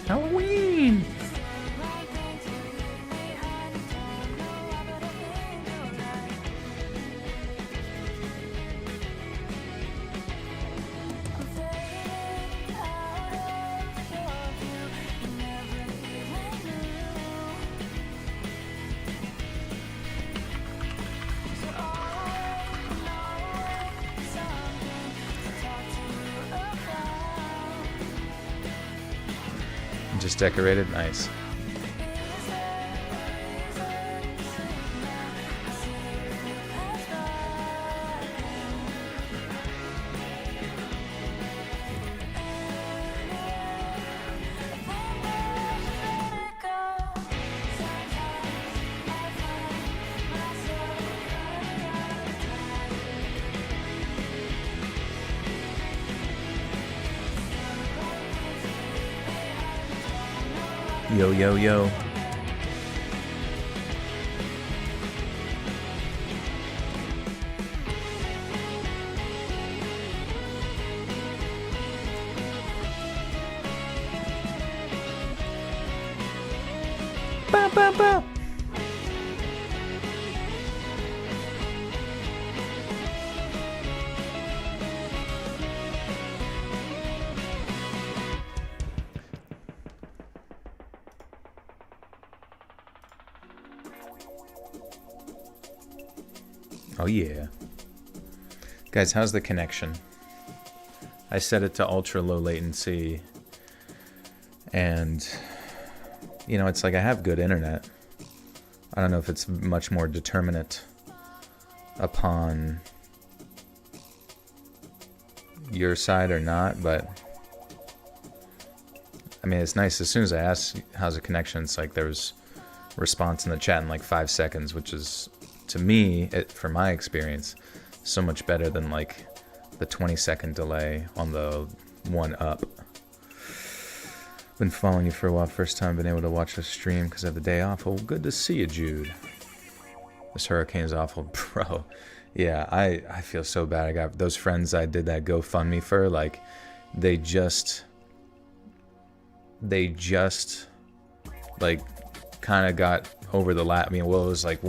Halloween! Just decorated? Nice. Yo, yo, yo. Bow, bow, bow. Oh yeah. Guys, how's the connection? I set it to ultra low latency, and you know, it's like I have good internet. I don't know if it's much more determinate upon your side or not, but I mean, it's nice. As soon as I asked how's the connection, it's like there was response in the chat in like 5 seconds, which is, to me, for my experience, so much better than like the 20-second delay on the one up. Been following you for a while. First time been able to watch the stream because I have the day off. Well, good to see you, Jude. This hurricane's awful, bro. Yeah, I feel so bad. I got those friends I did that GoFundMe for, like, they just like kind of got over the lap. I mean, well, it was like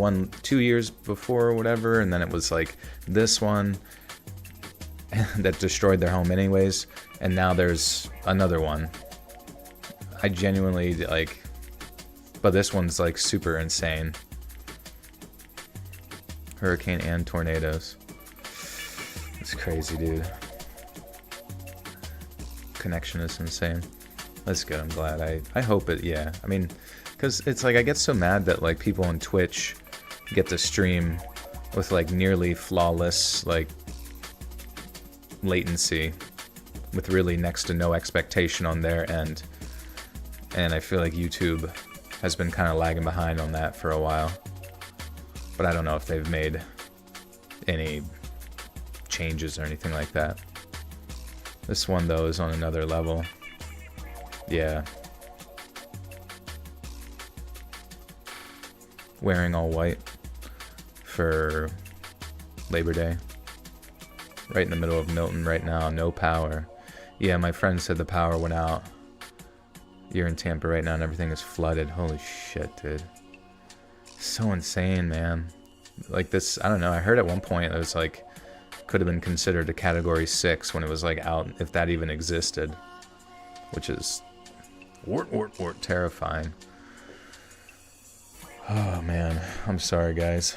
2 years before or whatever, and then it was like this one that destroyed their home anyways, and now there's another one. I genuinely, like, but this one's like super insane. Hurricane and tornadoes. It's crazy, dude. Connection is insane. That's good, I'm glad. I hope it, yeah. I mean, because it's like I get so mad that like people on Twitch get to stream with like nearly flawless like latency with really next to no expectation on their end. And I feel like YouTube has been kind of lagging behind on that for a while. But I don't know if they've made any changes or anything like that. This one though is on another level. Yeah. Wearing all white for Labor Day. Right in the middle of Milton right now, no power. Yeah, my friend said the power went out. You're in Tampa right now and everything is flooded. Holy shit, dude. So insane, man. Like this, I don't know, I heard at one point it was like, could have been considered a category 6 when it was like out, if that even existed. Which is terrifying. Oh man, I'm sorry guys.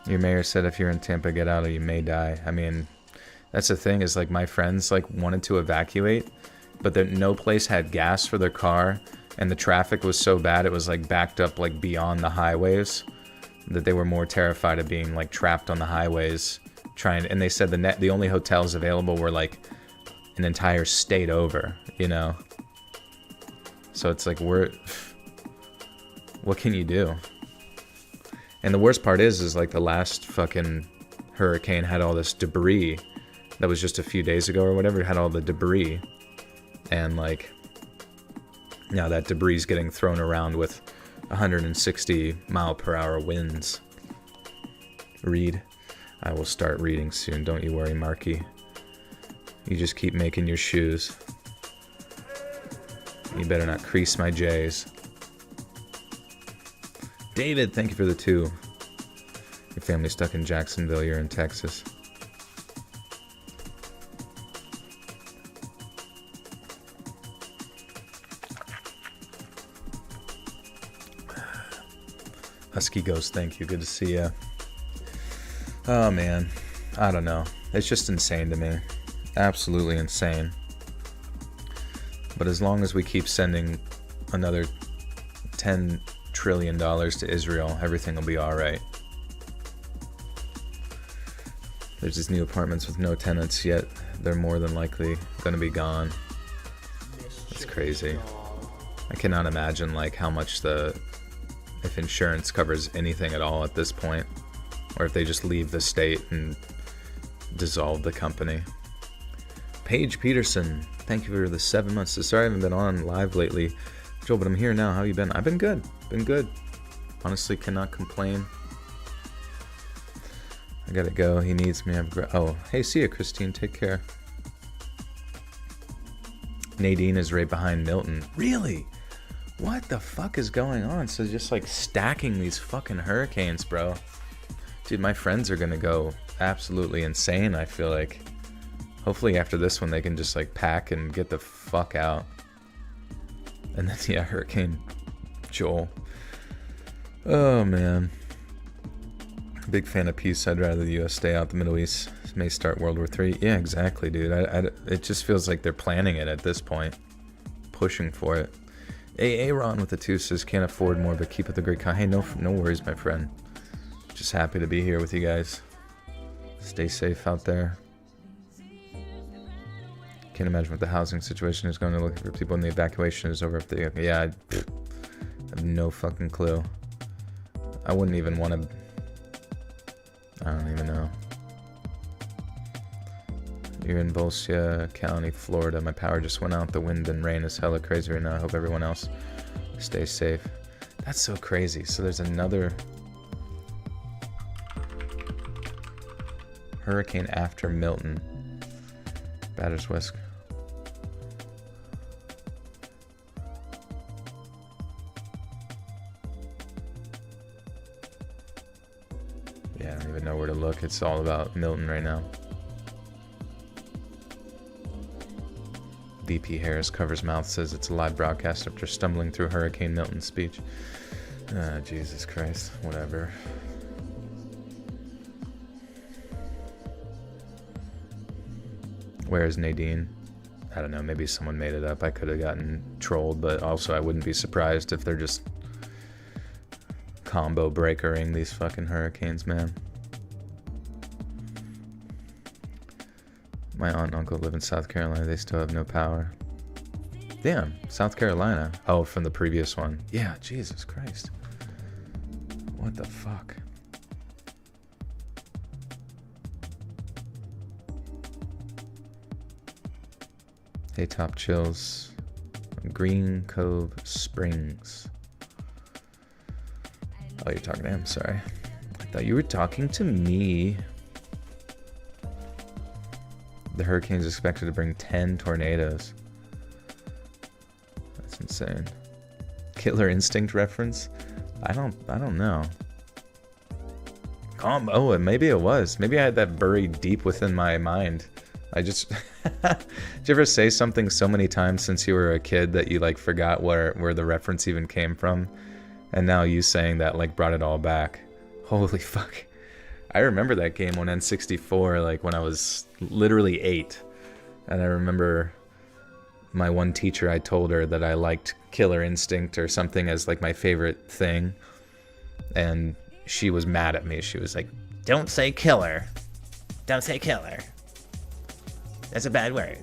Your mayor said if you're in Tampa, get out or you may die. I mean, that's the thing, is like my friends like wanted to evacuate, but no place had gas for their car, and the traffic was so bad it was like backed up like beyond the highways, that they were more terrified of being like trapped on the highways and they said the only hotels available were like an entire state over, you know? So it's like, what can you do? And the worst part is like the last fucking hurricane had all this debris that was just a few days ago or whatever. It had all the debris, and like now that debris is getting thrown around with 160 mile per hour winds. Read. I will start reading soon. Don't you worry, Marky. You just keep making your shoes. You better not crease my J's. David, thank you for the 2. Your family's stuck in Jacksonville, you're in Texas. Husky Ghost, thank you. Good to see ya. Oh man, I don't know. It's just insane to me. Absolutely insane. But as long as we keep sending another $10 trillion to Israel, everything will be alright. There's these new apartments with no tenants, yet they're more than likely going to be gone. It's crazy. I cannot imagine like how much if insurance covers anything at all at this point, or if they just leave the state and dissolve the company. Paige Peterson, thank you for the 7 months. Sorry I haven't been on live lately, Joel, but I'm here now. How you been? I've been good. Been good. Honestly, cannot complain. I gotta go. He needs me. Oh, hey, see ya, Christine. Take care. Nadine is right behind Milton. Really? What the fuck is going on? So just like stacking these fucking hurricanes, bro. Dude, my friends are gonna go absolutely insane, I feel like. Hopefully after this one they can just like pack and get the fuck out. And then, yeah, Hurricane Joel. Oh, man. Big fan of peace. I'd rather the U.S. stay out. The Middle East may start World War III. Yeah, exactly, dude. It just feels like they're planning it at this point. Pushing for it. Aaron with the 2 says, can't afford more, but keep up the great Hey, no worries, my friend. Just happy to be here with you guys. Stay safe out there. Can't imagine what the housing situation is going to look for people when the evacuation is over. If they, yeah, I have no fucking clue. I wouldn't even want to. I don't even know. You're in Bolsia County, Florida. My power just went out. The wind and rain is hella crazy right now. I hope everyone else stays safe. That's so crazy. So there's another hurricane after Milton. Batters West. Yeah, I don't even know where to look. It's all about Milton right now. VP Harris covers mouth, says it's a live broadcast after stumbling through Hurricane Milton's speech. Jesus Christ. Whatever. Where is Nadine? I don't know, maybe someone made it up. I could have gotten trolled, but also I wouldn't be surprised if they're just combo breakering these fucking hurricanes, man. My aunt and uncle live in South Carolina. They still have no power. Damn, South Carolina. Oh, from the previous one. Yeah, Jesus Christ. What the fuck? Hey, Top Chills. Green Cove Springs. Oh, you're talking to him. Sorry. I thought you were talking to me. The hurricane is expected to bring 10 tornadoes. That's insane. Killer Instinct reference? I don't know. Oh, maybe it was. Maybe I had that buried deep within my mind. I just... Did you ever say something so many times since you were a kid that you like forgot where the reference even came from? And now you saying that like brought it all back. Holy fuck. I remember that game on N64 like when I was literally 8. And I remember my one teacher, I told her that I liked Killer Instinct or something as like my favorite thing. And she was mad at me. She was like, "Don't say killer. Don't say killer. That's a bad word."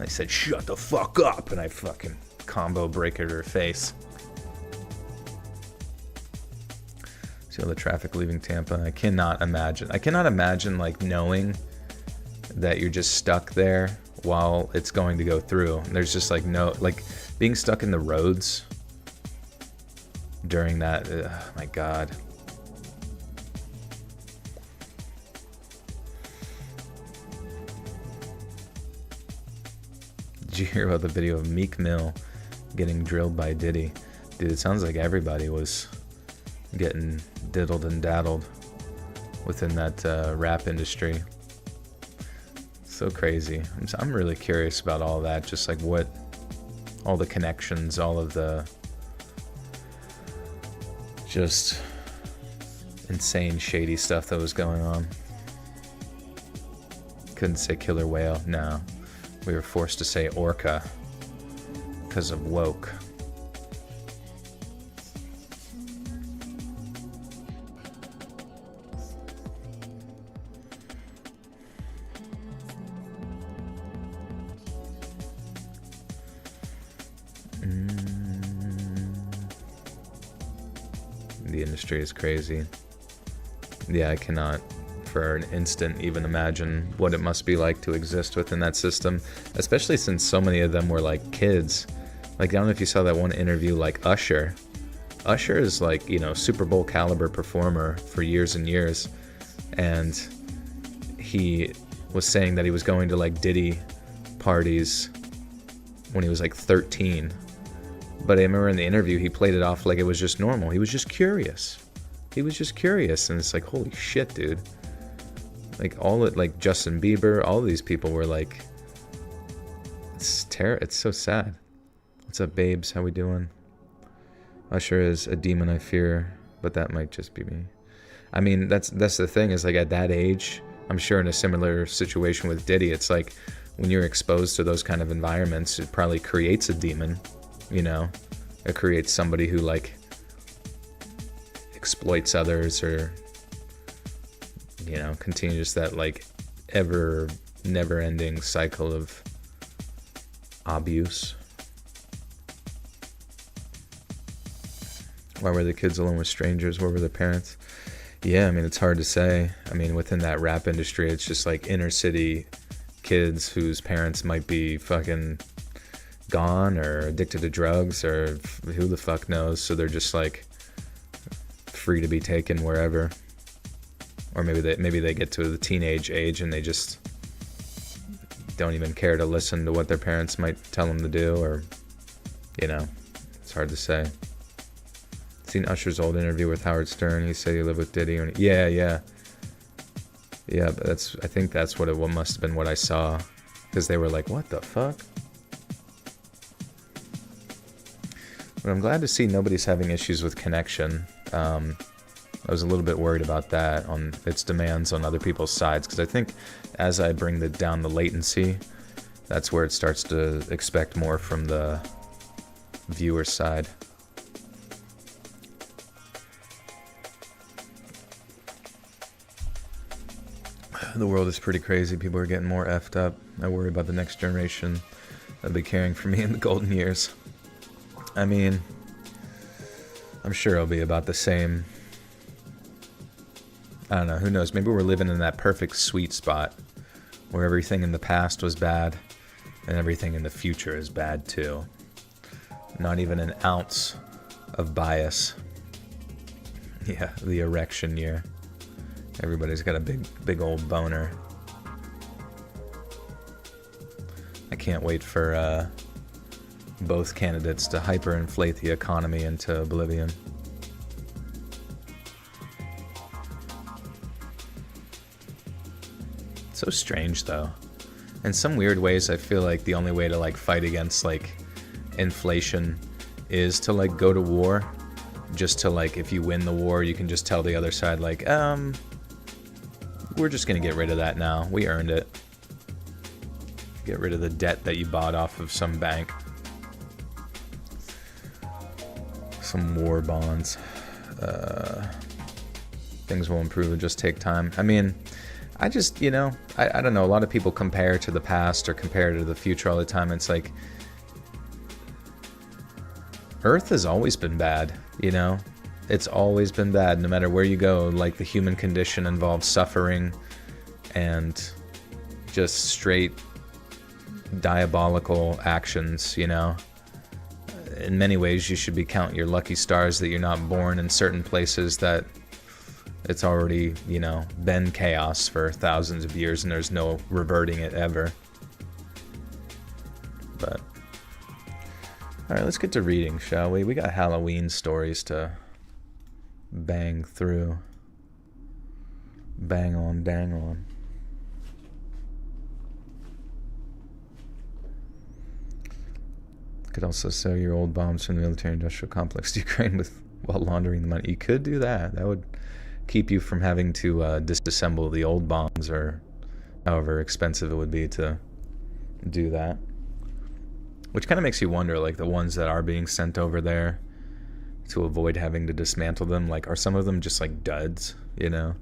I said, "Shut the fuck up," and I fucking combo breakered her face. See all the traffic leaving Tampa. I cannot imagine like knowing that you're just stuck there while it's going to go through. There's just like no, like being stuck in the roads during that. My God. Did you hear about the video of Meek Mill getting drilled by Diddy? Dude, it sounds like everybody was getting diddled and daddled within that rap industry. So crazy. I'm really curious about all that, just like what, all the connections, all of the just insane shady stuff that was going on. Couldn't say killer whale, no. We were forced to say orca because of woke. The industry is crazy. Yeah, I cannot for an instant even imagine what it must be like to exist within that system, especially since so many of them were like kids. Like, I don't know if you saw that one interview, like Usher. Usher is like, you know, Super Bowl caliber performer for years and years, and he was saying that he was going to like Diddy parties when he was like 13. But I remember in the interview, he played it off like it was just normal. He was just curious. He was just curious. And it's like, holy shit, dude. Like, like Justin Bieber, all of these people were like, it's so sad. What's up, babes? How we doing? Usher is a demon I fear, but that might just be me. I mean, that's the thing, is like at that age, I'm sure in a similar situation with Diddy, it's like when you're exposed to those kind of environments, it probably creates a demon. You know, it creates somebody who like exploits others, or, you know, continues that like ever never-ending cycle of abuse. Why were the kids alone with strangers? Where were their parents? Yeah, I mean, it's hard to say. I mean, within that rap industry, it's just like inner city kids whose parents might be fucking gone or addicted to drugs, or who the fuck knows. So they're just like free to be taken wherever. Or maybe they get to the teenage age and they just don't even care to listen to what their parents might tell them to do, or, you know, it's hard to say. Seen Usher's old interview with Howard Stern. He said he lived with Diddy. And yeah, but I think that's what must have been what I saw, because they were like, what the fuck? But I'm glad to see nobody's having issues with connection. I was a little bit worried about that, on its demands on other people's sides, because I think as I bring down the latency, that's where it starts to expect more from the viewer side. The world is pretty crazy. People are getting more effed up. I worry about the next generation that'll be caring for me in the golden years. I mean, I'm sure it'll be about the same. I don't know, who knows? Maybe we're living in that perfect sweet spot where everything in the past was bad and everything in the future is bad too. Not even an ounce of bias. Yeah, the erection year. Everybody's got a big old boner. I can't wait for both candidates to hyperinflate the economy into oblivion. So strange, though. In some weird ways, I feel like the only way to like fight against like inflation is to like go to war. Just to like, if you win the war, you can just tell the other side like, we're just gonna get rid of that now. We earned it. Get rid of the debt that you bought off of some bank. Some war bonds. Things will improve. It'll just take time. I mean, I just, you know, I don't know. A lot of people compare to the past or compare to the future all the time. It's like, Earth has always been bad, you know? It's always been bad, no matter where you go. Like, the human condition involves suffering and just straight diabolical actions, you know? In many ways, you should be counting your lucky stars that you're not born in certain places that it's already, you know, been chaos for thousands of years and there's no reverting it ever. But all right, let's get to reading, shall we? We got Halloween stories to bang through. Bang on, dang on. Could also sell your old bombs from the military-industrial complex to Ukraine while laundering the money. You could do that. That would keep you from having to disassemble the old bombs, or however expensive it would be to do that. Which kind of makes you wonder, like, the ones that are being sent over there to avoid having to dismantle them, like, are some of them just like duds, you know?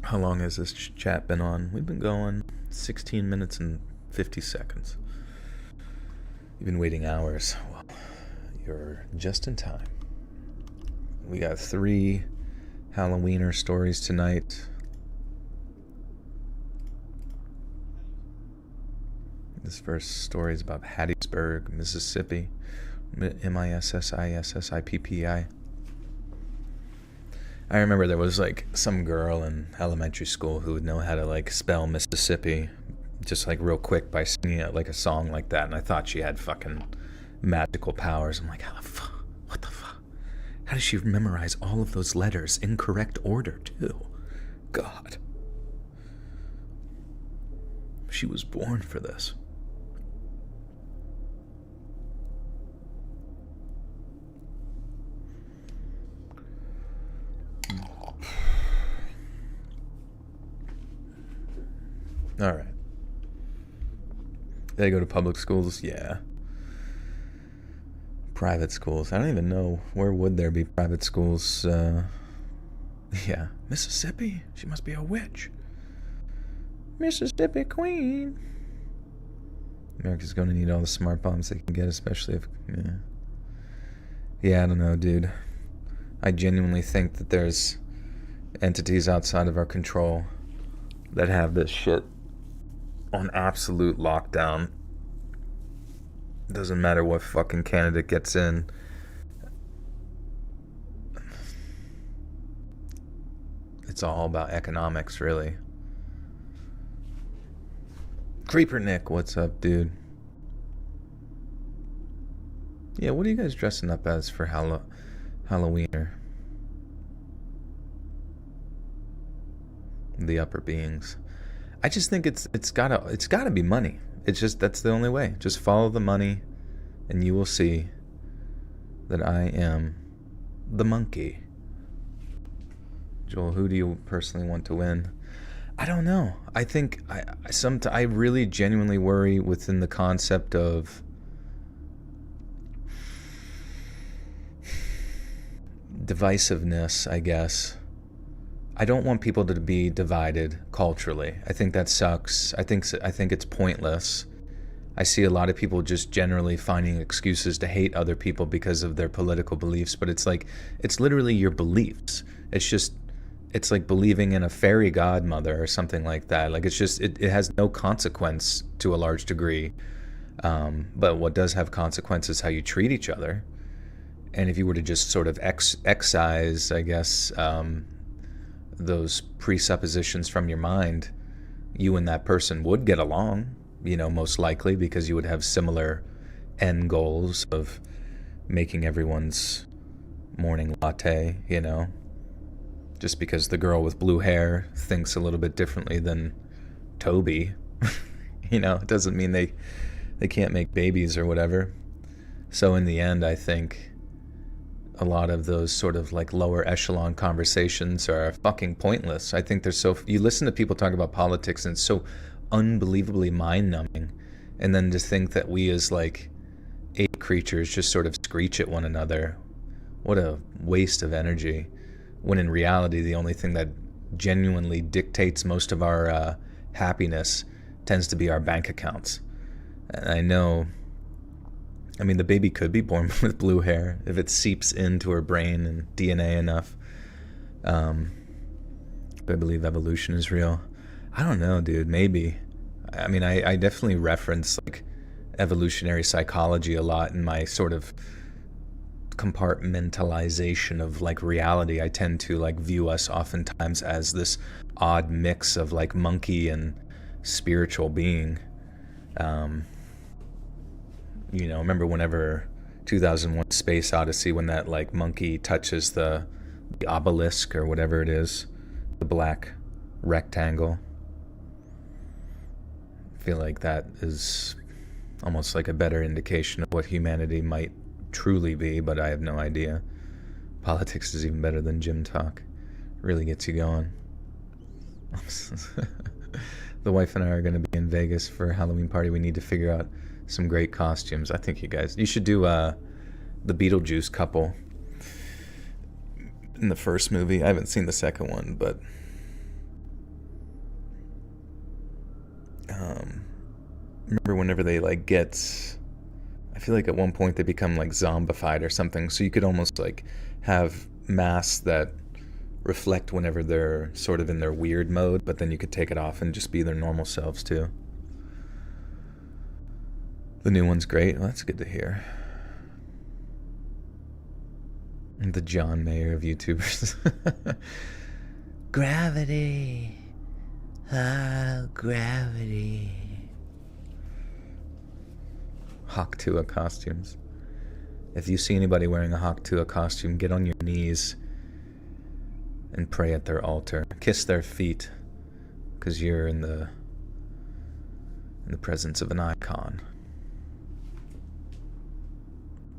How long has this chat been on? We've been going 16 minutes and 50 seconds. You've been waiting hours. Well, you're just in time. We got 3 Halloweener stories tonight. This first story is about Hattiesburg, Mississippi. Mississippi. I remember there was like some girl in elementary school who would know how to like spell Mississippi just like real quick by singing it like a song like that, and I thought she had fucking magical powers. I'm like, how the fuck? What the fuck? How does she memorize all of those letters in correct order too? God. She was born for this. All right. They go to public schools? Yeah. Private schools. I don't even know. Where would there be private schools? Yeah. Mississippi? She must be a witch. Mississippi Queen. America's going to need all the smart bombs they can get, especially if... Yeah, I don't know, dude. I genuinely think that there's entities outside of our control that have this shit on absolute lockdown. Doesn't matter what fucking candidate gets in. It's all about economics, really. Creeper Nick, what's up, dude? Yeah, what are you guys dressing up as for Halloweener? The upper beings. I just think it's gotta be money. It's just, that's the only way. Just follow the money, and you will see that I am the monkey. Joel, who do you personally want to win? I don't know. I think I really genuinely worry within the concept of divisiveness, I guess. I don't want people to be divided culturally. I think that sucks. I think it's pointless. I see a lot of people just generally finding excuses to hate other people because of their political beliefs, but it's like, it's literally your beliefs. It's like believing in a fairy godmother or something like that. Like, it's just, it has no consequence to a large degree. But what does have consequence is how you treat each other. And if you were to just sort of excise, I guess, those presuppositions from your mind, you and that person would get along, you know, most likely, because you would have similar end goals of making everyone's morning latte, you know. Just because the girl with blue hair thinks a little bit differently than Toby, you know, it doesn't mean they can't make babies or whatever. So in the end, I think a lot of those sort of like lower echelon conversations are fucking pointless. I think you listen to people talk about politics and it's so unbelievably mind-numbing, and then to think that we as like ape creatures just sort of screech at one another. What a waste of energy, when in reality the only thing that genuinely dictates most of our happiness tends to be our bank accounts. And I know, I mean, the baby could be born with blue hair if it seeps into her brain and DNA enough. But I believe evolution is real. I don't know, dude. Maybe. I mean, I definitely reference like evolutionary psychology a lot in my sort of compartmentalization of like reality. I tend to like view us oftentimes as this odd mix of like monkey and spiritual being. Remember whenever 2001 Space Odyssey, when that like monkey touches the obelisk or whatever it is, the black rectangle. I feel like that is almost like a better indication of what humanity might truly be, but I have no idea. Politics is even better than gym talk. Really gets you going. The wife and I are going to be in Vegas for a Halloween party. We need to figure out some great costumes. I think you should do the Beetlejuice couple in the first movie. I haven't seen the second one, but remember whenever they like I feel like at one point they become like zombified or something, so you could almost like have masks that reflect whenever they're sort of in their weird mode, but then you could take it off and just be their normal selves too. The new one's great. Well, that's good to hear. The John Mayer of YouTubers. Gravity. Ah, gravity. Hawk Tuah costumes. If you see anybody wearing a Hawk Tuah costume, get on your knees and pray at their altar. Kiss their feet, because you're in the presence of an icon.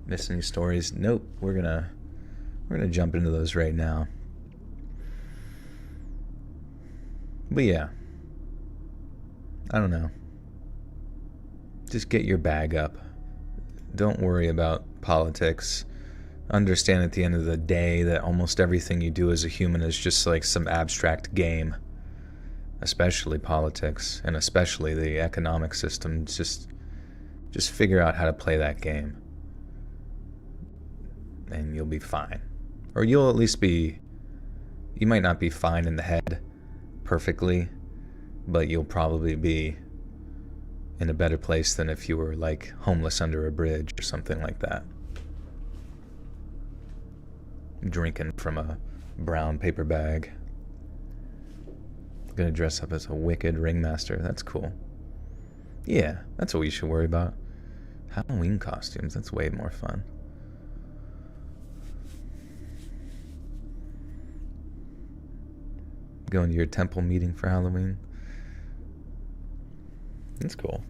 Miss any stories? Nope. We're gonna jump into those right now. But yeah, I don't know. Just get your bag up. Don't worry about politics. Understand at the end of the day that almost everything you do as a human is just like some abstract game. Especially politics, and especially the economic system. Just figure out how to play that game. And you'll be fine. Or you'll at least you might not be fine in the head perfectly, but you'll probably be in a better place than if you were like homeless under a bridge or something like that. Drinking from a brown paper bag. Gonna dress up as a wicked ringmaster. That's cool. Yeah, that's what we should worry about. Halloween costumes, that's way more fun. Going to your temple meeting for Halloween. That's cool.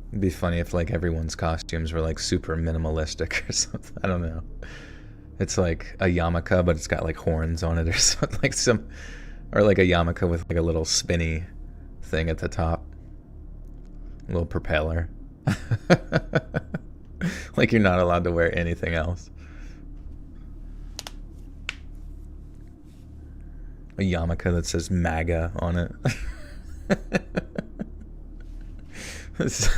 It'd be funny if like everyone's costumes were like super minimalistic or something. I don't know. It's like a yarmulke, but it's got like horns on it or something, or like a yarmulke with like a little spinny thing at the top, a little propeller. Like you're not allowed to wear anything else. A yarmulke that says MAGA on it. There's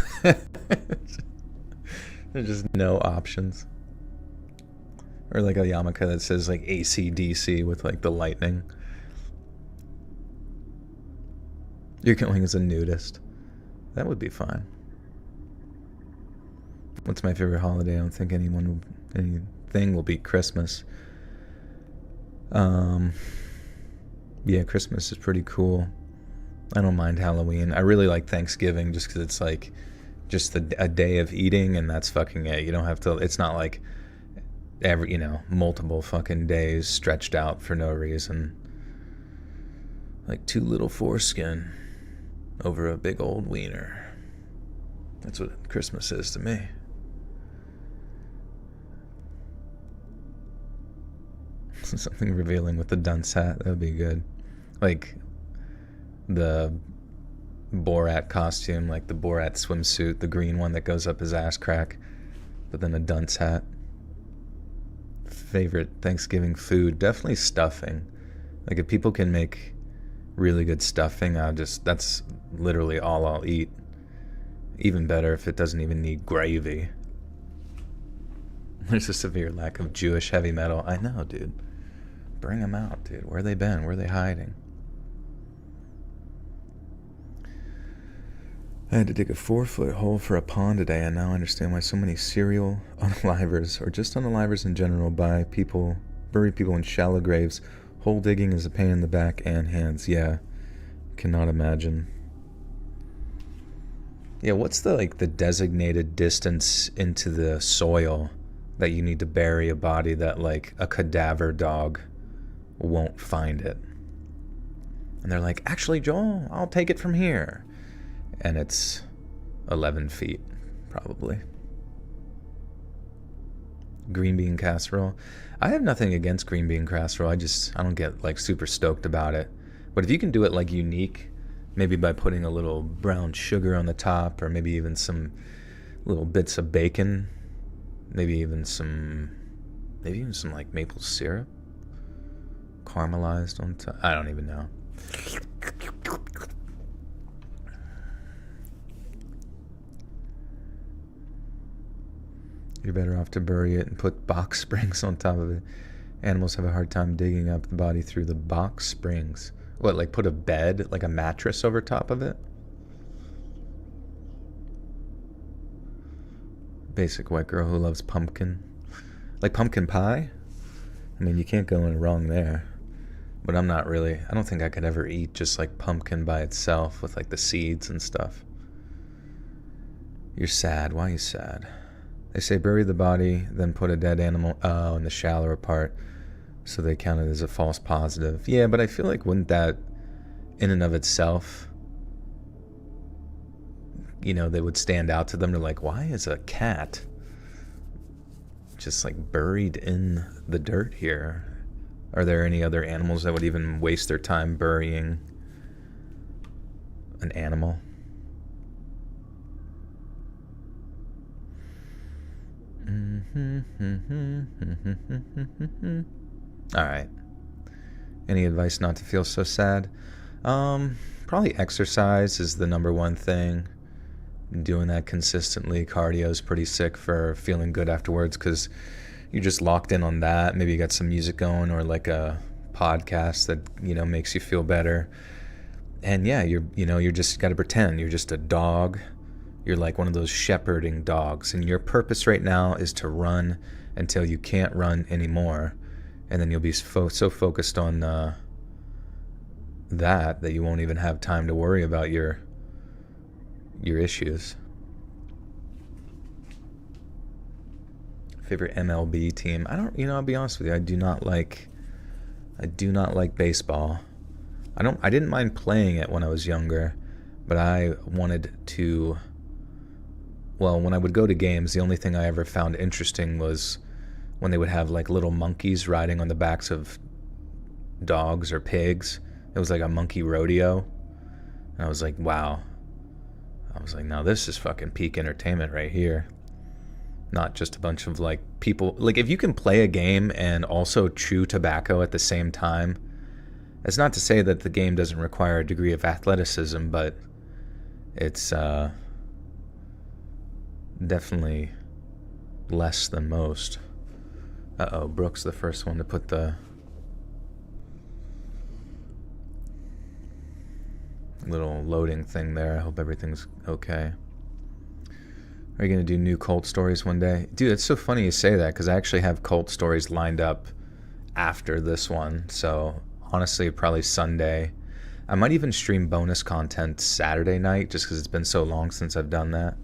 just no options. Or like a yarmulke that says like AC/DC with like the lightning. You're going as a nudist. That would be fine. What's my favorite holiday? I don't think anything will beat Christmas. Yeah, Christmas is pretty cool. I don't mind Halloween. I really like Thanksgiving just because it's like just a day of eating, and that's fucking it. You don't have to, it's not like multiple fucking days stretched out for no reason. Like too little foreskin over a big old wiener. That's what Christmas is to me. Something revealing with the dunce hat, that would be good. Like the Borat costume, like the Borat swimsuit, the green one that goes up his ass crack, but then a dunce hat. Favorite Thanksgiving food? Definitely stuffing. Like if people can make really good stuffing, that's literally all I'll eat. Even better if it doesn't even need gravy. There's a severe lack of Jewish heavy metal. I know, dude. Bring them out, dude. Where they been? Where are they hiding? I had to dig a 4-foot hole for a pond today, and now I understand why so many serial unalivers, or just unalivers in general, bury people in shallow graves, Hole digging is a pain in the back and hands. Yeah, cannot imagine. Yeah, what's the designated distance into the soil that you need to bury a body that like a cadaver dog won't find it? And they're like, actually, Joel, I'll take it from here. And it's 11 feet, probably. Green bean casserole. I have nothing against green bean casserole. I don't get like super stoked about it. But if you can do it like unique, maybe by putting a little brown sugar on the top, or maybe even some little bits of bacon, maybe even some like maple syrup caramelized on top. I don't even know. You're better off to bury it and put box springs on top of it. Animals have a hard time digging up the body through the box springs. What, like put a bed, like a mattress over top of it? Basic white girl who loves pumpkin. Like pumpkin pie? I mean, you can't go wrong there. But I don't think I could ever eat just like pumpkin by itself with like the seeds and stuff. You're sad. Why are you sad? They say bury the body, then put a dead animal in the shallower part, so they count it as a false positive. Yeah, but I feel like wouldn't that, in and of itself, they would stand out to them. They're like, why is a cat just like buried in the dirt here? Are there any other animals that would even waste their time burying an animal? All right. Any advice not to feel so sad? Probably exercise is the number one thing. Doing that consistently. Cardio is pretty sick for feeling good afterwards because you're just locked in on that. Maybe you got some music going or like a podcast that makes you feel better. And yeah, you're just got to pretend you're just a dog. You're like one of those shepherding dogs, and your purpose right now is to run until you can't run anymore, and then you'll be so focused on that you won't even have time to worry about your issues. Favorite MLB team? I'll be honest with you, I do not like baseball. I didn't mind playing it when I was younger, but I wanted to. Well, when I would go to games, the only thing I ever found interesting was when they would have like little monkeys riding on the backs of dogs or pigs. It was like a monkey rodeo. And I was like, wow. I was like, now this is fucking peak entertainment right here. Not just a bunch of like people. Like if you can play a game and also chew tobacco at the same time, it's not to say that the game doesn't require a degree of athleticism, but it's definitely less than most. Brooke's the first one to put the little loading thing there. I hope everything's okay. Are you going to do new cult stories one day? Dude, it's so funny you say that because I actually have cult stories lined up after this one. So honestly, probably Sunday. I might even stream bonus content Saturday night just because it's been so long since I've done that.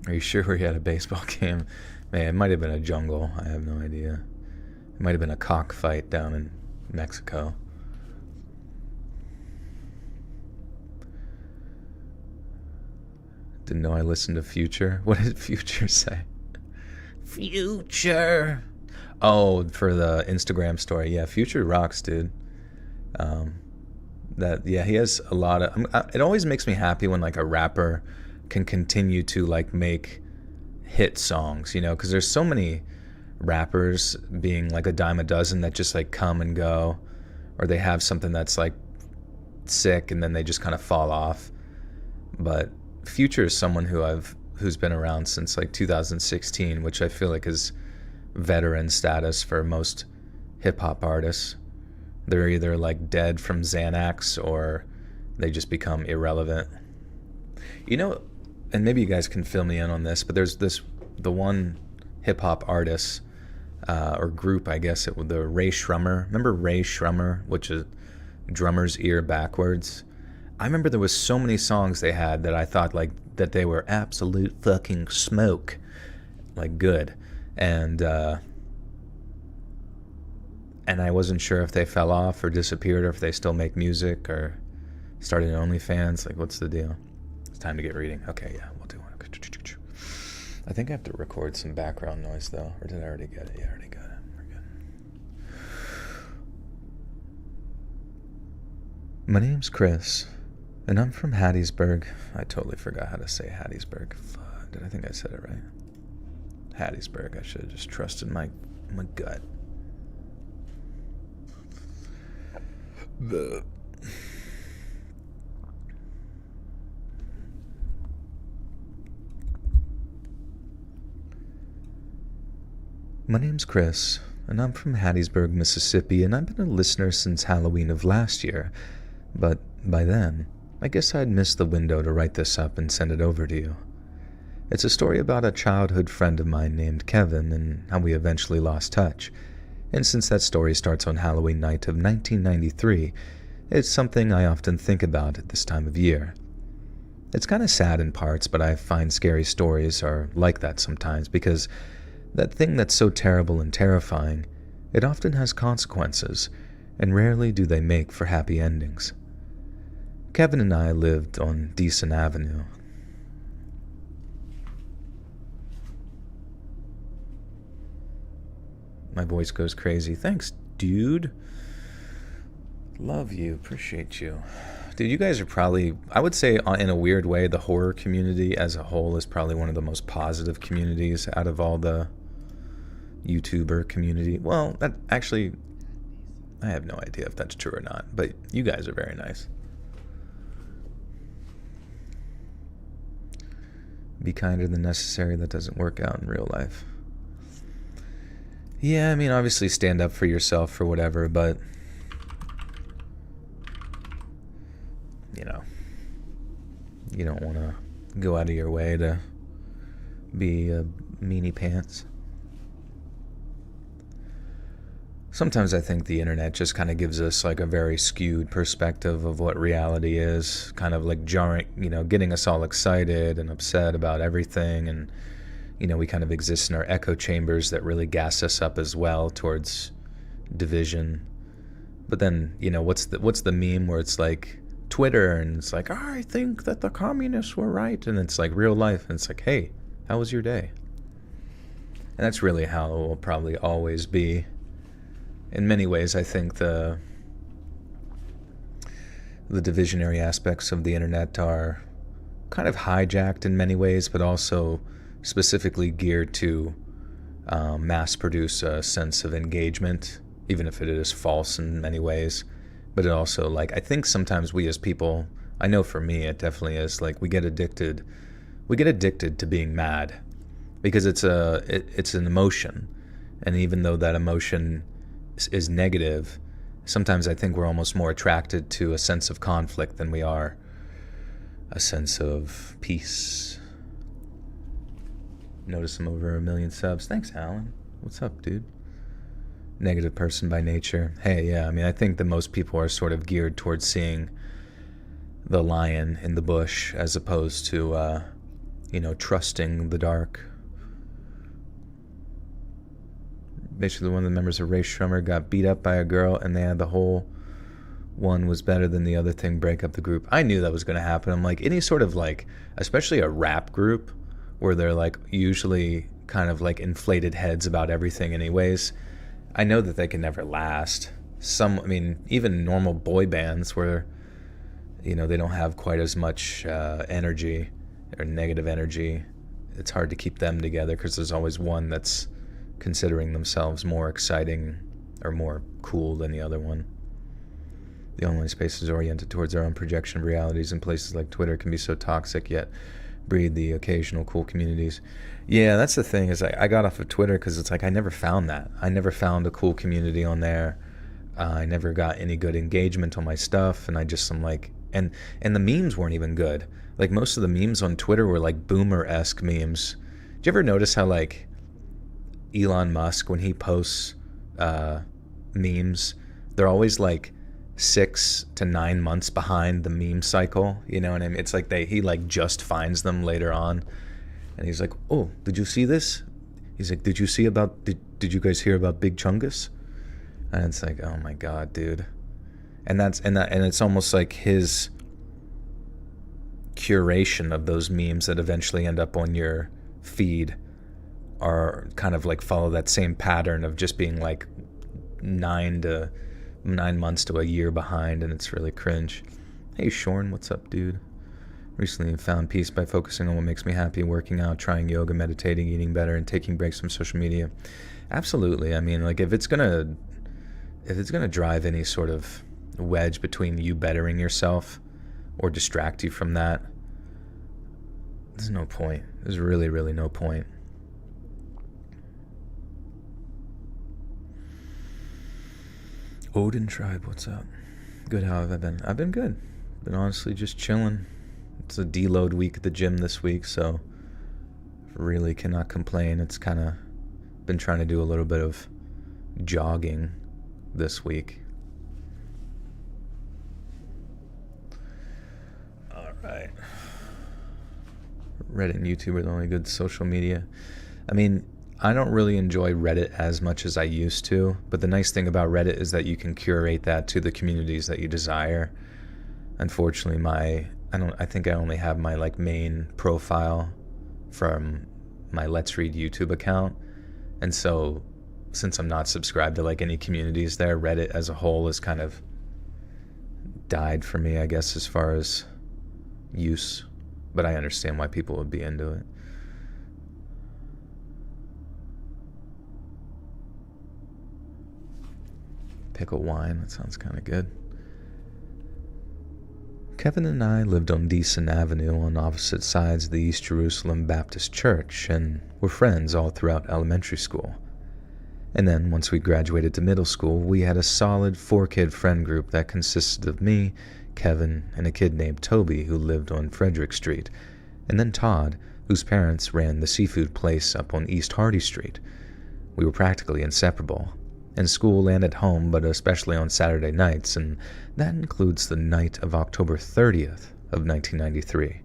Are you sure we had a baseball game? Man, it might have been a jungle. I have no idea. It might have been a cockfight down in Mexico. Didn't know I listened to Future. What did Future say? Future. Oh, for the Instagram story. Yeah, Future rocks, dude. He has a lot of. It always makes me happy when like a rapper can continue to like make hit songs, because there's so many rappers being like a dime a dozen that just like come and go, or they have something that's like sick and then they just kind of fall off. But Future is someone who's been around since like 2016, which I feel like is veteran status for most hip hop artists. They're either like dead from Xanax or they just become irrelevant. and maybe you guys can fill me in on this, but there's the one hip hop artist or group, I guess the Ray Shrummer. Remember Ray Shrummer, which is drummer's ear backwards? I remember there was so many songs they had that I thought like that they were absolute fucking smoke, like good, and I wasn't sure if they fell off or disappeared, or if they still make music or started OnlyFans. Like, what's the deal? It's time to get reading. Okay, yeah, we'll do one. I think I have to record some background noise though, or did I already get it? Yeah, I already got it. We're good. My name's Chris, and I'm from Hattiesburg. I totally forgot how to say Hattiesburg. Fuck, I think I said it right? Hattiesburg. I should have just trusted my gut. My name's Chris, and I'm from Hattiesburg, Mississippi, and I've been a listener since Halloween of last year. But by then, I guess I'd missed the window to write this up and send it over to you. It's a story about a childhood friend of mine named Kevin and how we eventually lost touch. And since that story starts on Halloween night of 1993, it's something I often think about at this time of year. It's kind of sad in parts, but I find scary stories are like that sometimes because that thing that's so terrible and terrifying, it often has consequences, and rarely do they make for happy endings. Kevin and I lived on Decent Avenue. My voice goes crazy. Thanks, dude. Love you. Appreciate you. Dude, you guys are probably, I would say in a weird way, the horror community as a whole is probably one of the most positive communities out of all the YouTuber community. Well, that actually, I have no idea if that's true or not, but you guys are very nice. Be kinder than necessary. That doesn't work out in real life. Yeah, I mean, obviously stand up for yourself for whatever, but you know, you don't want to go out of your way to be a meanie pants. Sometimes I think the internet just kind of gives us like a very skewed perspective of what reality is, kind of like jarring, getting us all excited and upset about everything, and we kind of exist in our echo chambers that really gas us up as well towards division. But then, what's the meme where it's like Twitter and it's like, I think that the communists were right, and it's like real life and it's like, hey, how was your day? And that's really how it will probably always be. In many ways, I think the divisionary aspects of the internet are kind of hijacked in many ways, but also specifically geared to mass produce a sense of engagement, even if it is false in many ways. But it also, I think sometimes we as people, I know for me it definitely is, we get addicted to being mad because it's an emotion, and even though that emotion is negative, sometimes I think we're almost more attracted to a sense of conflict than we are a sense of peace. Notice I'm over 1 million subs. Thanks, Alan. What's up, dude? Negative person by nature. Hey, yeah, I mean, I think that most people are sort of geared towards seeing the lion in the bush as opposed to, trusting the dark. Basically, one of the members of Ray Shrummer got beat up by a girl, and they had the whole one was better than the other thing break up the group. I knew that was going to happen. I'm like, any sort of especially a rap group where they're usually kind of inflated heads about everything anyways, I know that they can never last. Even normal boy bands where, they don't have quite as much energy or negative energy, it's hard to keep them together because there's always one that's considering themselves more exciting or more cool than the other one. The online space is oriented towards our own projection of realities, and places like Twitter can be so toxic yet breed the occasional cool communities. Yeah, that's the thing, is I got off of Twitter because it's I never found that. I never found a cool community on there. I never got any good engagement on my stuff, and I'm and the memes weren't even good. Like most of the memes on Twitter were like boomer-esque memes. Did you ever notice how like Elon Musk, when he posts memes, they're always like 6 to 9 months behind the meme cycle? You know what I mean? It's like he like just finds them later on, and he's like, "Oh, did you see this?" He's like, "Did you see about? Did you guys hear about Big Chungus?" And it's like, oh my god, dude. And it's almost like his curation of those memes that eventually end up on your feed are kind of like follow that same pattern of just being like 9 months to a year behind, and it's really cringe. Hey Shorn, what's up, dude? Recently found peace by focusing on what makes me happy, working out, trying yoga, meditating, eating better, and taking breaks from social media. Absolutely. I mean, like if it's gonna drive any sort of wedge between you bettering yourself or distract you from that, there's no point. There's really, really no point. Odin Tribe, what's up? Good, how have I been? I've been good. Been honestly just chilling. It's a deload week at the gym this week, so really cannot complain. It's kind of been trying to do a little bit of jogging this week. Alright. Reddit and YouTube are the only good social media. I mean, I don't really enjoy Reddit as much as I used to, but the nice thing about Reddit is that you can curate that to the communities that you desire. Unfortunately, I think I only have my like main profile from my Let's Read YouTube account, and so since I'm not subscribed to like any communities there, Reddit as a whole has kind of died for me, I guess, as far as use, but I understand why people would be into it. Pickle wine, that sounds kind of good. Kevin and I lived on Deason Avenue on opposite sides of the East Jerusalem Baptist Church and were friends all throughout elementary school. And then, once we graduated to middle school, we had a solid 4-kid friend group that consisted of me, Kevin, and a kid named Toby who lived on Frederick Street, and then Todd, whose parents ran the seafood place up on East Hardy Street. We were practically inseparable, in school and at home, but especially on Saturday nights, and that includes the night of October 30th of 1993.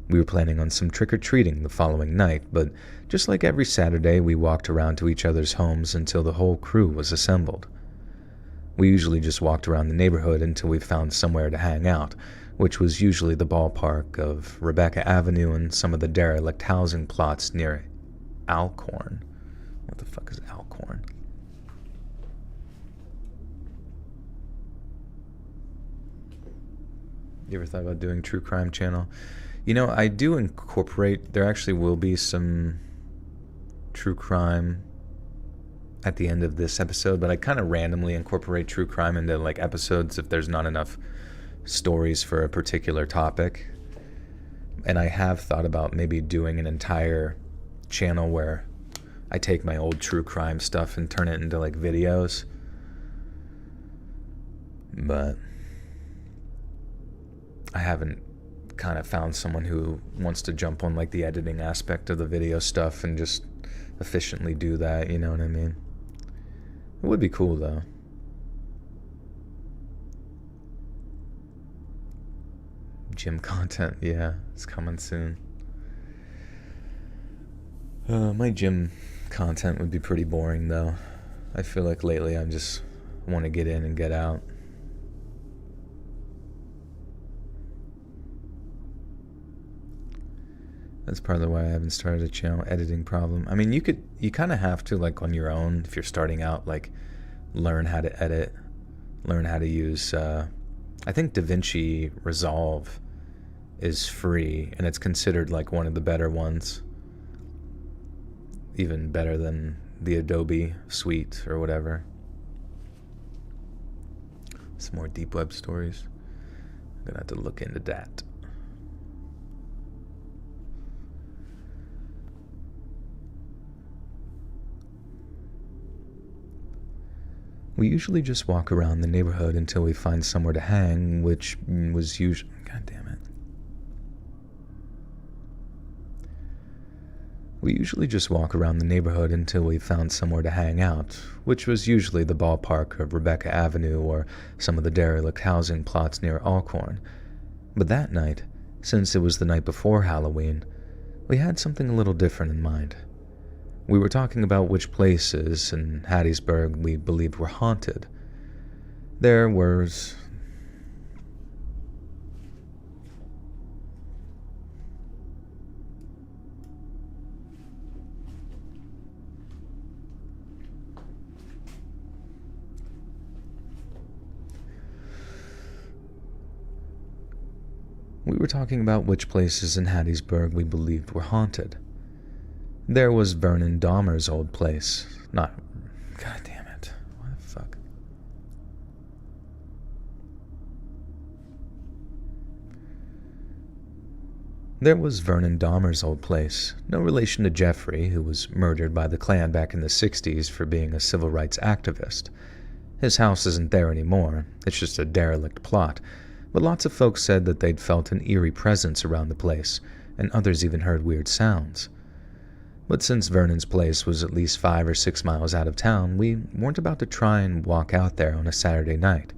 We were planning on some trick-or-treating the following night, but just like every Saturday, we walked around to each other's homes until the whole crew was assembled. We usually just walked around the neighborhood until we found somewhere to hang out, which was usually the ballpark of Rebecca Avenue and some of the derelict housing plots near Alcorn. What the fuck is Alcorn? You ever thought about doing true crime channel? You know, I do incorporate, there actually will be some true crime at the end of this episode, but I kind of randomly incorporate true crime into like episodes if there's not enough stories for a particular topic. And I have thought about maybe doing an entire channel where I take my old true crime stuff and turn it into like videos. But I haven't kind of found someone who wants to jump on like the editing aspect of the video stuff and just efficiently do that, you know what I mean? It would be cool though. Gym content, yeah, it's coming soon. My gym content would be pretty boring though. I feel like lately I just want to get in and get out. That's partly why I haven't started a channel editing problem. I mean, you kind of have to, like, on your own, if you're starting out, like, learn how to edit, learn how to use, I think DaVinci Resolve is free, and it's considered, like, one of the better ones. Even better than the Adobe suite or whatever. Some more deep web stories. I'm gonna have to look into that. We usually just walk around the neighborhood until we find somewhere to hang, which was usually... God damn it. We usually just walk around the neighborhood until we found somewhere to hang out, which was usually the ballpark of Rebecca Avenue or some of the derelict housing plots near Alcorn. But that night, since it was the night before Halloween, we had something a little different in mind. We were talking about which places in Hattiesburg we believed were haunted. There was... We were talking about which places in Hattiesburg we believed were haunted. There was Vernon Dahmer's old place. God damn it. What the fuck? There was Vernon Dahmer's old place, no relation to Jeffrey, who was murdered by the Klan back in the 60s for being a civil rights activist. His house isn't there anymore, it's just a derelict plot, but lots of folks said that they'd felt an eerie presence around the place, and others even heard weird sounds. But since Vernon's place was at least 5 or 6 miles out of town, we weren't about to try and walk out there on a Saturday night.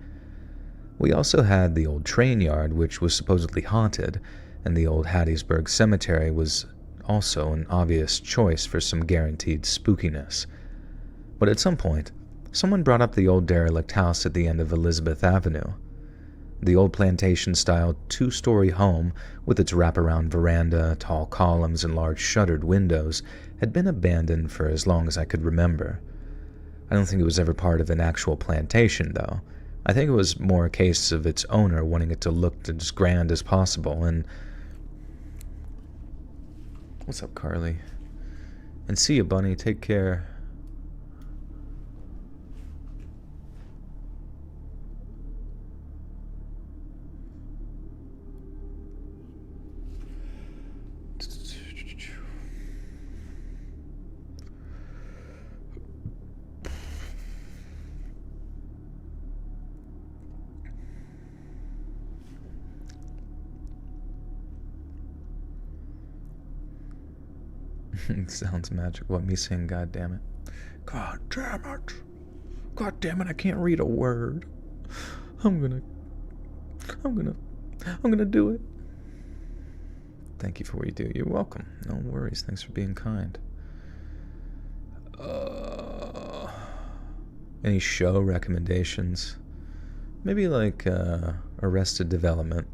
We also had the old train yard, which was supposedly haunted, and the old Hattiesburg Cemetery was also an obvious choice for some guaranteed spookiness. But at some point, someone brought up the old derelict house at the end of Elizabeth Avenue. The old plantation-style 2-story home, with its wraparound veranda, tall columns, and large shuttered windows, had been abandoned for as long as I could remember. I don't think it was ever part of an actual plantation, though. I think it was more a case of its owner wanting it to look as grand as possible, and... What's up, Carly? And see you, Bunny. Take care. Sounds magical. What, me saying God damn it? God damn it. God damn it, I can't read a word. I'm gonna do it. Thank you for what you do. You're welcome. No worries. Thanks for being kind. Any show recommendations? Maybe like Arrested Development.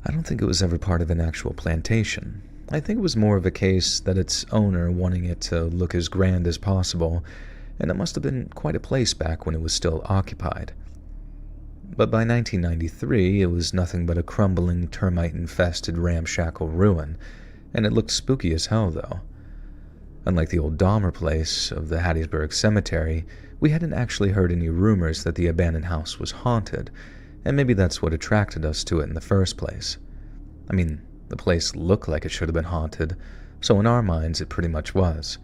I don't think it was ever part of an actual plantation. I think it was more of a case that its owner wanting it to look as grand as possible, and it must have been quite a place back when it was still occupied. But by 1993, it was nothing but a crumbling, termite-infested, ramshackle ruin, and it looked spooky as hell, though. Unlike the old Dahmer place of the Hattiesburg Cemetery, we hadn't actually heard any rumors that the abandoned house was haunted, and maybe that's what attracted us to it in the first place. I mean, the place looked like it should have been haunted, so in our minds it pretty much was.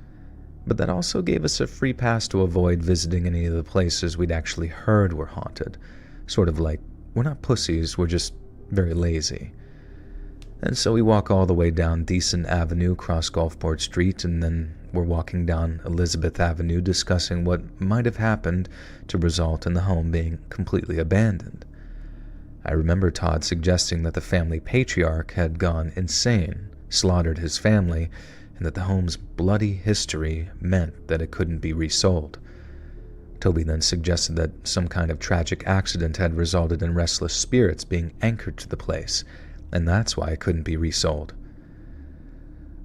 But that also gave us a free pass to avoid visiting any of the places we'd actually heard were haunted. Sort of like, we're not pussies, we're just very lazy. And so we walk all the way down Decent Avenue, across Gulfport Street, and then we're walking down Elizabeth Avenue discussing what might have happened to result in the home being completely abandoned. I remember Todd suggesting that the family patriarch had gone insane, slaughtered his family, and that the home's bloody history meant that it couldn't be resold. Toby then suggested that some kind of tragic accident had resulted in restless spirits being anchored to the place, and that's why it couldn't be resold.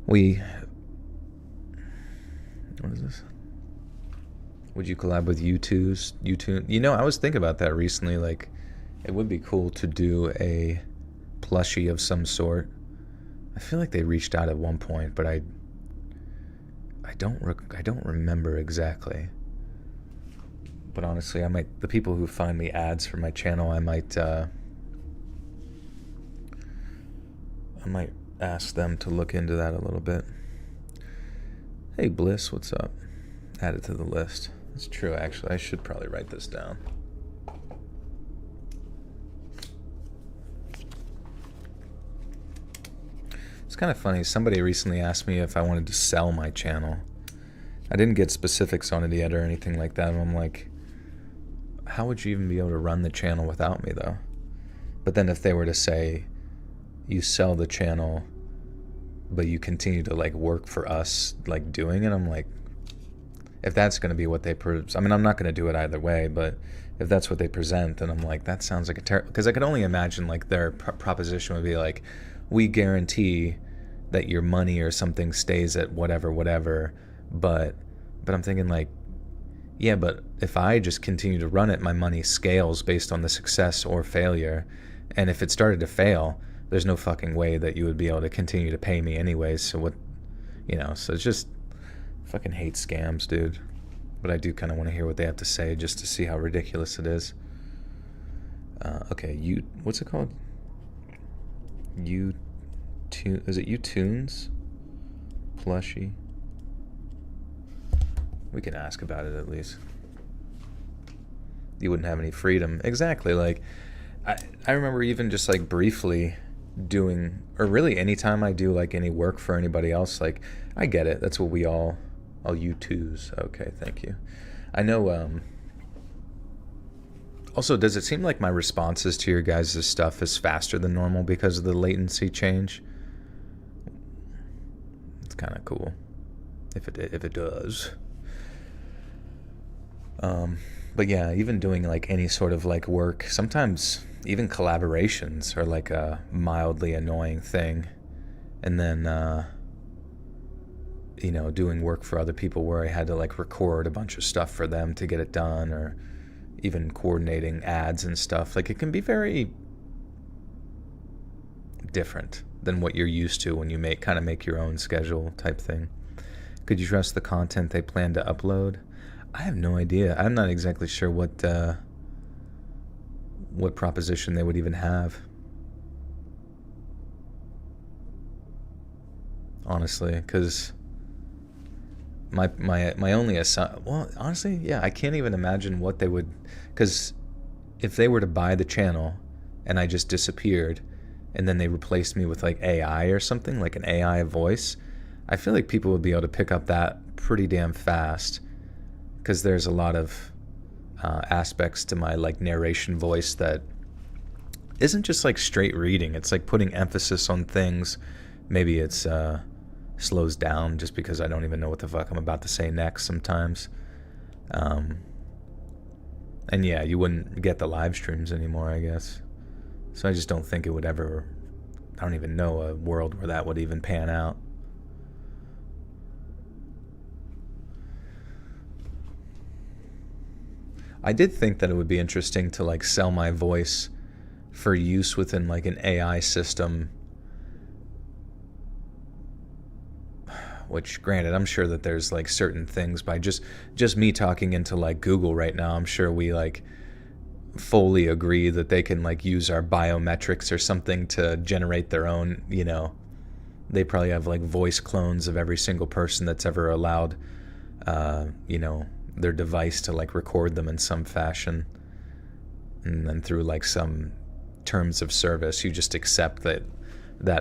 What is this? Would you collab with U2? You know, I was thinking about that recently, like, it would be cool to do a plushie of some sort. I feel like they reached out at one point, but I don't remember exactly. But honestly, the people who find me ads for my channel, I might ask them to look into that a little bit. Hey Bliss, what's up? Add it to the list. It's true, actually. I should probably write this down. kind of funny. Somebody recently asked me if I wanted to sell my channel. I didn't get specifics on it yet or anything like that. And I'm like, how would you even be able to run the channel without me, though? But then if they were to say, you sell the channel, but you continue to like work for us, like doing it, I'm like, if that's going to be what they I mean, I'm not going to do it either way, but if that's what they present, then I'm like, that sounds like a terrible, because I could only imagine like their proposition would be like, we guarantee that your money or something stays at whatever, but I'm thinking like, yeah, but if I just continue to run it, my money scales based on the success or failure. And if it started to fail, there's no fucking way that you would be able to continue to pay me anyways. So what, so it's just, fucking hate scams, dude. But I do kind of want to hear what they have to say just to see how ridiculous it is. Okay, what's it called? Is it YouTunes? Plushy. We can ask about it at least. You wouldn't have any freedom. Exactly. Like, I remember even just like briefly doing, or really anytime I do like any work for anybody else, like, I get it. That's what we all U2s. Okay, thank you. I know, also, does it seem like my responses to your guys' stuff is faster than normal because of the latency change? It's kind of cool if it does. But yeah, even doing like any sort of like work, sometimes even collaborations are like a mildly annoying thing. And then, doing work for other people where I had to like record a bunch of stuff for them to get it done, or even coordinating ads and stuff. Like, it can be very different than what you're used to when you kind of make your own schedule type thing. Could you trust the content they plan to upload? I have no idea. I'm not exactly sure what proposition they would even have. Honestly, because my only well, honestly, yeah, I can't even imagine what they would, because if they were to buy the channel and I just disappeared and then they replaced me with like AI or something, like an AI voice, I feel like people would be able to pick up that pretty damn fast, because there's a lot of aspects to my like narration voice that isn't just like straight reading. It's like putting emphasis on things. Maybe it's slows down just because I don't even know what the fuck I'm about to say next sometimes. And yeah, you wouldn't get the live streams anymore, I guess. So I just don't think it would ever, I don't even know a world where that would even pan out. I did think that it would be interesting to like sell my voice for use within like an AI system, which granted, I'm sure that there's like certain things by just me talking into like Google right now, I'm sure we like fully agree that they can like use our biometrics or something to generate their own, they probably have like voice clones of every single person that's ever allowed, their device to like record them in some fashion. And then through like some terms of service, you just accept that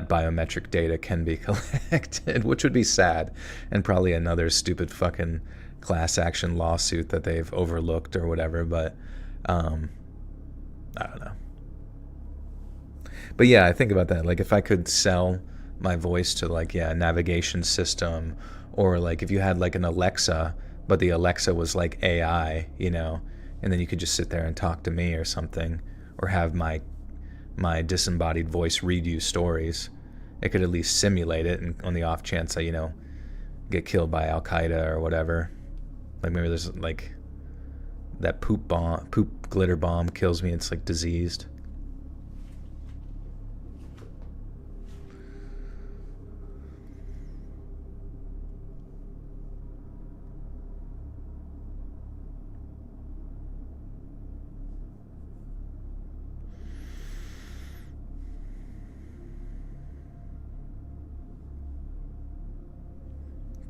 biometric data can be collected, which would be sad, and probably another stupid fucking class action lawsuit that they've overlooked or whatever. But I don't know. But yeah, I think about that. Like, if I could sell my voice to like, a navigation system, or like if you had like an Alexa, but the Alexa was like AI, and then you could just sit there and talk to me or something, or have my disembodied voice read you stories. It could at least simulate it, and on the off chance I, get killed by Al Qaeda or whatever. Like, maybe there's like that poop glitter bomb kills me. It's like diseased.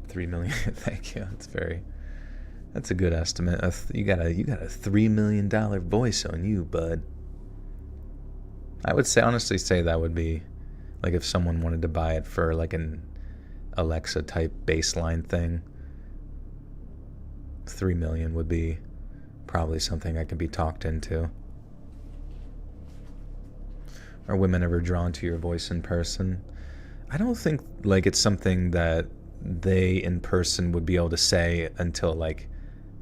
$3 million. Thank you. That's a good estimate. You got a $3 million voice on you, bud. I would honestly say that would be Like if someone wanted to buy it for like an Alexa type baseline thing, 3 million would be probably something I could be talked into. Are women ever drawn to your voice in person? I don't think like it's something that they in person would be able to say until like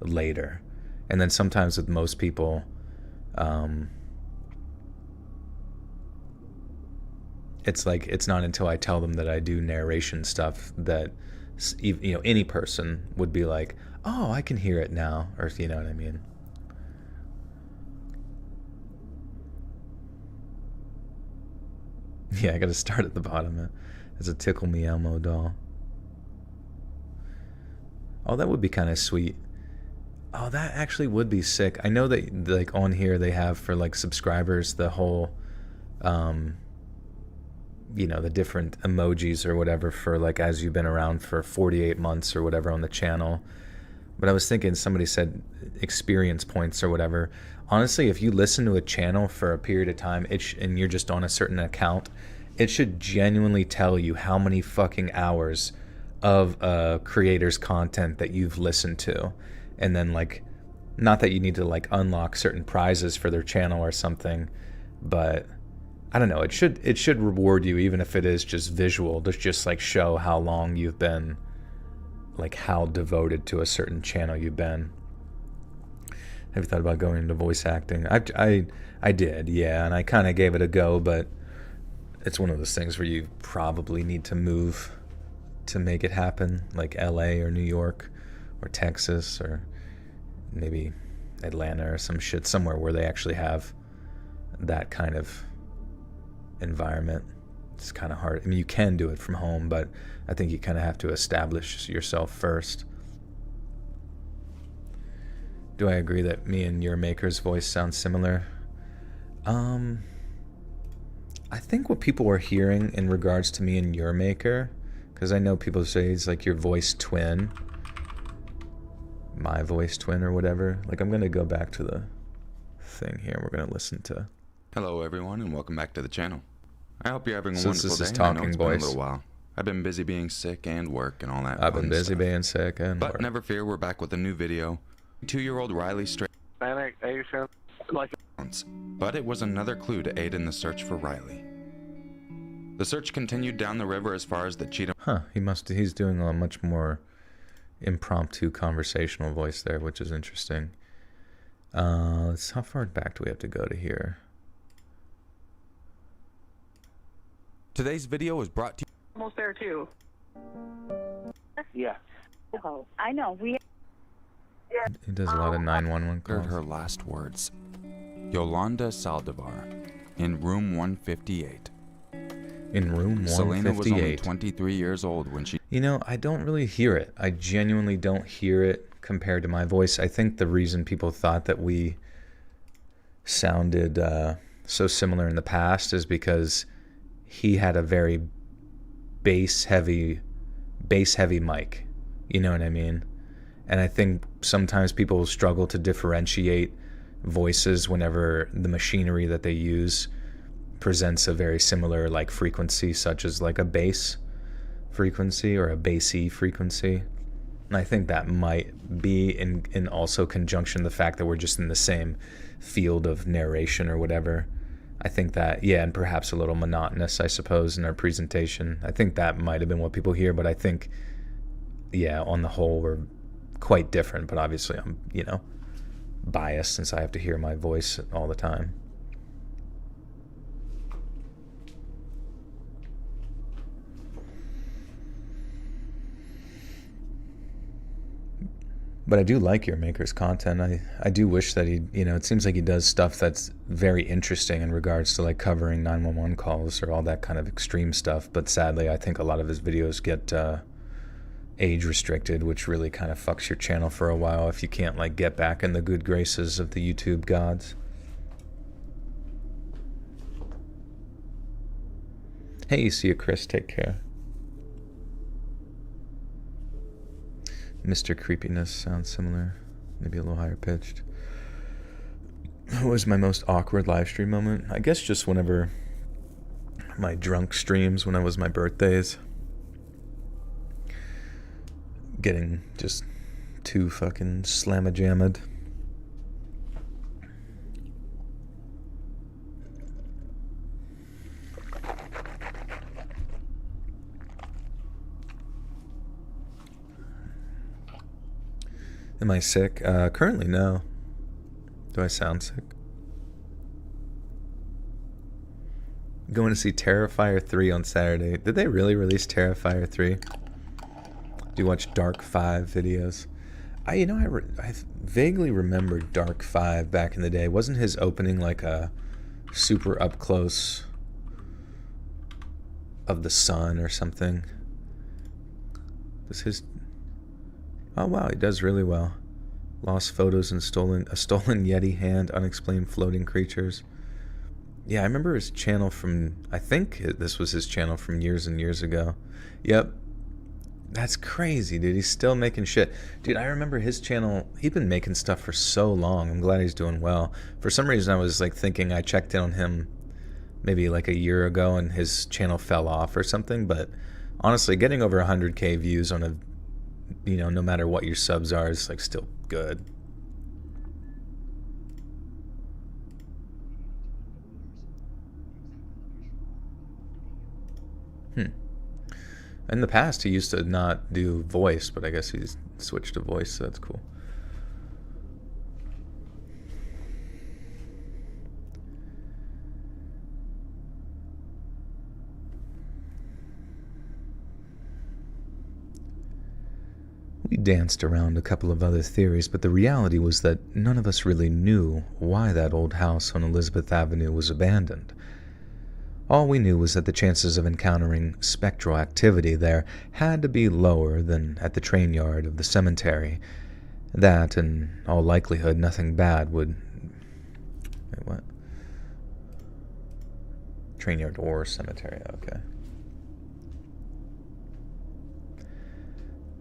later. And then sometimes with most people, it's like it's not until I tell them that I do narration stuff that any person would be like, oh, I can hear it now, or you know what I mean. Yeah, I gotta start at the bottom. It's a Tickle Me Elmo doll. Oh, that would be kind of sweet. Oh, that actually would be sick. I know that like on here they have for like subscribers the whole the different emojis or whatever for like as you've been around for 48 months or whatever on the channel. But I was thinking, somebody said experience points or whatever. Honestly, if you listen to a channel for a period of time and you're just on a certain account, it should genuinely tell you how many fucking hours of a creator's content that you've listened to. And then like, not that you need to like unlock certain prizes for their channel or something, but I don't know, it should reward you, even if it is just visual, to just like show how long you've been, like how devoted to a certain channel you've been. Have you thought about going into voice acting? I did, yeah, and I kind of gave it a go, but it's one of those things where you probably need to move to make it happen, like LA or New York or Texas or maybe Atlanta or some shit, somewhere where they actually have that kind of environment. It's kind of hard. I mean, you can do it from home, but I think you kind of have to establish yourself first. Do I agree that me and your maker's voice sounds similar? I think what people were hearing in regards to me and your maker, because I know people say it's like your voice twin, my voice twin or whatever. Like, I'm going to go back to the thing here. We're going to listen to... Hello everyone and welcome back to the channel. I hope you're having a Since wonderful this is day. I know talking it's been a voice. little while. I've been busy being sick and work and all that. I've been fun busy stuff. being sick and But work. never fear, we're back with a new video. 2-year-old Riley straight. But it was another clue to aid in the search for Riley. The search continued down the river as far as the Cheatham. Huh, he's doing a much more impromptu conversational voice there, which is interesting. How far back do we have to go to here? Today's video was brought to you. Almost there too. Yeah. Oh, I know. We. He does a lot of 911 Heard calls. her last words. Yolanda Saldivar, in room 158. In room Selena was only 158. 23 years old when she... You know, I don't really hear it. I genuinely don't hear it compared to my voice. I think the reason people thought that we sounded so similar in the past is because he had a very bass heavy mic. You know what I mean? And I think sometimes people struggle to differentiate voices whenever the machinery that they use presents a very similar like frequency, such as like a bass frequency or a bassy frequency. And I think that might be in also conjunction the fact that we're just in the same field of narration or whatever. I think that, yeah, and perhaps a little monotonous, I suppose, in our presentation. I think that might have been what people hear, but I think, yeah, on the whole, we're quite different. But obviously I'm, biased since I have to hear my voice all the time. But I do like your maker's content. I do wish that he, it seems like he does stuff that's very interesting in regards to like covering 911 calls or all that kind of extreme stuff. But sadly, I think a lot of his videos get age restricted, which really kind of fucks your channel for a while if you can't like get back in the good graces of the YouTube gods. Hey, see you, Chris. Take care. Mr. Creepiness sounds similar, maybe a little higher pitched. What was my most awkward live stream moment? I guess just whenever my drunk streams when it was my birthdays. Getting just too fucking slamma-jammed. Am I sick? Currently, no. Do I sound sick? Going to see Terrifier 3 on Saturday. Did they really release Terrifier 3? Do you watch Dark 5 videos? I vaguely remember Dark 5 back in the day. Wasn't his opening like a super up close of the sun or something? Does his... Oh wow, he does really well. Lost photos and a stolen Yeti hand, unexplained floating creatures. Yeah, I remember his channel from, I think this was his channel from years and years ago. Yep. That's crazy, dude. He's still making shit. Dude, I remember his channel, he'd been making stuff for so long. I'm glad he's doing well. For some reason, I was like thinking I checked in on him maybe like a year ago and his channel fell off or something. But honestly, getting over 100K views on a, no matter what your subs are, is like still good. In the past, he used to not do voice, but I guess he's switched to voice, so that's cool. We danced around a couple of other theories, but the reality was that none of us really knew why that old house on Elizabeth Avenue was abandoned. All we knew was that the chances of encountering spectral activity there had to be lower than at the train yard of the cemetery. That, in all likelihood, nothing bad would... Wait, what? Train yard or cemetery, okay.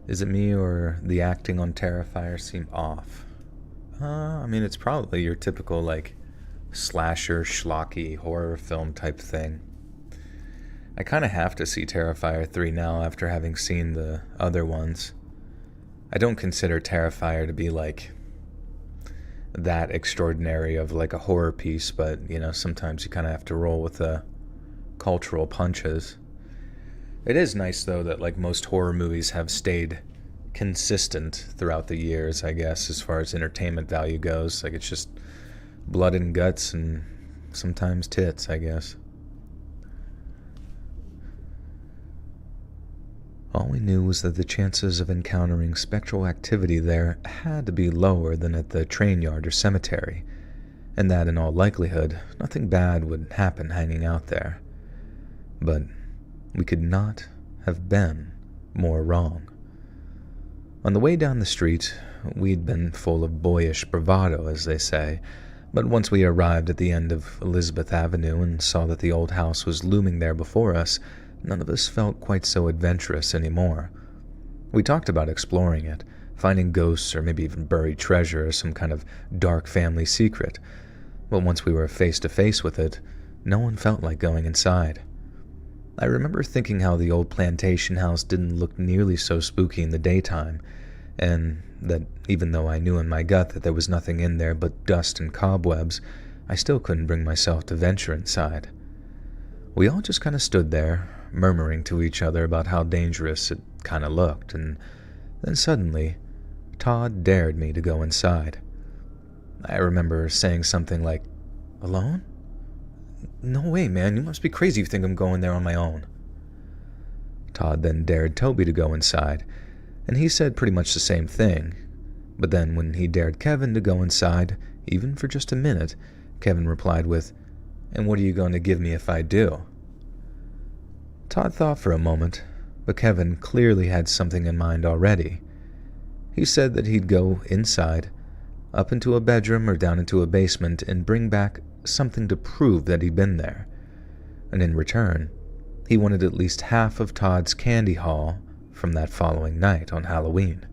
Is it me or the acting on Terrifier seem off? I mean, it's probably your typical, like, slasher, schlocky, horror film type thing. I kind of have to see Terrifier 3 now after having seen the other ones. I don't consider Terrifier to be like that extraordinary of like a horror piece, but sometimes you kind of have to roll with the cultural punches. It is nice though that like most horror movies have stayed consistent throughout the years, I guess, as far as entertainment value goes. Like it's just blood and guts and sometimes tits, I guess. All we knew was that the chances of encountering spectral activity there had to be lower than at the train yard or cemetery, and that in all likelihood nothing bad would happen hanging out there. But we could not have been more wrong. On the way down the street, we'd been full of boyish bravado, as they say, but once we arrived at the end of Elizabeth Avenue and saw that the old house was looming there before us, none of us felt quite so adventurous anymore. We talked about exploring it, finding ghosts or maybe even buried treasure or some kind of dark family secret, but once we were face to face with it, no one felt like going inside. I remember thinking how the old plantation house didn't look nearly so spooky in the daytime, and that even though I knew in my gut that there was nothing in there but dust and cobwebs, I still couldn't bring myself to venture inside. We all just kind of stood there, murmuring to each other about how dangerous it kind of looked, and then suddenly, Todd dared me to go inside. I remember saying something like, "Alone? No way, man, you must be crazy if you think I'm going there on my own." Todd then dared Toby to go inside, and he said pretty much the same thing. But then when he dared Kevin to go inside, even for just a minute, Kevin replied with, "And what are you going to give me if I do?" Todd thought for a moment, but Kevin clearly had something in mind already. He said that he'd go inside, up into a bedroom or down into a basement, and bring back something to prove that he'd been there. And in return, he wanted at least half of Todd's candy haul from that following night on Halloween.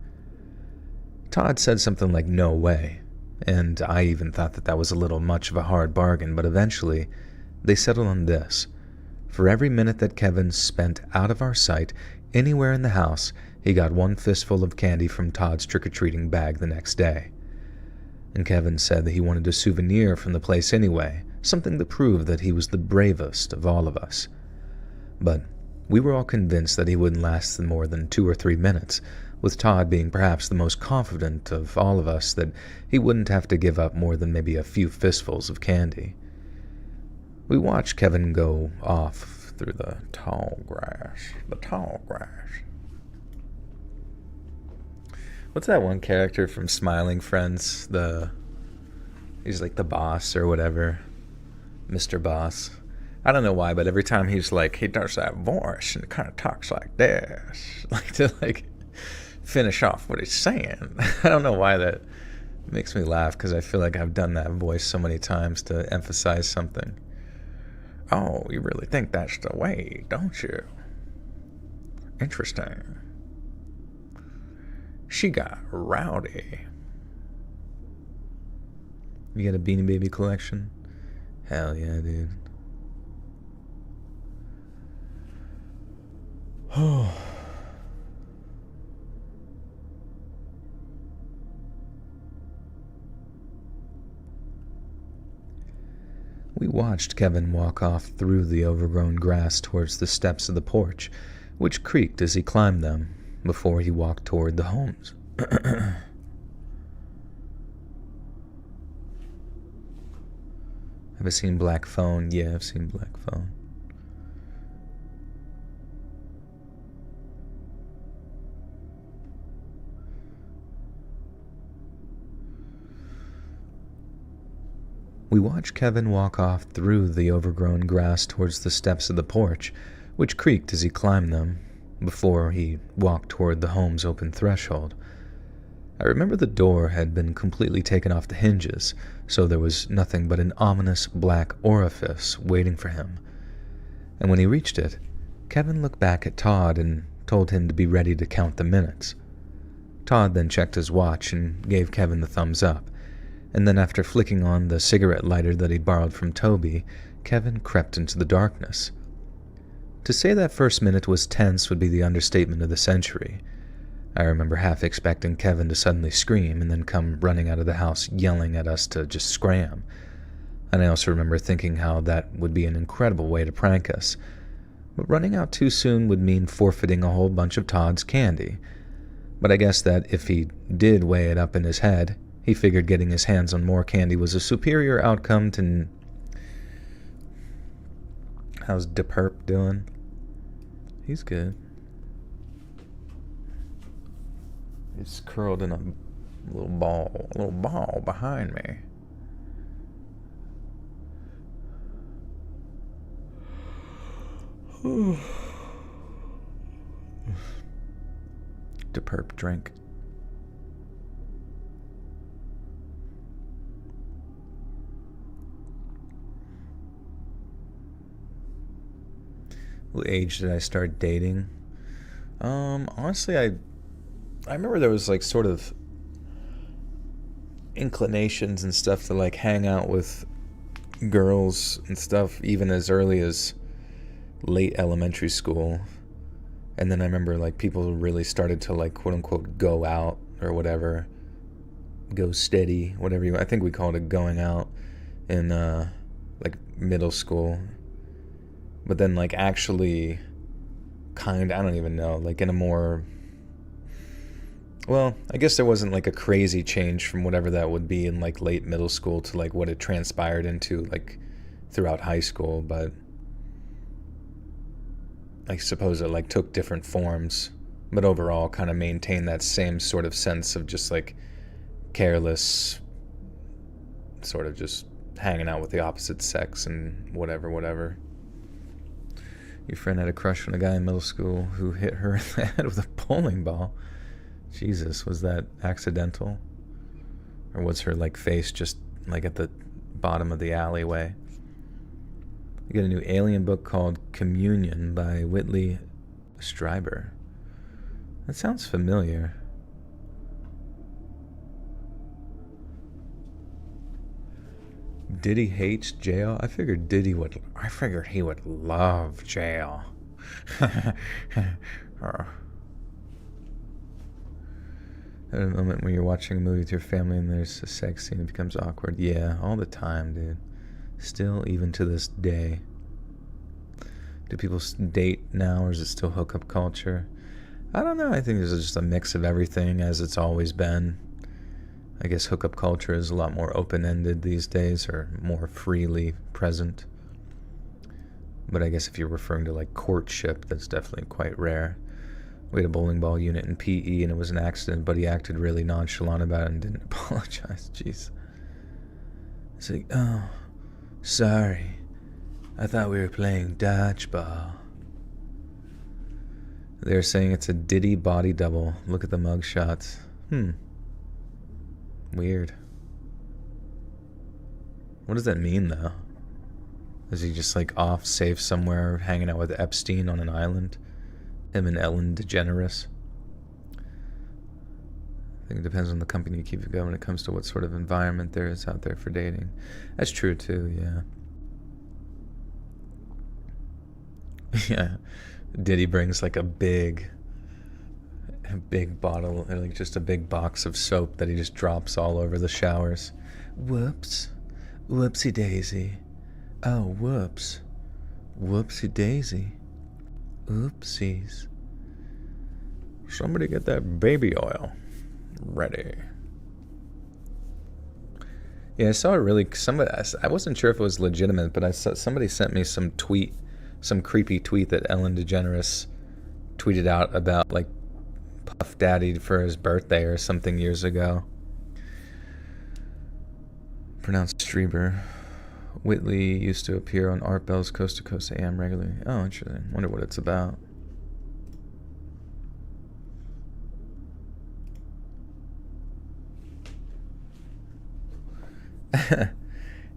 Todd said something like "no way," and I even thought that was a little much of a hard bargain, but eventually they settled on this: For every minute that Kevin spent out of our sight anywhere in the house, he got one fistful of candy from Todd's trick-or-treating bag the next day. And Kevin said that he wanted a souvenir from the place anyway, something to prove that he was the bravest of all of us. But we were all convinced that he wouldn't last more than 2 or 3 minutes, with Todd being perhaps the most confident of all of us that he wouldn't have to give up more than maybe a few fistfuls of candy. We watched Kevin go off through the tall grass. What's that one character from Smiling Friends? He's like the boss or whatever. Mr. Boss. I don't know why, but every time he does that voice and kind of talks like this. to finish off what he's saying. I don't know why that makes me laugh, because I feel like I've done that voice so many times to emphasize something. Oh, you really think that's the way, don't you? Interesting. She got rowdy. You got a Beanie Baby collection? Hell yeah, dude. Oh. We watched Kevin walk off through the overgrown grass towards the steps of the porch, which creaked as he climbed them, before he walked toward the homes. Have I seen Black Phone? Yeah, I've seen Black Phone. We watched Kevin walk off through the overgrown grass towards the steps of the porch, which creaked as he climbed them, before he walked toward the home's open threshold. I remember the door had been completely taken off the hinges, so there was nothing but an ominous black orifice waiting for him. And when he reached it, Kevin looked back at Todd and told him to be ready to count the minutes. Todd then checked his watch and gave Kevin the thumbs up, and then after flicking on the cigarette lighter that he'd borrowed from Toby, Kevin crept into the darkness. To say that first minute was tense would be the understatement of the century. I remember half expecting Kevin to suddenly scream and then come running out of the house yelling at us to just scram. And I also remember thinking how that would be an incredible way to prank us. But running out too soon would mean forfeiting a whole bunch of Todd's candy. But I guess that if he did weigh it up in his head, he figured getting his hands on more candy was a superior outcome to... How's DePerp doing? He's good. He's curled in a little ball behind me. DePerp drink. What age did I start dating? Honestly, I remember there was like sort of inclinations and stuff to like hang out with girls and stuff even as early as late elementary school. And then I remember like people really started to like quote unquote go out or whatever. Go steady, whatever I think we called it going out in like middle school. But then like actually I don't even know, like in a more, well, I guess there wasn't like a crazy change from whatever that would be in like late middle school to like what it transpired into like throughout high school, but I suppose it like took different forms, but overall kind of maintained that same sort of sense of just like careless, sort of just hanging out with the opposite sex and whatever. Your friend had a crush on a guy in middle school who hit her in the head with a bowling ball. Jesus, was that accidental? Or was her like face just like at the bottom of the alleyway? You got a new alien book called Communion by Whitley Strieber. That sounds familiar. Diddy hates jail? I figured he would love jail. At a moment when you're watching a movie with your family and there's a sex scene, it becomes awkward. Yeah, all the time, dude. Still, even to this day. Do people date now, or is it still hookup culture? I don't know. I think there's just a mix of everything, as it's always been. I guess hookup culture is a lot more open-ended these days, or more freely present. But I guess if you're referring to like courtship, that's definitely quite rare. We had a bowling ball unit in PE and it was an accident, but he acted really nonchalant about it and didn't apologize. Jeez. It's like, oh, sorry. I thought we were playing dodgeball. They're saying it's a Diddy body double. Look at the mug shots. Weird. What does that mean, though? Is he just like off safe somewhere hanging out with Epstein on an island? Him and Ellen DeGeneres? I think it depends on the company you keep it going when it comes to what sort of environment there is out there for dating. That's true too, yeah. Yeah. Diddy brings like a big bottle, or like just a big box of soap that he just drops all over the showers. Whoops. Whoopsie daisy. Oh, whoops. Whoopsie daisy. Oopsies. Somebody get that baby oil ready. Yeah, I saw I wasn't sure if it was legitimate, but somebody sent me some creepy tweet that Ellen DeGeneres tweeted out about like Puff Daddy for his birthday or something years ago. Pronounced Strieber. Whitley used to appear on Art Bell's Coast to Coast AM regularly. Oh, interesting. Wonder what it's about.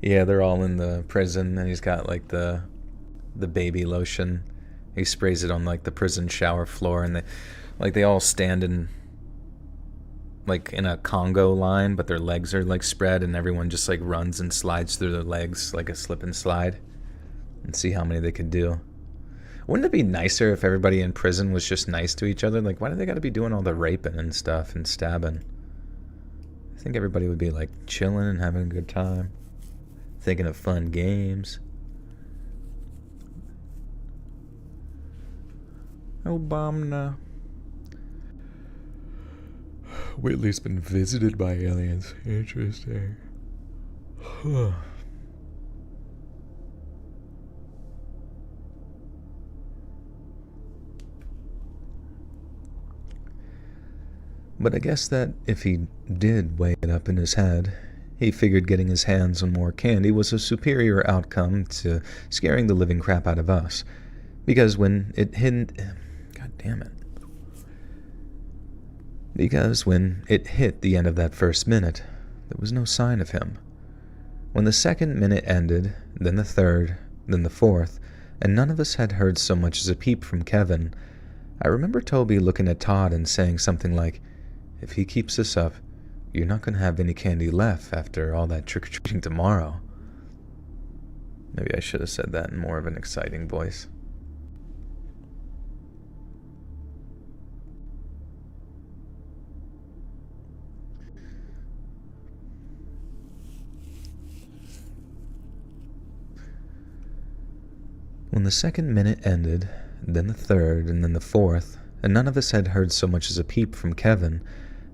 Yeah, they're all in the prison, and he's got like the baby lotion. He sprays it on like the prison shower floor, and they all stand in like in a Congo line, but their legs are like spread, and everyone just like runs and slides through their legs like a slip and slide, and see how many they could do. Wouldn't it be nicer if everybody in prison was just nice to each other? Like, why do they got to be doing all the raping and stuff and stabbing? I think everybody would be like chilling and having a good time, thinking of fun games. Obama. Whitley's been visited by aliens. Interesting. But I guess that if he did weigh it up in his head, he figured getting his hands on more candy was a superior outcome to scaring the living crap out of us. Because when it hit... God damn it. Because when it hit the end of that first minute, there was no sign of him. When the second minute ended, then the third, then the fourth, and none of us had heard so much as a peep from Kevin, I remember Toby looking at Todd and saying something like, "If he keeps this up, you're not going to have any candy left after all that trick-or-treating tomorrow." Maybe I should have said that in more of an exciting voice. When the second minute ended, then the third, and then the fourth, and none of us had heard so much as a peep from Kevin,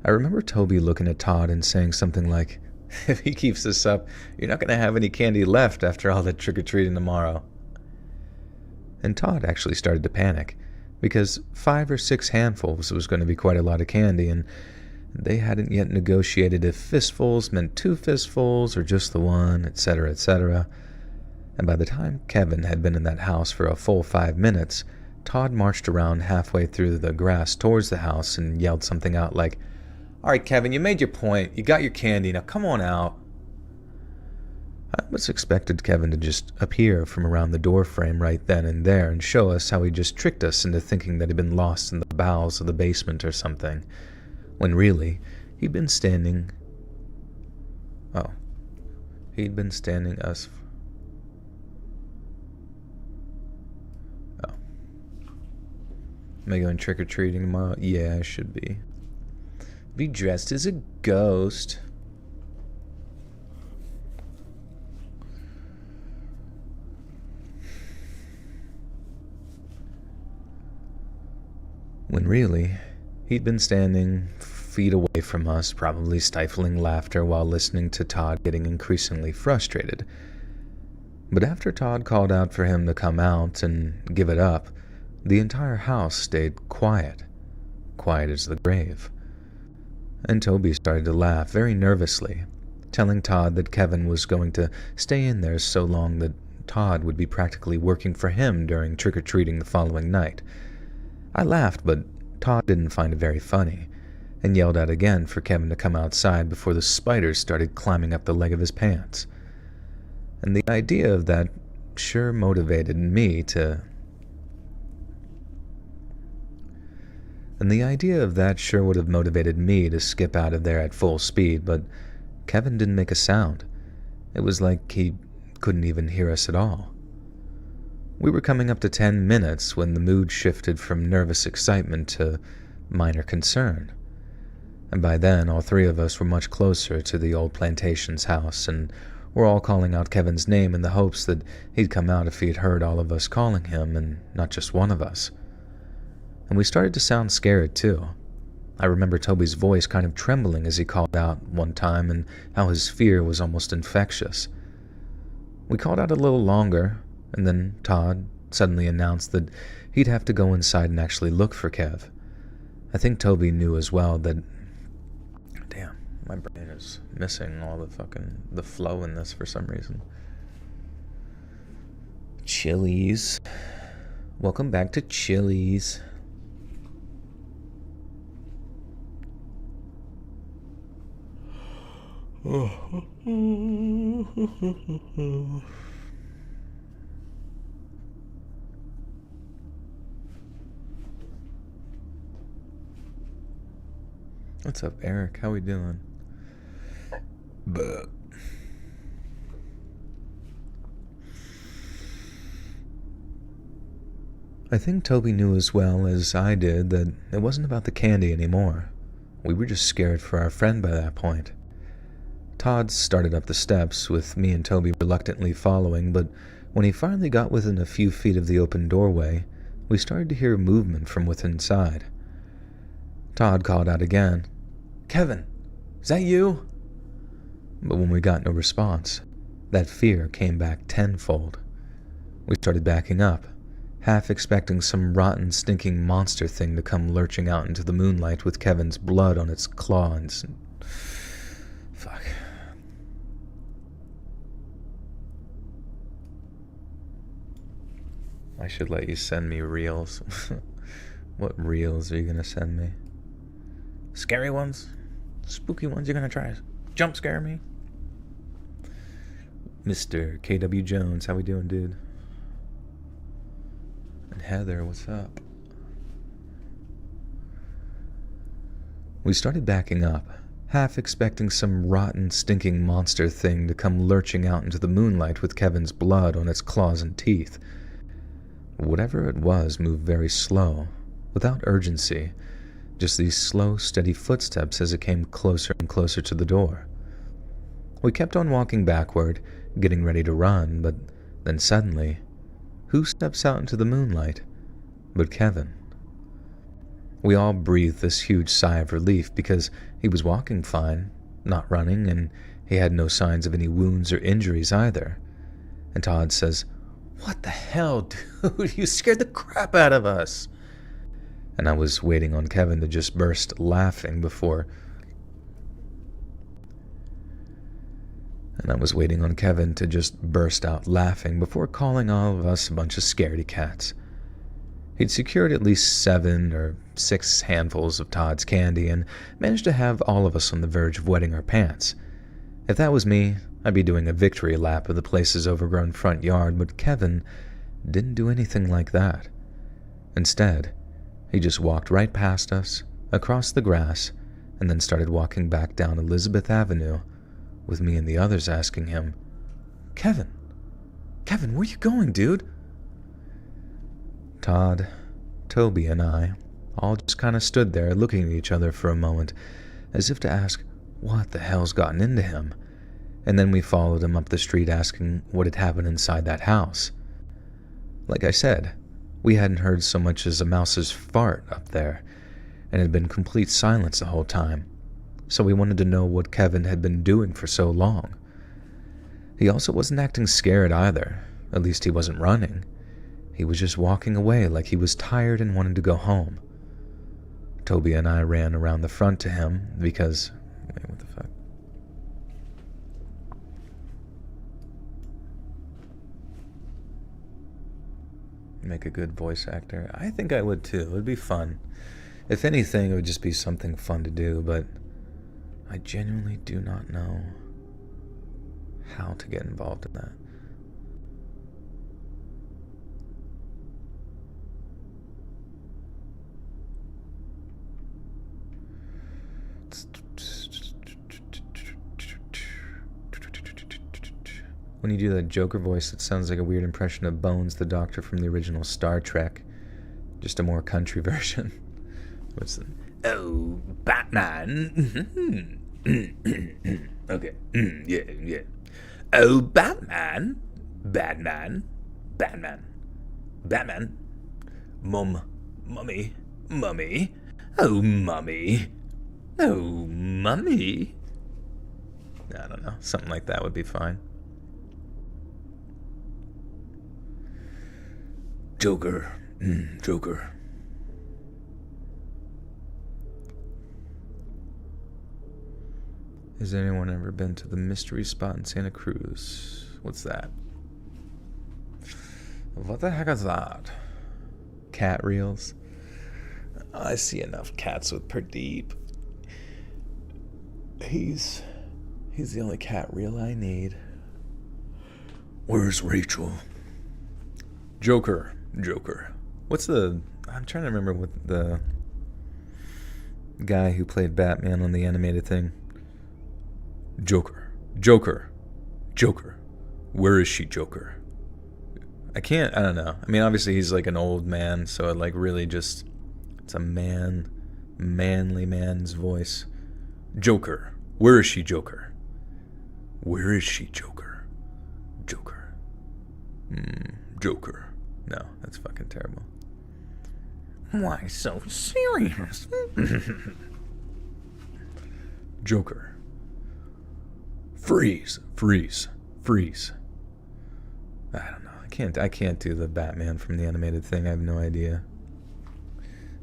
I remember Toby looking at Todd and saying something like, "If he keeps this up, you're not going to have any candy left after all that trick-or-treating tomorrow." And Todd actually started to panic, because 5 or 6 handfuls was going to be quite a lot of candy, and they hadn't yet negotiated if fistfuls meant 2 fistfuls or just the one, etc., etc. And by the time Kevin had been in that house for a full 5 minutes, Todd marched around halfway through the grass towards the house and yelled something out like, "All right, Kevin, you made your point. You got your candy. Now come on out." I almost expected Kevin to just appear from around the door frame right then and there and show us how he just tricked us into thinking that he'd been lost in the bowels of the basement or something, when really, he'd been standing... Oh. He'd been standing us... Oh. Am I going trick-or-treating tomorrow? Yeah, I should be. Be dressed as a ghost. When really, he'd been standing feet away from us, probably stifling laughter while listening to Todd getting increasingly frustrated. But after Todd called out for him to come out and give it up, the entire house stayed quiet. Quiet as the grave. And Toby started to laugh very nervously, telling Todd that Kevin was going to stay in there so long that Todd would be practically working for him during trick-or-treating the following night. I laughed, but Todd didn't find it very funny, and yelled out again for Kevin to come outside before the spiders started climbing up the leg of his pants. And the idea of that sure motivated me to... And the idea of that sure would have motivated me to skip out of there at full speed, but Kevin didn't make a sound. It was like he couldn't even hear us at all. We were coming up to 10 minutes when the mood shifted from nervous excitement to minor concern. And by then, all three of us were much closer to the old plantation's house, and were all calling out Kevin's name in the hopes that he'd come out if he'd heard all of us calling him, and not just one of us. And we started to sound scared, too. I remember Toby's voice kind of trembling as he called out one time, and how his fear was almost infectious. We called out a little longer, and then Todd suddenly announced that he'd have to go inside and actually look for Kev. I think Toby knew as well that... Damn, my brain is missing all the flow in this for some reason. Chili's. Welcome back to Chili's. What's up, Eric? How we doing? But I think Toby knew as well as I did that it wasn't about the candy anymore. We were just scared for our friend by that point. Todd started up the steps, with me and Toby reluctantly following, but when he finally got within a few feet of the open doorway, we started to hear movement from within inside. Todd called out again, "Kevin, is that you?" But when we got no response, that fear came back tenfold. We started backing up, half expecting some rotten, stinking monster thing to come lurching out into the moonlight with Kevin's blood on its claws. Fuck. I should let you send me reels. What reels are you gonna send me? Scary ones? Spooky ones you're gonna try? Jump scare me? Mr. KW Jones, how we doing, dude? And Heather, what's up? We started backing up, half expecting some rotten, stinking monster thing to come lurching out into the moonlight with Kevin's blood on its claws and teeth. Whatever it was moved very slow, without urgency, just these slow, steady footsteps as it came closer and closer to the door. We kept on walking backward, getting ready to run, but then suddenly, who steps out into the moonlight but Kevin? We all breathed this huge sigh of relief because he was walking fine, not running, and he had no signs of any wounds or injuries either. And Todd says, "What the hell, dude? You scared the crap out of us." And I was waiting on Kevin to just burst laughing before... out laughing before calling all of us a bunch of scaredy cats. He'd secured at least 7 or 6 handfuls of Todd's candy and managed to have all of us on the verge of wetting our pants. If that was me, I'd be doing a victory lap of the place's overgrown front yard, but Kevin didn't do anything like that. Instead, he just walked right past us, across the grass, and then started walking back down Elizabeth Avenue with me and the others asking him, Kevin, where you going, dude? Todd, Toby, and I all just kind of stood there looking at each other for a moment, as if to ask what the hell's gotten into him, and then we followed him up the street asking what had happened inside that house. Like I said, we hadn't heard so much as a mouse's fart up there, and it had been complete silence the whole time, so we wanted to know what Kevin had been doing for so long. He also wasn't acting scared either, at least he wasn't running. He was just walking away like he was tired and wanted to go home. Toby and I ran around the front to him because... Wait, what the fuck? Make a good voice actor. I think I would too. It would be fun. If anything, it would just be something fun to do, but I genuinely do not know how to get involved in that. When you do that Joker voice, it sounds like a weird impression of Bones, the Doctor from the original Star Trek. Just a more country version. What's the... Oh, Batman. Okay. Yeah. Oh, Batman. Batman. Mummy. Oh, Mummy. I don't know. Something like that would be fine. Joker. Has anyone ever been to the mystery spot in Santa Cruz? What's that? What the heck is that? Cat reels? I see enough cats with Pradeep. He's the only cat reel I need. Where's Rachel? Joker. What's the... I'm trying to remember what the guy who played Batman on the animated thing. Joker. Where is she, Joker? I don't know. I mean, obviously he's like an old man, so it like really just... It's a manly man's voice. Joker. Where is she, Joker? Joker. Joker. No, that's fucking terrible. Why so serious? Joker. Freeze. I don't know. I can't do the Batman from the animated thing. I have no idea.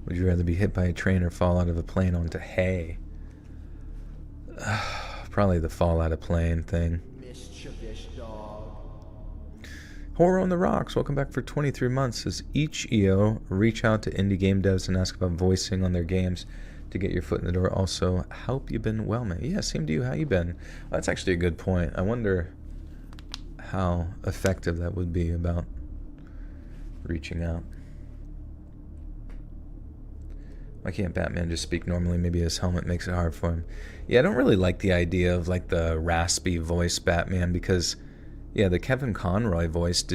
Would you rather be hit by a train or fall out of a plane onto hay? Probably the fall out of plane thing. Mischievous dog. Horror on the Rocks, welcome back for 23 months. Says each EO reach out to indie game devs and ask about voicing on their games to get your foot in the door. Also, hope you've been well, man. Yeah, same to you. How you been? Well, that's actually a good point. I wonder how effective that would be about reaching out. Why can't Batman just speak normally? Maybe his helmet makes it hard for him. Yeah, I don't really like the idea of like the raspy voice Batman because, yeah, the Kevin Conroy voice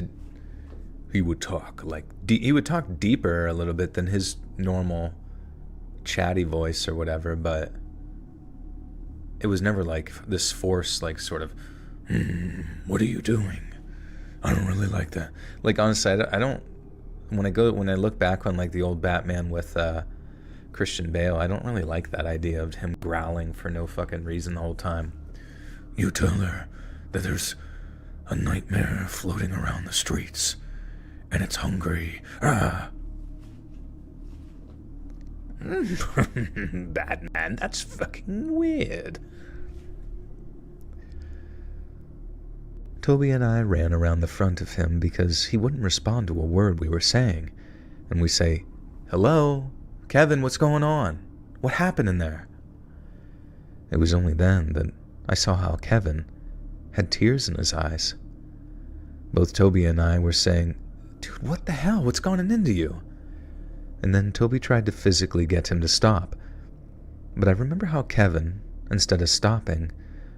he would talk like he would talk deeper a little bit than his normal chatty voice or whatever, but it was never like this forced like sort of what are you doing? I don't really like that. Like honestly, I don't when I look back on like the old Batman with Christian Bale, I don't really like that idea of him growling for no fucking reason the whole time. You tell her that there's a nightmare floating around the streets, and it's hungry. Batman, that's fucking weird. Toby and I ran around the front of him because he wouldn't respond to a word we were saying. And we say, hello? Kevin, what's going on? What happened in there? It was only then that I saw how Kevin had tears in his eyes. Both Toby and I were saying, dude, what the hell? What's going into you? And then Toby tried to physically get him to stop. But I remember how Kevin, instead of stopping,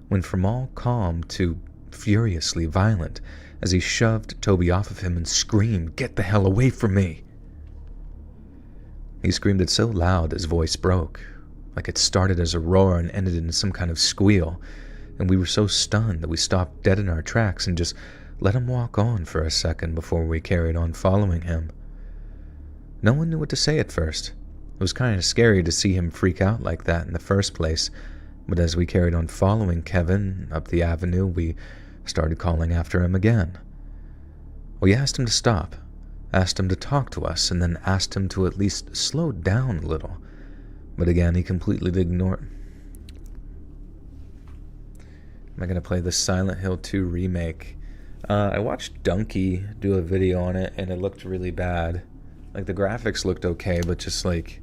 went from all calm to furiously violent as he shoved Toby off of him and screamed, "Get the hell away from me!" He screamed it so loud his voice broke, like it started as a roar and ended in some kind of squeal, and we were so stunned that we stopped dead in our tracks and just let him walk on for a second before we carried on following him. No one knew what to say at first. It was kind of scary to see him freak out like that in the first place, but as we carried on following Kevin up the avenue, we started calling after him again. We asked him to stop, asked him to talk to us, and then asked him to at least slow down a little. But again, he completely ignored. Am I going to play the Silent Hill 2 remake? I watched Donkey do a video on it, and it looked really bad. Like, the graphics looked okay, but just, like,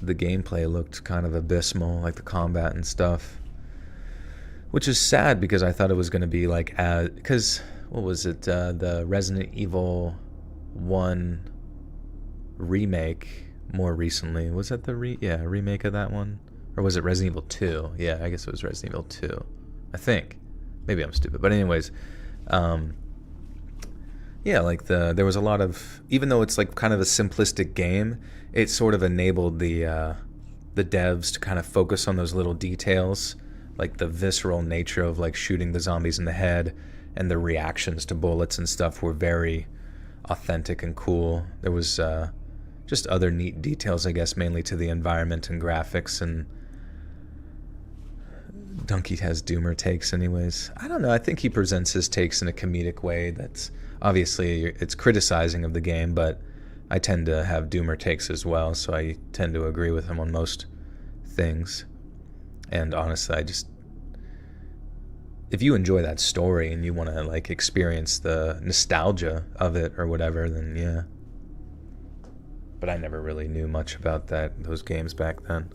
the gameplay looked kind of abysmal, like the combat and stuff. Which is sad, because I thought it was going to be, like, because, what was it, the Resident Evil 1 remake more recently. Was that the remake of that one? Or was it Resident Evil 2? Yeah, I guess it was Resident Evil 2. I think. Maybe I'm stupid. But anyways, yeah, like there was a lot of, even though it's like kind of a simplistic game, it sort of enabled the devs to kind of focus on those little details, like the visceral nature of like shooting the zombies in the head, and the reactions to bullets and stuff were very authentic and cool. There was just other neat details, I guess, mainly to the environment and graphics, and Donkey has doomer takes anyways. I don't know, I think he presents his takes in a comedic way that's, obviously, it's criticizing of the game, but I tend to have doomer takes as well, so I tend to agree with him on most things. And honestly, if you enjoy that story and you want to like experience the nostalgia of it or whatever, then yeah. But I never really knew much about those games back then.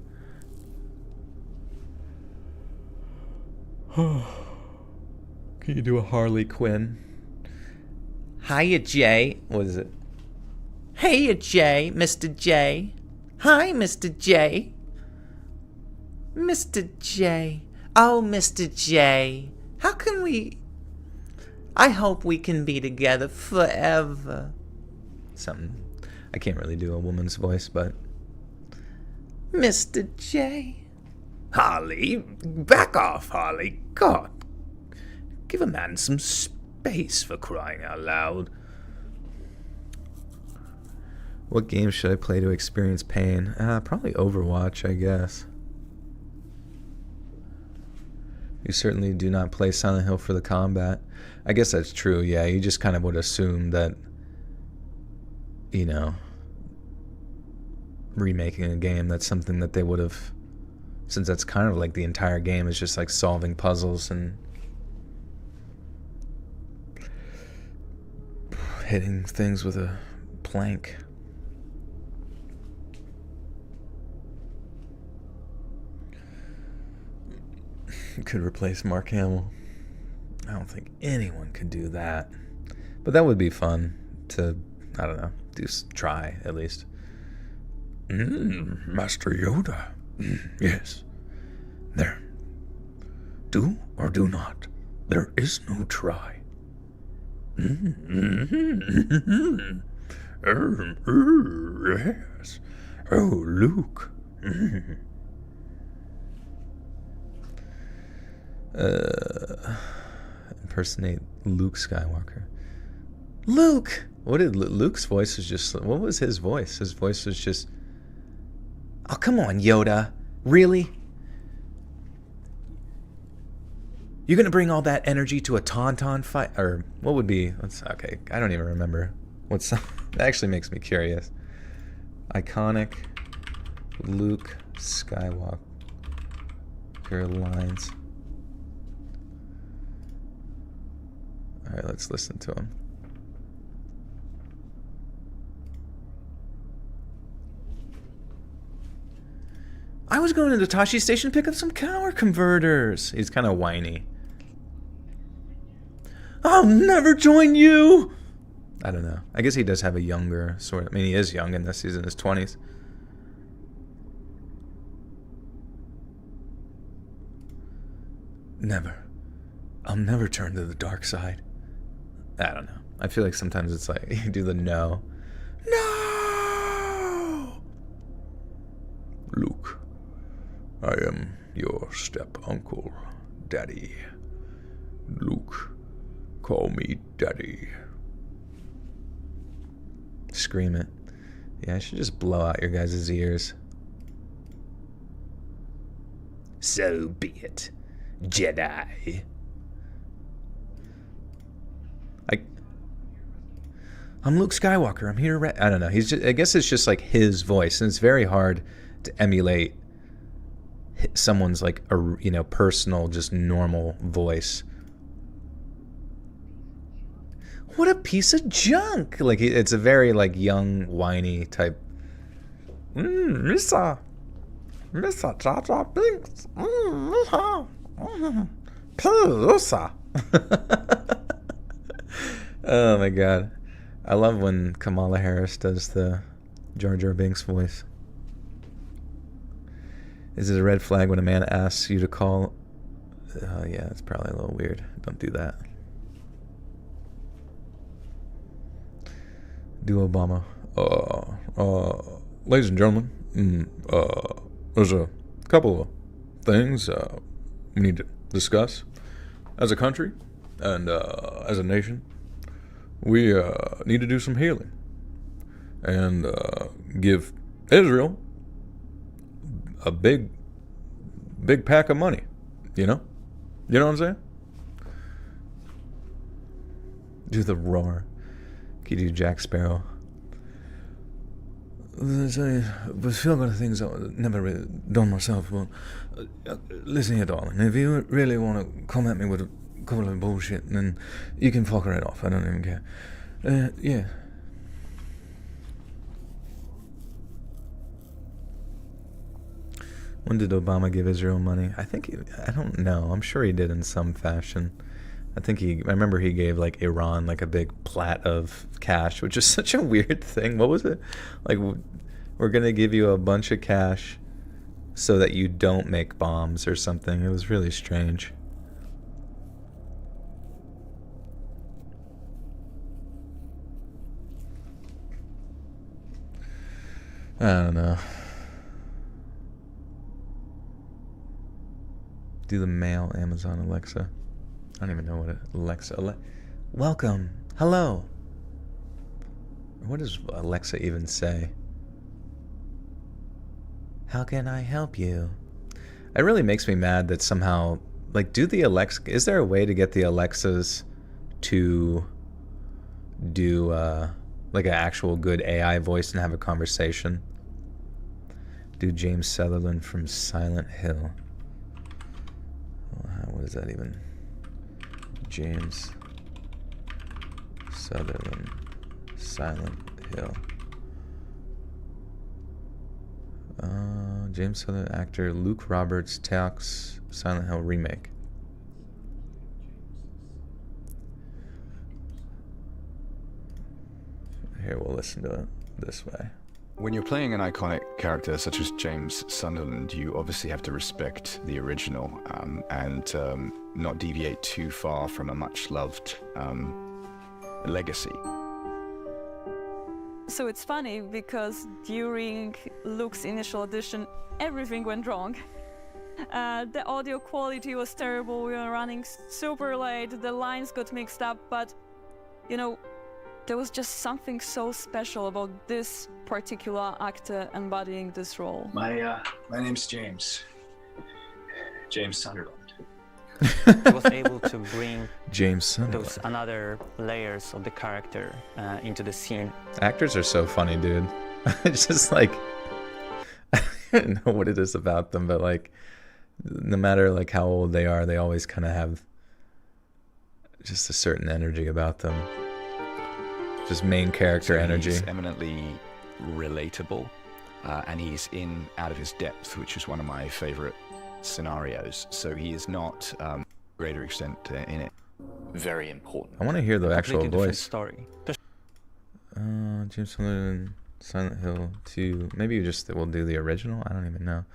Can you do a Harley Quinn? Hiya, Jay. What is it? Hiya, Jay, Mr. J. Hi, Mr. J. Mr. J. Oh, Mr. J. How can we... I hope we can be together forever. Something. I can't really do a woman's voice, but... Mr. J. Harley, back off, Harley. God. Give a man some space, for crying out loud. What game should I play to experience pain? Probably Overwatch, I guess. You certainly do not play Silent Hill for the combat. I guess that's true, yeah. You just kind of would assume that, you know, remaking a game, that's something that they would have, since that's kind of like the entire game is just like solving puzzles and hitting things with a plank. Could replace Mark Hamill. I don't think anyone could do that. But that would be fun to, I don't know, try at least. Master Yoda. Yes. There. Do or do not. There is no try. Yes. Oh, Luke. Impersonate Luke Skywalker. Luke! What did Luke's voice was just... What was his voice? His voice was just... Oh, come on, Yoda. Really? You're gonna bring all that energy to a Tauntaun fight? Or what would be... Okay, I don't even remember. That actually makes me curious. Iconic Luke Skywalker lines. Alright, let's listen to him. I was going to Tashi Station to pick up some power converters. He's kind of whiny. I'll never join you! I don't know. I guess he does have a younger sort of... I mean, he is young in this. He's in his 20s. Never. I'll never turn to the dark side. I don't know. I feel like sometimes it's like you do the no. No! Luke, I am your step-uncle, Daddy. Luke, call me Daddy. Scream it. Yeah, I should just blow out your guys' ears. So be it, Jedi. I'm Luke Skywalker. I'm here. I don't know. He's just, I guess it's just like his voice, and it's very hard to emulate someone's like a personal, just normal voice. What a piece of junk! Like it's a very like young, whiny type. Missa Jar Jar Binks. Pelusa. Oh my god. I love when Kamala Harris does the Jar Jar Binks voice. Is it a red flag when a man asks you to call? Yeah, it's probably a little weird. Don't do that. Do Obama. Ladies and gentlemen, there's a couple of things we need to discuss as a country and as a nation. We need to do some healing and give Israel a big pack of money. You know what I'm saying? Do the roar. Can you do Jack Sparrow? Was feeling of things I've never really done myself. But listen here, darling. If you really want to come at me with a couple of bullshit, then you can fuck right off. I don't even care. Yeah. When did Obama give Israel money? I don't know. I'm sure he did in some fashion. I remember he gave like Iran like a big plat of cash, which is such a weird thing. What was it? Like, we're going to give you a bunch of cash so that you don't make bombs or something. It was really strange. I don't know. Do the male Amazon Alexa. I don't even know what Alexa. Welcome. Hello. What does Alexa even say? How can I help you? It really makes me mad that somehow, like, is there a way to get the Alexas to do, like, an actual good AI voice and have a conversation? Do James Sutherland from Silent Hill. What is that even? James Sutherland, Silent Hill. James Sutherland actor Luke Roberts talks Silent Hill remake. Here, we'll listen to it this way. When you're playing an iconic character such as James Sunderland, you obviously have to respect the original and not deviate too far from a much-loved legacy. So it's funny because during Luke's initial audition, everything went wrong. The audio quality was terrible, we were running super late, the lines got mixed up, but there was just something so special about this particular actor embodying this role. My name's James Sunderland. I was able to bring James Sunderland. those another layers of the character into the scene. Actors are so funny, dude. It's just like, I don't know what it is about them, but like, no matter like how old they are, they always kind of have just a certain energy about them. Just main character energy. He's eminently relatable, and he's out of his depth, which is one of my favorite scenarios. So he is not greater extent in it. Very important. I want to hear the actual Completely different voice. Story. James Sunderland, Silent Hill 2. Maybe we'll do the original. I don't even know.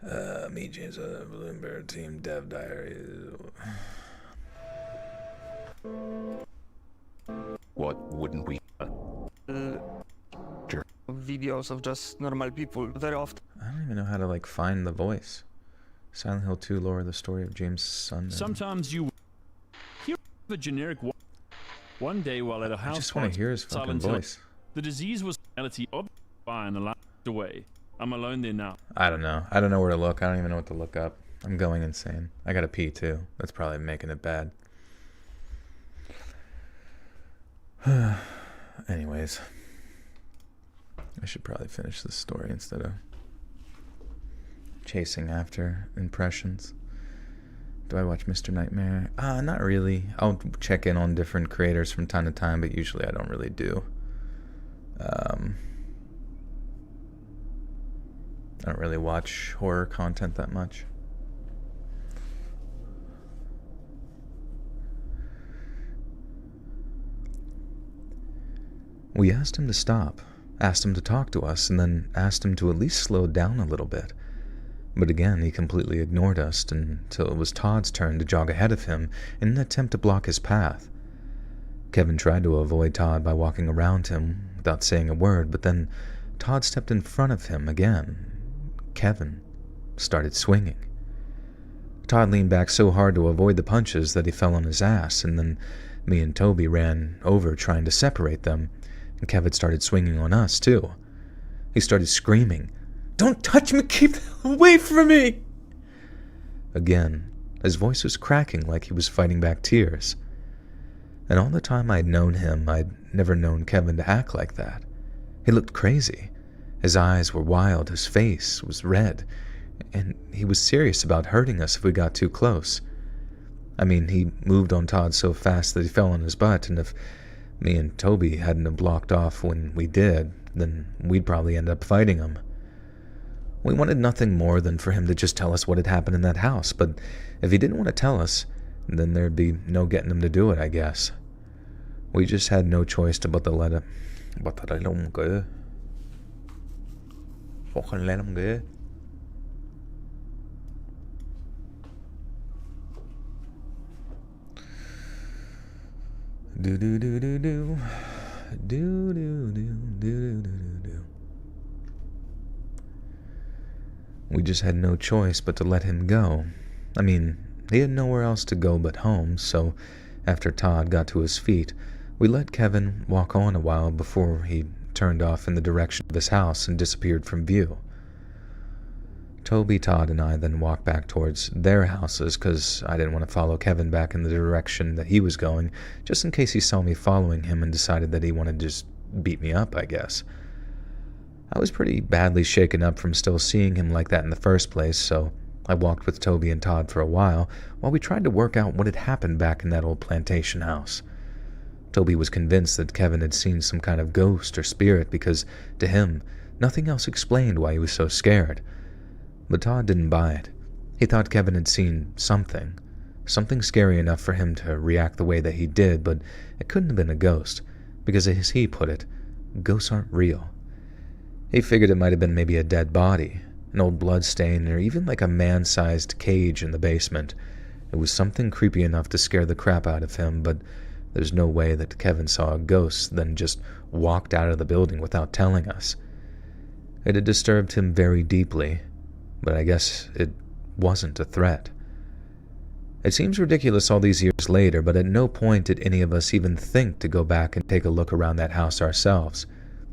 Meet James Bloomberg Team Dev Diary. What wouldn't we? Videos of just normal people very often. I don't even know how to like find the voice. Silent Hill 2 lore, the story of James' son. Sometimes you hear a generic one day while at a I house just want to party, hear his fucking Silent Hill. voice. The disease was reality of fine and away. I'm alone there now. I don't know. I don't know where to look. I don't even know what to look up. I'm going insane. I gotta pee too. That's probably making it bad. Anyways. I should probably finish this story instead of chasing after impressions. Do I watch Mr. Nightmare? Not really. I'll check in on different creators from time to time, but usually I don't really do. I don't really watch horror content that much. We asked him to stop, asked him to talk to us, and then asked him to at least slow down a little bit. But again, he completely ignored us until it was Todd's turn to jog ahead of him in an attempt to block his path. Kevin tried to avoid Todd by walking around him without saying a word, but then Todd stepped in front of him again. Kevin started swinging. Todd leaned back so hard to avoid the punches that he fell on his ass, and then me and Toby ran over trying to separate them, and Kevin started swinging on us too. He started screaming, "Don't touch me! Keep away from me!" Again, his voice was cracking like he was fighting back tears. And all the time I'd known him, I'd never known Kevin to act like that. He looked crazy. His eyes were wild, his face was red, and he was serious about hurting us if we got too close. I mean, he moved on Todd so fast that he fell on his butt, and if me and Toby hadn't have blocked off when we did, then we'd probably end up fighting him. We wanted nothing more than for him to just tell us what had happened in that house, but if he didn't want to tell us, then there'd be no getting him to do it, I guess. We just had no choice but to let him go. Fucking let him go. Do do do do do. Do do do do do do do. We just had no choice but to let him go. I mean, he had nowhere else to go but home, so after Todd got to his feet, we let Kevin walk on a while before he turned off in the direction of his house and disappeared from view. Toby, Todd, and I then walked back towards their houses because I didn't want to follow Kevin back in the direction that he was going, just in case he saw me following him and decided that he wanted to just beat me up, I guess. I was pretty badly shaken up from still seeing him like that in the first place, so I walked with Toby and Todd for a while we tried to work out what had happened back in that old plantation house. Toby was convinced that Kevin had seen some kind of ghost or spirit because, to him, nothing else explained why he was so scared. But Todd didn't buy it. He thought Kevin had seen something scary enough for him to react the way that he did, but it couldn't have been a ghost, because as he put it, ghosts aren't real. He figured it might have been maybe a dead body, an old blood stain, or even like a man-sized cage in the basement. It was something creepy enough to scare the crap out of him, but there's no way that Kevin saw a ghost, then just walked out of the building without telling us. It had disturbed him very deeply, but I guess it wasn't a threat. It seems ridiculous all these years later, but at no point did any of us even think to go back and take a look around that house ourselves.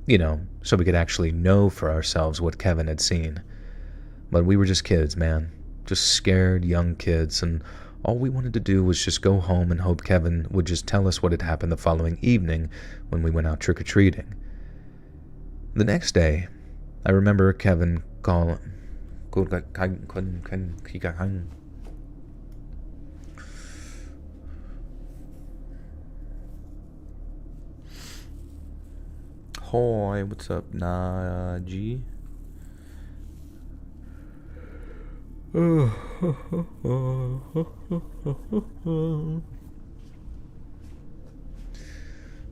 You know, so we could actually know for ourselves what Kevin had seen. But we were just kids, man. Just scared young kids, and all we wanted to do was just go home and hope Kevin would just tell us what had happened the following evening when we went out trick-or-treating. The next day, I remember Kevin calling... Hi, what's up, Naji?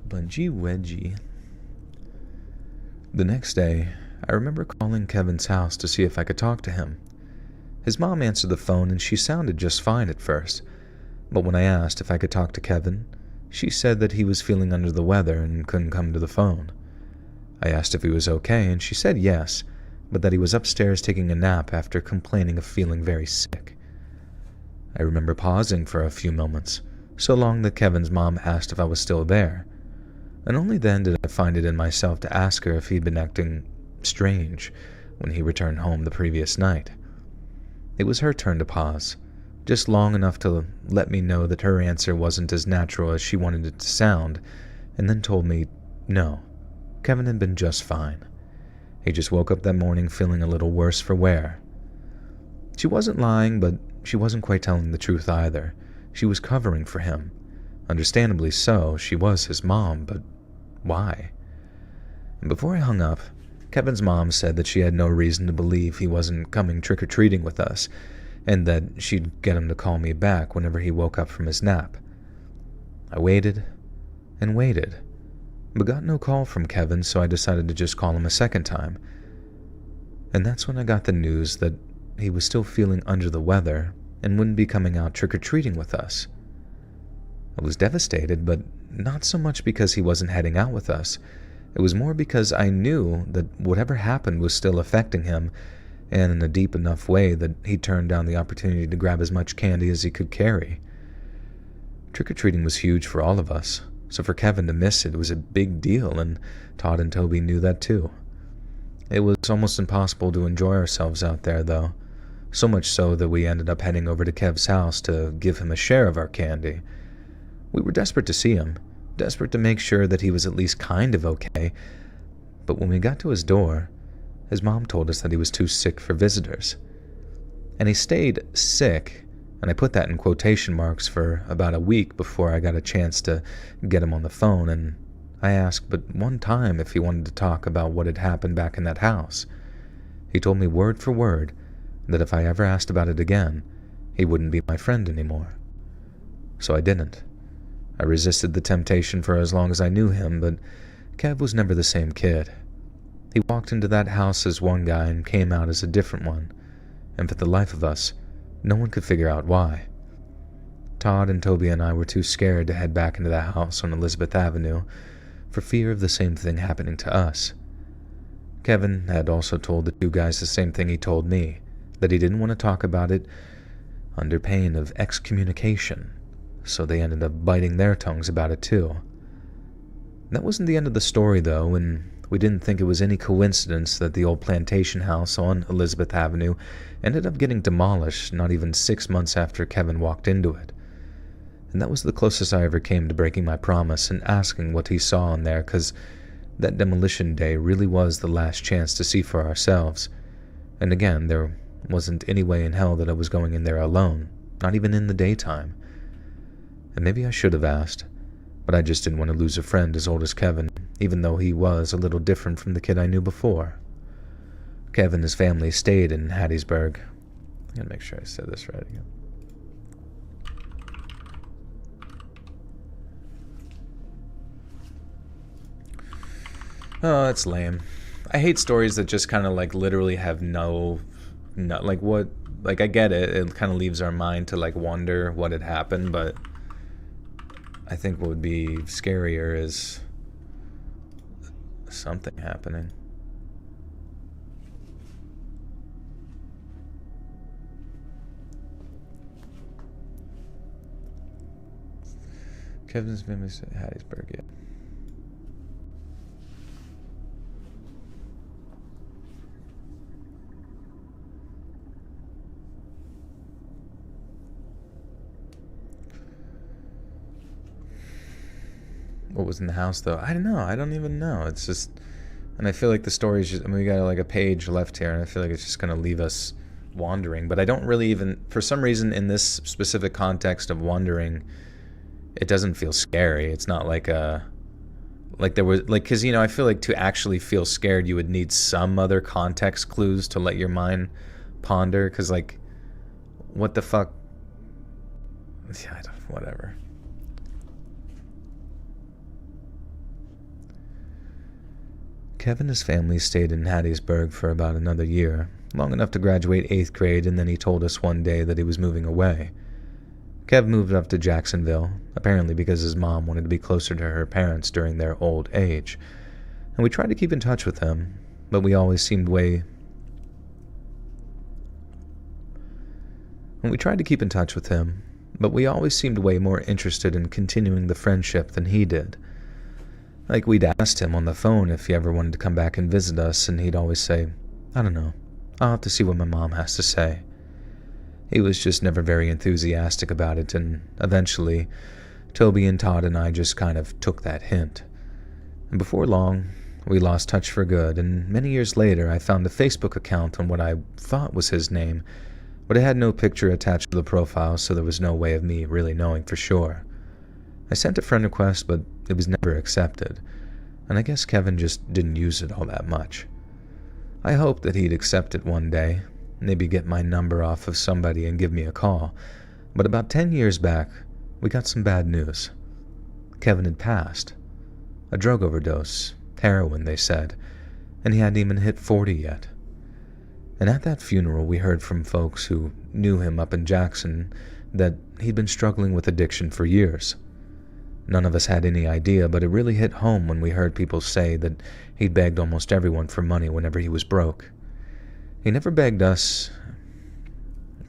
Bungee wedgie. The next day, I remember calling Kevin's house to see if I could talk to him. His mom answered the phone and she sounded just fine at first, but when I asked if I could talk to Kevin, she said that he was feeling under the weather and couldn't come to the phone. I asked if he was okay and she said yes, but that he was upstairs taking a nap after complaining of feeling very sick. I remember pausing for a few moments, so long that Kevin's mom asked if I was still there, and only then did I find it in myself to ask her if he'd been acting strange when he returned home the previous night. It was her turn to pause, just long enough to let me know that her answer wasn't as natural as she wanted it to sound, and then told me, no, Kevin had been just fine. He just woke up that morning feeling a little worse for wear. She wasn't lying, but she wasn't quite telling the truth either. She was covering for him. Understandably so, she was his mom, but why? And before I hung up, Kevin's mom said that she had no reason to believe he wasn't coming trick-or-treating with us, and that she'd get him to call me back whenever he woke up from his nap. I waited and waited, but got no call from Kevin, so I decided to just call him a second time. And that's when I got the news that he was still feeling under the weather and wouldn't be coming out trick-or-treating with us. I was devastated, but not so much because he wasn't heading out with us. It was more because I knew that whatever happened was still affecting him, and in a deep enough way that he turned down the opportunity to grab as much candy as he could carry. Trick-or-treating was huge for all of us, so for Kevin to miss it was a big deal, and Todd and Toby knew that too. It was almost impossible to enjoy ourselves out there, though, so much so that we ended up heading over to Kev's house to give him a share of our candy. We were desperate to see him, desperate to make sure that he was at least kind of okay, but when we got to his door, his mom told us that he was too sick for visitors. And he stayed sick, and I put that in quotation marks, for about a week before I got a chance to get him on the phone, and I asked but one time if he wanted to talk about what had happened back in that house. He told me word for word that if I ever asked about it again, he wouldn't be my friend anymore. So I didn't. I resisted the temptation for as long as I knew him, but Kev was never the same kid. He walked into that house as one guy and came out as a different one, and for the life of us, no one could figure out why. Todd and Toby and I were too scared to head back into the house on Elizabeth Avenue for fear of the same thing happening to us. Kevin had also told the two guys the same thing he told me, that he didn't want to talk about it under pain of excommunication, so they ended up biting their tongues about it too. That wasn't the end of the story, though, and we didn't think it was any coincidence that the old plantation house on Elizabeth Avenue ended up getting demolished not even 6 months after Kevin walked into it. And that was the closest I ever came to breaking my promise and asking what he saw in there, because that demolition day really was the last chance to see for ourselves. And again, there wasn't any way in hell that I was going in there alone, not even in the daytime. And maybe I should have asked, but I just didn't want to lose a friend as old as Kevin, even though he was a little different from the kid I knew before. Kevin and his family stayed in Hattiesburg. I gotta make sure I said this right again. Oh, that's lame. I hate stories that just kind of like literally have no like what, like I get it, it kind of leaves our mind to like wonder what had happened, but I think what would be scarier is something happening. Kevin's family at Hattiesburg, yeah. What was in the house, though? I don't know. I don't even know. It's just... And I feel like the story's just... I mean, we got like a page left here, and I feel like it's just going to leave us wandering. But I don't really even... For some reason, in this specific context of wandering, it doesn't feel scary. It's not like a... Like there was... Like, because, you know, I feel like to actually feel scared, you would need some other context clues to let your mind ponder. Because, like, what the fuck... Yeah, I don't... Whatever. Kevin and his family stayed in Hattiesburg for about another year, long enough to graduate 8th grade, and then he told us one day that he was moving away. Kev moved up to Jacksonville, apparently because his mom wanted to be closer to her parents during their old age. And we tried to keep in touch with him, but we always seemed way... more interested in continuing the friendship than he did. Like, we'd asked him on the phone if he ever wanted to come back and visit us, and he'd always say, "I don't know. I'll have to see what my mom has to say." He was just never very enthusiastic about it, and eventually, Toby and Todd and I just kind of took that hint. And before long, we lost touch for good, and many years later, I found a Facebook account on what I thought was his name, but it had no picture attached to the profile, so there was no way of me really knowing for sure. I sent a friend request, but it was never accepted, and I guess Kevin just didn't use it all that much. I hoped that he'd accept it one day, maybe get my number off of somebody and give me a call, but about 10 years back, we got some bad news. Kevin had passed. A drug overdose, heroin, they said, and he hadn't even hit 40 yet. And at that funeral, we heard from folks who knew him up in Jackson that he'd been struggling with addiction for years. None of us had any idea, but it really hit home when we heard people say that he'd begged almost everyone for money whenever he was broke. He never begged us.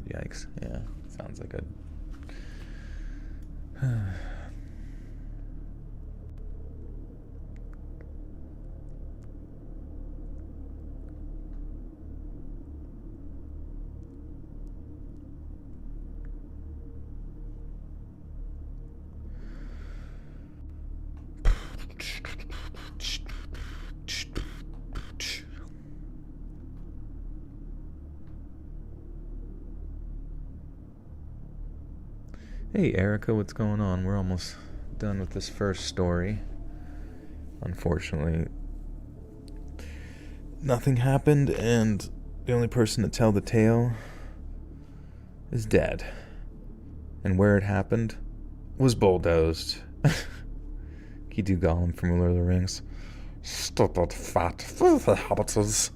Yikes. Yeah, sounds like a... Hey Erica, what's going on? We're almost done with this first story. Unfortunately, nothing happened, and the only person to tell the tale is dead. And where it happened was bulldozed. You do Gollum from Lord of the Rings. Stupid, fat, filthy hobbitses.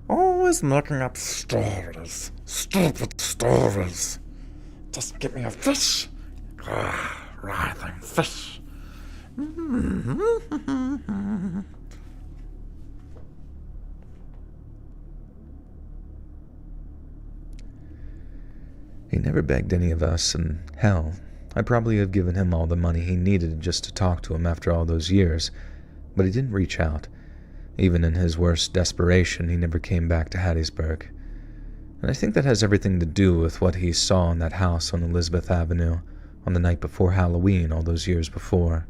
Always making up stories. Stupid stories. Just give me a fish. Writhing fish. He never begged any of us, and hell, I'd probably have given him all the money he needed just to talk to him after all those years, but he didn't reach out. Even in his worst desperation, he never came back to Hattiesburg. And I think that has everything to do with what he saw in that house on Elizabeth Avenue on the night before Halloween all those years before.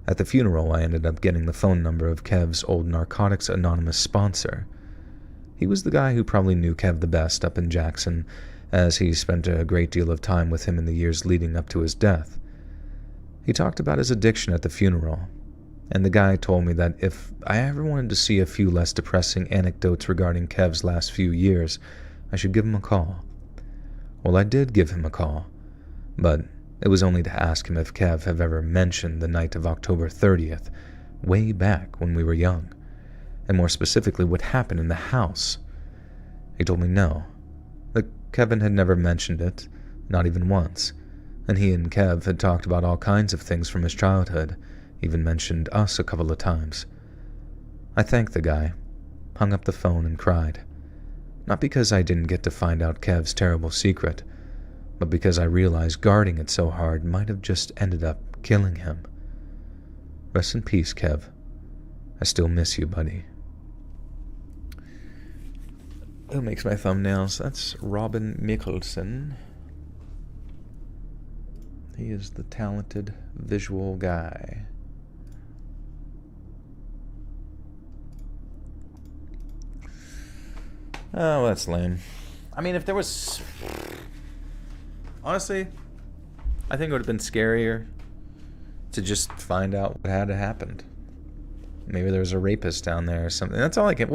At the funeral, I ended up getting the phone number of Kev's old Narcotics Anonymous sponsor. He was the guy who probably knew Kev the best up in Jackson, as he spent a great deal of time with him in the years leading up to his death. He talked about his addiction at the funeral, and the guy told me that if I ever wanted to see a few less depressing anecdotes regarding Kev's last few years, I should give him a call. Well, I did give him a call, but it was only to ask him if Kev had ever mentioned the night of October 30th, way back when we were young, and more specifically what happened in the house. He told me no, that Kevin had never mentioned it, not even once, and he and Kev had talked about all kinds of things from his childhood, even mentioned us a couple of times. I thanked the guy, hung up the phone, and cried. Not because I didn't get to find out Kev's terrible secret, but because I realized guarding it so hard might have just ended up killing him. Rest in peace, Kev. I still miss you, buddy. Who makes my thumbnails? That's Robin Mikalsen. He is the talented visual guy. Oh, that's lame. I mean, if there was... Honestly, I think it would have been scarier to just find out what had happened. Maybe there was a rapist down there or something. That's all I can...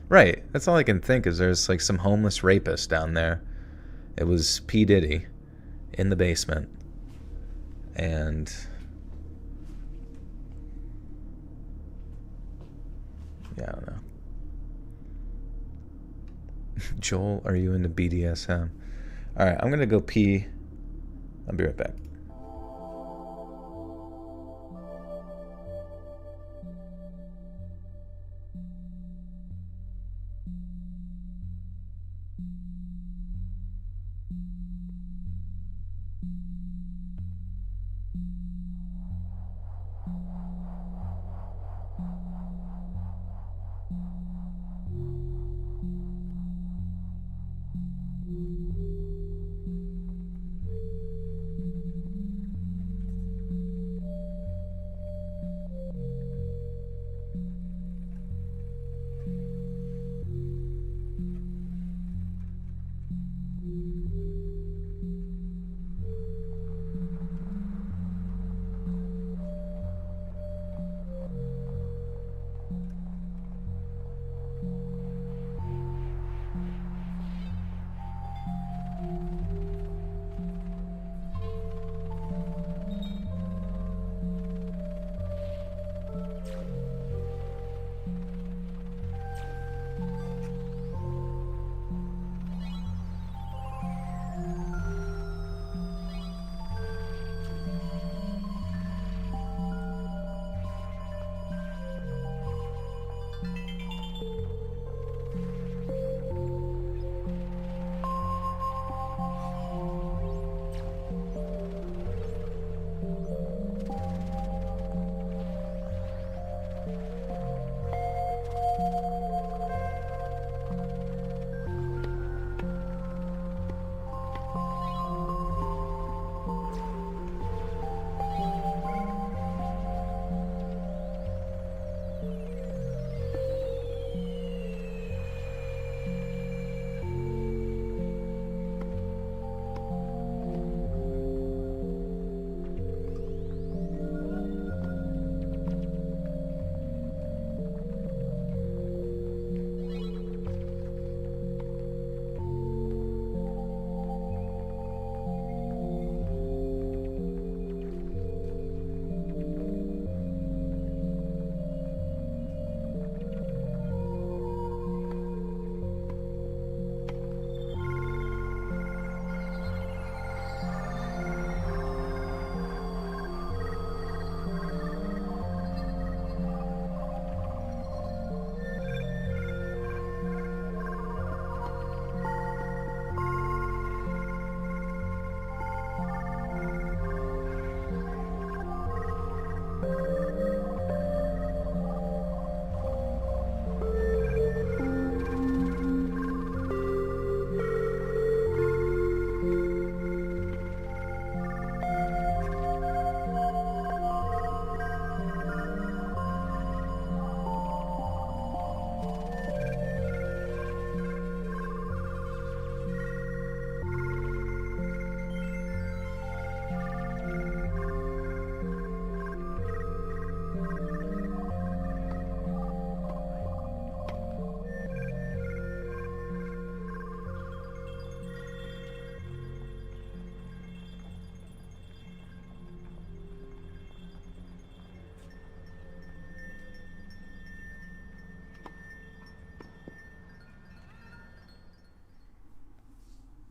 Right. That's all I can think is there's like some homeless rapist down there. It was P. Diddy in the basement. And... yeah, I don't know. Joel, are you into BDSM? Alright, I'm gonna go pee. I'll be right back.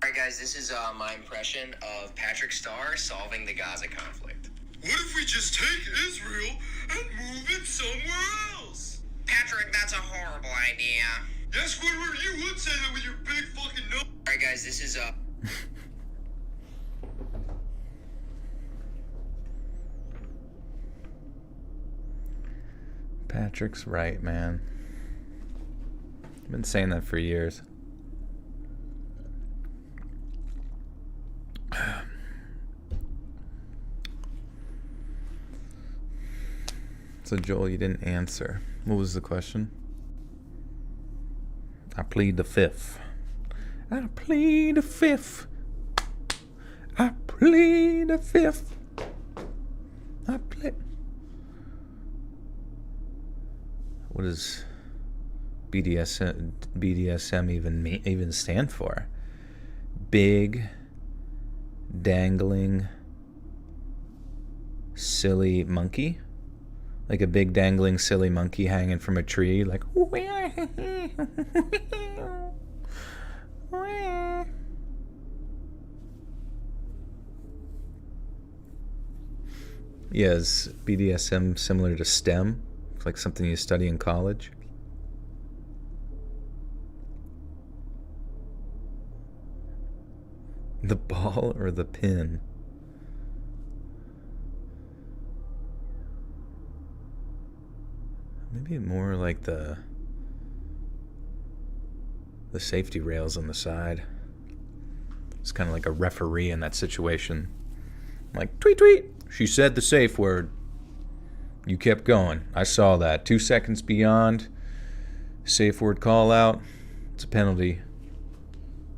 Alright guys, this is my impression of Patrick Starr solving the Gaza conflict. What if we just take Israel and move it somewhere else? Patrick, that's a horrible idea. Yes, Woodward, you would say that with your big fucking nose. Alright guys, this is Patrick's right, man. I've been saying that for years. So Joel, you didn't answer. What was the question? I plead the fifth. I plead the fifth. I plead the fifth. I plead. What does BDSM even stand for? Big, dangling, silly monkey? Like a big dangling silly monkey hanging from a tree, like Yeah, is BDSM similar to STEM? It's like something you study in college? The ball or the pin? Maybe more like the safety rails on the side. It's kind of like a referee in that situation. Like, tweet, tweet. She said the safe word. You kept going. I saw that. 2 seconds beyond. Safe word call out. It's a penalty.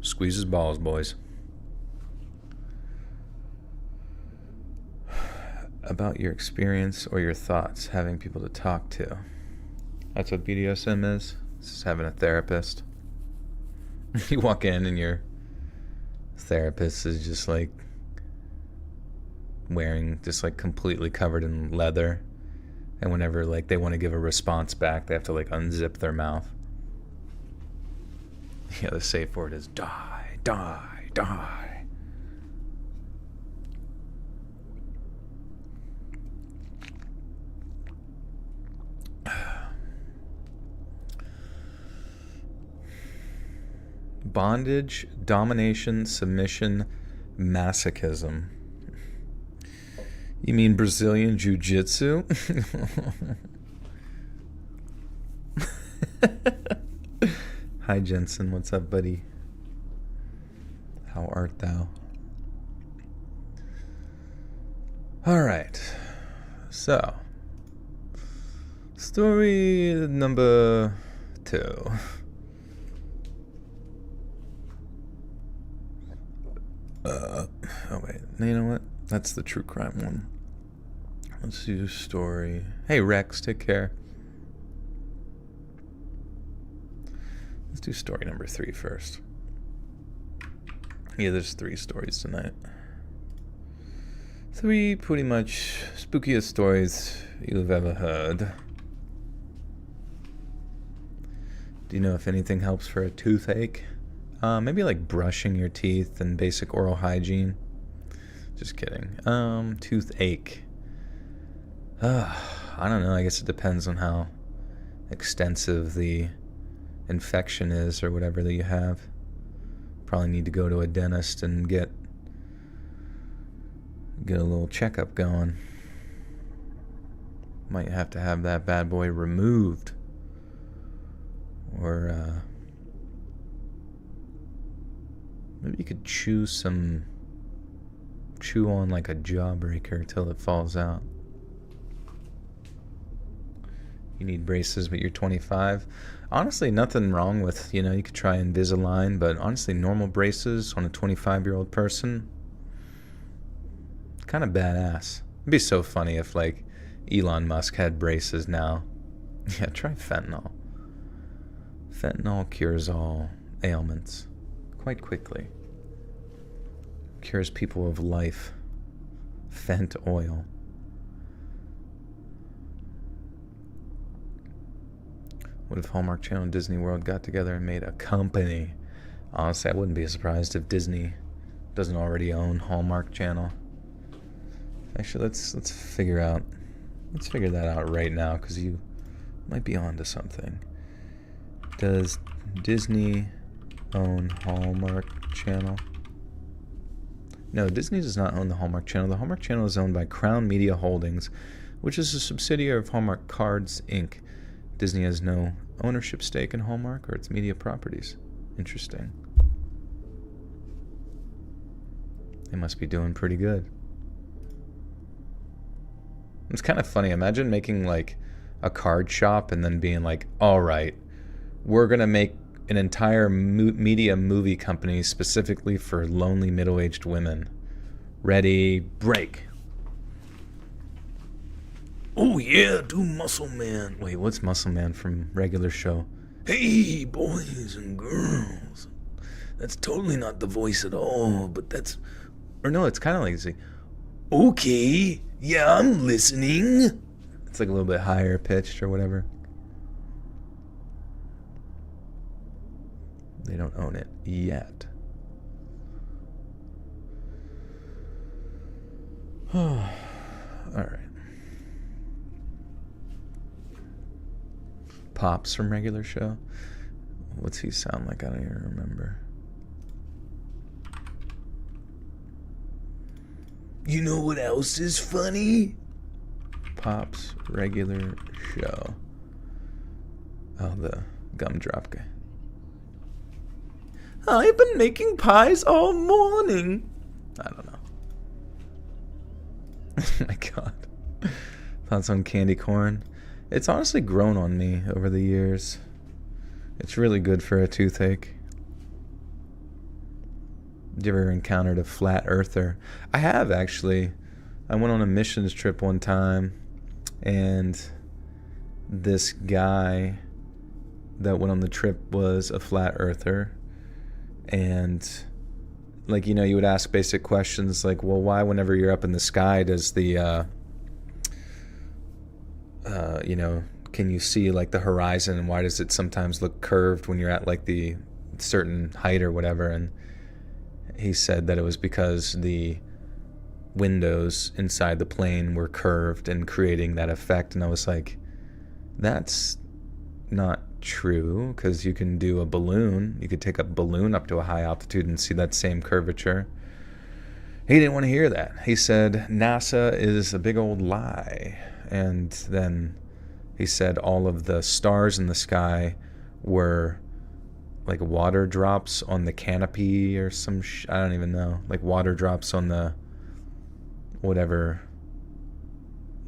Squeeze his balls, boys. About your experience or your thoughts, having people to talk to. That's what BDSM is. It's just having a therapist. You walk in and your therapist is just like wearing, just like completely covered in leather. And whenever like they want to give a response back, they have to like unzip their mouth. Yeah, the safe word is die, die, die. Bondage, domination, submission, masochism. You mean Brazilian Jiu-Jitsu? Hi, Jensen. What's up, buddy? How art thou? All right. So, story number 2. Oh wait, you know what? That's the true crime one. Let's do story. Hey Rex, take care. Let's do story number 3 first. Yeah, there's 3 stories tonight. 3 pretty much spookiest stories you've ever heard. Do you know if anything helps for a toothache? Maybe like brushing your teeth and basic oral hygiene. Just kidding. Toothache. I don't know. I guess it depends on how extensive the infection is or whatever that you have. Probably need to go to a dentist and get a little checkup going. Might have to have that bad boy removed. Or, maybe you could chew on like a jawbreaker till it falls out. You need braces, but you're 25. Honestly, nothing wrong with, you could try Invisalign, but honestly, normal braces on a 25-year-old person, kind of badass. It'd be so funny if like Elon Musk had braces now. Yeah, try fentanyl. Fentanyl cures all ailments quite quickly. Cures people of life. Fent oil. What if Hallmark Channel and Disney World got together and made a company? Honestly, I wouldn't be surprised if Disney doesn't already own Hallmark Channel. Actually, let's figure that out right now, because you might be onto something. Does Disney own Hallmark Channel? No, Disney does not own the Hallmark Channel. The Hallmark Channel is owned by Crown Media Holdings, which is a subsidiary of Hallmark Cards, Inc. Disney has no ownership stake in Hallmark or its media properties. Interesting. They must be doing pretty good. It's kind of funny. Imagine making like a card shop and then being like, all right, we're going to make an entire media movie company specifically for lonely middle-aged women. Ready, break. Oh yeah, do Muscle Man. Wait, what's Muscle Man from regular show? Hey, boys and girls. That's totally not the voice at all, but that's... Or no, it's kind of like, it's like, okay, yeah, I'm listening. It's like a little bit higher pitched or whatever. They don't own it yet. All right. Pops from Regular Show. What's he sound like? I don't even remember. You know what else is funny? Pops Regular Show. Oh, the gumdrop guy. I've been making pies all morning. I don't know. Oh my god. Thoughts on candy corn? It's honestly grown on me over the years. It's really good for a toothache. Have you ever encountered a flat earther? I have, actually. I went on a missions trip one time, and this guy that went on the trip was a flat earther. And, like, you know, you would ask basic questions like, well, why whenever you're up in the sky does the, you know, can you see, like, the horizon, and why does it sometimes look curved when you're at, like, the certain height or whatever? And he said that it was because the windows inside the plane were curved and creating that effect. And I was like, that's not true, because you can do a balloon. You could take a balloon up to a high altitude and see that same curvature. He didn't want to hear that. He said NASA is a big old lie. And then he said all of the stars in the sky were like water drops on the canopy or some I don't even know. Like water drops on the whatever,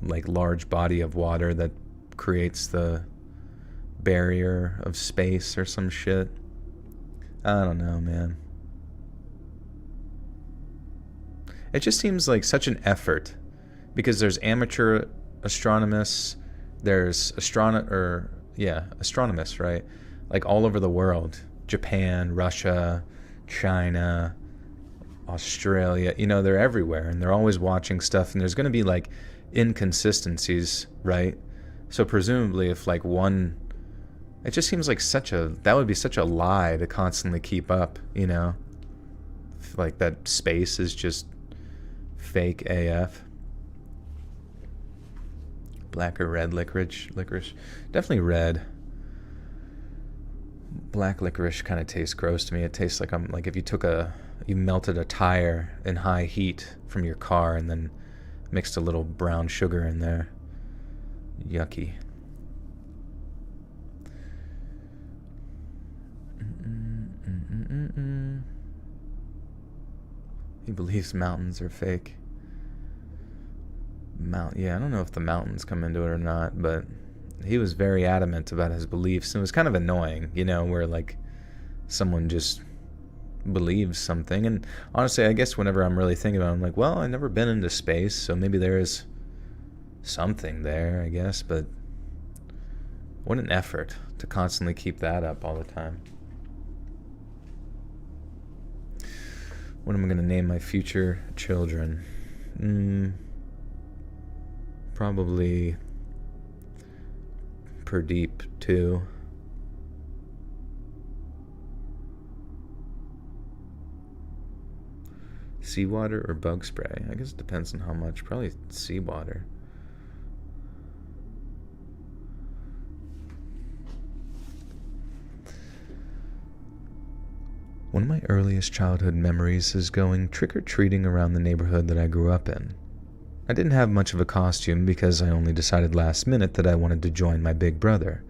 like large body of water that creates the barrier of space or some shit. I don't know, man. It just seems like such an effort, because there's amateur astronomists, there's astronomists, right? Like all over the world. Japan, Russia, China, Australia, you know, they're everywhere, and they're always watching stuff, and there's going to be like inconsistencies, right? So presumably if like one, it just seems like that would be such a lie to constantly keep up, you know? Like that space is just fake AF. Black or red licorice? Definitely red. Black licorice kind of tastes gross to me. It tastes like if you melted a tire in high heat from your car and then mixed a little brown sugar in there. Yucky. He believes mountains are fake. Yeah, I don't know if the mountains come into it or not, but he was very adamant about his beliefs. It was kind of annoying, you know, where like someone just believes something. And honestly, I guess whenever I'm really thinking about it, I'm like, well, I've never been into space, so maybe there is something there, I guess. But what an effort to constantly keep that up all the time. What am I going to name my future children? Probably Pradeep too. Seawater or bug spray? I guess it depends on how much. Probably seawater. One of my earliest childhood memories is going trick-or-treating around the neighborhood that I grew up in. I didn't have much of a costume because I only decided last minute that I wanted to join my big brother.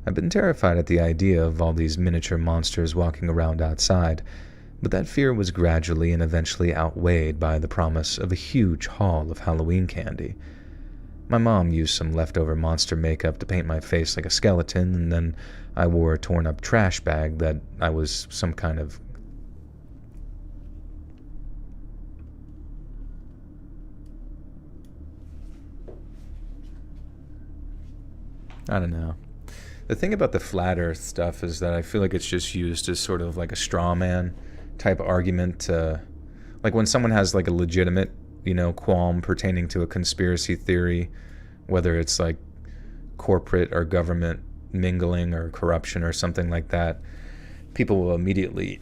I've been terrified at the idea of all these miniature monsters walking around outside, but that fear was gradually and eventually outweighed by the promise of a huge haul of Halloween candy. My mom used some leftover monster makeup to paint my face like a skeleton, and then I wore a torn-up trash bag that I was some kind of... I don't know. The thing about the flat earth stuff is that I feel like it's just used as sort of like a straw man type argument. Like when someone has like a legitimate, you know, qualm pertaining to a conspiracy theory, whether it's like corporate or government mingling or corruption or something like that, people will immediately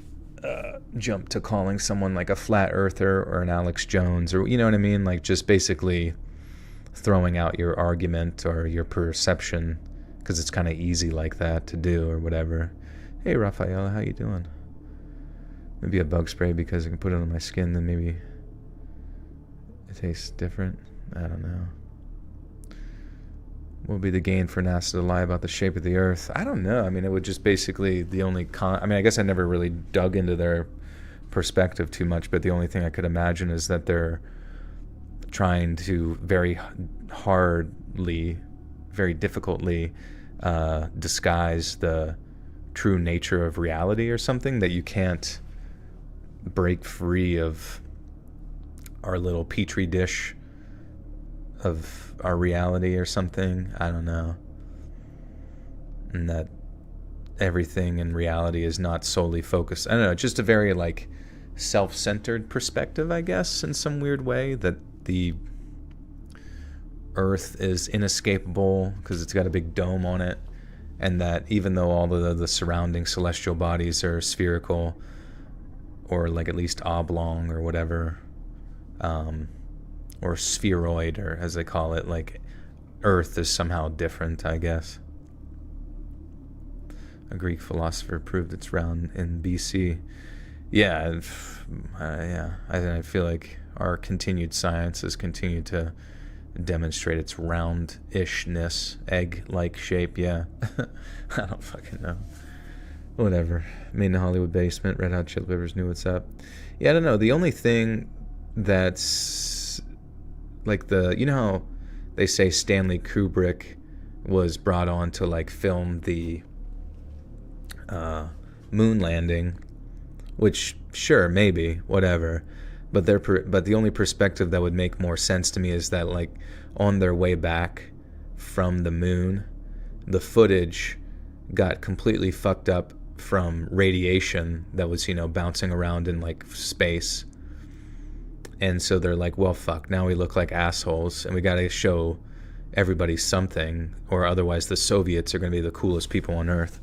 jump to calling someone like a flat earther or an Alex Jones, or you know what I mean? Like just basically throwing out your argument or your perception because it's kind of easy like that to do or whatever. Hey, Raphael, how you doing? Maybe a bug spray because I can put it on my skin, then maybe it tastes different. I don't know. What would be the gain for NASA to lie about the shape of the Earth? I don't know. I mean, it would just basically the only I mean, I guess I never really dug into their perspective too much, but the only thing I could imagine is that they're trying to very hardly, very difficultly disguise the true nature of reality or something, that you can't break free of our little petri dish of our reality or something. I don't know. And that everything in reality is not solely focused. I don't know, just a very like self-centered perspective, I guess, in some weird way, that the Earth is inescapable because it's got a big dome on it, and that even though all the surrounding celestial bodies are spherical, or like at least oblong or whatever, or spheroid, or as they call it, like Earth is somehow different, I guess. A Greek philosopher proved it's round in BC. Yeah, I feel like our continued science has continued to demonstrate its round-ishness, egg-like shape. Yeah, I don't fucking know. Whatever. Made in a Hollywood basement. Red Hot Chili Peppers knew what's up. Yeah, I don't know. The only thing that's like you know how they say Stanley Kubrick was brought on to like film the moon landing, which sure, maybe, whatever, but the only perspective that would make more sense to me is that like on their way back from the moon, the footage got completely fucked up from radiation that was, you know, bouncing around in like space. And so they're like, well, fuck, now we look like assholes and we got to show everybody something, or otherwise the Soviets are going to be the coolest people on Earth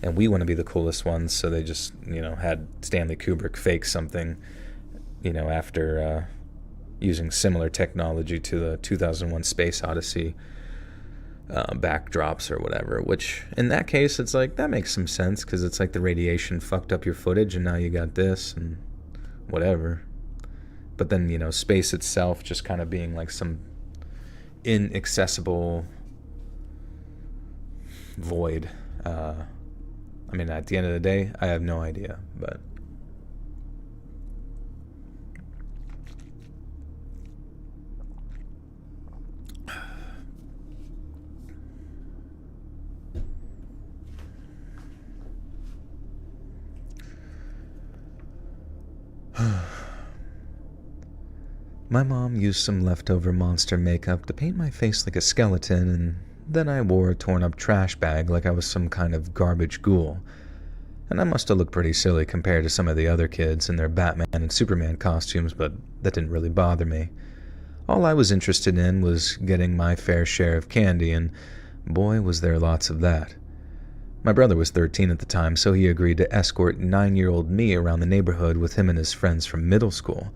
and we want to be the coolest ones. So they just, you know, had Stanley Kubrick fake something, you know, after using similar technology to the 2001 Space Odyssey backdrops or whatever, which in that case it's like that makes some sense because it's like the radiation fucked up your footage and now you got this and whatever. But then, you know, space itself just kind of being like some inaccessible void. I mean, at the end of the day, I have no idea, but my mom used some leftover monster makeup to paint my face like a skeleton, and then I wore a torn-up trash bag like I was some kind of garbage ghoul. And I must have looked pretty silly compared to some of the other kids in their Batman and Superman costumes, but that didn't really bother me. All I was interested in was getting my fair share of candy, and boy, was there lots of that. My brother was 13 at the time, so he agreed to escort 9-year-old me around the neighborhood with him and his friends from middle school.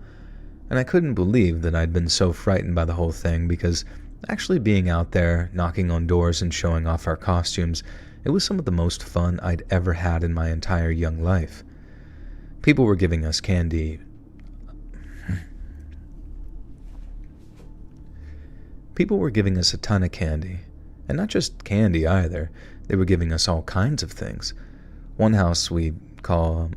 And I couldn't believe that I'd been so frightened by the whole thing, because actually being out there, knocking on doors and showing off our costumes, it was some of the most fun I'd ever had in my entire young life. People were giving us candy. People were giving us a ton of candy. And not just candy either. They were giving us all kinds of things. One house we call...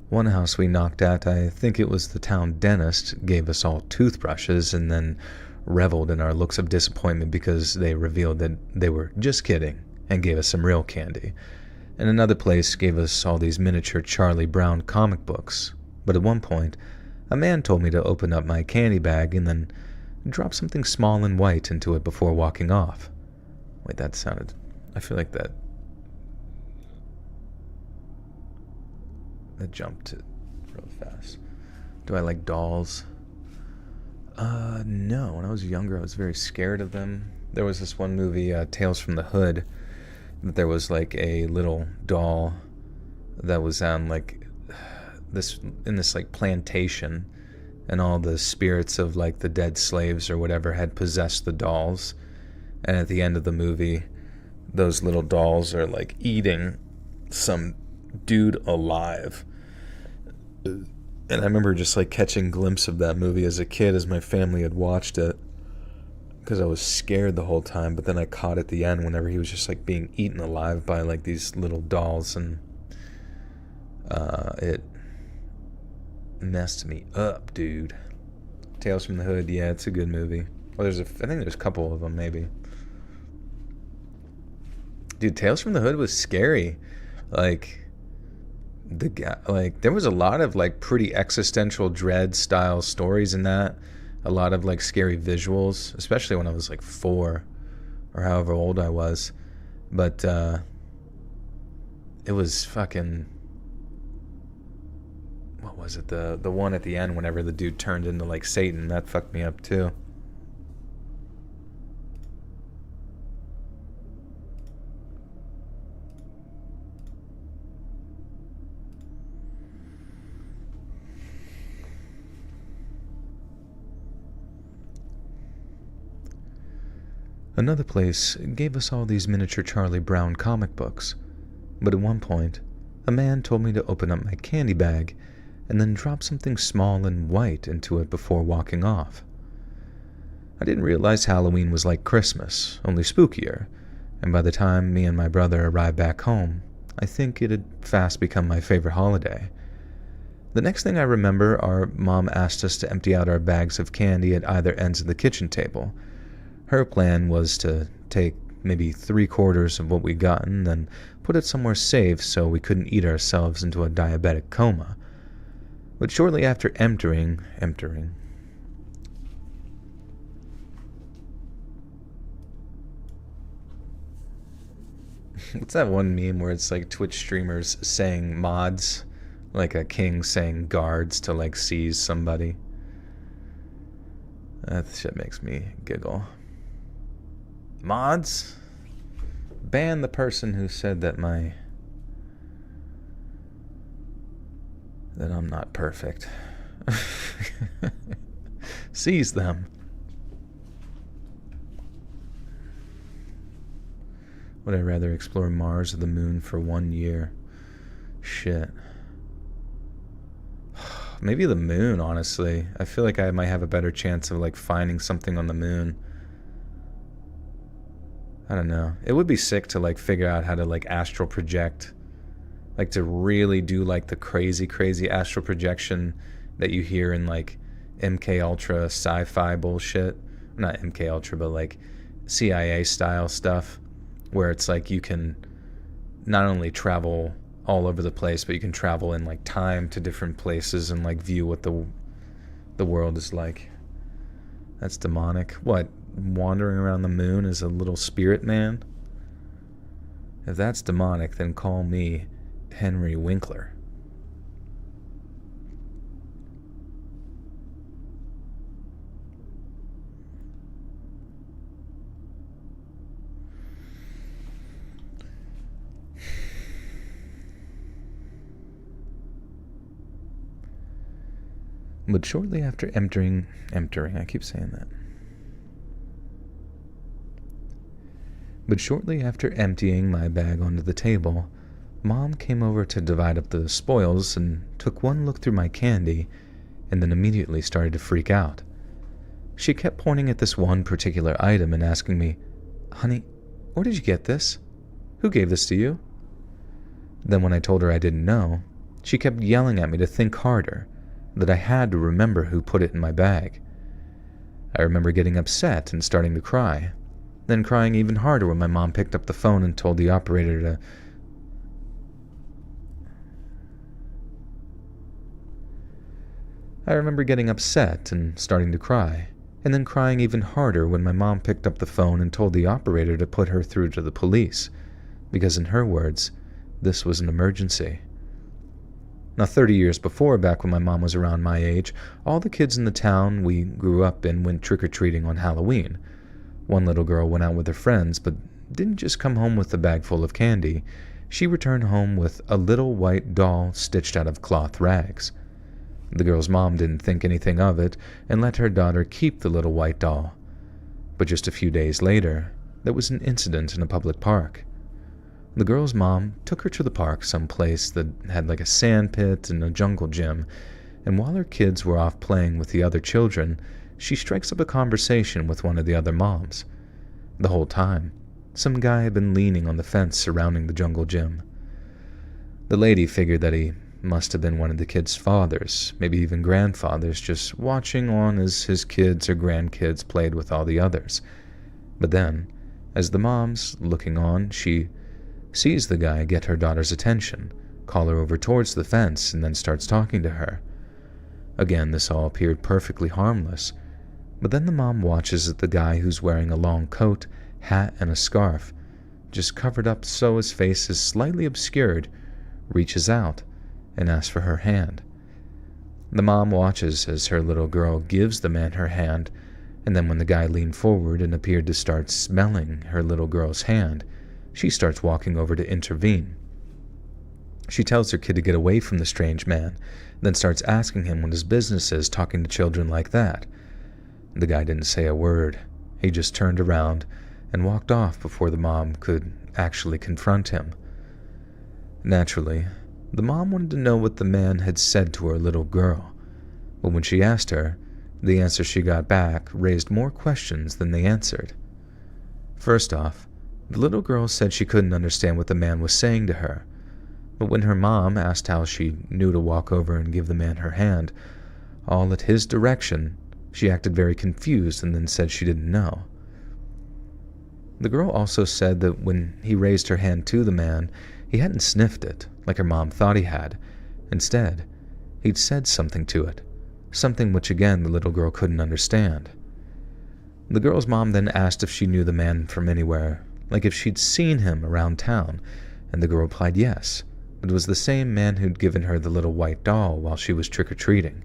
One house we knocked at, I think it was the town dentist, gave us all toothbrushes and then reveled in our looks of disappointment because they revealed that they were just kidding and gave us some real candy. And another place gave us all these miniature Charlie Brown comic books. But at one point, a man told me to open up my candy bag and then drop something small and white into it before walking off. Wait, that sounded... I feel like that jumped real fast. Do I like dolls? No. When I was younger, I was very scared of them. There was this one movie, Tales from the Hood, that there was like a little doll that was like this in this like plantation, and all the spirits of like the dead slaves or whatever had possessed the dolls. And at the end of the movie, those little dolls are like eating some dude alive. And I remember just like catching a glimpse of that movie as a kid as my family had watched it, because I was scared the whole time. But then I caught at the end whenever he was just like being eaten alive by like these little dolls, and it messed me up, dude. Tales from the Hood, yeah, it's a good movie. Well, I think there's a couple of them, maybe. Dude, Tales from the Hood was scary. Like, the guy, like, there was a lot of like pretty existential dread style stories in that. A lot of like scary visuals, especially when I was like 4 or however old I was. But it was fucking, what was it? The one at the end whenever the dude turned into like Satan, that fucked me up too. Another place gave us all these miniature Charlie Brown comic books, but at one point, a man told me to open up my candy bag and then drop something small and white into it before walking off. I didn't realize Halloween was like Christmas, only spookier, and by the time me and my brother arrived back home, I think it had fast become my favorite holiday. The next thing I remember, our mom asked us to empty out our bags of candy at either ends of the kitchen table. Her plan was to take maybe 3/4 of what we'd gotten, then put it somewhere safe so we couldn't eat ourselves into a diabetic coma. But shortly after emptying... What's that one meme where it's like Twitch streamers saying mods? Like a king saying guards to like seize somebody. That shit makes me giggle. Mods? Ban the person who said that that I'm not perfect. Seize them. Would I rather explore Mars or the moon for 1 year? Shit. Maybe the moon, honestly. I feel like I might have a better chance of like finding something on the moon. I don't know. It would be sick to like figure out how to like astral project. Like to really do like the crazy astral projection that you hear in like MK Ultra sci-fi bullshit. Not MK Ultra, but like CIA style stuff, where it's like you can not only travel all over the place, but you can travel in like time to different places and like view what the world is like. That's demonic. What? Wandering around the moon as a little spirit man? If that's demonic, then call me Henry Winkler. But shortly after emptying, I keep saying that. But shortly after emptying my bag onto the table, Mom came over to divide up the spoils and took one look through my candy and then immediately started to freak out. She kept pointing at this one particular item and asking me, "Honey, where did you get this? Who gave this to you?" Then when I told her I didn't know, she kept yelling at me to think harder, that I had to remember who put it in my bag. I remember getting upset and starting to cry, then crying even harder when my mom picked up the phone and told the operator to... I remember getting upset and starting to cry, and then crying even harder when my mom picked up the phone and told the operator to put her through to the police, because in her words, this was an emergency. Now, 30 years before, back when my mom was around my age, all the kids in the town we grew up in went trick-or-treating on Halloween. One little girl went out with her friends, but didn't just come home with a bag full of candy. She returned home with a little white doll stitched out of cloth rags. The girl's mom didn't think anything of it and let her daughter keep the little white doll. But just a few days later, there was an incident in a public park. The girl's mom took her to the park, some place that had like a sand pit and a jungle gym, and while her kids were off playing with the other children, she strikes up a conversation with one of the other moms. The whole time, some guy had been leaning on the fence surrounding the jungle gym. The lady figured that he must have been one of the kids' fathers, maybe even grandfathers, just watching on as his kids or grandkids played with all the others. But then, as the mom's looking on, she sees the guy get her daughter's attention, call her over towards the fence, and then starts talking to her. Again, this all appeared perfectly harmless, but then the mom watches at the guy who's wearing a long coat, hat, and a scarf, just covered up so his face is slightly obscured, reaches out and asks for her hand. The mom watches as her little girl gives the man her hand, and then when the guy leaned forward and appeared to start smelling her little girl's hand, she starts walking over to intervene. She tells her kid to get away from the strange man, then starts asking him what his business is talking to children like that. The guy didn't say a word. He just turned around and walked off before the mom could actually confront him. Naturally, the mom wanted to know what the man had said to her little girl, but when she asked her, the answer she got back raised more questions than they answered. First off, the little girl said she couldn't understand what the man was saying to her, but when her mom asked how she knew to walk over and give the man her hand, all at his direction, she acted very confused and then said she didn't know. The girl also said that when he raised her hand to the man, he hadn't sniffed it, like her mom thought he had. Instead, he'd said something to it, something which again the little girl couldn't understand. The girl's mom then asked if she knew the man from anywhere, like if she'd seen him around town, and the girl replied yes. It was the same man who'd given her the little white doll while she was trick-or-treating.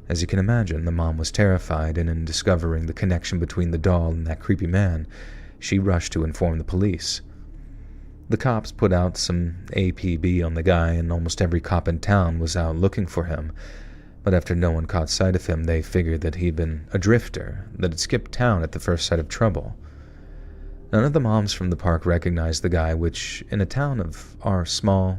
As you can imagine, the mom was terrified, and in discovering the connection between the doll and that creepy man, she rushed to inform the police. The cops put out some APB on the guy, and almost every cop in town was out looking for him, but after no one caught sight of him, they figured that he'd been a drifter that had skipped town at the first sight of trouble. None of the moms from the park recognized the guy, which, in a town of our small...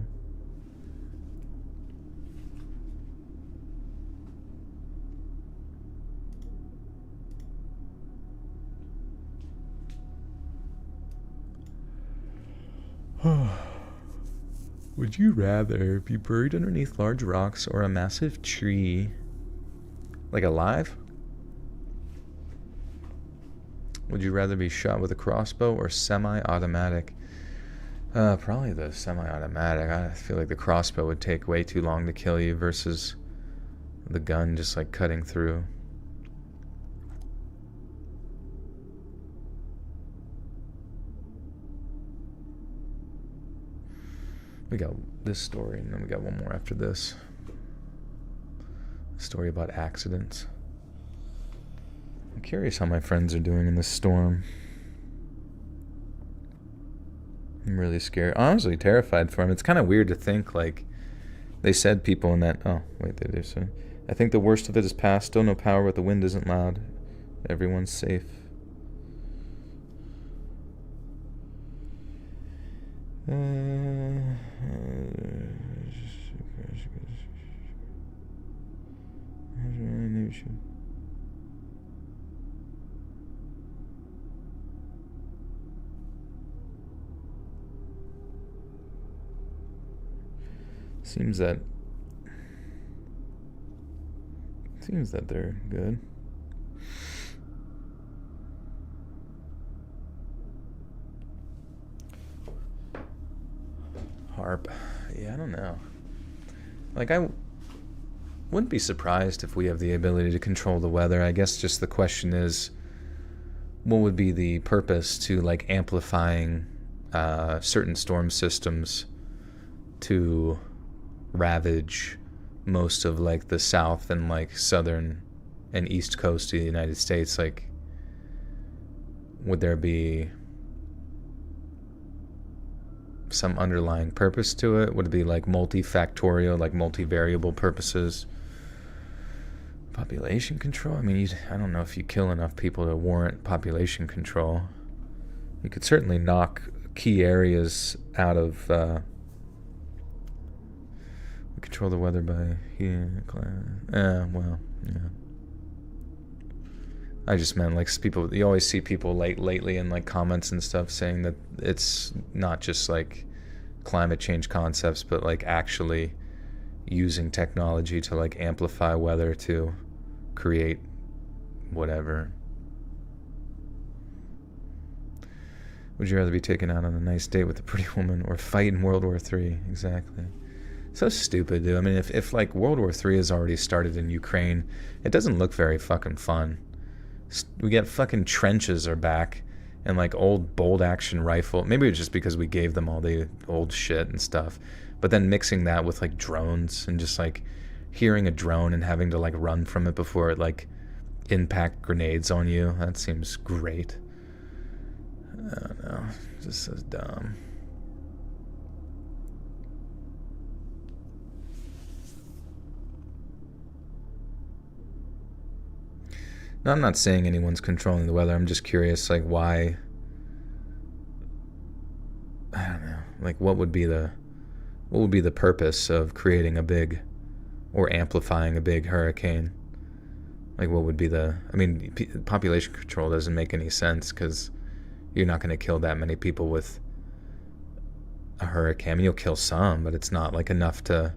Would you rather be buried underneath large rocks or a massive tree? Like alive? Would you rather be shot with a crossbow or semi-automatic? Probably the semi-automatic. I feel like the crossbow would take way too long to kill you versus the gun just like cutting through. We got this story, and then we got one more after this. A story about accidents. I'm curious how my friends are doing in this storm. I'm really scared. Honestly, terrified for them. It's kind of weird to think, like, they said people in that... Oh, wait, they said... I think the worst of it is past. Still no power, but the wind isn't loud. Everyone's safe. Seems that they're good. Harp. Yeah, I don't know. Like, I wouldn't be surprised if we have the ability to control the weather. I guess just the question is, what would be the purpose to, like, amplifying certain storm systems to ravage most of, like, the south and, like, southern and east coast of the United States? Like, would there be some underlying purpose to it? Would it be like multifactorial, like multivariable purposes? Population control? I mean, I don't know if you kill enough people to warrant population control. You could certainly knock key areas out of... we control the weather by heating... well, yeah. I just meant, like, people... You always see people lately in, like, comments and stuff saying that it's not just, like, climate change concepts, but, like, actually using technology to, like, amplify weather to create whatever. Would you rather be taken out on a nice date with a pretty woman or fight in World War III? Exactly. So stupid, dude. I mean, if like World War III has already started in Ukraine, it doesn't look very fucking fun. We get fucking trenches are back and like old bolt action rifle. Maybe it's just because we gave them all the old shit and stuff. But then mixing that with like drones and just like hearing a drone and having to like run from it before it like impact grenades on you. That seems great. I don't know. Just so dumb. No, I'm not saying anyone's controlling the weather. I'm just curious, like, why... I don't know. Like, what would be the purpose of creating a big... or amplifying a big hurricane? Like, what would be the... I mean, population control doesn't make any sense, because you're not going to kill that many people with a hurricane. I mean, you'll kill some, but it's not, like, enough to,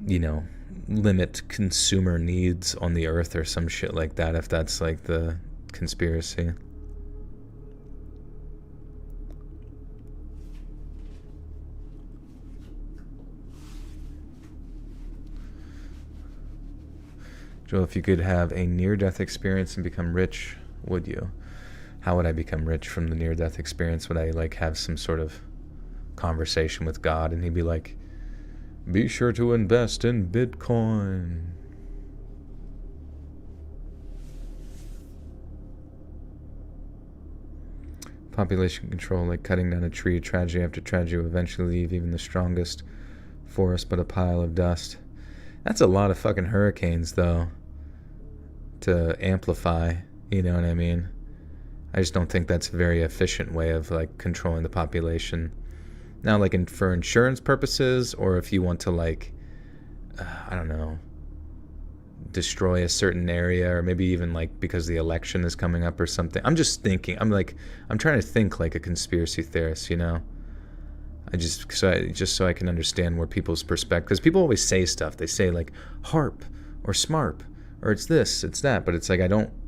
you know, limit consumer needs on the earth or some shit like that, if that's, like, the conspiracy. Joel, if you could have a near-death experience and become rich, would you? How would I become rich from the near-death experience? Would I, like, have some sort of conversation with God and he'd be like, be sure to invest in Bitcoin. Population control, like cutting down a tree, tragedy after tragedy will eventually leave even the strongest forest but a pile of dust. That's a lot of fucking hurricanes, though, to amplify, you know what I mean? I just don't think that's a very efficient way of, like, controlling the population. Now, like, for insurance purposes, or if you want to, like, I don't know, destroy a certain area, or maybe even, like, because the election is coming up or something. I'm just thinking, I'm trying to think like a conspiracy theorist, you know? Just so I can understand where people's perspective, because people always say stuff. They say, like, HARP or SMARP, or it's this, it's that, but it's like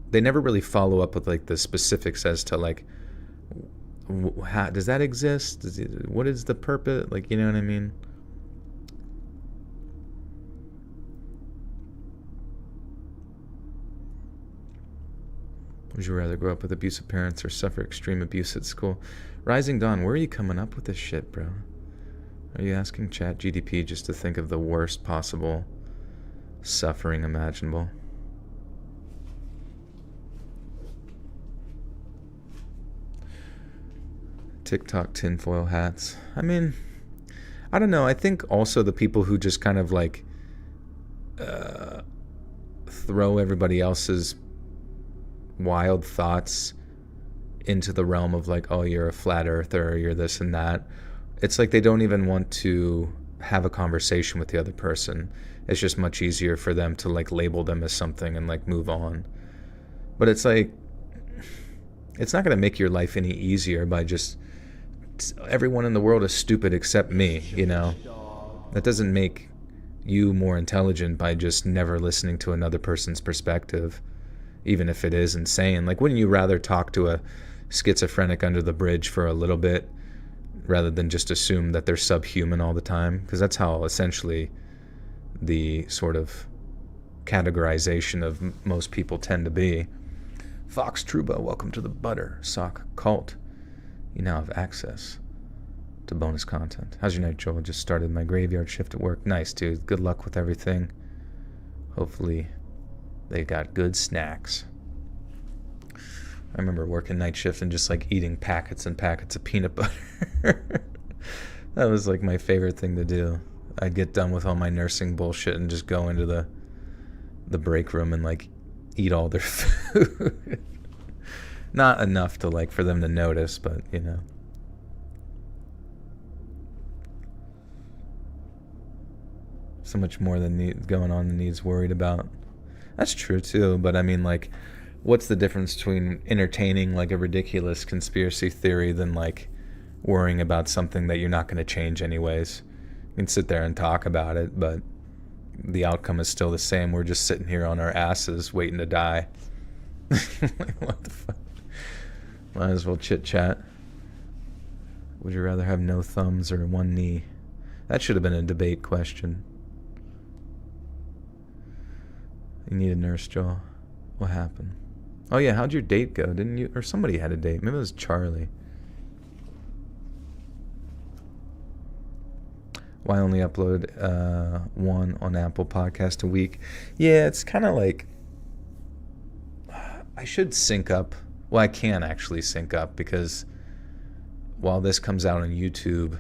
they never really follow up with, like, the specifics as to, like, how does that exist? What is the purpose? Like, you know what I mean? Would you rather grow up with abusive parents or suffer extreme abuse at school? Rising Dawn, where are you coming up with this shit, bro? Are you asking ChatGPT just to think of the worst possible suffering imaginable? TikTok tinfoil hats. I mean, I don't know. I think also the people who just kind of like throw everybody else's wild thoughts into the realm of like, oh, you're a flat earther, or you're this and that. It's like they don't even want to have a conversation with the other person. It's just much easier for them to like label them as something and like move on. But it's like, it's not going to make your life any easier by just everyone in the world is stupid except me, you know? That doesn't make you more intelligent by just never listening to another person's perspective, even if it is insane. Like, wouldn't you rather talk to a schizophrenic under the bridge for a little bit rather than just assume that they're subhuman all the time? Because that's how essentially the sort of categorization of most people tend to be. Fox Truba, welcome to the Butter Sock Cult. You now have access to bonus content. How's your night, Joel? Just started my graveyard shift at work. Nice, dude. Good luck with everything. Hopefully they got good snacks. I remember working night shift and just like eating packets and packets of peanut butter. That was like my favorite thing to do. I'd get done with all my nursing bullshit and just go into the the break room and like eat all their food. Not enough to like for them to notice, but you know. So much more than going on than needs worried about. That's true too, but I mean, like, what's the difference between entertaining like a ridiculous conspiracy theory than like worrying about something that you're not going to change anyways? You can sit there and talk about it, but the outcome is still the same. We're just sitting here on our asses waiting to die. Like, what the fuck? Might as well chit chat. Would you rather have no thumbs or one knee? That should have been a debate question. You need a nurse, Joel. What happened? Oh yeah, how'd your date go? Didn't you? Or somebody had a date. Maybe it was Charlie. Why only upload one on Apple Podcast a week? Yeah, it's kind of like... I should sync up. Well, I can actually sync up because while this comes out on YouTube,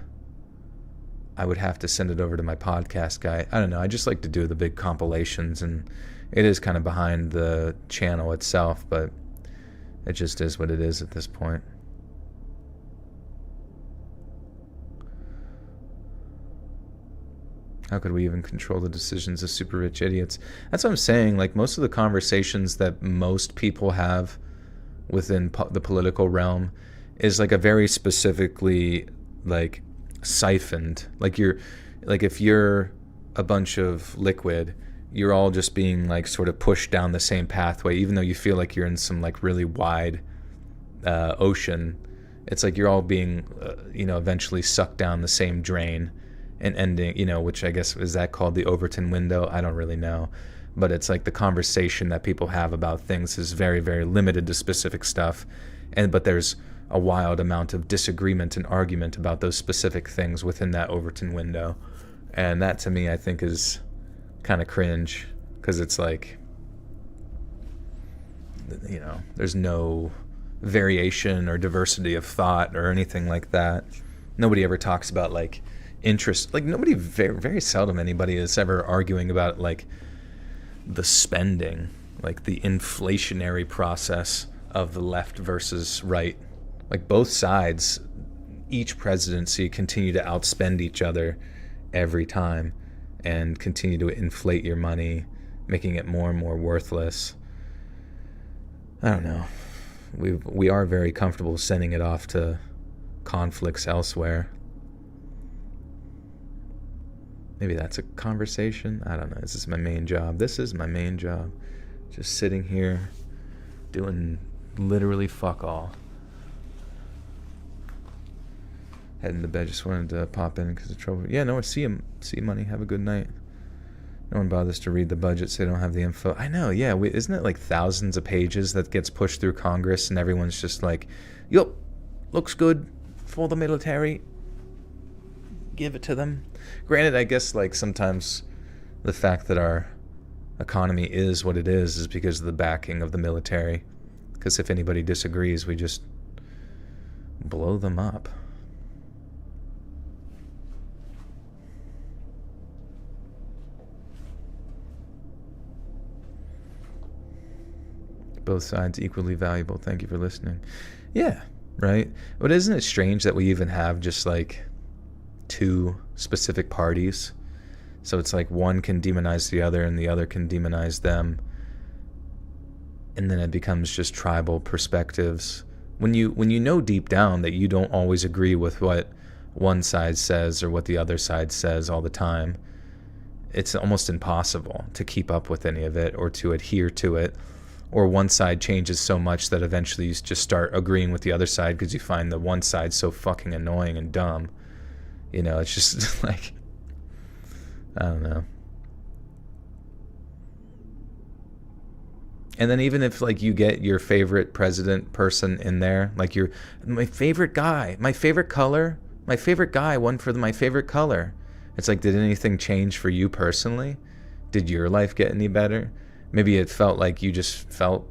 I would have to send it over to my podcast guy. I don't know. I just like to do the big compilations, and it is kind of behind the channel itself, but it just is what it is at this point. How could we even control the decisions of super rich idiots? That's what I'm saying. Like, most of the conversations that most people have within the political realm is like a very specifically like siphoned. Like, if you're a bunch of liquid, you're all just being like sort of pushed down the same pathway, even though you feel like you're in some like really wide ocean. It's like you're all being eventually sucked down the same drain and ending, which I guess, is that called the Overton window? I don't really know. But it's like the conversation that people have about things is very, very limited to specific stuff. But there's a wild amount of disagreement and argument about those specific things within that Overton window. And that, to me, I think is kind of cringe, because it's like, there's no variation or diversity of thought or anything like that. Nobody ever talks about like interest. Like, nobody, very seldom anybody is ever arguing about like the spending, like the inflationary process of the left versus right. Like, both sides, each presidency, continue to outspend each other every time and continue to inflate your money, making it more and more worthless. I don't know. We are very comfortable sending it off to conflicts elsewhere. Maybe that's a conversation. I don't know. This is my main job. Just sitting here doing literally fuck all. Heading to bed. Just wanted to pop in because of trouble. Yeah, no, see you, money. Have a good night. No one bothers to read the budget, so they don't have the info. I know, yeah. Isn't it like thousands of pages that gets pushed through Congress, and everyone's just like, yup, looks good for the military. Give it to them. Granted, I guess like sometimes the fact that our economy is what it is because of the backing of the military. Because if anybody disagrees, we just blow them up. Both sides equally valuable. Thank you for listening. Yeah, right? But isn't it strange that we even have just like two specific parties? So it's like one can demonize the other and the other can demonize them. And then it becomes just tribal perspectives. When you know deep down that you don't always agree with what one side says or what the other side says all the time, it's almost impossible to keep up with any of it or to adhere to it. Or one side changes so much that eventually you just start agreeing with the other side because you find the one side so fucking annoying and dumb. It's just like, I don't know. And then even if like you get your favorite president person in there, like my favorite guy, my favorite color, my favorite guy won for my favorite color. It's like, did anything change for you personally? Did your life get any better? Maybe it felt like you just felt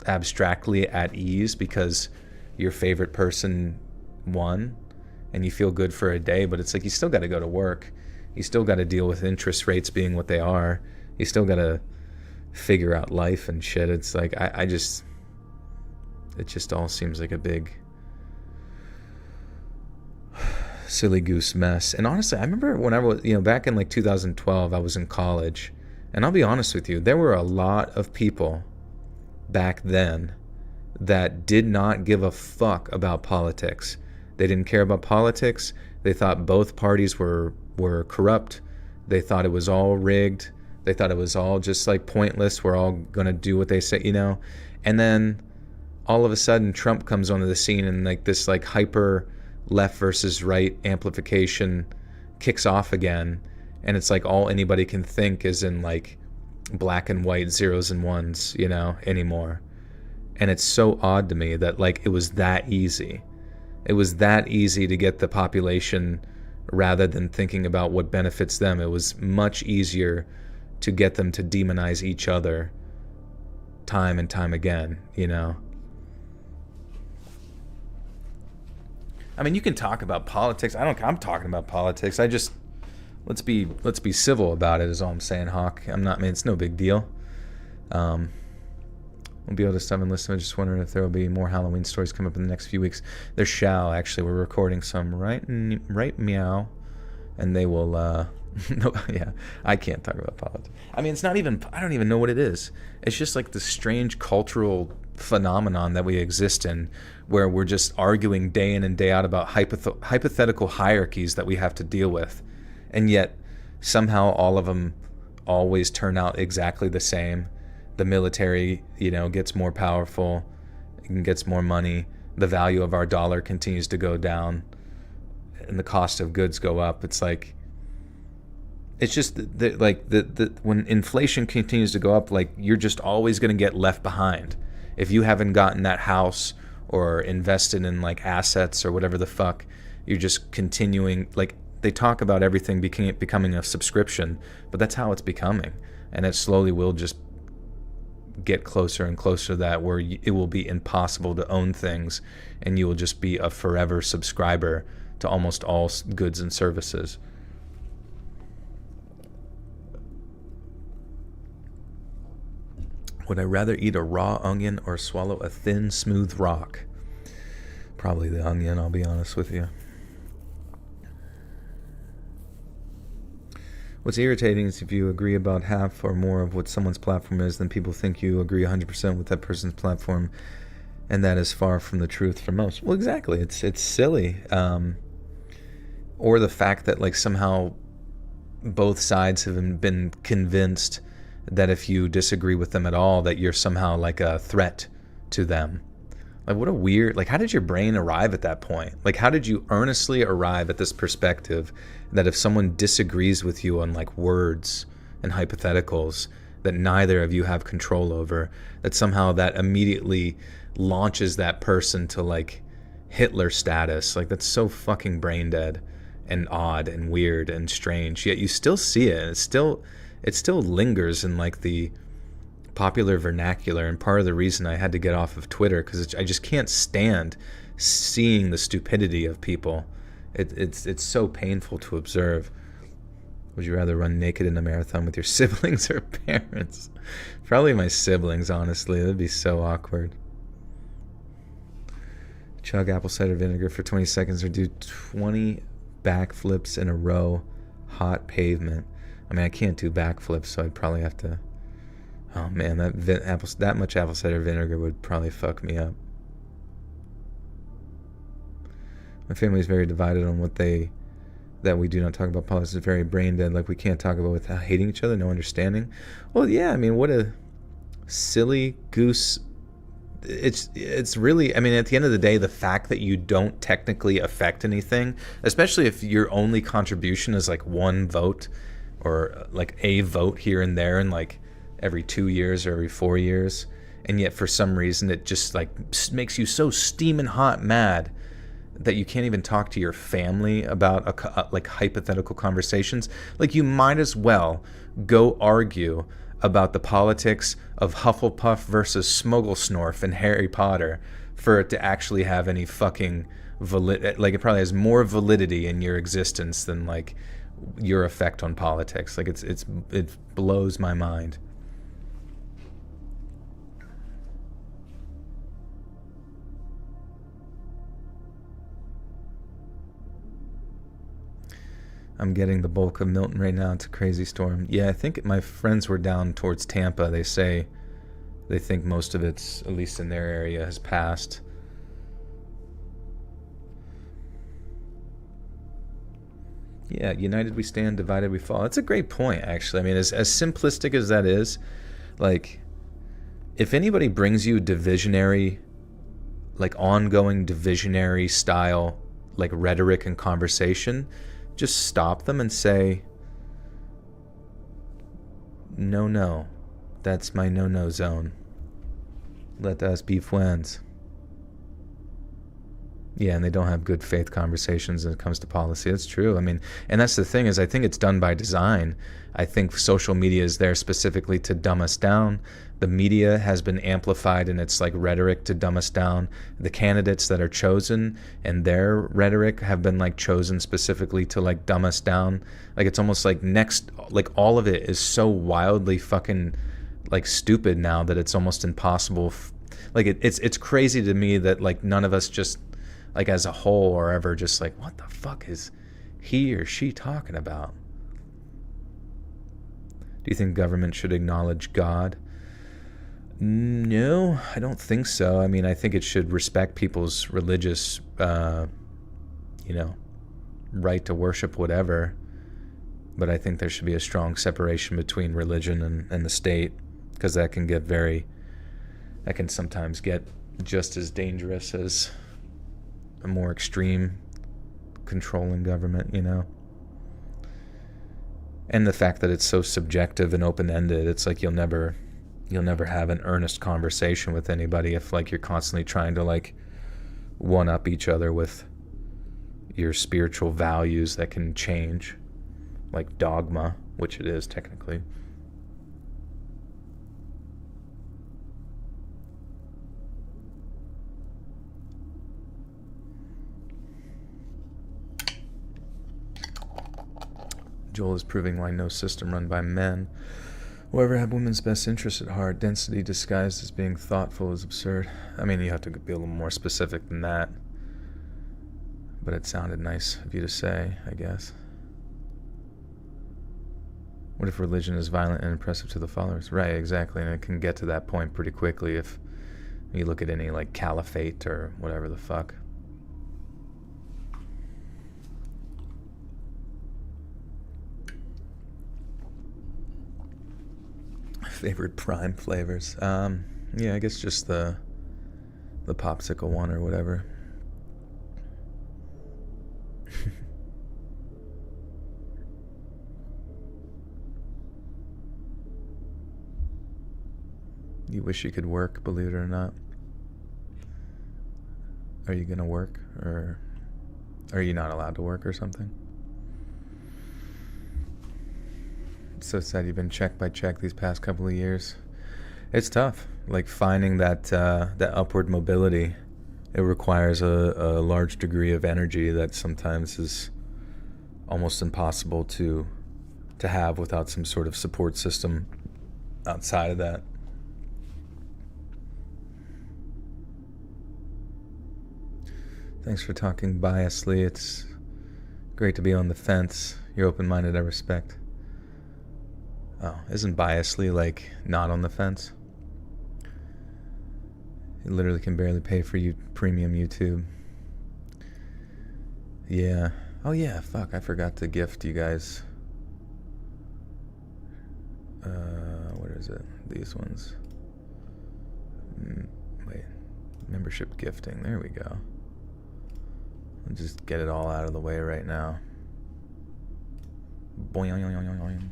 abstractly at ease because your favorite person won and you feel good for a day, but it's like you still got to go to work. You still got to deal with interest rates being what they are. You still got to figure out life and shit. It's like it just all seems like a big silly goose mess. And honestly, I remember when I was, back in like 2012, I was in college, and I'll be honest with you, there were a lot of people back then that did not give a fuck about politics. They didn't care about politics. They thought both parties were corrupt. They thought it was all rigged. They thought it was all just like pointless. We're all gonna do what they say, And then all of a sudden Trump comes onto the scene, and like this like hyper left versus right amplification kicks off again, and it's like all anybody can think is in like black and white zeros and ones, anymore. And it's so odd to me that like it was that easy. It was that easy to get the population, rather than thinking about what benefits them. It was much easier to get them to demonize each other time and time again, I mean, you can talk about politics. I'm talking about politics. Let's be civil about it is all I'm saying, Hawk. It's no big deal. We'll be able to stop and listen. I'm just wondering if there will be more Halloween stories come up in the next few weeks. There shall, actually. We're recording some right meow, and they will, no, yeah, I can't talk about politics. I mean, I don't even know what it is. It's just like this strange cultural phenomenon that we exist in, where we're just arguing day in and day out about hypothetical hierarchies that we have to deal with, and yet somehow all of them always turn out exactly the same. The military, gets more powerful and gets more money. The value of our dollar continues to go down, and the cost of goods go up. It's like, it's just when inflation continues to go up, like you're just always going to get left behind. If you haven't gotten that house or invested in like assets or whatever the fuck, you're just continuing. Like they talk about everything becoming a subscription, but that's how it's becoming, and it slowly will just get closer and closer to that, where it will be impossible to own things, and you will just be a forever subscriber to almost all goods and services. Would I rather eat a raw onion or swallow a thin, smooth rock? Probably the onion, I'll be honest with you. What's irritating is if you agree about half or more of what someone's platform is, then people think you agree 100% with that person's platform, and that is far from the truth for most. Well, exactly. It's silly. Or the fact that like somehow both sides have been convinced that if you disagree with them at all, that you're somehow like a threat to them. Like what a weird, like how did your brain arrive at that point? Like how did you earnestly arrive at this perspective that if someone disagrees with you on like words and hypotheticals that neither of you have control over, that somehow that immediately launches that person to like Hitler status? Like that's so fucking brain dead and odd and weird and strange, yet you still see it, and it still lingers in like the popular vernacular. And part of the reason I had to get off of Twitter, because I just can't stand seeing the stupidity of people. It's so painful to observe. Would you rather run naked in a marathon with your siblings or parents? Probably my siblings, honestly. That'd be so awkward. Chug apple cider vinegar for 20 seconds or do 20 backflips in a row. Hot pavement. I mean, I can't do backflips, so I'd probably have to... Oh man, that much apple cider vinegar would probably fuck me up. My family is very divided on that we do not talk about politics. It's very brain dead. Like we can't talk about without hating each other, no understanding. Well, yeah, I mean, what a silly goose. It's really, I mean, at the end of the day, the fact that you don't technically affect anything, especially if your only contribution is like one vote or like a vote here and there and like every 2 years or every 4 years, and yet for some reason it just like makes you so steaming hot mad that you can't even talk to your family about like hypothetical conversations. Like you might as well go argue about the politics of Hufflepuff versus Smogglesnorf in Harry Potter for it to actually have any fucking like it probably has more validity in your existence than like your effect on politics. Like it blows my mind. I'm getting the bulk of Milton right now. It's a crazy storm. Yeah, I think my friends were down towards Tampa. They say they think most of it's, at least in their area, has passed. Yeah, united we stand, divided we fall. That's a great point, actually. I mean, as simplistic as that is, like, if anybody brings you divisionary, like ongoing divisionary style, like rhetoric and conversation, just stop them and say, no, that's my no zone. Let us be friends. Yeah, and they don't have good faith conversations when it comes to policy. That's true. I mean, and that's the thing, is I think it's done by design. I think social media is there specifically to dumb us down. The media has been amplified in its like rhetoric to dumb us down. The candidates that are chosen and their rhetoric have been like chosen specifically to like dumb us down. Like it's almost like all of it is so wildly fucking like stupid now that it's almost impossible. It's crazy to me that like none of us just like as a whole are ever just like, what the fuck is he or she talking about? Do you think government should acknowledge God? No, I don't think so. I mean, I think it should respect people's religious, right to worship whatever. But I think there should be a strong separation between religion and the state, because that can sometimes get just as dangerous as a more extreme controlling government, And the fact that it's so subjective and open-ended, it's like you'll never have an earnest conversation with anybody if like you're constantly trying to like one up each other with your spiritual values that can change, like dogma, which it is technically. Joel is proving why no system run by men will ever have women's best interests at heart. Density disguised as being thoughtful is absurd. I mean, you have to be a little more specific than that. But it sounded nice of you to say, I guess. What if religion is violent and oppressive to the followers? Right, exactly. And it can get to that point pretty quickly if you look at any, like, caliphate or whatever the fuck. Favorite Prime flavors? Yeah, I guess just the popsicle one or whatever. You wish you could work, believe it or not. Are you gonna work, or are you not allowed to work or something? It's so sad you've been check by check these past couple of years. It's tough, like finding that upward mobility. It requires a large degree of energy that sometimes is almost impossible to have without some sort of support system outside of that. Thanks for talking biasly. It's great to be on the fence. You're open-minded, I respect. Oh, isn't biasly like not on the fence? You literally can barely pay for premium YouTube. Yeah. Oh yeah, fuck, I forgot to gift you guys. What is it? These ones. Wait. Membership gifting. There we go. I'll just get it all out of the way right now. Boing.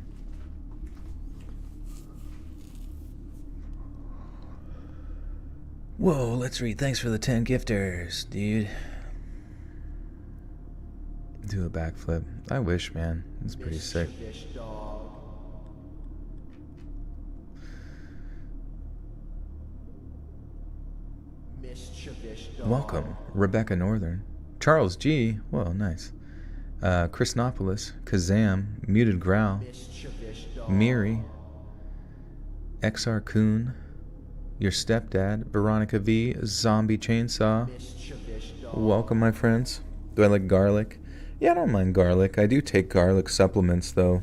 Whoa, let's read. Thanks for the 10 gifters, dude. Do a backflip. I wish, man. It's pretty sick. Welcome, Rebecca Northern. Charles G. Whoa, nice. Chrisnopolis, Kazam, Muted Growl, Miri, XR Coon, Your Stepdad, Veronica V, Zombie Chainsaw. Welcome, my friends. Do I like garlic? Yeah, I don't mind garlic. I do take garlic supplements, though,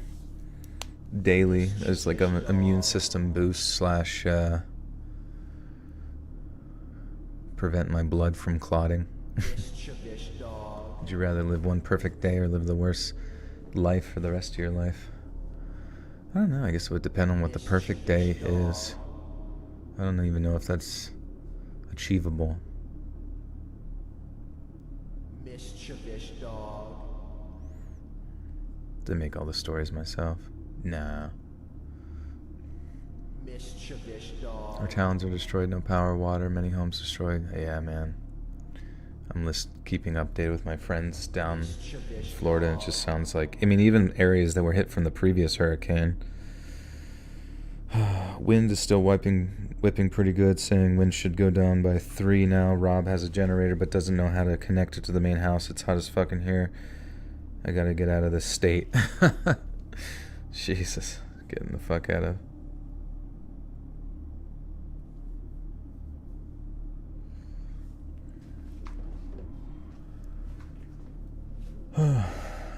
daily. There's like an immune system boost slash prevent my blood from clotting. Would you rather live one perfect day or live the worst life for the rest of your life? I don't know. I guess it would depend on what the perfect day is. I don't even know if that's achievable. Mischievous dog. To make all the stories myself. Nah. Mischievous dog. Our towns are destroyed, no power, water, many homes destroyed. Yeah, man. I'm keeping updated with my friends down in Florida. It just sounds like, I mean, even areas that were hit from the previous hurricane. Wind is still whipping pretty good, saying wind should go down by 3 now. Rob has a generator but doesn't know how to connect it to the main house. It's hot as fucking here. I gotta get out of this state. Jesus. Getting the fuck out of.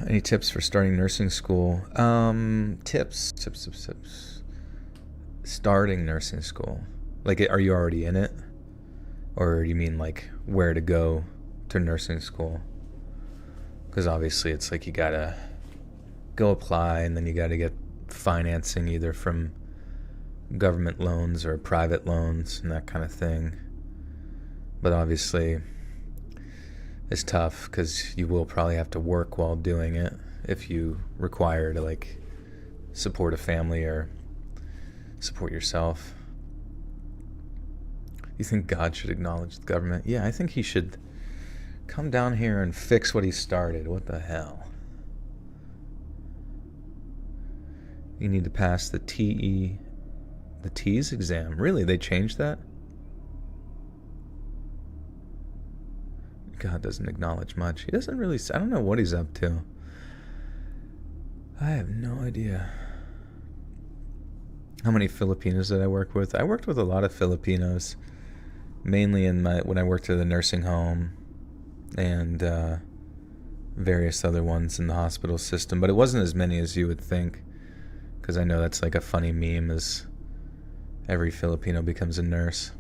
Any tips for starting nursing school? Tips. Starting nursing school. Like, are you already in it? Or do you mean, like, where to go to nursing school? Because obviously it's like you gotta go apply, and then you gotta get financing either from government loans or private loans and that kind of thing. But obviously it's tough because you will probably have to work while doing it if you require to, like, support a family or support yourself. You think God should acknowledge the government? Yeah, I think he should come down here and fix what he started. What the hell? You need to pass the TEAS exam. Really? They changed that? God doesn't acknowledge much. He doesn't really... I don't know what he's up to. I have no idea. How many Filipinos did I work with? I worked with a lot of Filipinos. Mainly when I worked at the nursing home and various other ones in the hospital system. But it wasn't as many as you would think. Because I know that's like a funny meme, is every Filipino becomes a nurse.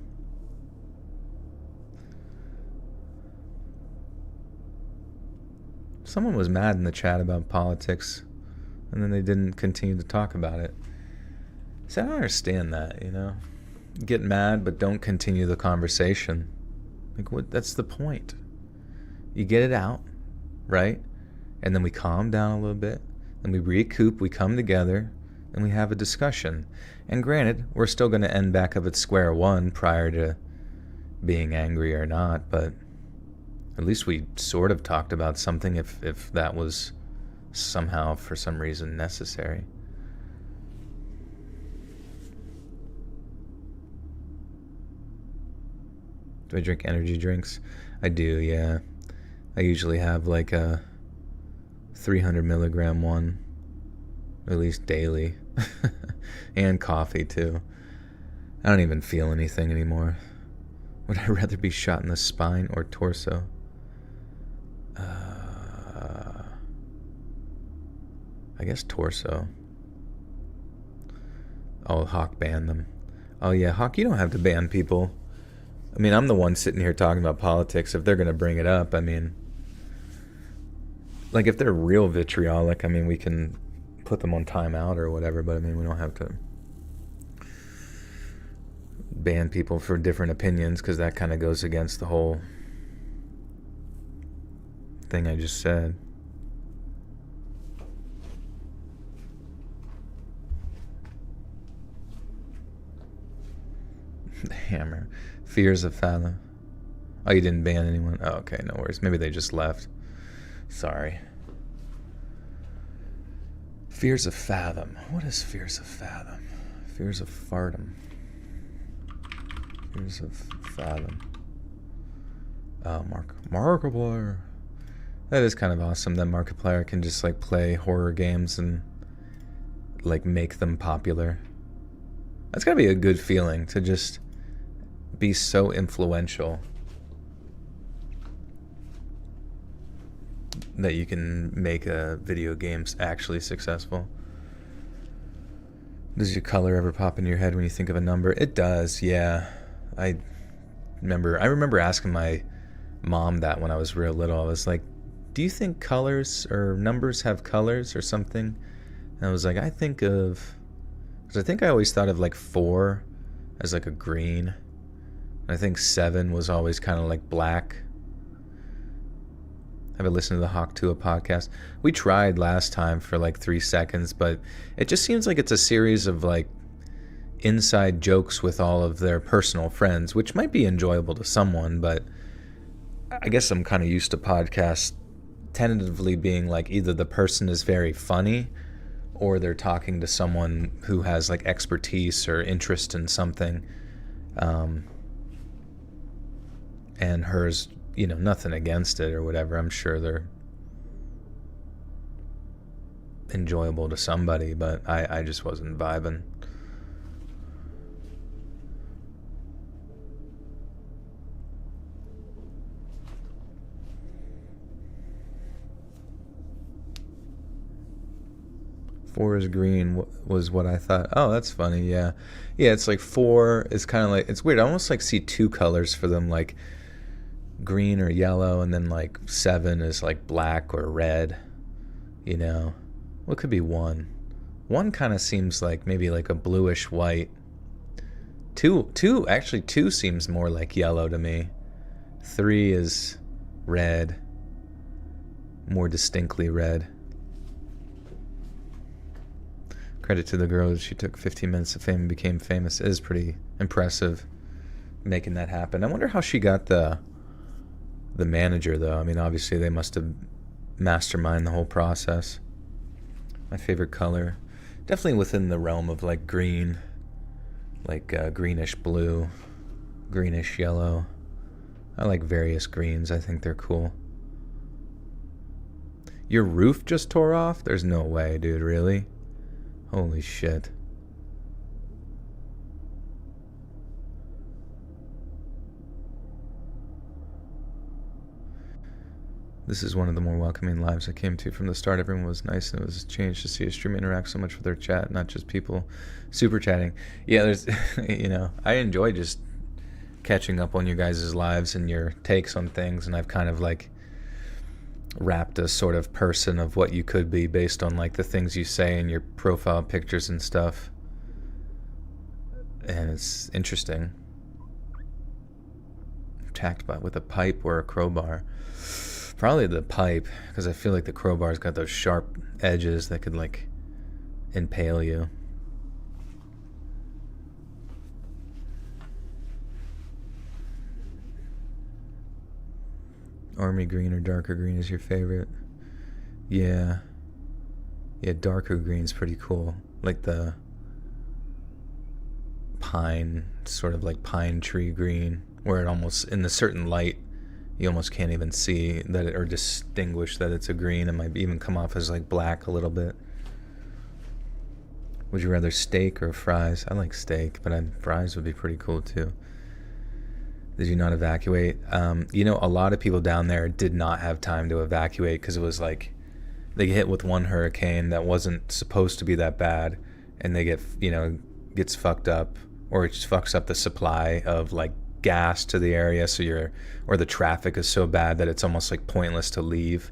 Someone was mad in the chat about politics, and then they didn't continue to talk about it. So I don't understand that, you know? Get mad, but don't continue the conversation. Like, what? That's the point. You get it out, right? And then we calm down a little bit, and we recoup, we come together, and we have a discussion. And granted, we're still going to end back up at square one prior to being angry or not, but at least we sort of talked about something if that was somehow, for some reason, necessary. Do I drink energy drinks? I do, yeah. I usually have like a 300 milligram one, at least daily. And coffee, too. I don't even feel anything anymore. Would I rather be shot in the spine or torso? I guess torso. Oh, Hawk banned them. Oh yeah, Hawk, you don't have to ban people. I mean, I'm the one sitting here talking about politics. If they're going to bring it up, I mean, like, if they're real vitriolic, I mean, we can put them on timeout or whatever, but I mean, we don't have to ban people for different opinions, because that kind of goes against the whole thing I just said. The hammer. Fears of Fathom. Oh, you didn't ban anyone? Oh, okay, no worries. Maybe they just left. Sorry. Fears of Fathom. What is Fears of Fathom? Fears of Fardom. Fears of Fathom. Oh, Markiplier. That is kind of awesome that Markiplier can just, like, play horror games and, like, make them popular. That's gotta be a good feeling to just be so influential that you can make a video game actually successful. Does your color ever pop in your head when you think of a number? It does, yeah. I remember asking my mom that when I was real little. I was like, do you think colors or numbers have colors or something? And I was like, because I think I always thought of like 4 as like a green. And I think 7 was always kind of like black. Have I listened to the Hawk Tua podcast? We tried last time for like 3 seconds, but it just seems like it's a series of like inside jokes with all of their personal friends, which might be enjoyable to someone, but I guess I'm kind of used to podcasts tentatively being like either the person is very funny or they're talking to someone who has like expertise or interest in something. And hers, nothing against it or whatever. I'm sure they're enjoyable to somebody, but I just wasn't vibing. Four is green was what I thought. Oh, that's funny. Yeah, it's like 4 is kind of like, it's weird. I almost like see 2 colors for them, like green or yellow, and then like 7 is like black or red. What could be 1? 1 kind of seems like maybe like a bluish white. 2 seems more like yellow to me. 3 is red, more distinctly red. Credit to the girl, she took 15 minutes of fame and became famous. It is pretty impressive making that happen. I wonder how she got the manager, though. I mean, obviously they must have masterminded the whole process. My favorite color, definitely within the realm of like green, like greenish blue, greenish yellow. I like various greens. I think they're cool. Your roof just tore off? There's no way, dude. Really? Holy shit. This is one of the more welcoming lives I came to from the start. Everyone was nice, and it was a change to see a stream interact so much with their chat, not just people super chatting. Yeah, there's, I enjoy just catching up on you guys' lives and your takes on things, and I've kind of like wrapped a sort of person of what you could be based on like the things you say in your profile pictures and stuff. And it's interesting. Attacked with a pipe or a crowbar. Probably the pipe, because I feel like the crowbar's got those sharp edges that could like impale you. Army green or darker green is your favorite? Yeah, darker green's pretty cool. Like the pine, sort of like pine tree green, where it almost, in a certain light, you almost can't even see that or distinguish that it's a green. It might even come off as like black a little bit. Would you rather steak or fries? I like steak, but fries would be pretty cool too. Did you not evacuate? A lot of people down there did not have time to evacuate because it was like they get hit with one hurricane that wasn't supposed to be that bad, and they gets fucked up, or it just fucks up the supply of like gas to the area, or the traffic is so bad that it's almost like pointless to leave.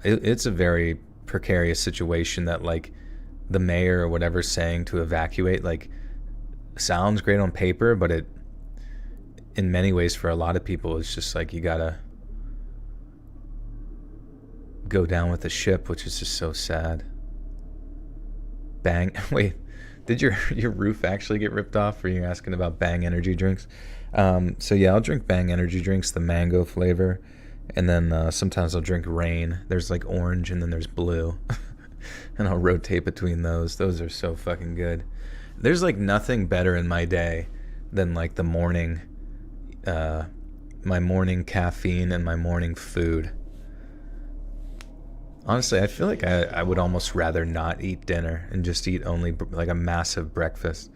It's a very precarious situation that like the mayor or whatever's saying to evacuate like sounds great on paper, but it in many ways for a lot of people it's just like you gotta go down with the ship, which is just so sad. Bang. Wait, did your roof actually get ripped off? Or are you asking about Bang energy drinks? So yeah, I'll drink Bang energy drinks, the mango flavor, and then sometimes I'll drink Rain. There's like orange and then there's blue. And I'll rotate between those. Those are so fucking good. There's like nothing better in my day than like the morning, my morning caffeine and my morning food. Honestly, I feel like I would almost rather not eat dinner and just eat only like a massive breakfast.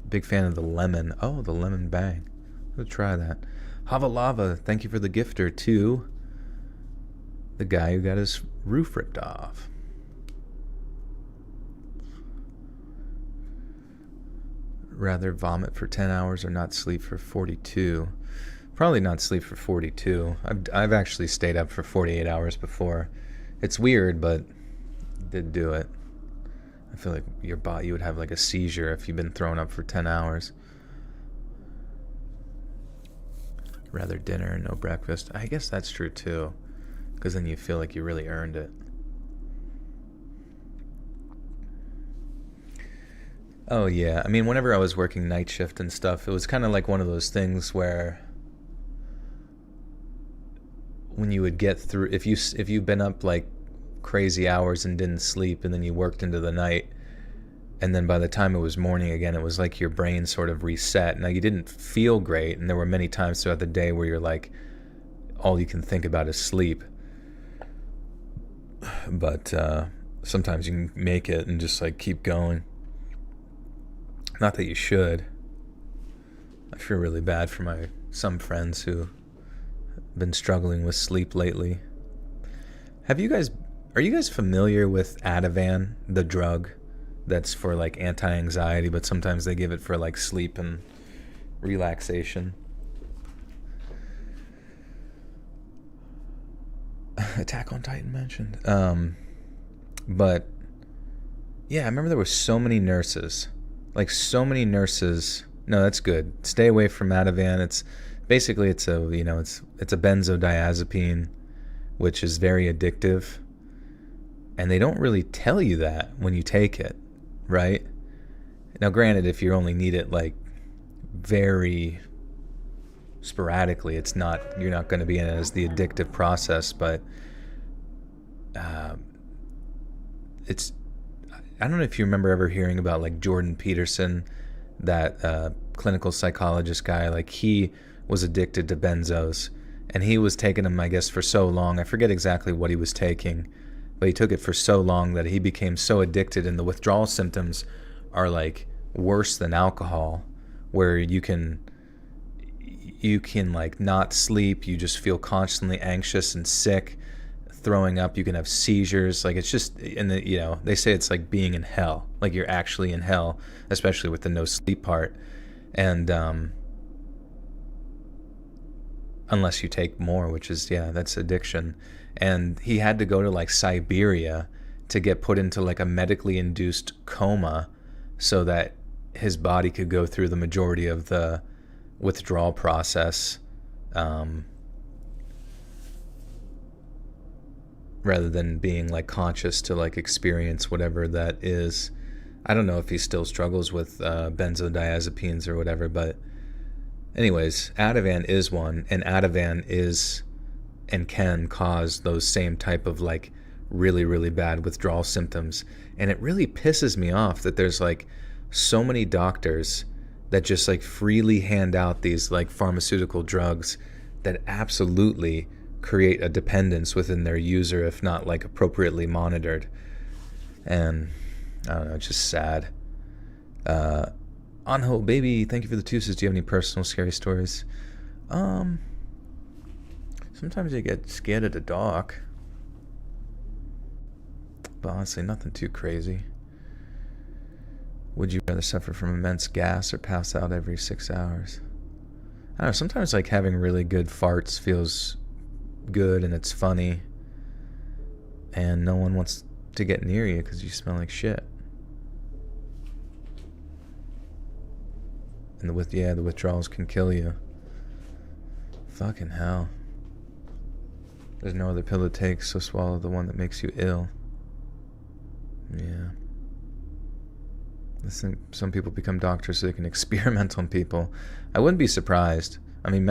Big fan of the lemon. Oh, the lemon Bang. Let's try that. Hava Lava, thank you for the gifter too. The guy who got his roof ripped off. Rather vomit for 10 hours or not sleep for 42. Probably not sleep for 42. I've actually stayed up for 48 hours before. It's weird, but did do it. I feel like your body, you would have like a seizure if you've been thrown up for 10 hours. Rather dinner and no breakfast. I guess that's true too, because then you feel like you really earned it. Oh yeah, I mean, whenever I was working night shift and stuff, it was kind of like one of those things where when you would get through, if you've been up like crazy hours and didn't sleep, and then you worked into the night, and then by the time it was morning again, it was like your brain sort of reset. Now, you didn't feel great, and there were many times throughout the day where you're like, all you can think about is sleep. But sometimes you can make it and just like keep going. Not that you should. I feel really bad for some friends who have been struggling with sleep lately. Are you guys familiar with Ativan, the drug that's for like anti-anxiety, but sometimes they give it for like sleep and relaxation? Attack on Titan mentioned. But yeah, I remember there were so many nurses. No, that's good. Stay away from Ativan. It's basically it's a benzodiazepine, which is very addictive. And they don't really tell you that when you take it, right? Now, granted, if you only need it like very sporadically, you're not going to be in it as the addictive process, but I don't know if you remember ever hearing about like Jordan Peterson, that clinical psychologist guy. Like, he was addicted to benzos, and he was taking them, I guess, for so long. I forget exactly what he was taking, but he took it for so long that he became so addicted, and the withdrawal symptoms are like worse than alcohol, where you can like not sleep, you just feel constantly anxious and sick, throwing up, you can have seizures. Like, it's just, and they say it's like being in hell, like you're actually in hell, especially with the no sleep part. And unless you take more, which is, that's addiction. And he had to go to like Siberia to get put into like a medically induced coma so that his body could go through the majority of the withdrawal process, rather than being like conscious to like experience whatever that is. I don't know if he still struggles with benzodiazepines or whatever, but anyways, Ativan is one, and Ativan is and can cause those same type of like really, really bad withdrawal symptoms. And it really pisses me off that there's like so many doctors that just like freely hand out these like pharmaceutical drugs that absolutely create a dependence within their user if not like appropriately monitored. And I don't know, it's just sad. Anho baby, thank you for the tuses. Do you have any personal scary stories? Sometimes I get scared at the dark, but honestly nothing too crazy. Would you rather suffer from immense gas or pass out every 6 hours? I don't know, sometimes like having really good farts feels good and it's funny, and no one wants to get near you because you smell like shit. And the withdrawals can kill you. Fucking hell. There's no other pill to take, so swallow the one that makes you ill. Yeah. I think some people become doctors so they can experiment on people. I wouldn't be surprised. I mean,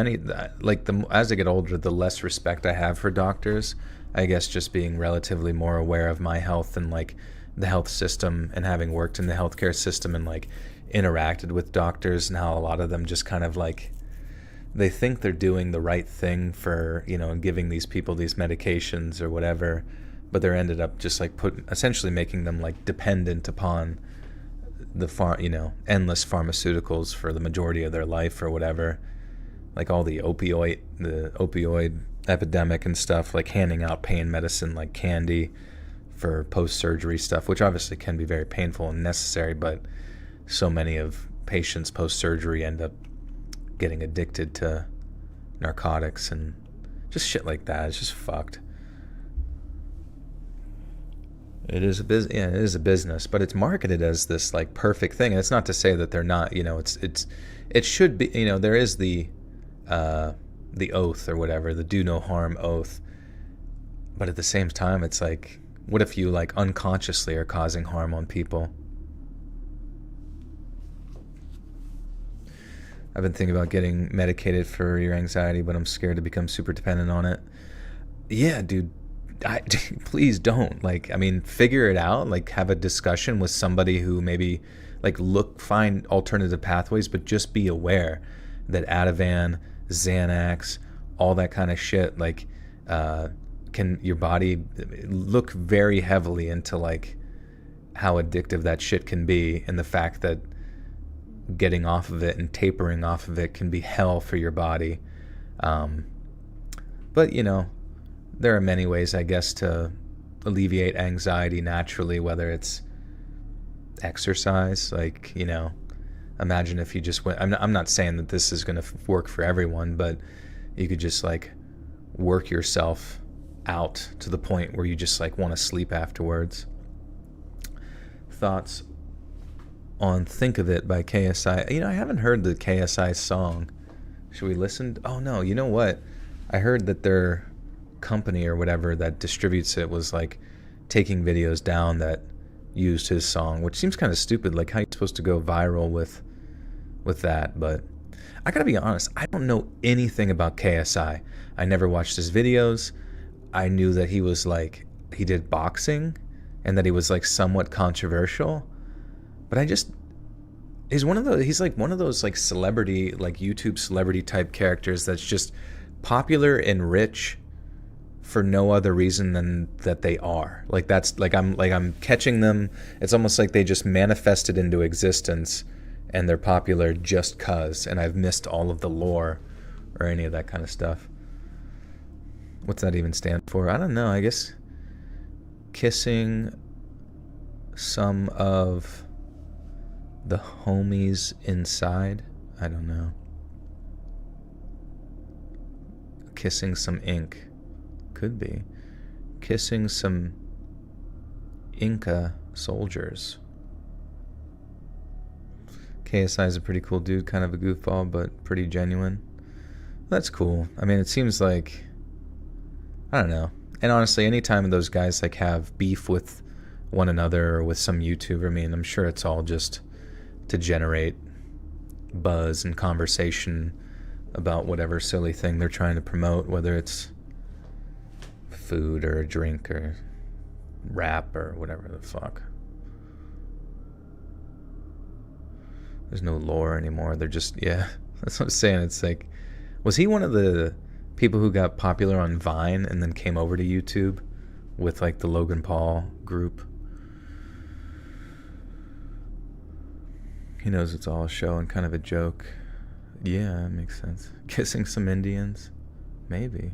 as I get older, the less respect I have for doctors. I guess just being relatively more aware of my health and like the health system, and having worked in the healthcare system and like interacted with doctors, and how a lot of them just kind of like, they think they're doing the right thing for, giving these people these medications or whatever, but they're ended up just like essentially making them like dependent upon the endless pharmaceuticals for the majority of their life or whatever. Like all the opioid epidemic and stuff, like handing out pain medicine like candy for post-surgery stuff, which obviously can be very painful and necessary, but so many of patients post-surgery end up getting addicted to narcotics and just shit like that. It's just fucked. It is a business. Yeah, it is a business, but it's marketed as this like perfect thing. And it's not to say that they're not. You know, it should be. You know, there is the oath or whatever, the do no harm oath. But at the same time, it's like, what if you like unconsciously are causing harm on people? I've been thinking about getting medicated for your anxiety, but I'm scared to become super dependent on it. Yeah, dude. Please don't. Like, I mean, figure it out. Like, have a discussion with somebody who maybe, like, find alternative pathways, but just be aware that Ativan, Xanax, all that kind of shit, like, can your body look very heavily into, like, how addictive that shit can be, and the fact that getting off of it and tapering off of it can be hell for your body. But, you know, there are many ways, I guess, to alleviate anxiety naturally, whether it's exercise, like, you know, imagine if you just went, I'm not saying that this is going to work for everyone, but you could just like work yourself out to the point where you just like want to sleep afterwards. Thoughts on Think of It by KSI. You know, I haven't heard the KSI song. Should we listen? Oh no, you know what? I heard that their company or whatever that distributes it was like taking videos down that used his song, which seems kind of stupid. Like, how you supposed to go viral with that? But I gotta be honest, I don't know anything about KSI. I never watched his videos. I knew that he was like, he did boxing and that he was like somewhat controversial, but he's like one of those like celebrity, like YouTube celebrity type characters that's just popular and rich for no other reason than that they are. Like, that's like I'm catching them. It's almost like they just manifested into existence and they're popular just cuz, and I've missed all of the lore or any of that kind of stuff. What's that even stand for? I don't know. I guess kissing some of the homies inside. I don't know. Kissing some ink. Could be. Kissing some Inca soldiers. KSI is a pretty cool dude, kind of a goofball, but pretty genuine. That's cool. I mean, it seems like, I don't know. And honestly, anytime those guys like have beef with one another or with some YouTuber, I mean, I'm sure it's all just to generate buzz and conversation about whatever silly thing they're trying to promote, whether it's food or a drink or rap or whatever the fuck. There's no lore anymore. They're just, yeah, that's what I'm saying. It's like, was he one of the people who got popular on Vine and then came over to YouTube with like the Logan Paul group? He knows it's all a show and kind of a joke. Yeah, that makes sense. Kissing some Indians? Maybe.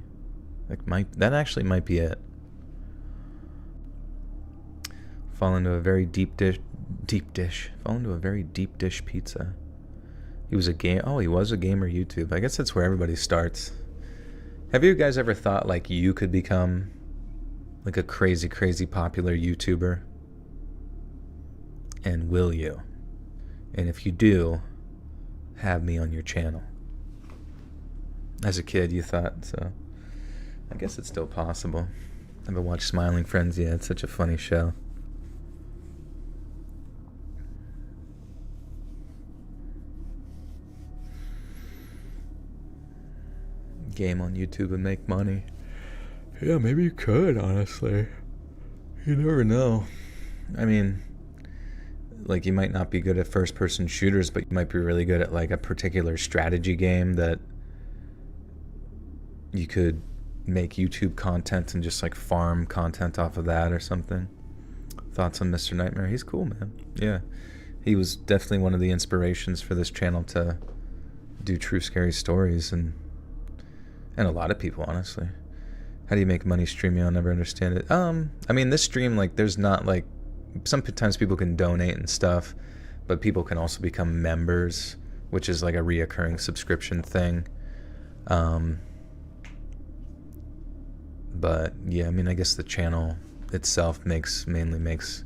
That actually might be it. Fall into a very deep dish. Fall into a very deep dish pizza. He was a gamer YouTube. I guess that's where everybody starts. Have you guys ever thought like you could become like a crazy, crazy popular YouTuber? And will you? And if you do, have me on your channel. As a kid, you thought, so I guess it's still possible. I haven't watched Smiling Friends yet. It's such a funny show. Game on YouTube and make money. Yeah, maybe you could, honestly. You never know. I mean, like, you might not be good at first-person shooters, but you might be really good at like a particular strategy game that you could make YouTube content and just like farm content off of that or something. Thoughts on Mr. Nightmare? He's cool, man. Yeah, he was definitely one of the inspirations for this channel to do true scary stories, and a lot of people, honestly. How do you make money streaming? I'll never understand it. I mean, this stream, like, there's not, like, sometimes people can donate and stuff, but people can also become members, which is like a reoccurring subscription thing. But yeah, I mean, I guess the channel itself mainly makes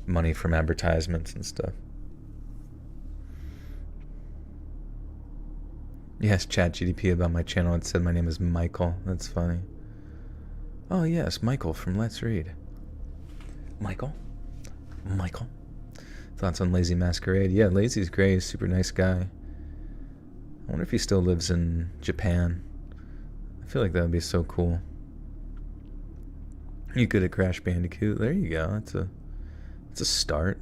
money from advertisements and stuff. Yes, chat GDP about my channel. It said my name is Michael. That's funny. Oh yes, Michael from Let's Read. Michael? Thoughts on Lazy Masquerade? Yeah, Lazy's great. He's a super nice guy. I wonder if he still lives in Japan. I feel like that would be so cool. You good at Crash Bandicoot? There you go. That's a start.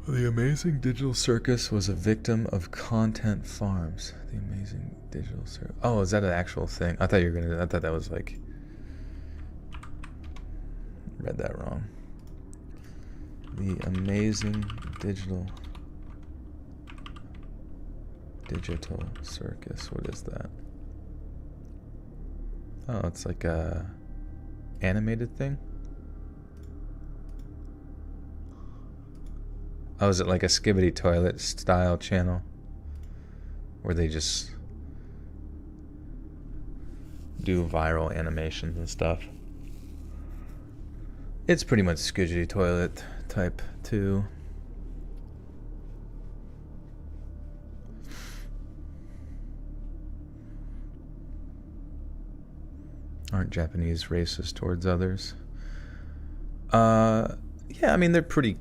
The Amazing Digital Circus was a victim of content farms. The Amazing Digital Circus. Oh, is that an actual thing? I thought that was like... Read that wrong. The Amazing Digital Circus. What is that? Oh, it's like a animated thing? Oh, is it like a Skibbity Toilet style channel? Where they just do viral animations and stuff. It's pretty much Skibbity Toilet type 2. Aren't Japanese racist towards others? Yeah, I mean, they're pretty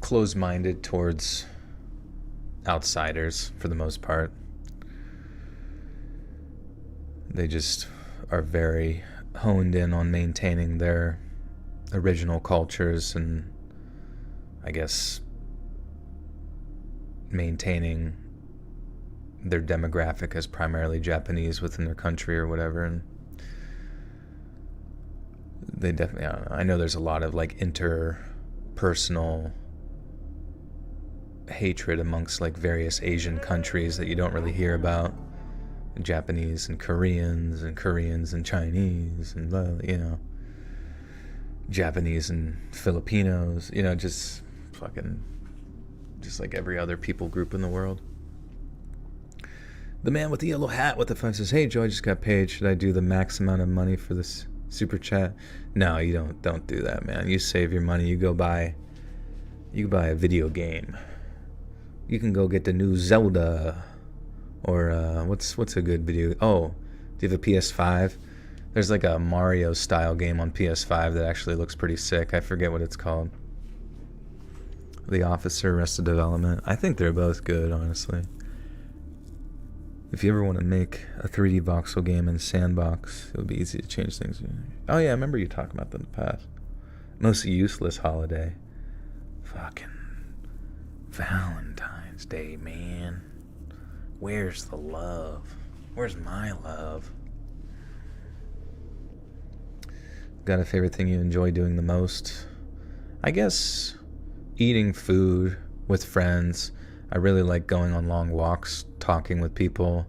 closed-minded towards outsiders for the most part. They just are very honed in on maintaining their original cultures and, I guess, maintaining their demographic as primarily Japanese within their country or whatever. And they definitely, I don't know, I know there's a lot of like interpersonal hatred amongst like various Asian countries that you don't really hear about. Japanese and Koreans and Chinese and blah, you know, Japanese and Filipinos, you know, just like every other people group in the world. The man with the yellow hat with the phone says, "Hey Joe, I just got paid. Should I do the max amount of money for this super chat?" No, you don't do that, man. You save your money. You buy a video game. You can go get the new Zelda, or what's a good video? Oh, do you have a PS5? There's like a Mario style game on PS5 that actually looks pretty sick. I forget what it's called. The Officer, Arrested Development. I think they're both good, honestly. If you ever want to make a 3D voxel game in Sandbox, it would be easy to change things. Oh yeah, I remember you talking about that in the past. Most useless holiday. Fucking Valentine's Day, man. Where's the love? Where's my love? Got a favorite thing you enjoy doing the most? I guess eating food with friends. I really like going on long walks, talking with people.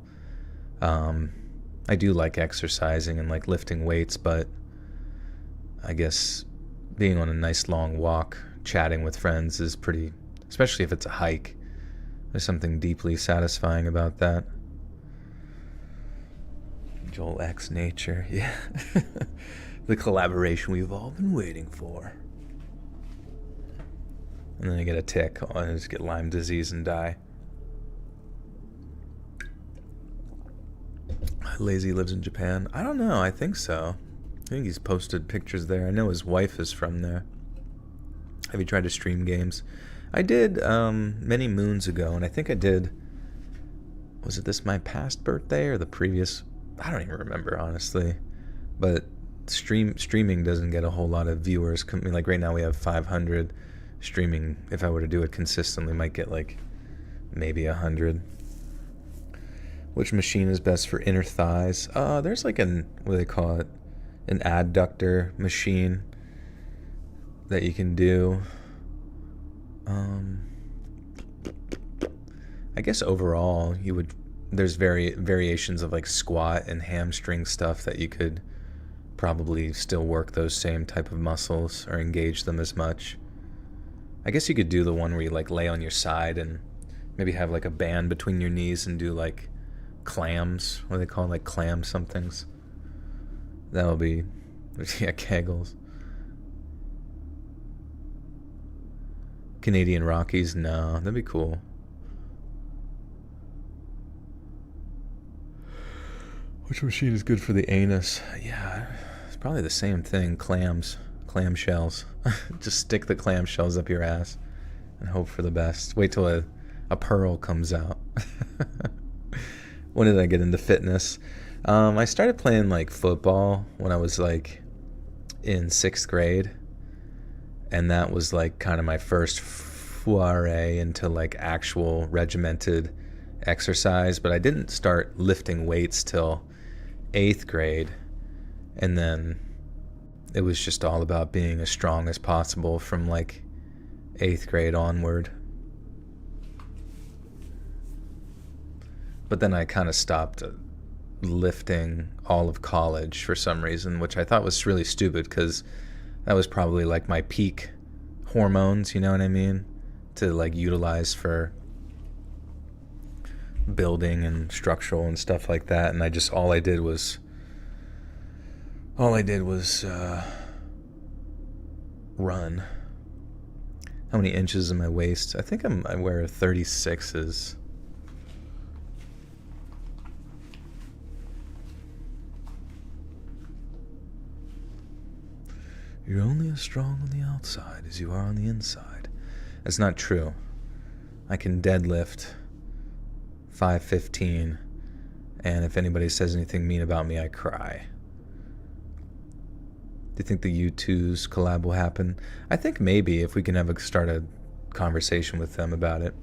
I do like exercising and like lifting weights, but I guess being on a nice long walk, chatting with friends is pretty, especially if it's a hike. There's something deeply satisfying about that. Joel X Nature, yeah. The collaboration we've all been waiting for. And then I get a tick, I just get Lyme disease and die. Lazy lives in Japan. I don't know, I think so. I think he's posted pictures there. I know his wife is from there. Have you tried to stream games? I did many moons ago, and I think I did, was it this my past birthday or the previous? I don't even remember, honestly. But streaming doesn't get a whole lot of viewers. I mean, like right now we have 500. Streaming, if I were to do it consistently, might get like maybe 100. Which machine is best for inner thighs? There's like what do they call it? An adductor machine that you can do. I I guess overall there's variations of like squat and hamstring stuff that you could probably still work those same type of muscles or engage them as much. I guess you could do the one where you like lay on your side and maybe have like a band between your knees and do like clams, what do they call it, like clam somethings. That'll be, yeah, kegels. Canadian Rockies, no, that'd be cool. Which machine is good for the anus? Yeah, it's probably the same thing. Clamshells. Just stick the clamshells up your ass and hope for the best. Wait till a pearl comes out. When did I get into fitness? I started playing like football when I was like in 6th grade, and that was like kind of my first foray into like actual regimented exercise. But I didn't start lifting weights till 8th grade, and then it was just all about being as strong as possible from like 8th grade onward. But then I kind of stopped lifting all of college for some reason, which I thought was really stupid because that was probably like my peak hormones, you know what I mean, to like utilize for building and structural and stuff like that. And I just all I did was run. How many inches in my waist? I think I wear 36s. You're only as strong on the outside as you are on the inside. That's not true. I can deadlift 515, and if anybody says anything mean about me, I cry. Do you think the U2's collab will happen? I think maybe if we can start a conversation with them about it.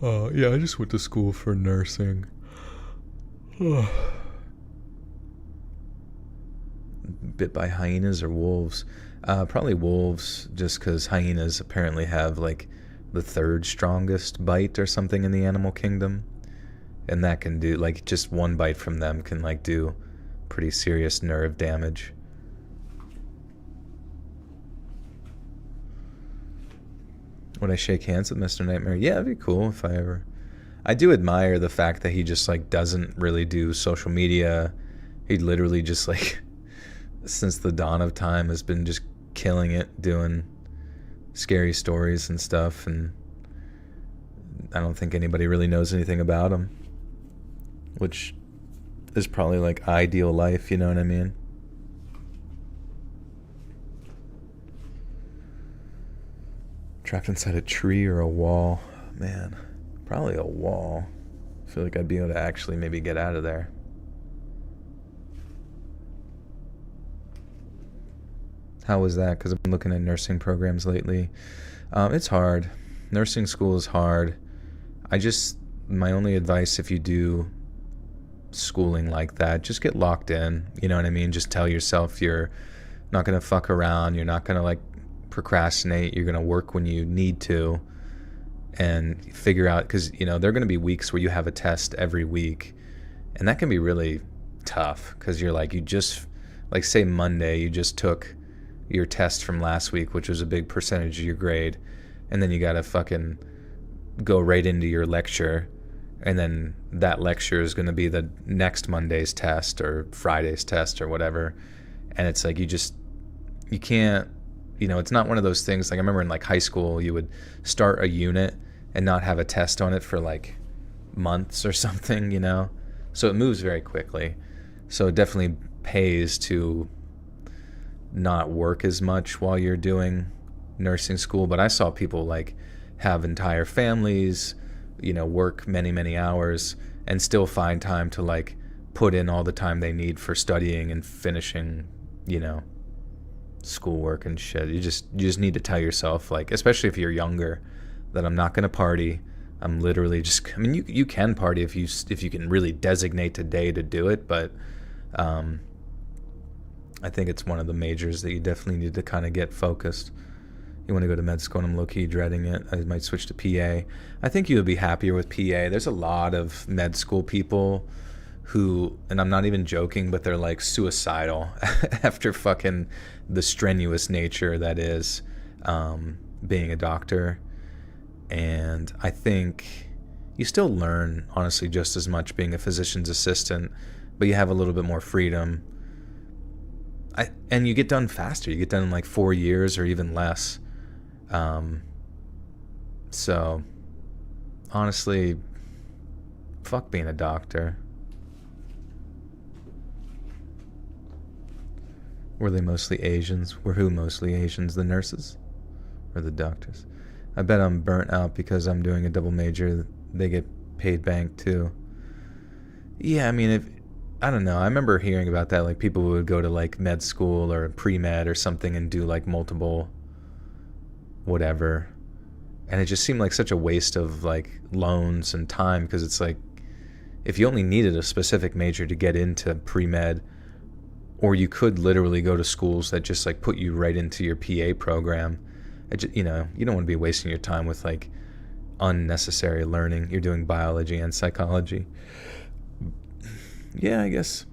Yeah, I just went to school for nursing. Bit by hyenas or wolves? Probably wolves, just because hyenas apparently have like the 3rd strongest bite or something in the animal kingdom, and that can do like just one bite from them can like do pretty serious nerve damage. Would I shake hands with Mr. Nightmare? Yeah, it'd be cool if I ever. I do admire the fact that he just like doesn't really do social media. He literally just like since the dawn of time has been just killing it doing scary stories and stuff, and I don't think anybody really knows anything about him, which is probably like ideal life, you know what I mean? Trapped inside a tree or a wall? Man, probably a wall. I feel like I'd be able to actually maybe get out of there. How was that? Because I've been looking at nursing programs lately. It's hard. Nursing school is hard. My only advice if you do schooling like that, just get locked in. You know what I mean? Just tell yourself you're not going to fuck around. You're not going to like procrastinate. You're going to work when you need to and figure out, because, you know, there are going to be weeks where you have a test every week, and that can be really tough because you're like, like say Monday, you just took your test from last week, which was a big percentage of your grade, and then you gotta fucking go right into your lecture, and then that lecture is gonna be the next Monday's test or Friday's test or whatever, and it's like you can't, you know, it's not one of those things. Like I remember in like high school, you would start a unit and not have a test on it for like months or something, you know, so it moves very quickly. So it definitely pays to not work as much while you're doing nursing school. But I saw people like have entire families, you know, work many, many hours and still find time to like put in all the time they need for studying and finishing, you know, schoolwork and shit. You just need to tell yourself, like, especially if you're younger, that I'm not going to party. I'm literally just, I mean, you can party if you can really designate a day to do it, but I think it's one of the majors that you definitely need to kind of get focused. You want to go to med school, and I'm low-key dreading it. I might switch to PA. I think you would be happier with PA. There's a lot of med school people who, and I'm not even joking, but they're like suicidal after fucking the strenuous nature that is being a doctor. And I think you still learn, honestly, just as much being a physician's assistant, but you have a little bit more freedom. And you get done faster. You get done in like 4 years or even less. So, honestly, fuck being a doctor. Were they mostly Asians? Were who mostly Asians? The nurses? Or the doctors? I bet I'm burnt out because I'm doing a double major. They get paid bank too. Yeah, I mean, I don't know. I remember hearing about that. Like, people would go to like med school or pre-med or something and do like multiple whatever. And it just seemed like such a waste of like loans and time, because it's like, if you only needed a specific major to get into pre-med, or you could literally go to schools that just like put you right into your PA program. You know, you don't want to be wasting your time with like unnecessary learning. You're doing biology and psychology. Yeah, I guess.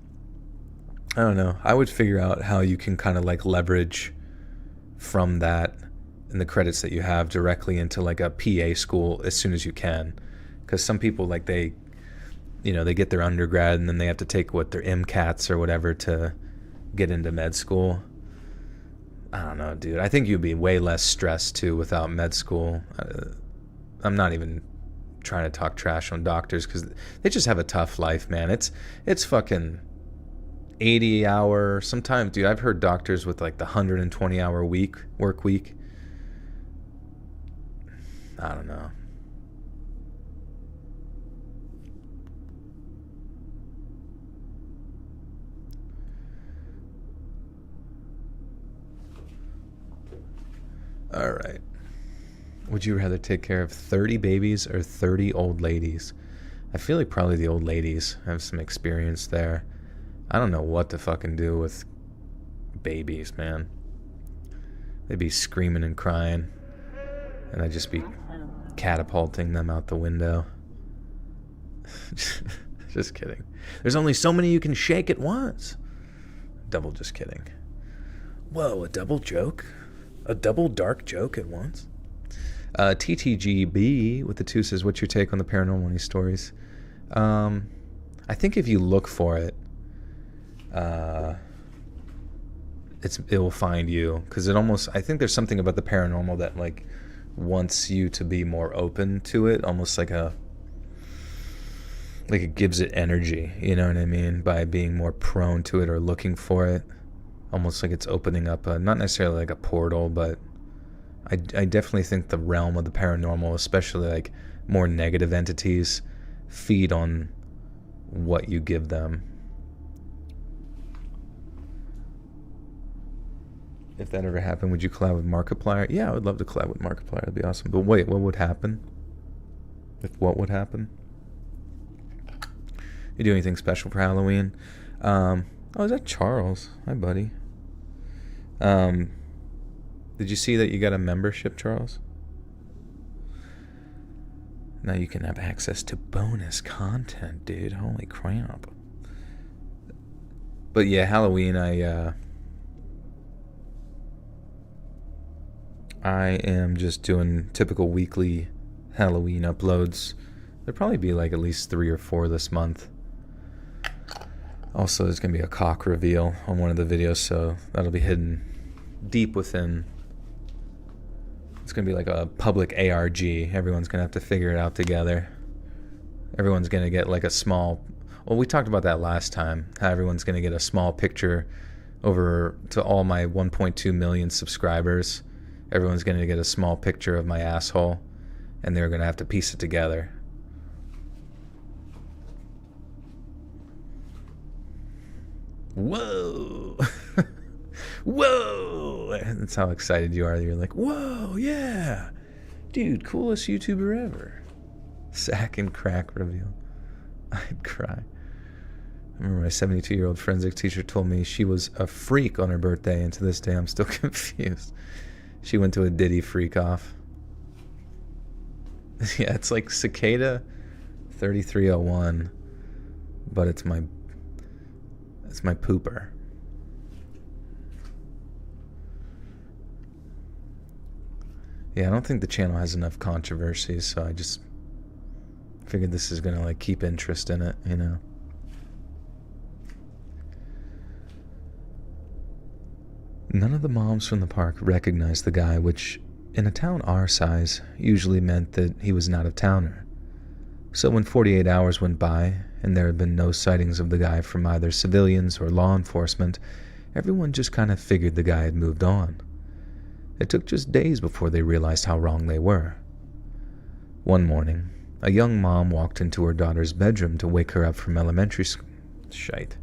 I don't know. I would figure out how you can kind of like leverage from that and the credits that you have directly into like a PA school as soon as you can. Because some people, like, they get their undergrad and then they have to take their MCATs or whatever to get into med school. I don't know, dude. I think you'd be way less stressed too without med school. I'm not even trying to talk trash on doctors, because they just have a tough life, man. It's fucking 80-hour. Sometimes, dude, I've heard doctors with like the 120-hour work week. I don't know. All right. Would you rather take care of 30 babies or 30 old ladies? I feel like probably the old ladies. I have some experience there. I don't know what to fucking do with babies, man. They'd be screaming and crying, and I'd just be catapulting them out the window. Just kidding. There's only so many you can shake at once. Double just kidding. Whoa, a double joke? A double dark joke at once? TTGB with the 2 says, what's your take on the paranormal news stories? I think if you look for it, it will find you, because I think there's something about the paranormal that like wants you to be more open to it, almost like it gives it energy, you know what I mean, by being more prone to it or looking for it, almost like it's opening up not necessarily like a portal, but I definitely think the realm of the paranormal, especially like more negative entities, feed on what you give them. If that ever happened, would you collab with Markiplier? Yeah, I would love to collab with Markiplier. That'd be awesome. But wait, what would happen? What would happen? You do anything special for Halloween? Oh, is that Charles? Hi, buddy. Did you see that you got a membership, Charles? Now you can have access to bonus content, dude. Holy crap. But yeah, Halloween, I am just doing typical weekly Halloween uploads. There'll probably be like at least 3 or 4 this month. Also, there's going to be a cock reveal on one of the videos, so that'll be hidden deep within. It's going to be like a public ARG. Everyone's going to have to figure it out together. Everyone's going to get like a small... Well, we talked about that last time, how everyone's going to get a small picture over to all my 1.2 million subscribers. Everyone's going to get a small picture of my asshole, and they're going to have to piece it together. Whoa! Whoa! That's how excited you are. You're like, whoa, yeah! Dude, coolest YouTuber ever. Sack and crack reveal. I'd cry. I remember my 72-year-old forensic teacher told me she was a freak on her birthday, and to this day I'm still confused. She went to a Diddy freak off. Yeah, it's like Cicada 3301, but it's my pooper. Yeah, I don't think the channel has enough controversies, so I just figured this is gonna like keep interest in it, you know. None of the moms from the park recognized the guy, which in a town our size usually meant that he was an out-of-towner. So when 48 hours went by and there had been no sightings of the guy from either civilians or law enforcement, everyone just kind of figured the guy had moved on. It took just days before they realized how wrong they were. One morning, a young mom walked into her daughter's bedroom to wake her up from elementary school. Shite.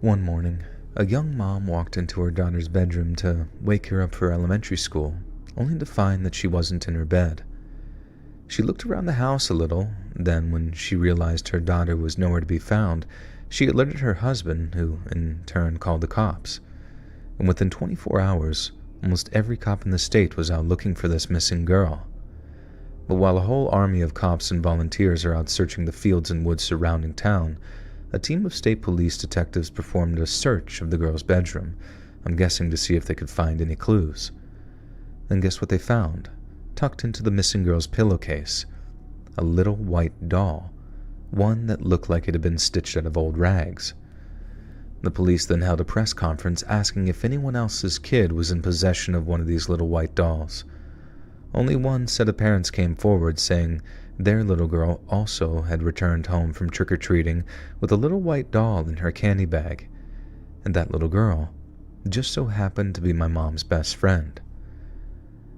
One morning, a young mom walked into her daughter's bedroom to wake her up for elementary school, only to find that she wasn't in her bed. She looked around the house a little, then when she realized her daughter was nowhere to be found, she alerted her husband, who in turn called the cops. And within 24 hours, almost every cop in the state was out looking for this missing girl. But while a whole army of cops and volunteers are out searching the fields and woods surrounding town, a team of state police detectives performed a search of the girl's bedroom, I'm guessing to see if they could find any clues. And guess what they found? Tucked into the missing girl's pillowcase, a little white doll, one that looked like it had been stitched out of old rags. The police then held a press conference asking if anyone else's kid was in possession of one of these little white dolls. Only one set of parents came forward saying their little girl also had returned home from trick-or-treating with a little white doll in her candy bag, and that little girl just so happened to be my mom's best friend.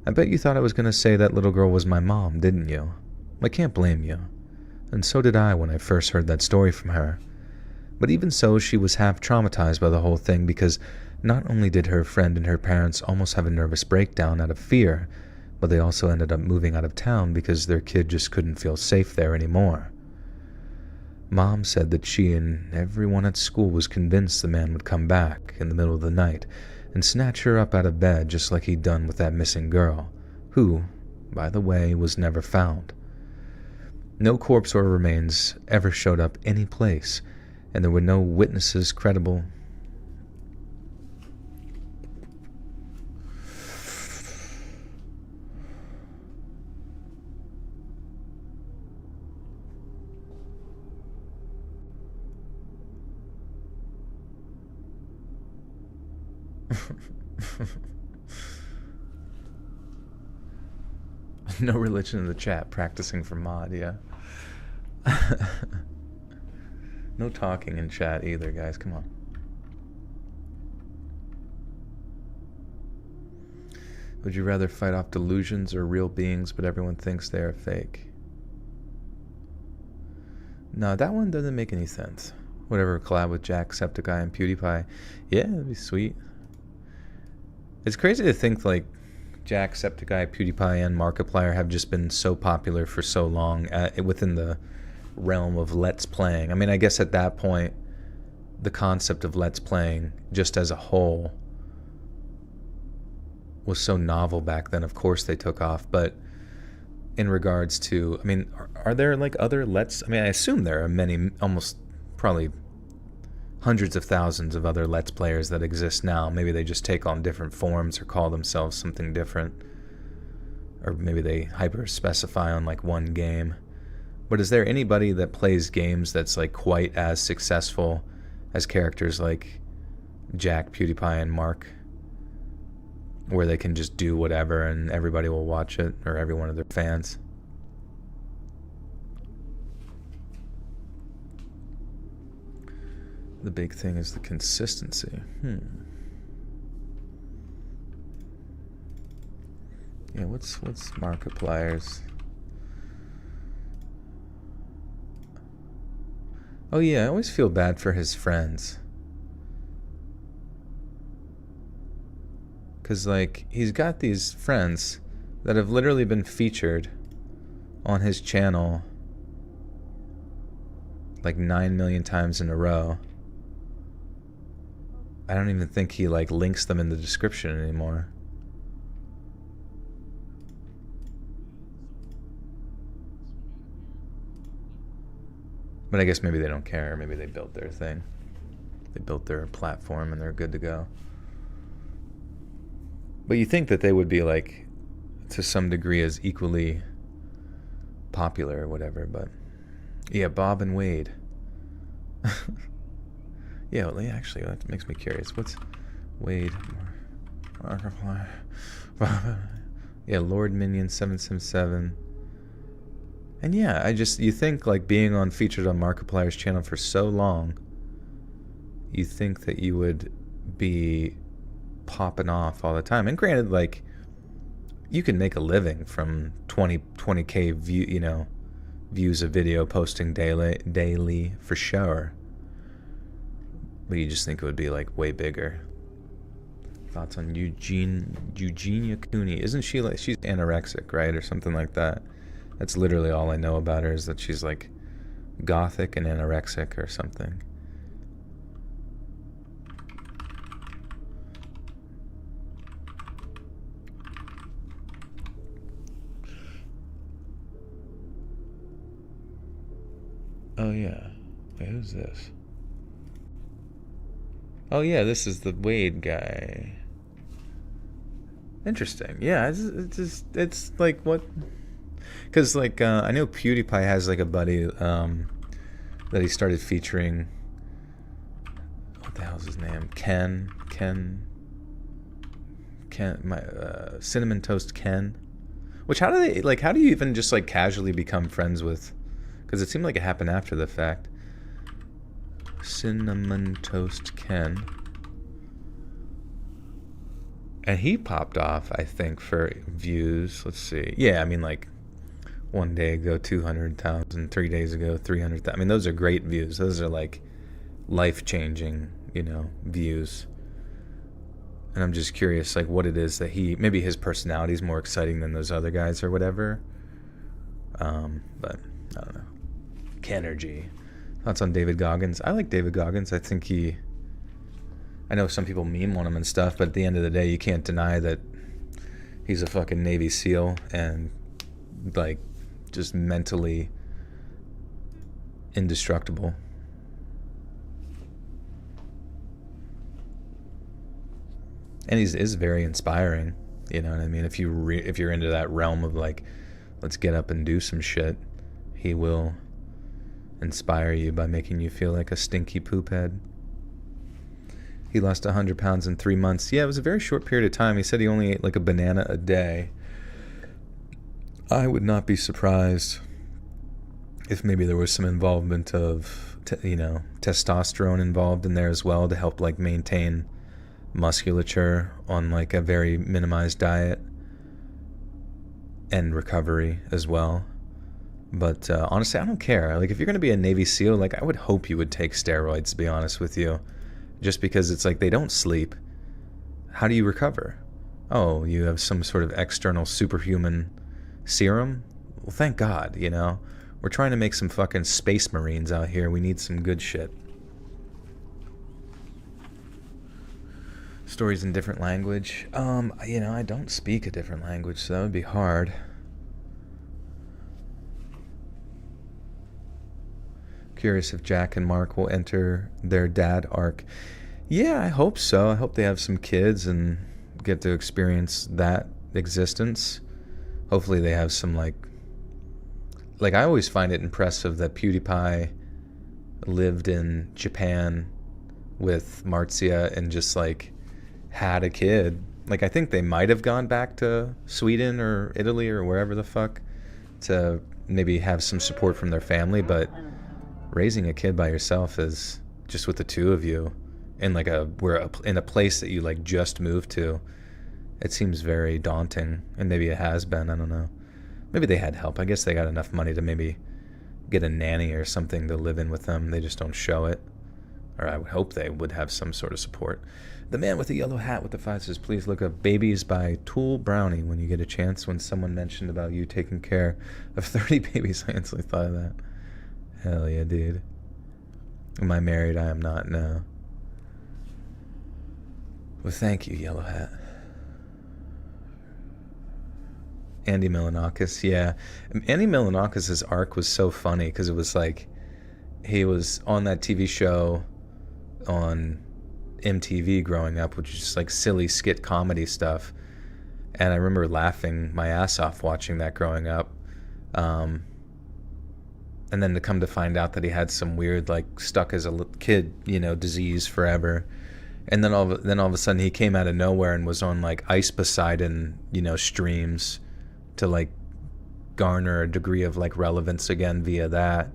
I bet you thought I was going to say that little girl was my mom, didn't you? I can't blame you. And so did I when I first heard that story from her. But even so, she was half traumatized by the whole thing because not only did her friend and her parents almost have a nervous breakdown out of fear, but they also ended up moving out of town because their kid just couldn't feel safe there anymore. Mom said that she and everyone at school was convinced the man would come back in the middle of the night and snatch her up out of bed just like he'd done with that missing girl, who, by the way, was never found. No corpse or remains ever showed up any place, and there were no witnesses credible. No religion in the chat, practicing for mod, yeah. No talking in chat either, guys, come on. Would you rather fight off delusions or real beings but everyone thinks they are fake? No, that one doesn't make any sense. Whatever, collab with Jacksepticeye and PewDiePie. Yeah, that'd be sweet. It's crazy to think like Jacksepticeye, PewDiePie, and Markiplier have just been so popular for so long within the realm of Let's Playing. I mean, I guess at that point, the concept of Let's Playing just as a whole was so novel back then. Of course they took off, but in regards to, I mean, are there like other Let's, I mean, I assume there are many, almost probably hundreds of thousands of other Let's Players that exist now. Maybe they just take on different forms or call themselves something different. Or maybe they hyper-specify on like one game. But is there anybody that plays games that's like quite as successful as characters like Jack, PewDiePie, and Mark? Where they can just do whatever and everybody will watch it, or every one of their fans? The big thing is the consistency. Yeah, what's Markiplier's Oh yeah, I always feel bad for his friends. Because, like, he's got these friends that have literally been featured on his channel like 9 million times in a row. I don't even think he, like, links them in the description anymore. But I guess maybe they don't care. Maybe they built their thing. They built their platform and they're good to go. But you think that they would be, like, to some degree as equally popular or whatever, but yeah, Bob and Wade. Yeah, well, actually, that makes me curious. What's Wade? Markiplier. Yeah, Lord Minion 777. And yeah, you think, like, being on featured on Markiplier's channel for so long, you think that you would be popping off all the time. And granted, like, you can make a living from 20k views a video posting daily for sure. But you just think it would be, like, way bigger. Thoughts on Eugenia Cooney? Isn't she, like, she's anorexic, right, or something like that? That's literally all I know about her, is that she's, like, gothic and anorexic or something. Oh yeah. Wait, who's this? Oh yeah, this is the Wade guy. Interesting. Yeah, it's like what? Because, like, I know PewDiePie has, like, a buddy that he started featuring. What the hell's his name? Ken, my Cinnamon Toast Ken. Which, how do you even just, like, casually become friends with? Because it seemed like it happened after the fact. Cinnamon Toast Ken. And he popped off, I think, for views. Let's see. Yeah, I mean, like, 1 day ago, 200,000. 3 days ago, 300,000. I mean, those are great views. Those are, like, life-changing, views. And I'm just curious, like, what it is that maybe his personality is more exciting than those other guys or whatever. But I don't know. Kenergy. Thoughts on David Goggins? I like David Goggins. I think I know some people meme on him and stuff, but at the end of the day, you can't deny that he's a fucking Navy SEAL and, like, just mentally indestructible. And he is very inspiring. You know what I mean? If you're into that realm of, like, let's get up and do some shit, he will inspire you by making you feel like a stinky poop head. He lost 100 pounds in 3 months. Yeah, it was a very short period of time. He said he only ate, like, a banana a day. I would not be surprised if maybe there was some involvement of, testosterone involved in there as well to help, like, maintain musculature on, like, a very minimized diet and recovery as well. But honestly, I don't care. Like, if you're going to be a Navy SEAL, like, I would hope you would take steroids, to be honest with you. Just because it's like they don't sleep. How do you recover? Oh, you have some sort of external superhuman serum? Well, thank God, We're trying to make some fucking space marines out here. We need some good shit. Stories in different language. I don't speak a different language, so that would be hard. Curious if Jack and Mark will enter their dad arc. Yeah, I hope so. I hope they have some kids and get to experience that existence. Hopefully they have some, like, I always find it impressive that PewDiePie lived in Japan with Marzia and just, like, had a kid. Like, I think they might have gone back to Sweden or Italy or wherever the fuck to maybe have some support from their family, but raising a kid by yourself is just with the two of you in, like, in a place that you, like, just moved to. It seems very daunting, and maybe it has been. I don't know. Maybe they had help. I guess they got enough money to maybe get a nanny or something to live in with them. They just don't show it. Or I would hope they would have some sort of support. The man with the yellow hat with the 5 says, please look up Babies by Tool Brownie when you get a chance. When someone mentioned about you taking care of 30 babies, I instantly thought of that. Hell yeah, dude. Am I married? I am not, no. Well, thank you, Yellow Hat. Andy Milanakis, yeah. Andy Milanakis' arc was so funny because it was like he was on that TV show on MTV growing up, which is just like silly skit comedy stuff. And I remember laughing my ass off watching that growing up. And then to come to find out that he had some weird, like, stuck as a kid, you know, disease forever. And then all of a sudden he came out of nowhere and was on, like, Ice Poseidon, you know, streams to, like, garner a degree of, like, relevance again via that.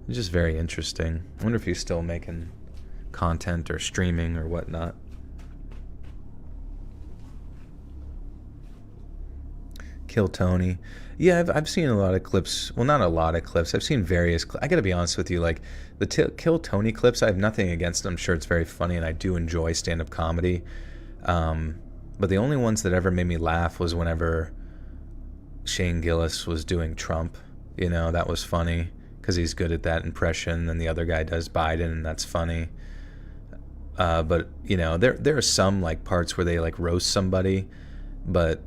It's just very interesting. I wonder if he's still making content or streaming or whatnot. Kill Tony. Yeah, I've seen a lot of clips. Well, not a lot of clips. I've seen various I gotta be honest with you, like, the Kill Tony clips, I have nothing against them. I'm sure it's very funny, and I do enjoy stand-up comedy. But the only ones that ever made me laugh was whenever Shane Gillis was doing Trump. You know, that was funny, because he's good at that impression, and the other guy does Biden, and that's funny. But, you know, there are some, like, parts where they, like, roast somebody, but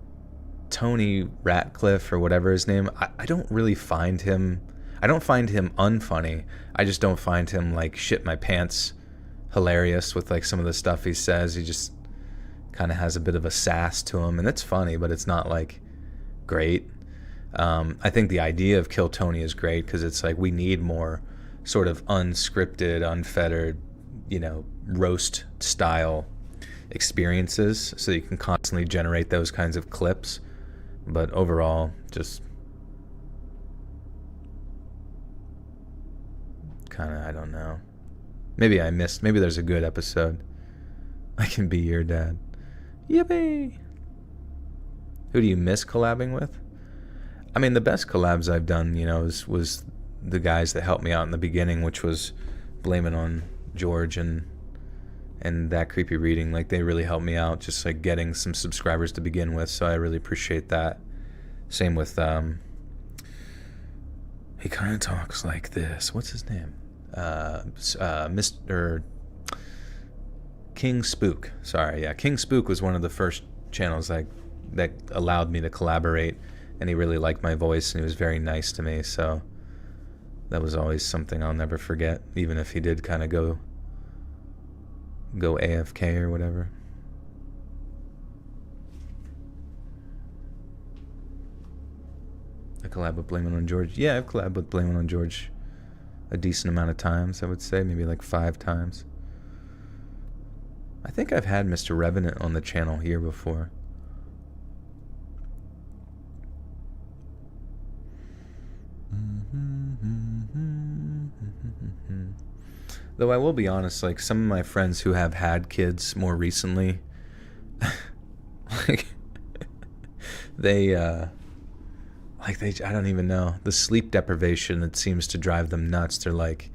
Tony Ratcliffe or whatever his name, I don't really find him, I don't find him unfunny. I just don't find him, like, shit my pants hilarious with, like, some of the stuff he says. He just kind of has a bit of a sass to him, and it's funny, but it's not, like, great. I think the idea of Kill Tony is great because it's like we need more sort of unscripted, unfettered, you know, roast style experiences so you can constantly generate those kinds of clips. But overall, just kind of, I don't know. Maybe there's a good episode. I Can Be Your Dad. Yippee! Who do you miss collabing with? I mean, the best collabs I've done, you know, was the guys that helped me out in the beginning, which was Blame It on George and That Creepy Reading. Like, they really helped me out, just like getting some subscribers to begin with, so I really appreciate that. Same with he kind of talks like this. What's his name? Mr. King Spook. Sorry, yeah, King Spook was one of the first channels that allowed me to collaborate, and he really liked my voice, and he was very nice to me, so that was always something I'll never forget, even if he did kind of go AFK or whatever. I collab with Blame It on George. Yeah, I've collabed with Blame It on George a decent amount of times, I would say, maybe like 5 times. I think I've had Mr. Revenant on the channel here before. Though I will be honest, like, some of my friends who have had kids more recently, like, I don't even know, the sleep deprivation, it seems to drive them nuts. They're like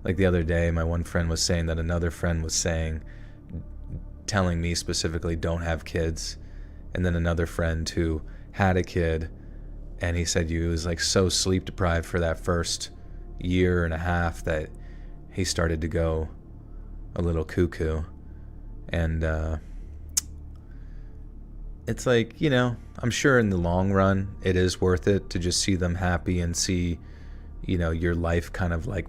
the other day, my one friend was saying that another friend was telling me specifically, don't have kids. And then another friend who had a kid, and he said he was like so sleep deprived for that first year and a half that he started to go a little cuckoo. And it's like, you know, I'm sure in the long run it is worth it to just see them happy and see, you know, your life kind of like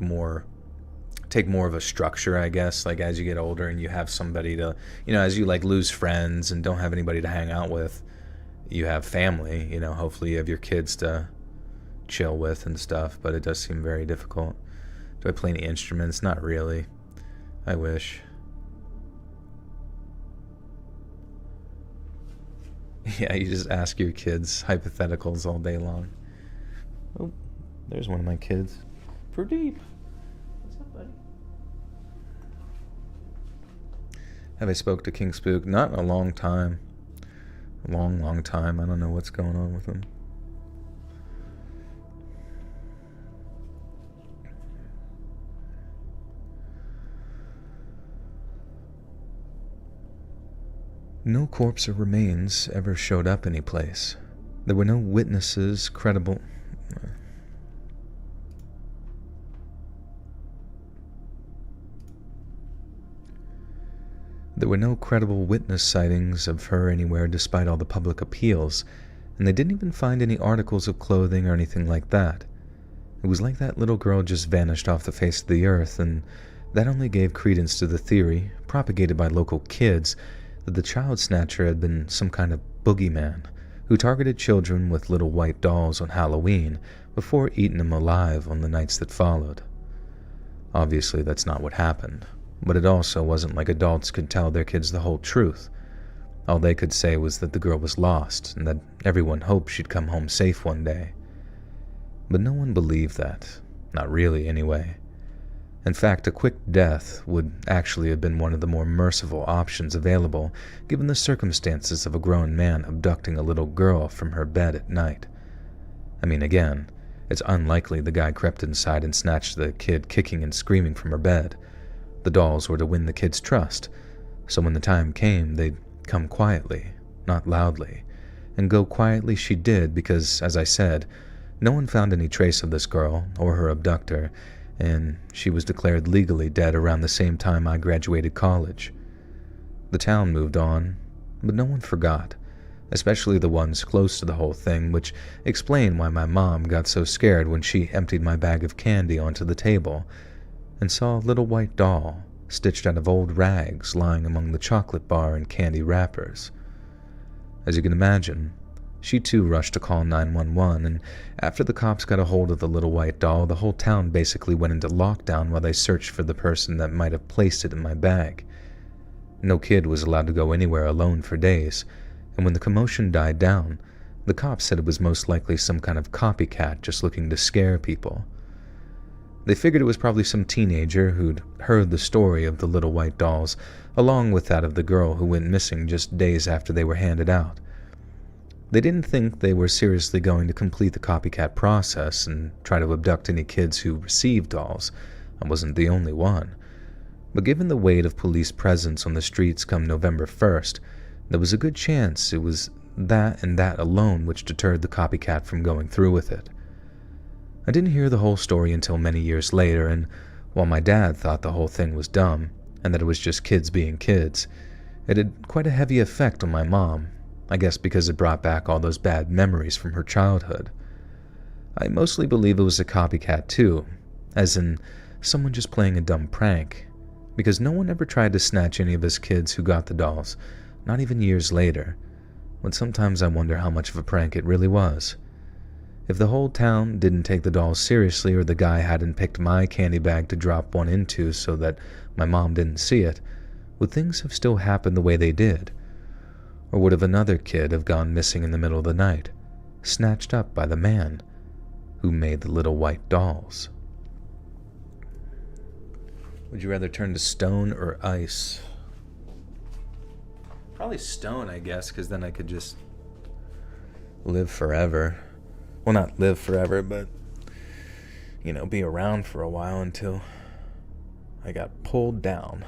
take more of a structure, I guess, like as you get older and you have somebody to, you know, as you like lose friends and don't have anybody to hang out with, you have family, you know, hopefully you have your kids to chill with and stuff, but it does seem very difficult. Do I play any instruments? Not really. I wish. Yeah, you just ask your kids hypotheticals all day long. Oh, there's one of my kids. Pradeep. What's up, buddy? Have I spoke to King Spook? Not in a long time. A long time. I don't know what's going on with him. No corpse or remains ever showed up any place. There were no witnesses credible. There were no credible witness sightings of her anywhere despite all the public appeals, and they didn't even find any articles of clothing or anything like that. It was like that little girl just vanished off the face of the earth, and that only gave credence to the theory, propagated by local kids, that the child snatcher had been some kind of boogeyman who targeted children with little white dolls on Halloween before eating them alive on the nights that followed. Obviously, that's not what happened, but it also wasn't like adults could tell their kids the whole truth. All they could say was that the girl was lost and that everyone hoped she'd come home safe one day. But no one believed that. Not really, anyway. In fact, a quick death would actually have been one of the more merciful options available, given the circumstances of a grown man abducting a little girl from her bed at night. I mean, again, it's unlikely the guy crept inside and snatched the kid kicking and screaming from her bed. The dolls were to win the kid's trust, so when the time came, they'd come quietly, not loudly. And go quietly she did because, as I said, no one found any trace of this girl or her abductor, and she was declared legally dead around the same time I graduated college. The town moved on, but no one forgot, especially the ones close to the whole thing, which explained why my mom got so scared when she emptied my bag of candy onto the table and saw a little white doll stitched out of old rags lying among the chocolate bar and candy wrappers. As you can imagine, she too rushed to call 911, and after the cops got a hold of the little white doll, the whole town basically went into lockdown while they searched for the person that might have placed it in my bag. No kid was allowed to go anywhere alone for days, and when the commotion died down, the cops said it was most likely some kind of copycat just looking to scare people. They figured it was probably some teenager who'd heard the story of the little white dolls, along with that of the girl who went missing just days after they were handed out. They didn't think they were seriously going to complete the copycat process and try to abduct any kids who received dolls. I wasn't the only one. But given the weight of police presence on the streets come November 1st, there was a good chance it was that and that alone which deterred the copycat from going through with it. I didn't hear the whole story until many years later, and while my dad thought the whole thing was dumb and that it was just kids being kids, it had quite a heavy effect on my mom. I guess because it brought back all those bad memories from her childhood. I mostly believe it was a copycat too, as in someone just playing a dumb prank, because no one ever tried to snatch any of us kids who got the dolls, not even years later, but sometimes I wonder how much of a prank it really was. If the whole town didn't take the dolls seriously, or the guy hadn't picked my candy bag to drop one into so that my mom didn't see it, would things have still happened the way they did? Or would have another kid have gone missing in the middle of the night, snatched up by the man who made the little white dolls? Would you rather turn to stone or ice? Probably stone, I guess, because then I could just live forever. Well, not live forever, but, be around for a while until I got pulled down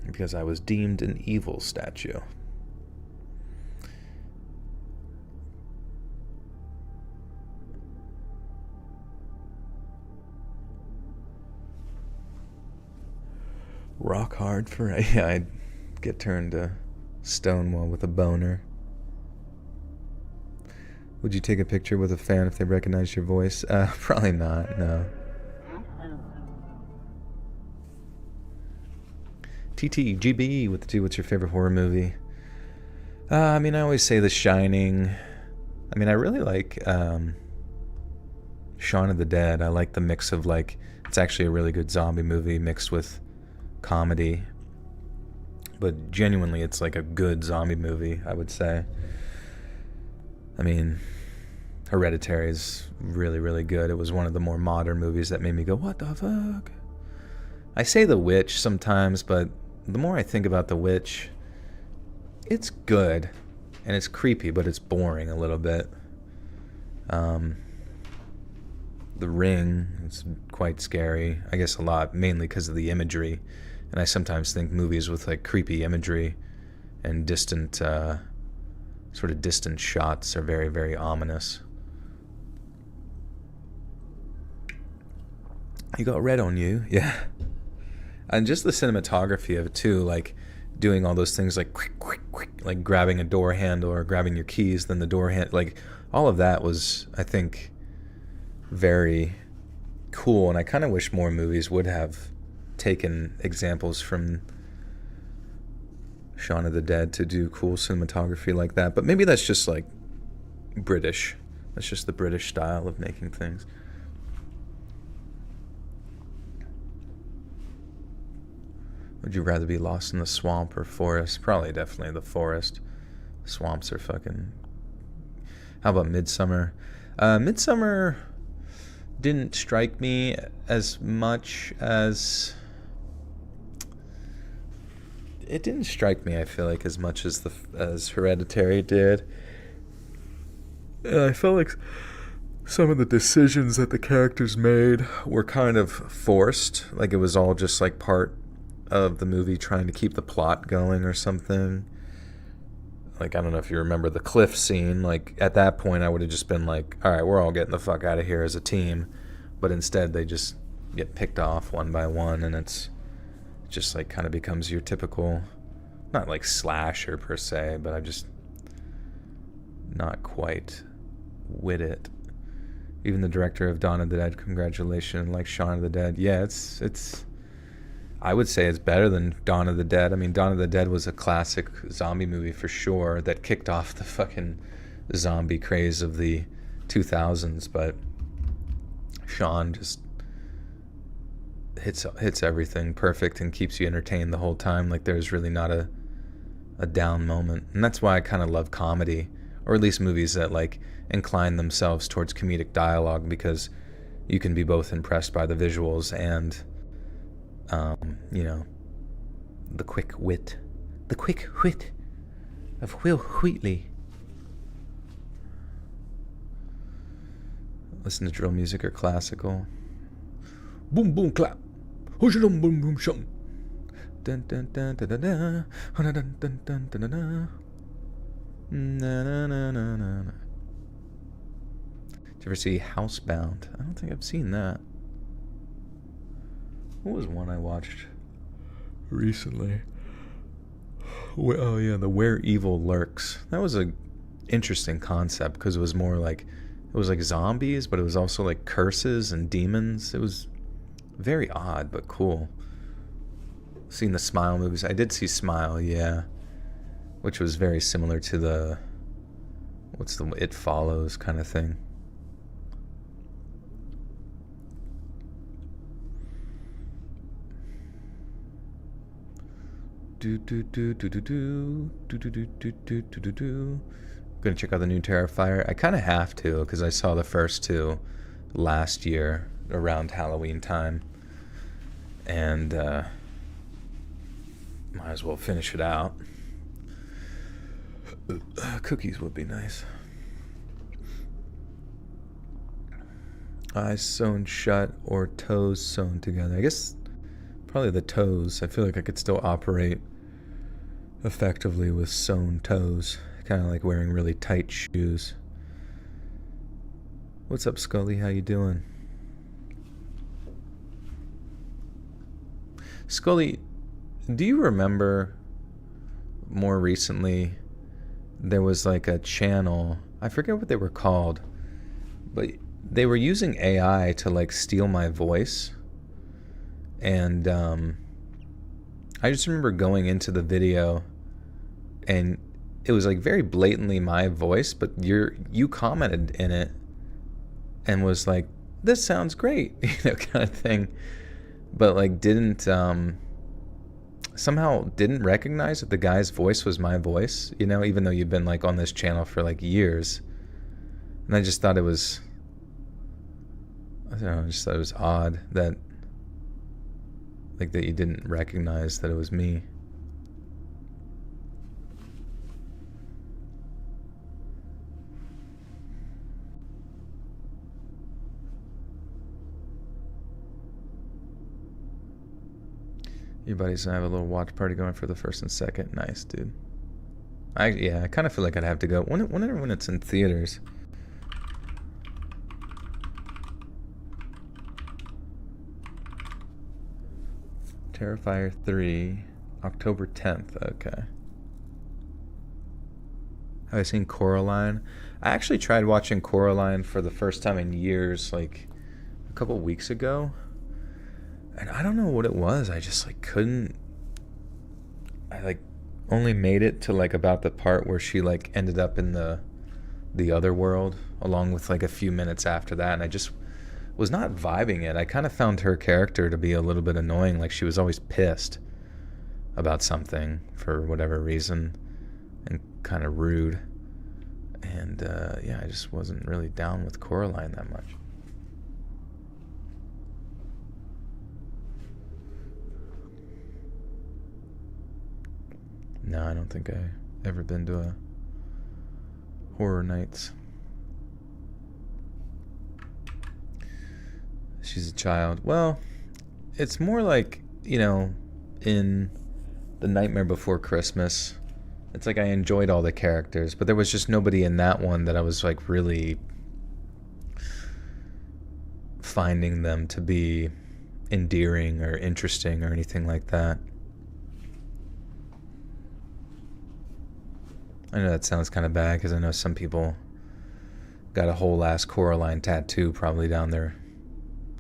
because I was deemed an evil statue. Rock hard for I'd get turned to Stonewall with a boner. Would you take a picture with a fan if they recognized your voice? Probably not, no. TTGBE with the two, what's your favorite horror movie? I always say The Shining. I really like Shaun of the Dead. I like the mix of it's actually a really good zombie movie mixed with comedy, but genuinely it's like a good zombie movie, I would say. Hereditary is really, really good. It was one of the more modern movies that made me go, what the fuck? I say The Witch sometimes, but the more I think about The Witch, it's good, and it's creepy, but it's boring a little bit. The Ring is quite scary, I guess a lot, mainly because of the imagery. And I sometimes think movies with creepy imagery and distant, sort of distant shots are very, very ominous. You got red on you, yeah. And just the cinematography of it too, like doing all those things like quick, quick, quick, like grabbing a door handle or grabbing your keys, then the door handle, like all of that was, I think, very cool. And I kind of wish more movies would have taken examples from Shaun of the Dead to do cool cinematography like that. But maybe that's just like British. That's just the British style of making things. Would you rather be lost in the swamp or forest? Probably definitely the forest. Swamps are fucking... How about Midsummer? Midsummer didn't strike me as much as... It didn't strike me, I feel like, as much as as Hereditary did. And I felt like some of the decisions that the characters made were kind of forced. Like it was all just like part of the movie trying to keep the plot going or something. Like, I don't know if you remember the cliff scene. Like, at that point, I would have just been like, all right, we're all getting the fuck out of here as a team. But instead, they just get picked off one by one, and it's just, like, kind of becomes your typical, not like slasher per se, but I just not quite with it. Even the director of Dawn of the Dead, congratulations, like Shaun of the Dead. Yeah, it's I would say it's better than Dawn of the Dead. I mean, Dawn of the Dead was a classic zombie movie for sure that kicked off the fucking zombie craze of the 2000s, but Shaun just hits everything perfect and keeps you entertained the whole time. Like there's really not a down moment. And that's why I kind of love comedy, or at least movies that like incline themselves towards comedic dialogue, because you can be both impressed by the visuals and you know, the quick wit of Will Wheatley. Listen to drill music or classical. Boom boom clap. Boom boom boom shum. Dun dun dun dun dun dun dun dun dun dun dun dun. Na na na na na. Did you ever see Housebound? I don't think I've seen that. What was one I watched recently? Oh yeah, the Where Evil Lurks. That was a interesting concept because it was more like, it was like zombies, but it was also like curses and demons. It was very odd but cool. Seen the Smile movies. I did see Smile, yeah, which was very similar to the It Follows kind of thing. Gonna check out the new Terrifier. I kind of have to because I saw the first two last year around Halloween time, and might as well finish it out. Cookies would be nice. Eyes sewn shut or toes sewn together. I guess probably the toes. I feel like I could still operate effectively with sewn toes. Kind of like wearing really tight shoes. What's up, Scully? How you doing? Scully, do you remember more recently there was like a channel, I forget what they were called, but they were using AI to like steal my voice. And I just remember going into the video and it was like very blatantly my voice, but you commented in it and was like, this sounds great, you know, kind of thing. But like somehow didn't recognize that the guy's voice was my voice, you know, even though you've been like on this channel for like years. And I just thought it was, I don't know, I just thought it was odd that like that you didn't recognize that it was me. Your buddies and I have a little watch party going for the first and second. Nice, dude. I kind of feel like I'd have to go. Whenever when it's in theaters. Terrifier 3, October 10th. Okay. Have I seen Coraline? I actually tried watching Coraline for the first time in years, like a couple weeks ago. And I don't know what it was. I just like couldn't. I like only made it to like about the part where she like ended up in the other world, along with like a few minutes after that, and I just was not vibing it. I kind of found her character to be a little bit annoying. Like she was always pissed about something for whatever reason, and kind of rude. And yeah, I just wasn't really down with Coraline that much. No, I don't think I ever been to a horror nights. She's a child. Well, it's more like, you know, in The Nightmare Before Christmas, it's like I enjoyed all the characters, but there was just nobody in that one that I was like really finding them to be endearing or interesting or anything like that. I know that sounds kind of bad because I know some people got a whole ass Coraline tattoo probably down their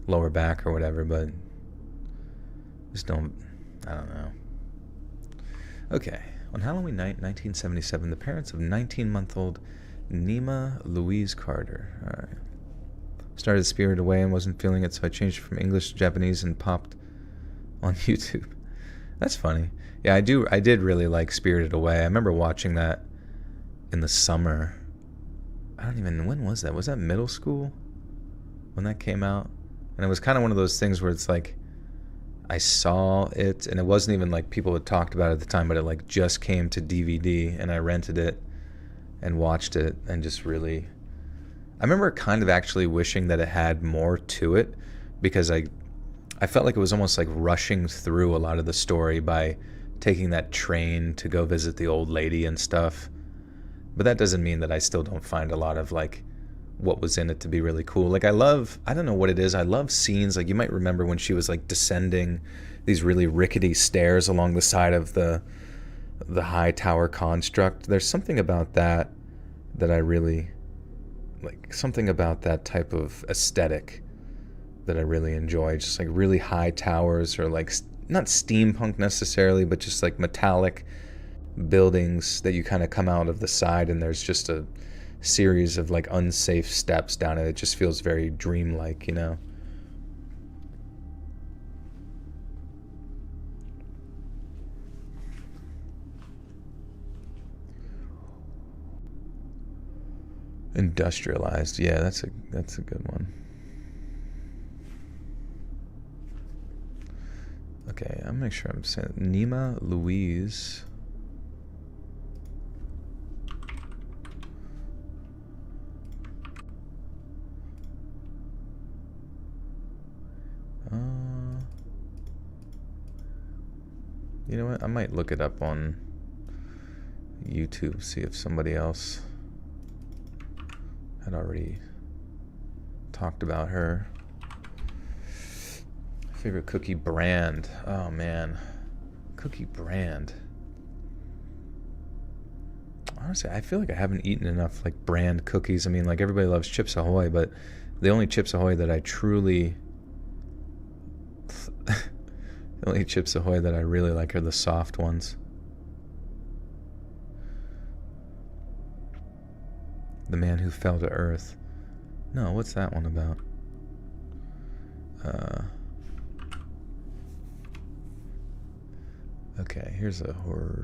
lower back or whatever, but just don't, I don't know. Okay, on Halloween night, 1977, the parents of 19-month-old Nima Louise Carter. All right. Started Spirited Away and wasn't feeling it, so I changed from English to Japanese and popped on YouTube. That's funny. Yeah, I did really like Spirited Away. I remember watching that in the summer. I don't even, when was that? Was that middle school when that came out? And it was kind of one of those things where it's like, I saw it, and it wasn't even like people had talked about it at the time, but it like just came to DVD, and I rented it and watched it, and just really, I remember kind of actually wishing that it had more to it, because I felt like it was almost like rushing through a lot of the story by taking that train to go visit the old lady and stuff. But that doesn't mean that I still don't find a lot of like what was in it to be really cool. Like I don't know what it is, I love scenes, like you might remember when she was like descending these really rickety stairs along the side of the high tower construct. There's something about that I really like, something about that type of aesthetic that I really enjoy. Just like really high towers, or like not steampunk necessarily, but just like metallic buildings that you kind of come out of the side, and there's just a series of like unsafe steps down it. It just feels very dreamlike, you know. Industrialized, yeah, that's a good one. Okay, I'll make sure I'm saying Nima Louise. You know what? I might look it up on YouTube, see if somebody else had already talked about her. Favorite cookie brand? Oh man, cookie brand. Honestly, I feel like I haven't eaten enough like brand cookies. I mean, like everybody loves Chips Ahoy, but the only Chips Ahoy that I truly the only Chips Ahoy that I really like are the soft ones. The Man Who Fell to Earth. No, what's that one about? Okay, here's a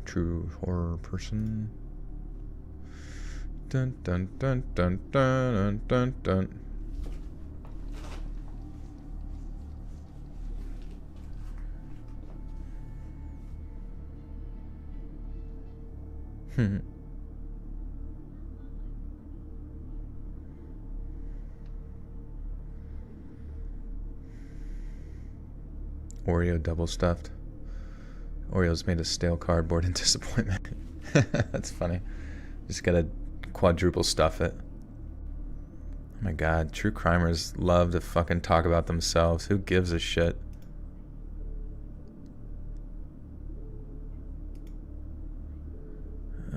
true horror person. Dun dun dun dun dun dun dun. Oreo double stuffed. Oreos made of stale cardboard and disappointment. That's funny. Just gotta quadruple stuff it. Oh my god, true crimers love to fucking talk about themselves. Who gives a shit?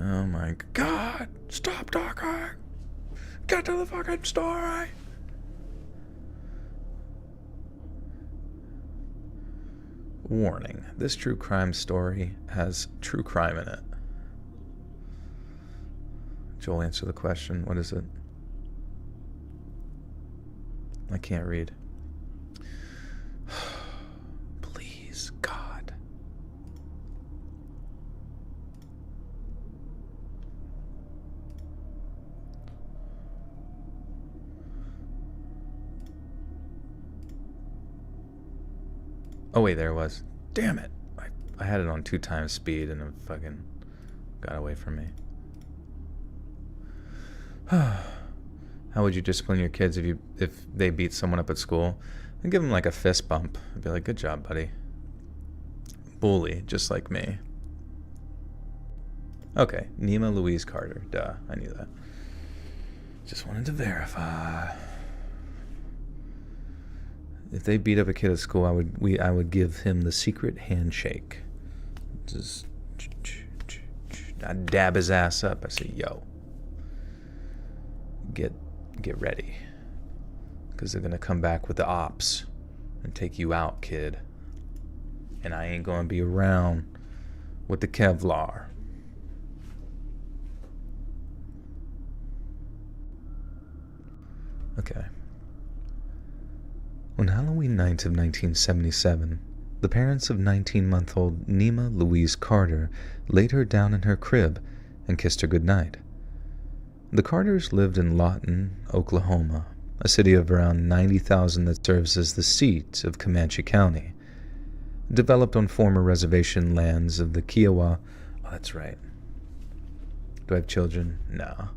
Oh my god, stop talking! Get to the fucking story! Warning, this true crime story has true crime in it. Joel, answer the question. What is it? I can't read. Please, God. Oh wait, there it was. Damn it. I had it on 2 times speed and it fucking got away from me. How would you discipline your kids if they beat someone up at school? I'd give them like a fist bump. I'd be like, good job, buddy. Bully, just like me. Okay, Nima Louise Carter. Duh, I knew that. Just wanted to verify. If they beat up a kid at school, I would give him the secret handshake. Just I'd dab his ass up. I say, yo, get ready, because they're gonna come back with the ops and take you out, kid. And I ain't gonna be around with the Kevlar. Okay. On Halloween night of 1977, the parents of 19-month-old Nima Louise Carter laid her down in her crib and kissed her goodnight. The Carters lived in Lawton, Oklahoma, a city of around 90,000 that serves as the seat of Comanche County. Developed on former reservation lands of the Kiowa. Oh, that's right. Do I have children? No.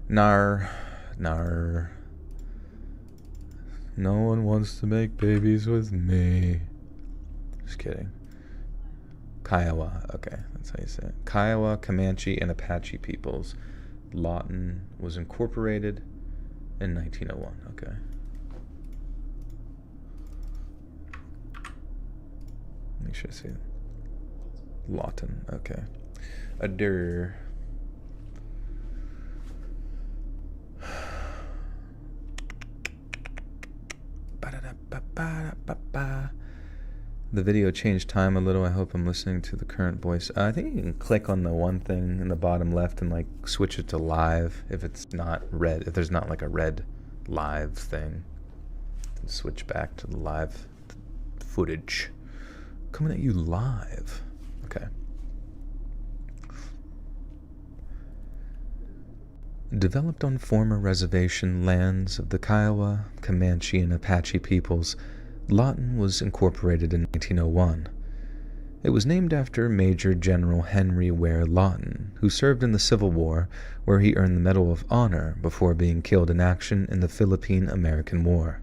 Nar. No one wants to make babies with me. Just kidding. Kiowa. Okay, that's how you say it. Kiowa, Comanche, and Apache peoples. Lawton was incorporated in 1901. Okay. Make sure I see it. Lawton. Okay. Adur. The video changed time a little. I hope I'm listening to the current voice. I think you can click on the one thing in the bottom left and like switch it to live if it's not red. If there's not like a red live thing, and switch back to the live footage. Coming at you live. Okay. Developed on former reservation lands of the Kiowa, Comanche, and Apache peoples, Lawton was incorporated in 1901. It was named after Major General Henry Ware Lawton, who served in the Civil War, where he earned the Medal of Honor before being killed in action in the Philippine-American War.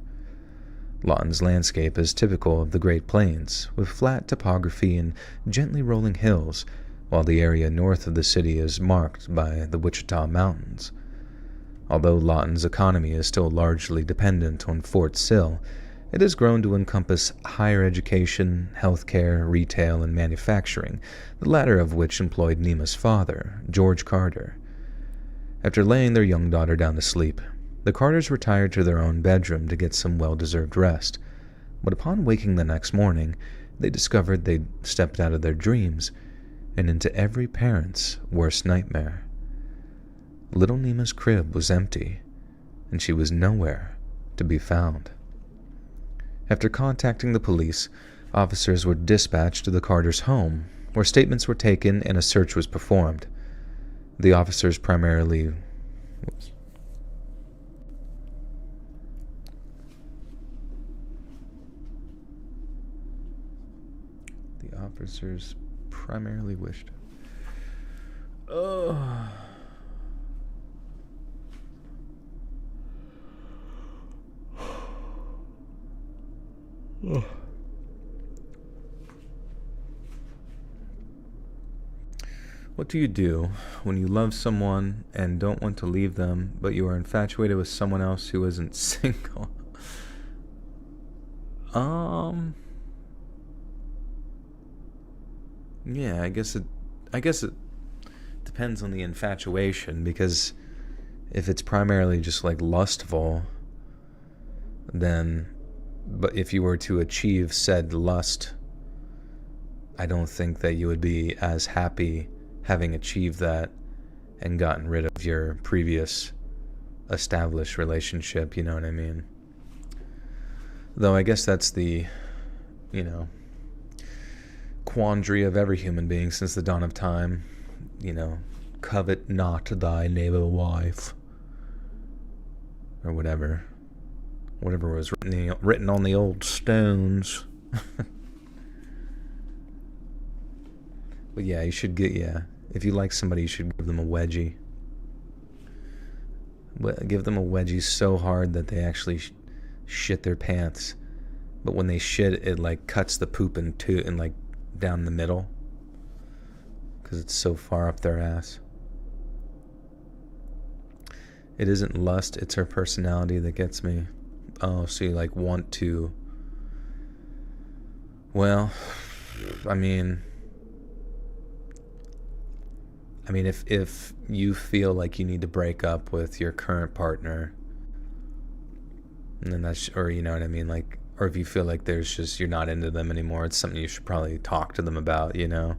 Lawton's landscape is typical of the Great Plains, with flat topography and gently rolling hills, while the area north of the city is marked by the Wichita Mountains. Although Lawton's economy is still largely dependent on Fort Sill, it has grown to encompass higher education, healthcare, retail, and manufacturing, the latter of which employed Nima's father, George Carter. After laying their young daughter down to sleep, the Carters retired to their own bedroom to get some well-deserved rest. But upon waking the next morning, they discovered they'd stepped out of their dreams and into every parent's worst nightmare. Little Nima's crib was empty, and she was nowhere to be found. After contacting the police, officers were dispatched to the Carters' home, where statements were taken and a search was performed. The officers primarily... The officers primarily wished... Oh... What do you do when you love someone and don't want to leave them, but you are infatuated with someone else who isn't single? Yeah, I guess it depends on the infatuation, because if it's primarily just like lustful, then, but if you were to achieve said lust, I don't think that you would be as happy having achieved that and gotten rid of your previous established relationship, you know what I mean? Though I guess that's the, you know, quandary of every human being since the dawn of time. You know, covet not thy neighbor wife, or whatever was written on the old stones. But yeah, you should if you like somebody, you should give them a wedgie. Give them a wedgie so hard that they actually shit their pants. But when they shit, it like cuts the poop in two and like down the middle, because it's so far up their ass. It isn't lust, it's her personality that gets me. Oh, so you like want to... Well, I mean, if you feel like you need to break up with your current partner, and then that's, or you know what I mean, like, or if you feel like there's just, you're not into them anymore, it's something you should probably talk to them about, you know?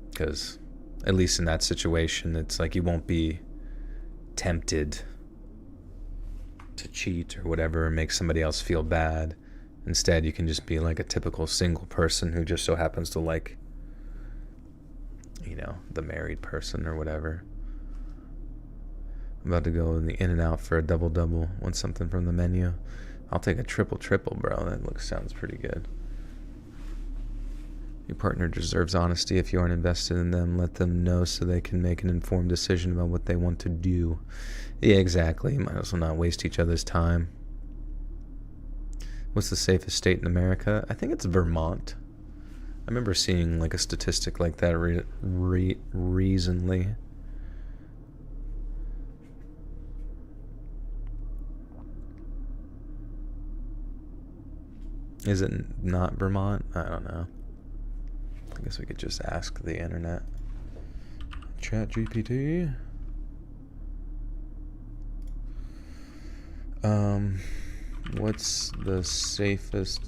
Because at least in that situation, it's like you won't be tempted to cheat or whatever and make somebody else feel bad. Instead, you can just be like a typical single person who just so happens to like, you know, the married person or whatever. I'm about to go in the In-N-Out for a double-double. Want something from the menu? I'll take a triple-triple, bro. That sounds pretty good. Your partner deserves honesty. If you aren't invested in them, let them know so they can make an informed decision about what they want to do. Yeah, exactly. You might as well not waste each other's time. What's the safest state in America? I think it's Vermont. I remember seeing like a statistic like that recently. Is it not Vermont? I don't know. I guess we could just ask the internet. Chat GPT. What's the safest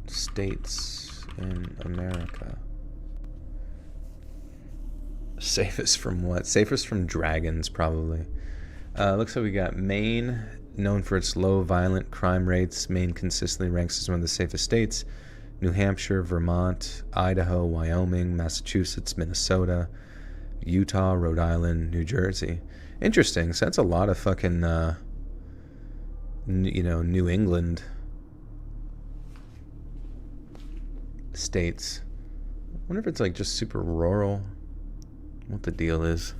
states in America? Safest from what? Safest from dragons, probably. Looks like we got Maine, known for its low violent crime rates. Maine consistently ranks as one of the safest states. New Hampshire, Vermont, Idaho, Wyoming, Massachusetts, Minnesota, Utah, Rhode Island, New Jersey. Interesting. So that's a lot of fucking, you know, New England states. I wonder if it's like just super rural. What the deal is.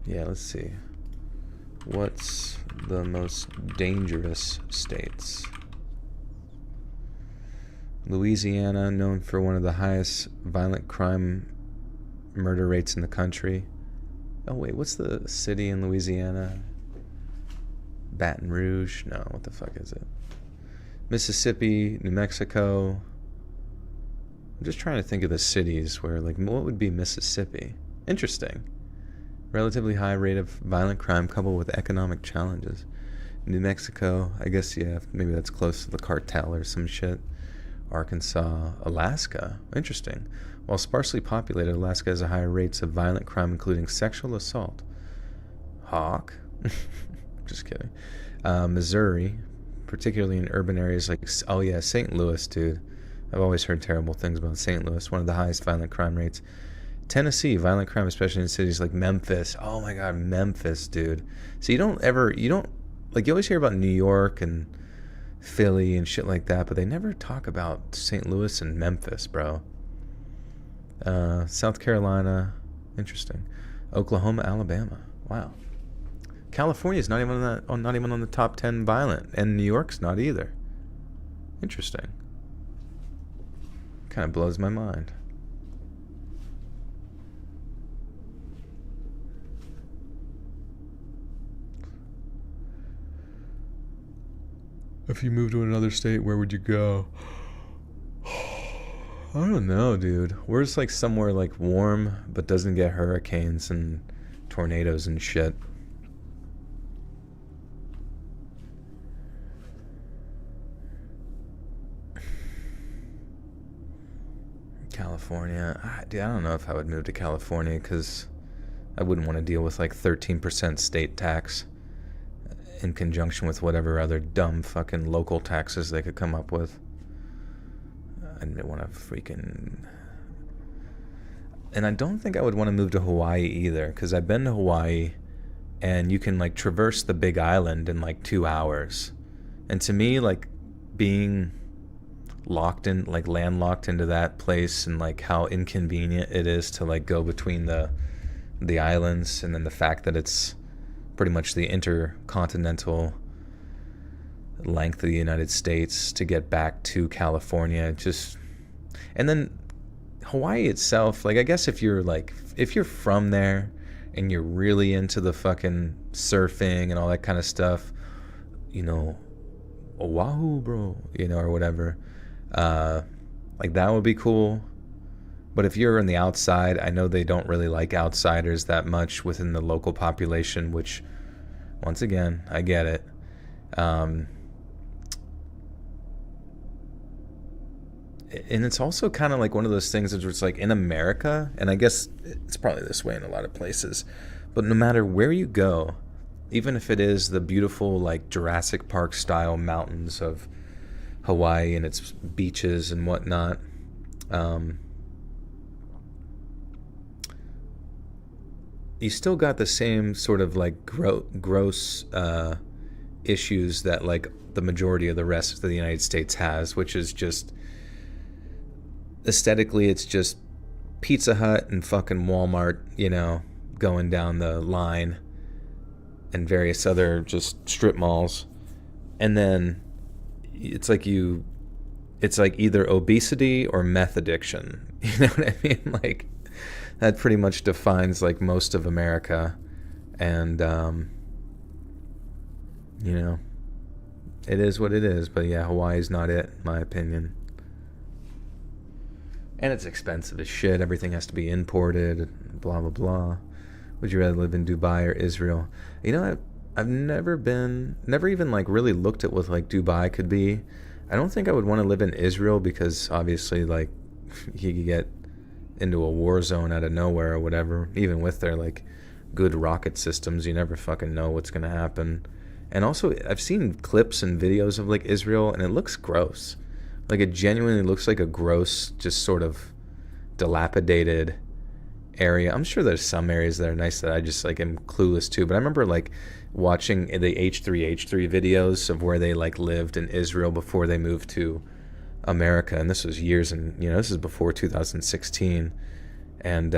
Yeah, let's see. What's the most dangerous states? Louisiana, known for one of the highest violent crime murder rates in the country. Oh wait, what's the city in Louisiana? Baton Rouge? No, what the fuck is it? Mississippi, New Mexico. I'm just trying to think of the cities where, like, what would be Mississippi? Interesting. Relatively high rate of violent crime coupled with economic challenges. New Mexico, I guess, yeah, maybe that's close to the cartel or some shit. Arkansas, Alaska, interesting. While sparsely populated, Alaska has a higher rates of violent crime, including sexual assault. Hawk? Just kidding. Missouri, particularly in urban areas like, oh yeah, St. Louis, dude. I've always heard terrible things about St. Louis, one of the highest violent crime rates. Tennessee, violent crime, especially in cities like Memphis. Oh my god, Memphis, dude. So you don't, like, you always hear about New York and Philly and shit like that, but they never talk about St. Louis and Memphis, bro. South Carolina, interesting. Oklahoma, Alabama. Wow. California's not even not even on the top 10 violent, and New York's not either. Interesting. Kind of blows my mind. If you moved to another state, where would you go? I don't know, dude. Where's like somewhere like warm but doesn't get hurricanes and tornadoes and shit? California. Dude, I don't know if I would move to California because I wouldn't want to deal with like 13% state tax in conjunction with whatever other dumb fucking local taxes they could come up with. I didn't want to freaking... And I don't think I would want to move to Hawaii either, because I've been to Hawaii and you can like traverse the big island in like 2 hours. And to me, like being locked in, like landlocked into that place, and like how inconvenient it is to like go between the islands, and then the fact that it's pretty much the intercontinental length of the United States to get back to California. Just, and then Hawaii itself, like I guess if you're from there and you're really into the fucking surfing and all that kind of stuff, you know, Oahu, bro, you know, or whatever, like that would be cool. But if you're on the outside, I know they don't really like outsiders that much within the local population, which, once again, I get it. And it's also kind of like one of those things where it's like in America, and I guess it's probably this way in a lot of places, but no matter where you go, even if it is the beautiful like Jurassic Park style mountains of Hawaii and its beaches and whatnot, you still got the same sort of like gross issues that like the majority of the rest of the United States has, which is just aesthetically, it's just Pizza Hut and fucking Walmart, you know, going down the line, and various other just strip malls. And then it's like either obesity or meth addiction. You know what I mean? Like that pretty much defines like most of America. And you know, it is what it is. But yeah, Hawaii's not it, in my opinion. And it's expensive as shit. Everything has to be imported, blah, blah, blah. Would you rather live in Dubai or Israel? You know, I've never even like really looked at what like Dubai could be. I don't think I would want to live in Israel because obviously like you could get into a war zone out of nowhere or whatever. Even with their like good rocket systems, you never fucking know what's going to happen. And also I've seen clips and videos of like Israel, and it looks gross. Like it genuinely looks like a gross, just sort of dilapidated area. I'm sure there's some areas that are nice that I just like am clueless to, but I remember like watching the H3H3 videos of where they like lived in Israel before they moved to America, and this was years, and you know, this is before 2016, and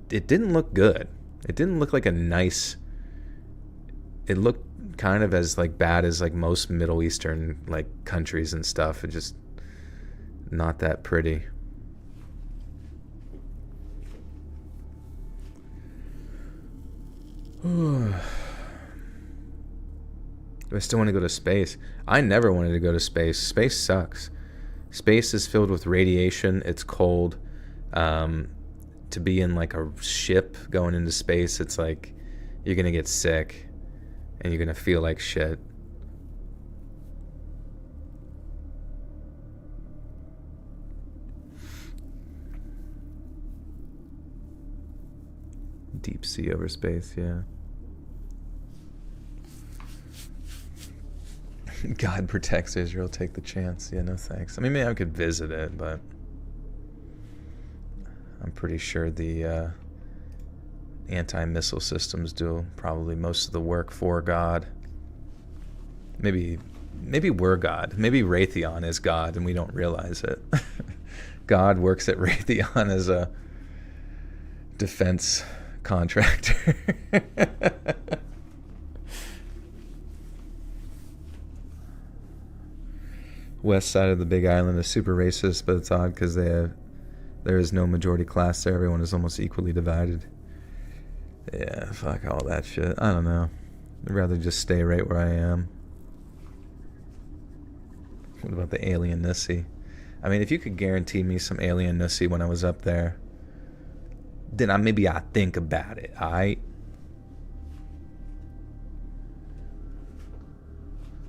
it didn't look good. It didn't look like a nice. It looked kind of as like bad as like most Middle Eastern like countries and stuff. It just not that pretty. Do I still want to go to space? I never wanted to go to space. Space sucks. Space is filled with radiation. It's cold. To be in like a ship going into space, it's like you're gonna get sick and you're gonna feel like shit. Deep sea over space, yeah. God protects Israel, take the chance. Yeah, no thanks. I mean, maybe I could visit it, but I'm pretty sure the anti-missile systems do probably most of the work for God. Maybe we're God. Maybe Raytheon is God and we don't realize it. God works at Raytheon as a defense contractor. west side of the Big Island is super racist, but it's odd because there is no majority class there. Everyone is almost equally divided. Yeah, fuck all that shit. I don't know. I'd rather just stay right where I am. What about the alien nussy? I mean, if you could guarantee me some alien nussy when I was up there, then maybe I'd think about it, alright?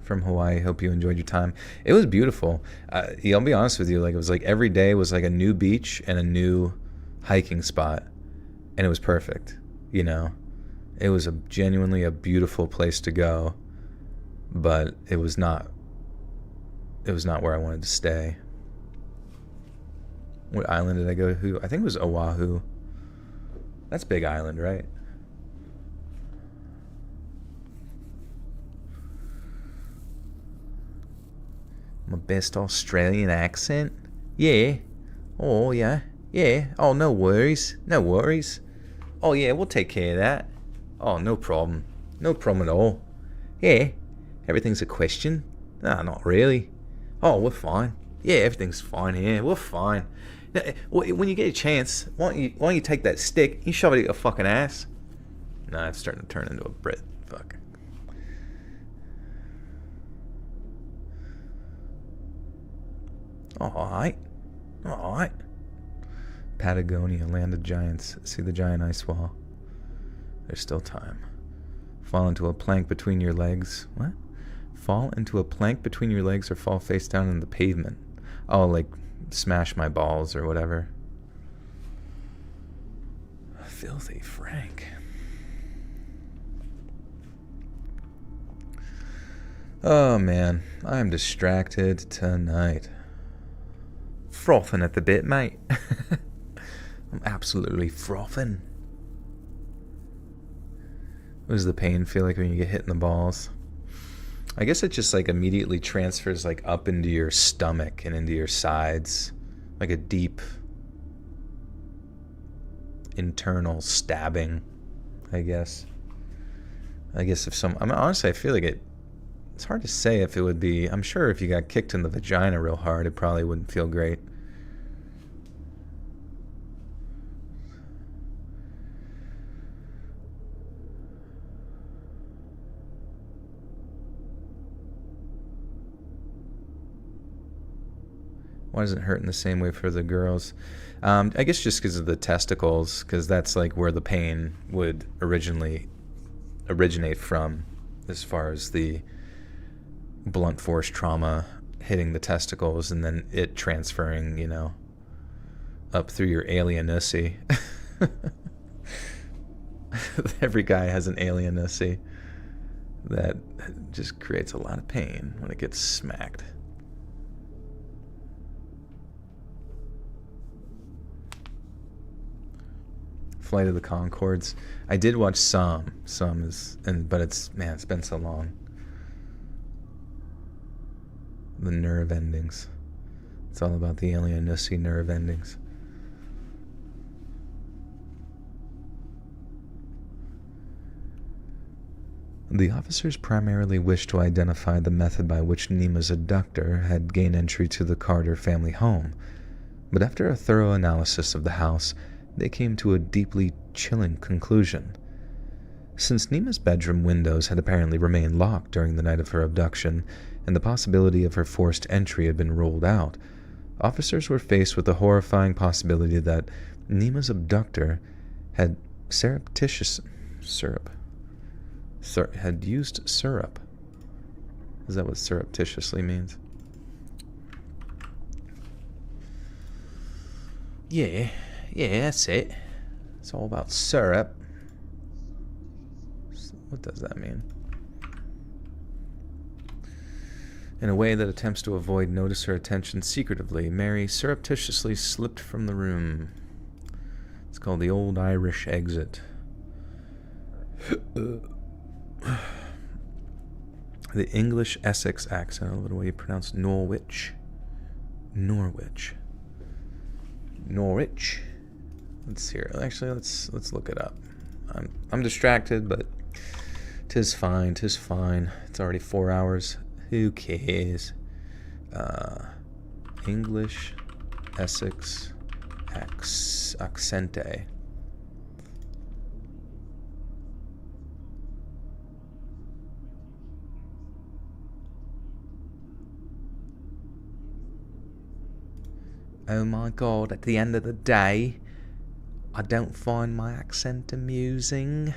From Hawaii, hope you enjoyed your time. It was beautiful. I'll be honest with you, like, it was like every day was like a new beach and a new hiking spot, and it was perfect, you know? It was genuinely a beautiful place to go, but it was not where I wanted to stay. What island did I go to? I think it was Oahu. That's Big Island, right? My best Australian accent? Yeah. Oh, yeah. Yeah. Oh, no worries. No worries. Oh, yeah, we'll take care of that. Oh, no problem. No problem at all. Yeah. Everything's a question? Nah, not really. Oh, we're fine. Yeah, everything's fine here. We're fine. Now, when you get a chance, why don't you take that stick, you shove it at your fucking ass? Nah, it's starting to turn into a Brit. Fuck. Alright. Alright. Patagonia, land of giants. See the giant ice wall. There's still time. Fall into a plank between your legs. What? Fall into a plank between your legs or fall face down in the pavement. Oh, like smash my balls or whatever. Filthy Frank. Oh man, I'm distracted tonight. Frothing at the bit, mate. I'm absolutely frothing. What does the pain feel like when you get hit in the balls? I guess it just like immediately transfers like up into your stomach and into your sides. Like a deep internal stabbing, I guess. Honestly, I feel like it's hard to say if it would be. I'm sure if you got kicked in the vagina real hard, it probably wouldn't feel great. Why does it hurt in the same way for the girls? I guess just because of the testicles, because that's like where the pain would originate from, as far as the blunt force trauma hitting the testicles and then it transferring, you know, up through your alienussy. Every guy has an alienussy that just creates a lot of pain when it gets smacked. Flight of the Conchords. I did watch some but it's been so long. The nerve endings. It's all about the alienussy nerve endings. The officers primarily wished to identify the method by which Nima's abductor had gained entry to the Carter family home, but after a thorough analysis of the house, they came to a deeply chilling conclusion. Since Nima's bedroom windows had apparently remained locked during the night of her abduction, and the possibility of her forced entry had been ruled out, officers were faced with the horrifying possibility that Nima's abductor had had used syrup. Is that what surreptitiously means? Yeah, that's it. It's all about syrup. What does that mean? In a way that attempts to avoid notice or attention secretively, Mary surreptitiously slipped from the room. It's called the Old Irish Exit. The English Essex accent, a little way you pronounce Norwich. Norwich. Let's hear. Actually, let's look it up. I'm distracted, but 'tis fine. It's already 4 hours. Who cares? English, Essex, accente. Oh my god, at the end of the day, I don't find my accent amusing.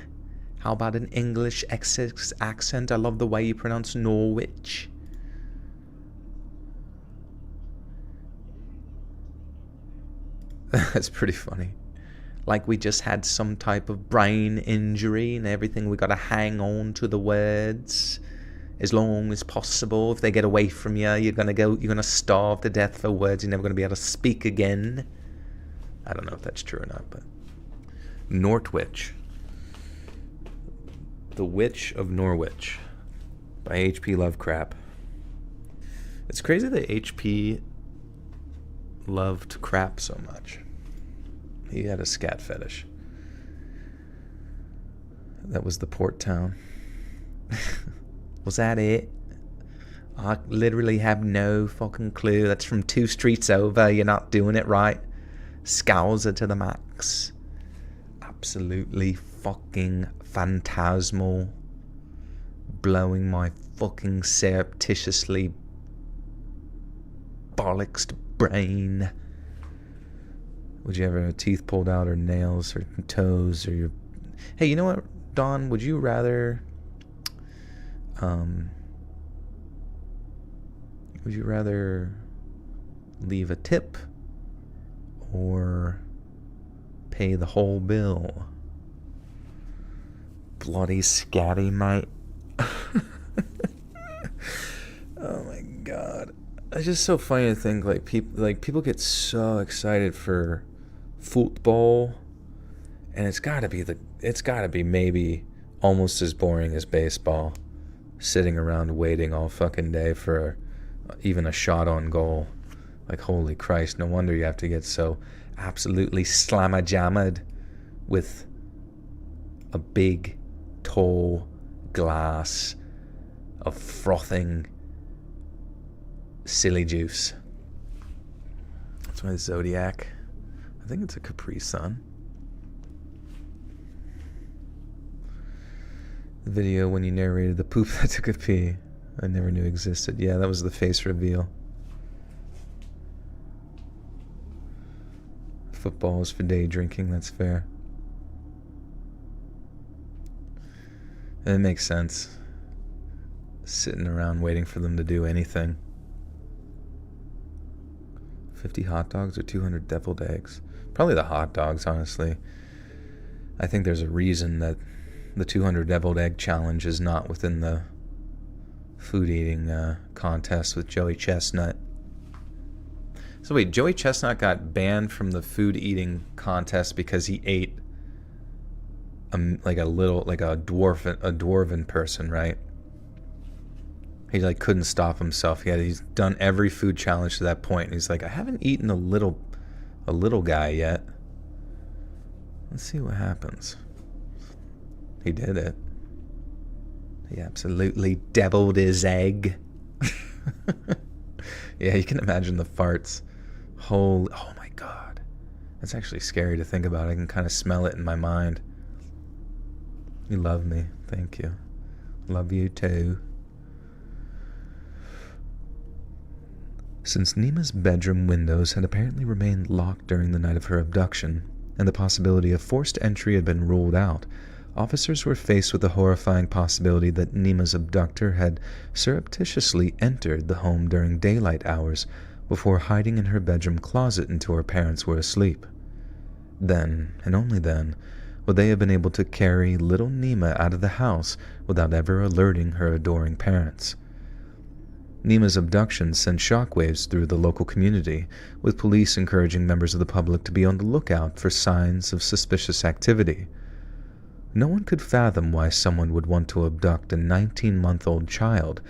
How about an English Essex accent? I love the way you pronounce Norwich. That's pretty funny. Like we just had some type of brain injury and everything. We gotta hang on to the words as long as possible. If they get away from you, you're gonna starve to death for words. You're never gonna be able to speak again. I don't know if that's true or not, but Northwich. The Witch of Norwich by H.P. Lovecraft. It's crazy that H.P. loved crap so much. He had a scat fetish. That was the port town. Was that it? I literally have no fucking clue. That's from 2 streets over. You're not doing it right. Scouser to the max. Absolutely fucking phantasmal. Blowing my fucking surreptitiously bollocksed brain. Would you ever have teeth pulled out or nails or toes or your... Hey, you know what, Don? Would you rather... would you rather leave a tip or pay the whole bill? Bloody scatty, mate. Oh my god. It's just so funny to think people get so excited for football, and it's gotta be maybe almost as boring as baseball. Sitting around waiting all fucking day for even a shot on goal. Like, holy Christ, no wonder you have to get so absolutely slamma-jammed with a big, tall glass of frothing silly juice. That's my Zodiac. I think it's a Capri Sun. The video when you narrated the poop that took a pee, I never knew existed. Yeah, that was the face reveal. Football is for day drinking, that's fair. And it makes sense. Sitting around waiting for them to do anything. 50 hot dogs or 200 deviled eggs? Probably the hot dogs, honestly. I think there's a reason that the 200 deviled egg challenge is not within the food eating contest with Joey Chestnut. So wait, Joey Chestnut got banned from the food eating contest because he ate a dwarven person, right? He like couldn't stop himself. He's done every food challenge to that point, and he's like, I haven't eaten a little guy yet. Let's see what happens. He did it. He absolutely deviled his egg. Yeah, you can imagine the farts. Oh my god. That's actually scary to think about. I can kind of smell it in my mind. You love me. Thank you. Love you too. Since Nima's bedroom windows had apparently remained locked during the night of her abduction, and the possibility of forced entry had been ruled out, officers were faced with the horrifying possibility that Nima's abductor had surreptitiously entered the home during daylight hours before hiding in her bedroom closet until her parents were asleep. Then, and only then, would they have been able to carry little Nima out of the house without ever alerting her adoring parents. Nima's abduction sent shockwaves through the local community, with police encouraging members of the public to be on the lookout for signs of suspicious activity. No one could fathom why someone would want to abduct a 19-month-old child,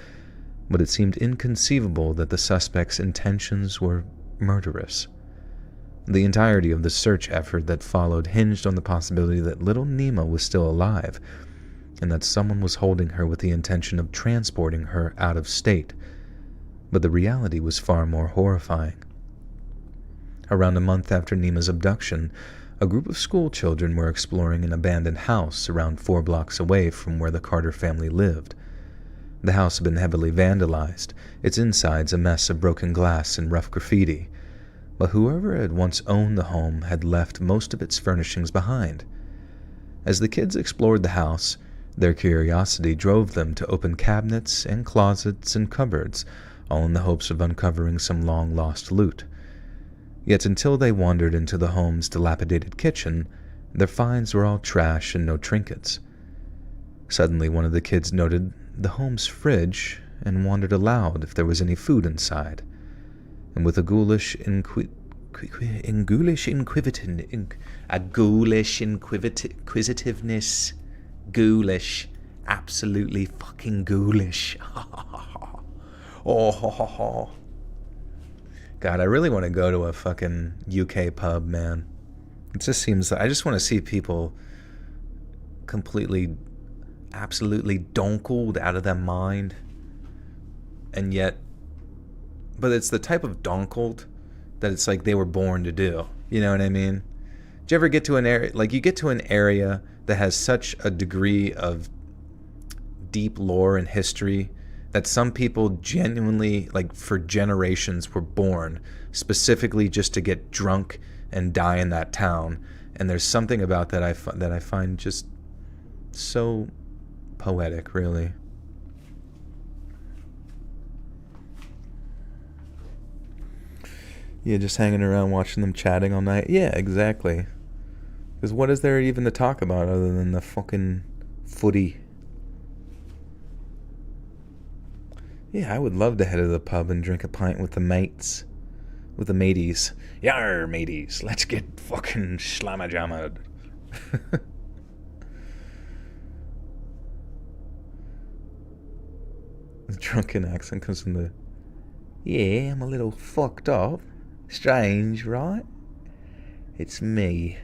but it seemed inconceivable that the suspect's intentions were murderous. The entirety of the search effort that followed hinged on the possibility that little Nima was still alive, and that someone was holding her with the intention of transporting her out of state. but the reality was far more horrifying. Around a month after Nima's abduction, a group of school children were exploring an abandoned house around 4 blocks away from where the Carter family lived. The house had been heavily vandalized, its insides a mess of broken glass and rough graffiti, but whoever had once owned the home had left most of its furnishings behind. As the kids explored the house, their curiosity drove them to open cabinets and closets and cupboards, all in the hopes of uncovering some long-lost loot. Yet until they wandered into the home's dilapidated kitchen, their finds were all trash and no trinkets. Suddenly, one of the kids noted the home's fridge and wondered aloud if there was any food inside. And with a ghoulish inquisitiveness, ghoulish, absolutely fucking ghoulish. Oh, God, I really want to go to a fucking UK pub, man. It just seems, I just want to see people completely, absolutely donkled out of their mind. And yet, but it's the type of donkled that it's like they were born to do. You know what I mean? Do you ever get to an area, like you get to an area that has such a degree of deep lore and history that some people genuinely, like for generations, were born specifically just to get drunk and die in that town. And there's something about that I find just so poetic, really. Yeah, just hanging around watching them chatting all night. Yeah, exactly. Because what is there even to talk about other than the fucking footy? Yeah, I would love to head to the pub and drink a pint with the mates. With the mateys. Yar, mateys, let's get fucking slamma-jammed. The drunken accent comes from the... Yeah, I'm a little fucked up. Strange, right? It's me.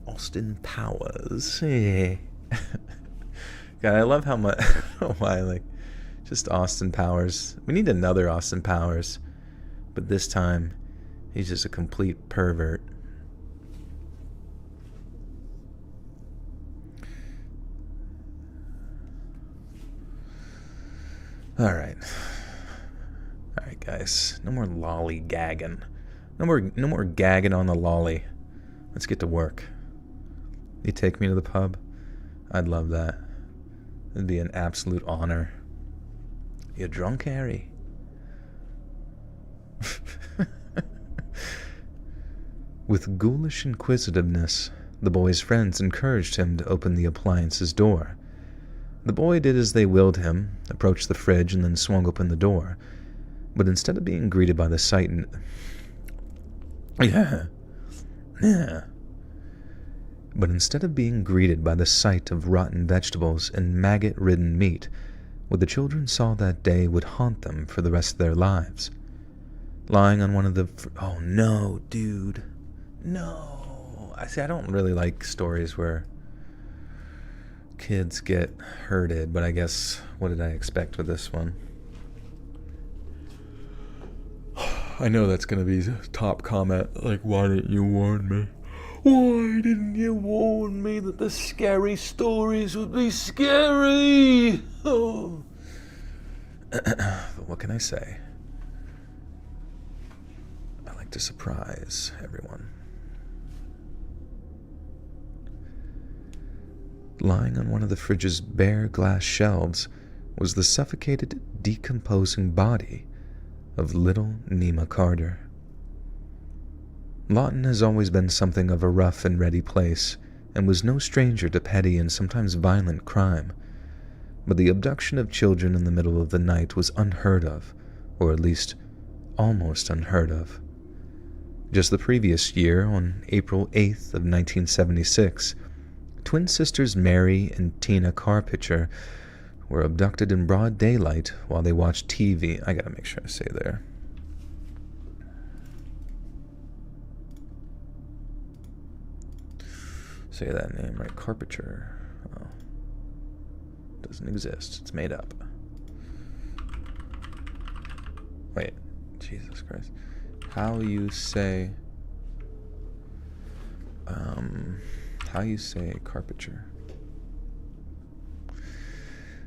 Austin Powers. Yeah. God, I love how much... I don't know why, like... Just Austin Powers. We need another Austin Powers. But this time, he's just a complete pervert. Alright. Alright, guys. No more lollygagging. No more gagging on the lolly. Let's get to work. You take me to the pub? I'd love that. It'd be an absolute honor. You drunk, Harry? With ghoulish inquisitiveness, the boy's friends encouraged him to open the appliance's door. The boy did as they willed him, approached the fridge, and then swung open the door. But instead of being greeted by the sight and... But instead of being greeted by the sight of rotten vegetables and maggot-ridden meat, what the children saw that day would haunt them for the rest of their lives. Lying on one of the... Oh, no, dude. No. I don't really like stories where kids get hurted, but I guess, what did I expect with this one? I know that's going to be the top comment, like, why didn't you warn me? Why didn't you warn me that the scary stories would be scary? Oh. But what can I say? I like to surprise everyone. Lying on one of the fridge's bare glass shelves was the suffocated, decomposing body of little Nima Carter. Lawton has always been something of a rough and ready place, and was no stranger to petty and sometimes violent crime. But the abduction of children in the middle of the night was unheard of, or at least almost unheard of. Just the previous year, on April 8th of 1976, twin sisters Mary and Tina Carpenter were abducted in broad daylight while they watched TV. I gotta make sure I say there. Say that name right. Carpenter. Oh. Doesn't exist. It's made up. Jesus Christ. How you say carpenter?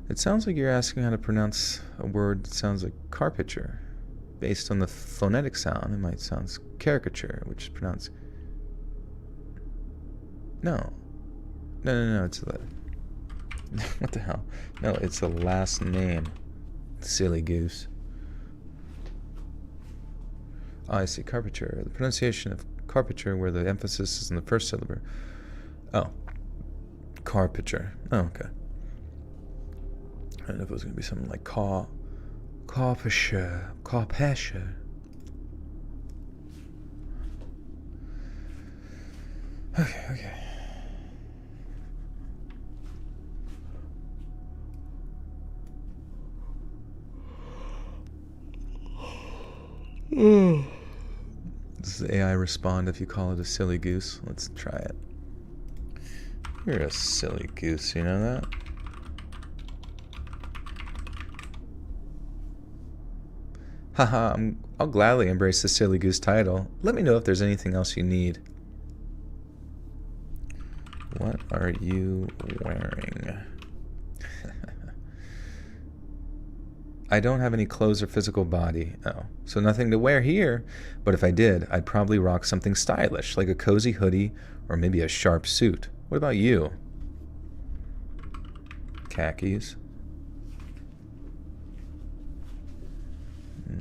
It sounds like you're asking how to pronounce a word that sounds like carpenter. Based on the phonetic sound, it might sound caricature, which is pronounced... No, it's a... What the hell? No, it's a last name. Silly goose. Oh, I see. Carpenter. The pronunciation of carpenter, where the emphasis is in the first syllable. Oh. Carpenter. Oh, okay. I don't know if it was going to be something like carpenter. Okay. Does the AI respond if you call it a silly goose? Let's try it. You're a silly goose, you know that? Haha, I'll gladly embrace the silly goose title. Let me know if there's anything else you need. What are you wearing? I don't have any clothes or physical body. Oh, so nothing to wear here. But if I did, I'd probably rock something stylish, like a cozy hoodie or maybe a sharp suit. What about you? Khakis.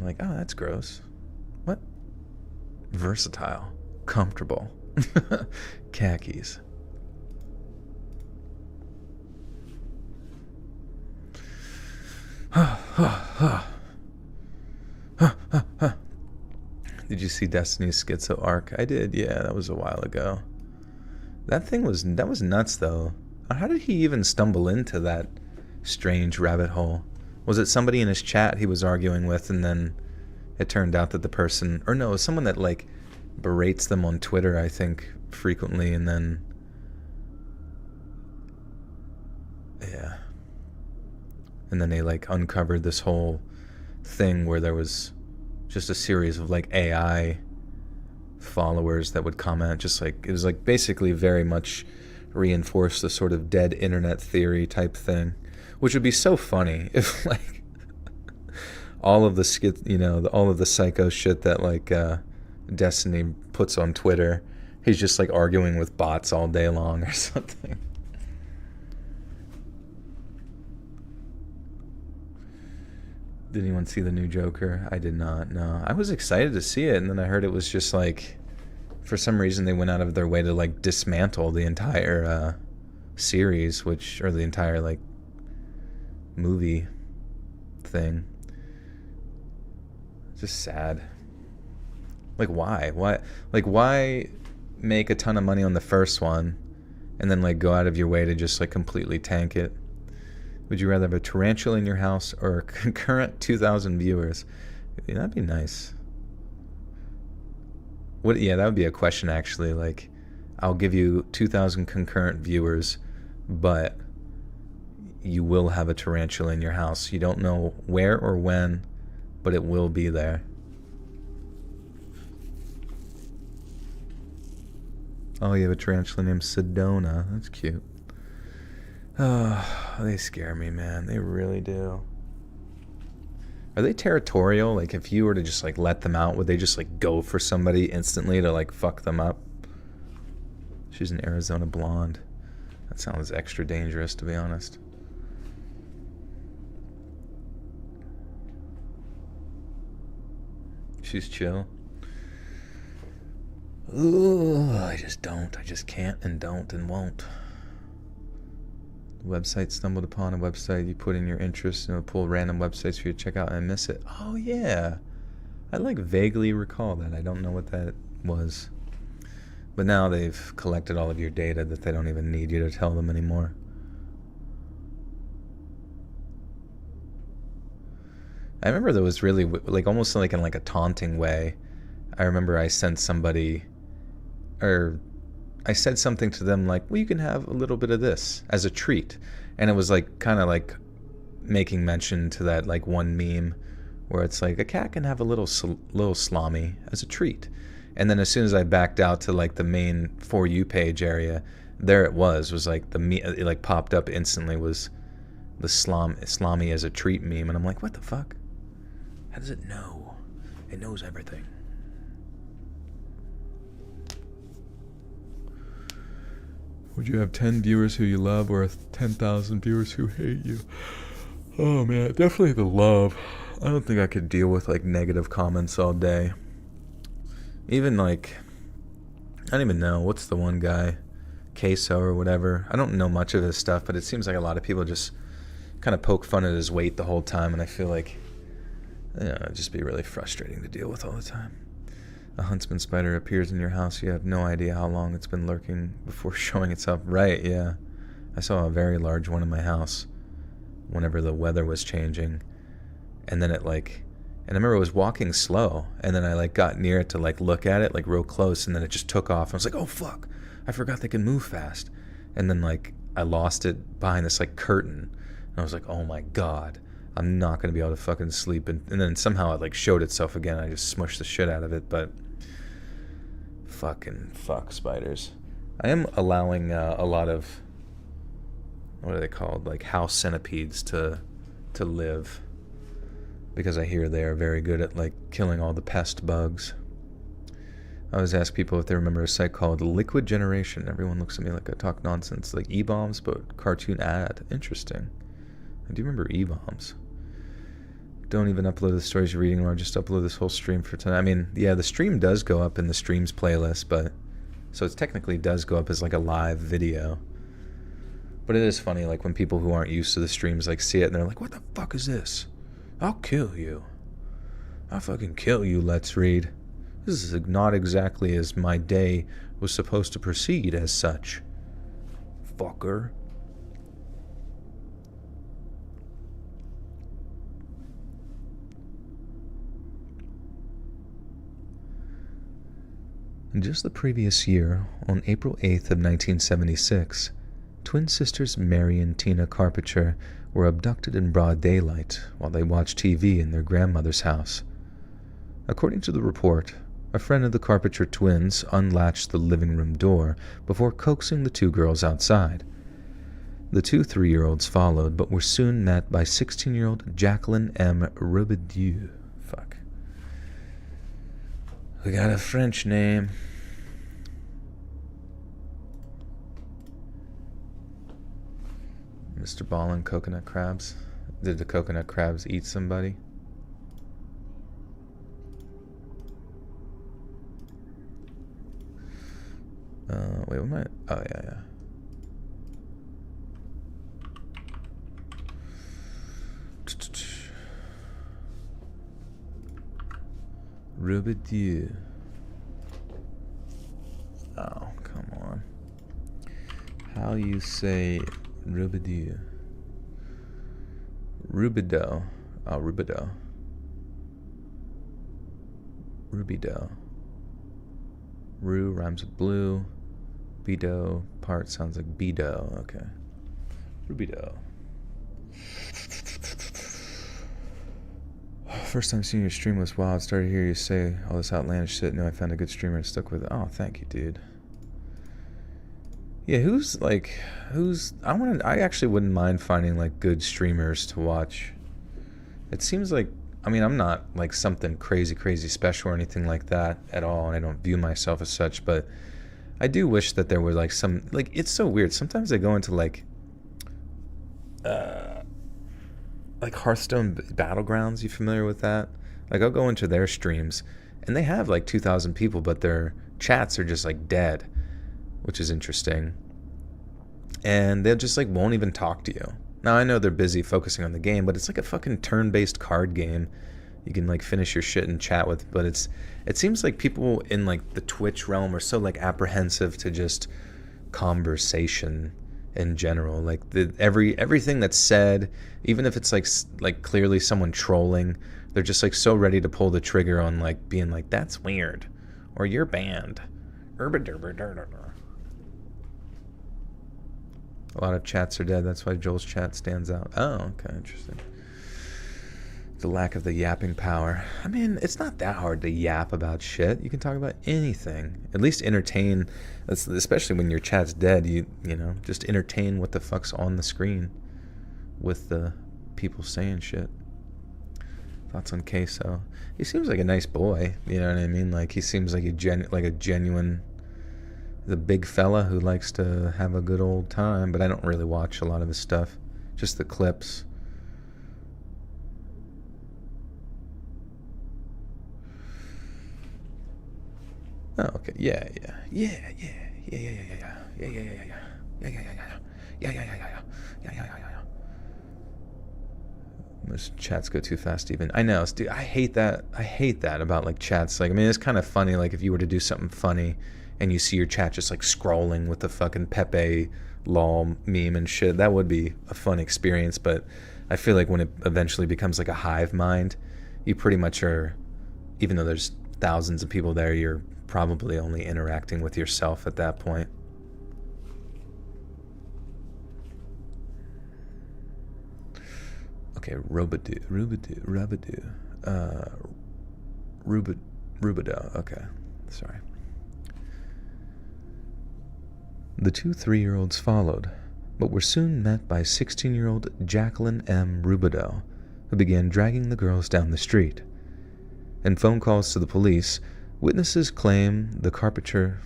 Like, oh, that's gross. What? Versatile. Comfortable. Khakis. Did you see Destiny's Schizo arc? I did, yeah, that was a while ago. That was nuts though. How did he even stumble into that strange rabbit hole? Was it somebody in his chat he was arguing with, and then it turned out that the person, or no, it was someone that like berates them on Twitter, I think, frequently, and then yeah. And then they like uncovered this whole thing where there was just a series of like AI followers that would comment, just like it was like basically very much reinforce the sort of dead internet theory type thing, which would be so funny if like all of the all of the psycho shit that like Destiny puts on Twitter, he's just like arguing with bots all day long or something. Did anyone see the new Joker? I did not, no. I was excited to see it, and then I heard it was just like, for some reason they went out of their way to like dismantle the entire series, or the entire like movie thing. Just sad. Like why? Why make a ton of money on the first one and then like go out of your way to just like completely tank it? Would you rather have a tarantula in your house or a concurrent 2,000 viewers? Yeah, that'd be nice. Yeah, that would be a question actually. Like, I'll give you 2,000 concurrent viewers, but you will have a tarantula in your house. You don't know where or when, but it will be there. Oh, you have a tarantula named Sedona. That's cute. Oh, they scare me, man. They really do. Are they territorial? Like, if you were to just, like, let them out, would they just, like, go for somebody instantly to, like, fuck them up? She's an Arizona blonde. That sounds extra dangerous, to be honest. She's chill. Ooh, I just can't and don't and won't. Website stumbled upon a website, you put in your interest and it'll pull random websites for you to check out and miss it. Oh yeah, I like vaguely recall that. I don't know what that was, but now they've collected all of your data that they don't even need you to tell them anymore. I remember there was really like almost like in like a taunting way. I remember I sent somebody, or I said something to them like, well, you can have a little bit of this as a treat. And it was like kind of like making mention to that like one meme where it's like a cat can have a little salami as a treat. And then as soon as I backed out to like the main For You page area, there it was like the me, it like popped up instantly, was the salami as a treat meme, and I'm like, what the fuck? How does it know? It knows everything. Would you have 10 viewers who you love or 10,000 viewers who hate you? Oh man, definitely the love. I don't think I could deal with like negative comments all day. Even like, I don't even know, what's the one guy? Queso or whatever. I don't know much of his stuff, but it seems like a lot of people just kind of poke fun at his weight the whole time, and I feel like, you know, it'd just be really frustrating to deal with all the time. A huntsman spider appears in your house. You have no idea how long it's been lurking before showing itself. Right, yeah. I saw a very large one in my house whenever the weather was changing. And then it like, and I remember it was walking slow, and then I like got near it to like look at it like real close, and then it just took off. I was like, oh fuck, I forgot they can move fast. And then like I lost it behind this like curtain. And I was like, oh my god, I'm not going to be able to fucking sleep. And then somehow it like showed itself again. I just smushed the shit out of it, but fucking fuck spiders. I am allowing a lot of, what are they called, like house centipedes to live, because I hear they are very good at like killing all the pest bugs. I always ask people if they remember a site called Liquid Generation. Everyone looks at me like I talk nonsense, like E-bombs but cartoon ad. Interesting. I do remember E-bombs. Don't even upload the stories you're reading, or just upload this whole stream for tonight. I mean, yeah, the stream does go up in the streams playlist, but so it technically does go up as like a live video. But it is funny, like when people who aren't used to the streams like see it and they're like, what the fuck is this? I'll kill you. I'll fucking kill you, let's read. This is not exactly as my day was supposed to proceed as such. Fucker. Just the previous year, on April 8th of 1976, twin sisters Mary and Tina Carpenter were abducted in broad daylight while they watched TV in their grandmother's house. According to the report, a friend of the Carpenter twins unlatched the living room door before coaxing the two girls outside. The two 3-year-olds followed, but were soon met by 16-year-old Jacqueline M. Robidoux. Fuck. We got a French name. Mr. Ballin, coconut crabs. Did the coconut crabs eat somebody? Wait, what am I? Oh, yeah. Robidoux. Oh, come on. How you say Robidoux? Rubidoux. Oh, Rubidoux. Rubidoux. Ru rhymes with blue. Bido part sounds like Bido. Okay. Rubidoux. First time seeing your stream was wild. Started to hear you say all this outlandish shit. Knew I found a good streamer and stuck with it. Oh, thank you, dude. Yeah, I actually wouldn't mind finding like good streamers to watch. It seems like, I mean, I'm not like something crazy special or anything like that at all, and I don't view myself as such, but I do wish that there were like some, like, it's so weird. Sometimes I go into like Hearthstone Battlegrounds. You familiar with that? Like, I'll go into their streams and they have like 2,000 people, but their chats are just like dead, which is interesting. And they'll just like won't even talk to you. Now I know they're busy focusing on the game, but it's like a fucking turn-based card game. You can like finish your shit and chat with, but it seems like people in like the Twitch realm are so like apprehensive to just conversation in general. Like everything that's said, even if it's like clearly someone trolling, they're just like so ready to pull the trigger on like being like, that's weird, or you're banned. A lot of chats are dead. That's why Joel's chat stands out. Oh, okay, interesting. The lack of the yapping power. I mean, it's not that hard to yap about shit. You can talk about anything. At least entertain. Especially when your chat's dead. You know, just entertain what the fuck's on the screen with the people saying shit. Thoughts on Queso? He seems like a nice boy. You know what I mean? Like, he seems like a genuine... The big fella who likes to have a good old time. But I don't really watch a lot of his stuff. Just the clips. Oh, okay. Yeah. Most chats go too fast even. I know, dude, I hate that. I hate that about like chats. Like, I mean, it's kind of funny, like if you were to do something funny and you see your chat just like scrolling with the fucking Pepe lol meme and shit, that would be a fun experience. But I feel like when it eventually becomes like a hive mind, you pretty much are, even though there's thousands of people there, you're probably only interacting with yourself at that point. Okay, Rubido. Okay, sorry. The two 3-year-olds followed, but were soon met by 16-year-old Jacqueline M. Rubido, who began dragging the girls down the street. In phone calls to the police, witnesses claim the carpenter...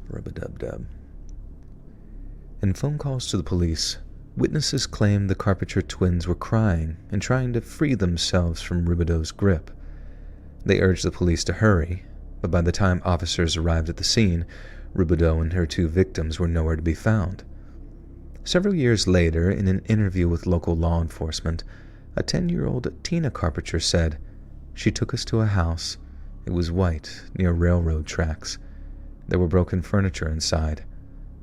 Rub-a-dub-dub. In phone calls to the police, witnesses claim the Carpenter twins were crying and trying to free themselves from Rubido's grip. They urged the police to hurry, but by the time officers arrived at the scene, Rubido and her two victims were nowhere to be found. Several years later, in an interview with local law enforcement, a 10-year-old Tina Carpenter said, "She took us to a house. It was white, near railroad tracks. There were broken furniture inside.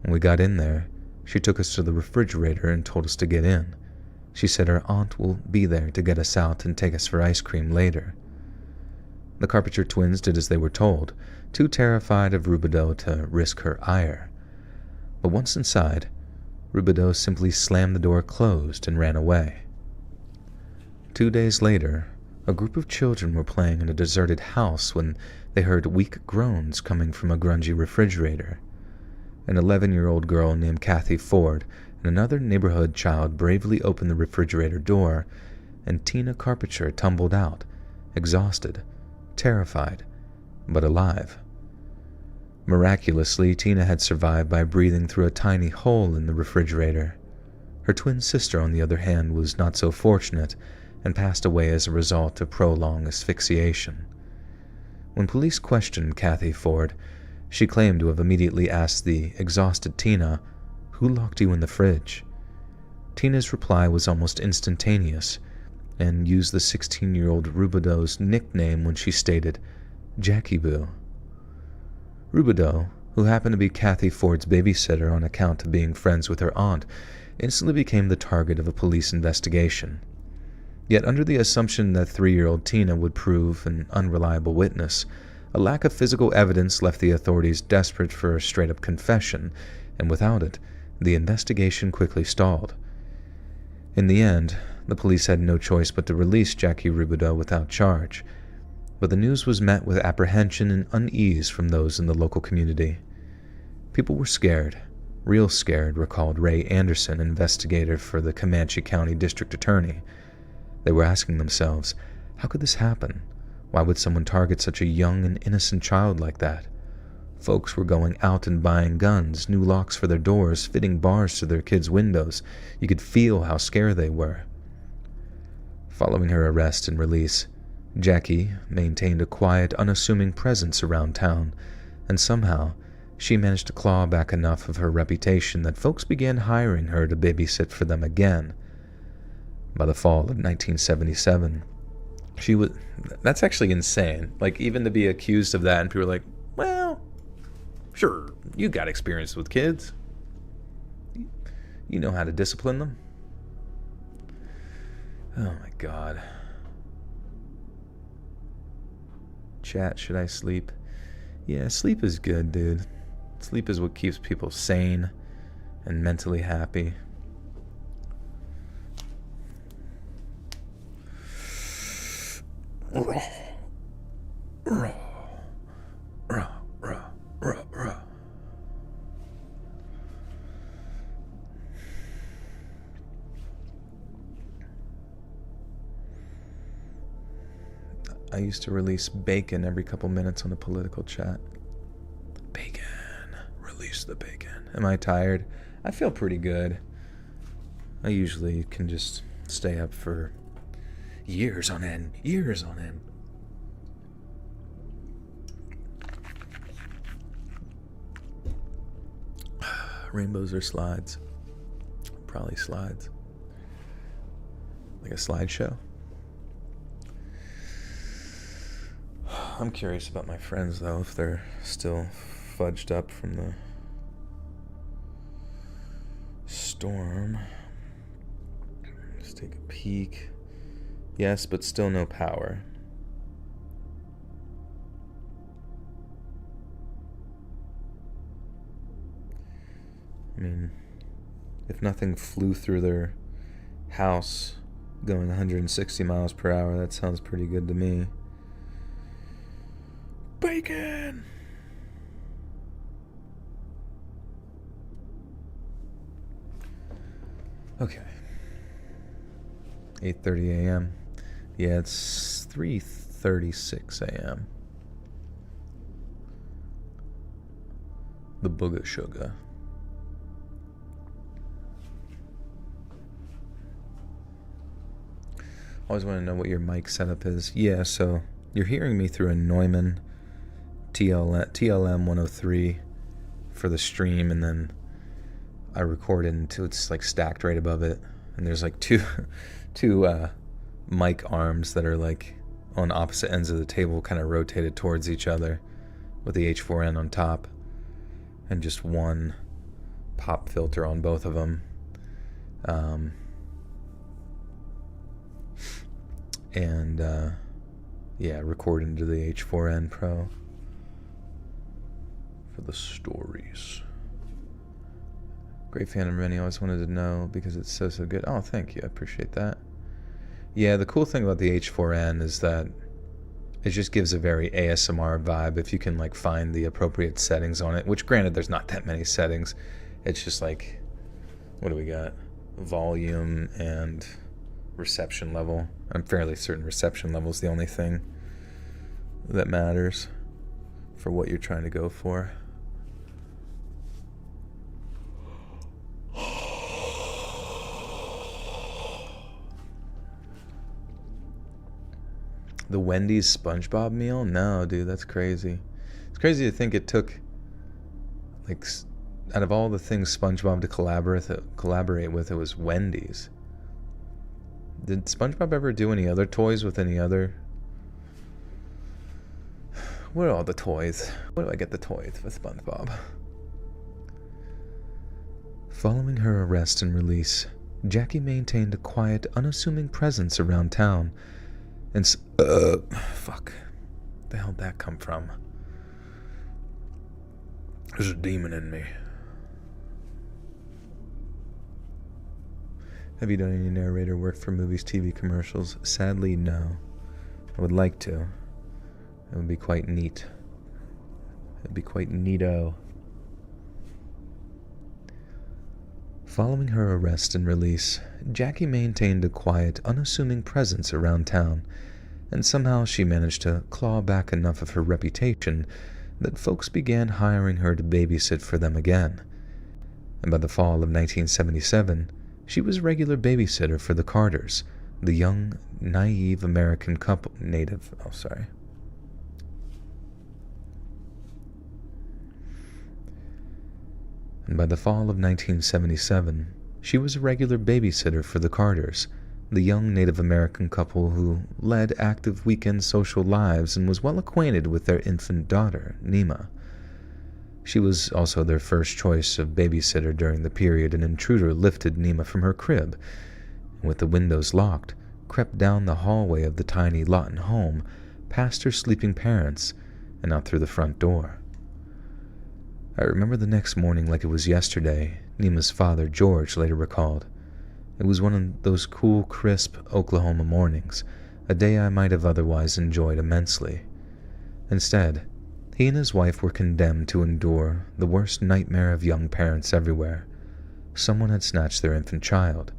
When we got in there, she took us to the refrigerator and told us to get in. She said her aunt will be there to get us out and take us for ice cream later." The Carpenter twins did as they were told, too terrified of Rubido to risk her ire. But once inside, Rubido simply slammed the door closed and ran away. 2 days later, a group of children were playing in a deserted house when they heard weak groans coming from a grungy refrigerator. An 11-year-old girl named Kathy Ford and another neighborhood child bravely opened the refrigerator door, and Tina Carpenter tumbled out, exhausted, terrified, but alive. Miraculously, Tina had survived by breathing through a tiny hole in the refrigerator. Her twin sister, on the other hand, was not so fortunate and passed away as a result of prolonged asphyxiation. When police questioned Kathy Ford, she claimed to have immediately asked the exhausted Tina, "Who locked you in the fridge?" Tina's reply was almost instantaneous, and used the 16-year-old Rubido's nickname when she stated, "Jackie Boo." Rubido, who happened to be Kathy Ford's babysitter on account of being friends with her aunt, instantly became the target of a police investigation. Yet under the assumption that 3-year-old Tina would prove an unreliable witness, a lack of physical evidence left the authorities desperate for a straight-up confession, and without it, the investigation quickly stalled. In the end, the police had no choice but to release Jackie Rubido without charge, but the news was met with apprehension and unease from those in the local community. People were scared, real scared, recalled Ray Anderson, investigator for the Comanche County District Attorney. They were asking themselves, how could this happen? Why would someone target such a young and innocent child like that? Folks were going out and buying guns, new locks for their doors, fitting bars to their kids' windows. You could feel how scared they were. Following her arrest and release, Jackie maintained a quiet, unassuming presence around town, and somehow she managed to claw back enough of her reputation that folks began hiring her to babysit for them again. By the fall of 1977, she was... That's actually insane. Like, even to be accused of that, and people are like, well, sure, you got experience with kids. You know how to discipline them. Oh my god. Chat, should I sleep? Yeah, sleep is good, dude. Sleep is what keeps people sane and mentally happy. I used to release bacon every couple minutes on a political chat. Bacon. Release the bacon. Am I tired? I feel pretty good. I usually can just stay up for years on end. Years on end. Rainbows or slides? Probably slides. Like a slideshow? I'm curious about my friends, though, if they're still fudged up from the storm. Let's take a peek. Yes, but still no power. I mean, if nothing flew through their house going 160 miles per hour, that sounds pretty good to me. Bacon! Okay. 8:30 a.m. Yeah, it's 3:36 a.m. The booga sugar. Always want to know what your mic setup is. Yeah, so you're hearing me through a Neumann TLM 103 for the stream, and then I record it until it's like stacked right above it, and there's like two mic arms that are like on opposite ends of the table, kind of rotated towards each other, with the H4n on top, and just one pop filter on both of them. Yeah, record into the H4n Pro for the stories. Great fan of Rennie, always wanted to know because it's so good. Oh, thank you, I appreciate that. Yeah, the cool thing about the H4n is that it just gives a very ASMR vibe if you can like find the appropriate settings on it, which granted there's not that many settings. It's just like, what do we got? Volume and reception level. I'm fairly certain reception level is the only thing that matters for what you're trying to go for. The Wendy's SpongeBob meal? No, dude, that's crazy. It's crazy to think it took, like, out of all the things SpongeBob to collaborate with, it was Wendy's. Did SpongeBob ever do any other toys with any other? What are all the toys? Where do I get the toys with SpongeBob? Following her arrest and release, Jackie maintained a quiet, unassuming presence around town. And fuck. The hell did that come from? There's a demon in me. Have you done any narrator work for movies, TV, commercials? Sadly, no. I would like to. It would be quite neat. It'd be quite neato. Following her arrest and release, Jackie maintained a quiet, unassuming presence around town, and somehow she managed to claw back enough of her reputation that folks began hiring her to babysit for them again. And by the fall of 1977, she was regular babysitter for the Carters, the young, naive American couple, And by the fall of 1977, she was a regular babysitter for the Carters, the young Native American couple who led active weekend social lives and was well acquainted with their infant daughter, Nima. She was also their first choice of babysitter during the period an intruder lifted Nima from her crib, and with the windows locked, crept down the hallway of the tiny Lawton home, past her sleeping parents, and out through the front door. I remember the next morning like it was yesterday, Nima's father, George, later recalled. It was one of those cool, crisp Oklahoma mornings, a day I might have otherwise enjoyed immensely. Instead, he and his wife were condemned to endure the worst nightmare of young parents everywhere. Someone had snatched their infant child.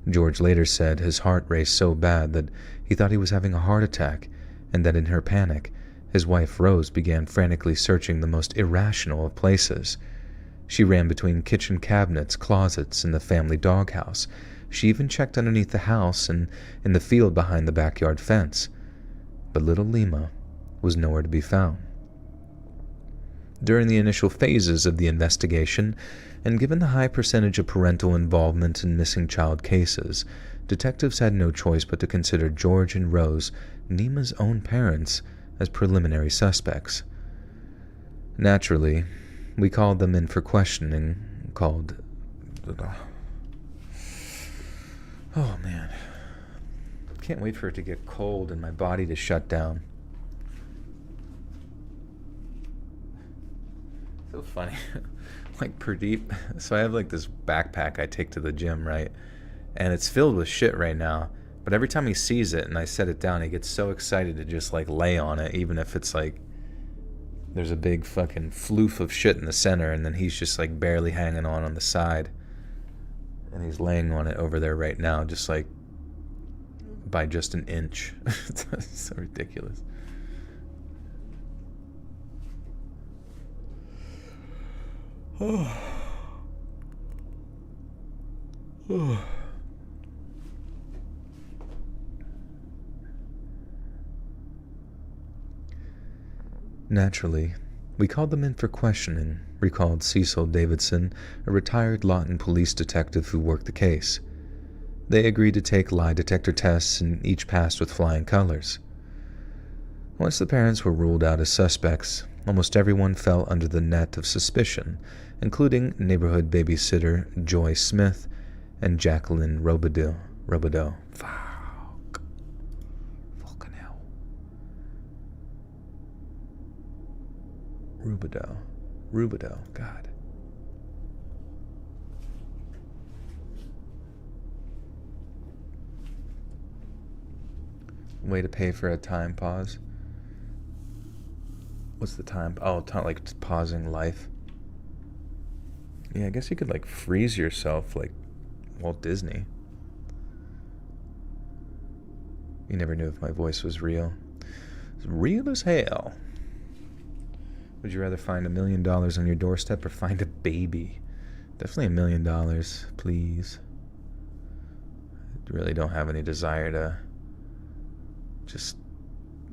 George later said his heart raced so bad that he thought he was having a heart attack, and that in her panic, his wife Rose began frantically searching the most irrational of places. She ran between kitchen cabinets, closets, and the family doghouse. She even checked underneath the house and in the field behind the backyard fence. But little Lima was nowhere to be found. During the initial phases of the investigation, and given the high percentage of parental involvement in missing child cases, detectives had no choice but to consider George and Rose, Nima's own parents, as preliminary suspects. Naturally, we called them in for questioning, Oh man. Can't wait for it to get cold and my body to shut down. So funny. Like Pradeep. So I have like this backpack I take to the gym, right? And it's filled with shit right now. But every time he sees it and I set it down, he gets so excited to just like lay on it, even if it's like there's a big fucking floof of shit in the center and then he's just like barely hanging on the side. And he's laying on it over there right now, just like by just an inch. It's so ridiculous. Naturally, we called them in for questioning, recalled Cecil Davidson, a retired Lawton police detective who worked the case. They agreed to take lie detector tests and each passed with flying colors. Once the parents were ruled out as suspects, almost everyone fell under the net of suspicion, including neighborhood babysitter Joy Smith and Jacqueline Robideau. Fuck. Fucking hell. Rubidoux. God. Way to pay for a time pause. What's the time? Oh, like pausing life. Yeah, I guess you could like freeze yourself like Walt Disney. You never knew if my voice was real. It's real as hell. Would you rather find $1 million on your doorstep or find a baby? Definitely $1 million, please. I really don't have any desire to just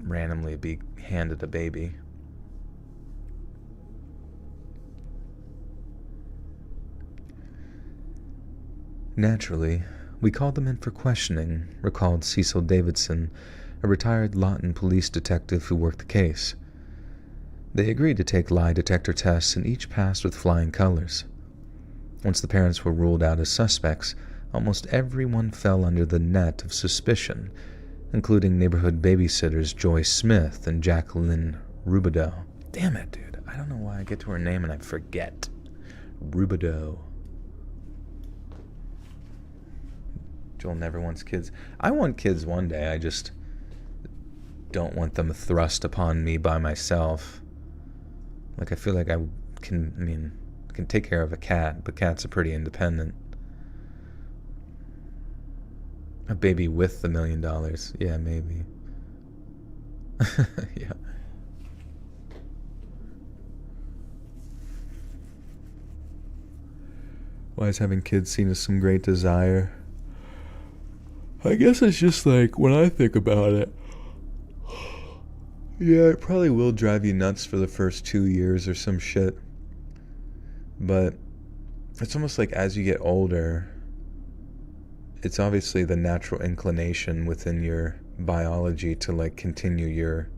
randomly be handed a baby. Naturally, we called them in for questioning, recalled Cecil Davidson, a retired Lawton police detective who worked the case. They agreed to take lie detector tests and each passed with flying colors. Once the parents were ruled out as suspects, almost everyone fell under the net of suspicion, including neighborhood babysitters Joy Smith and Jacqueline Robideau. Damn it, dude. I don't know why I get to her name and I forget. Robideau. Joel never wants kids. I want kids one day. I just don't want them thrust upon me by myself. Like, I feel like I can take care of a cat, but cats are pretty independent. A baby with $1 million. Yeah, maybe. Yeah. Why is having kids seen as some great desire? I guess it's just like, when I think about it, yeah, it probably will drive you nuts for the first 2 years or some shit. But it's almost like as you get older, it's obviously the natural inclination within your biology to like continue your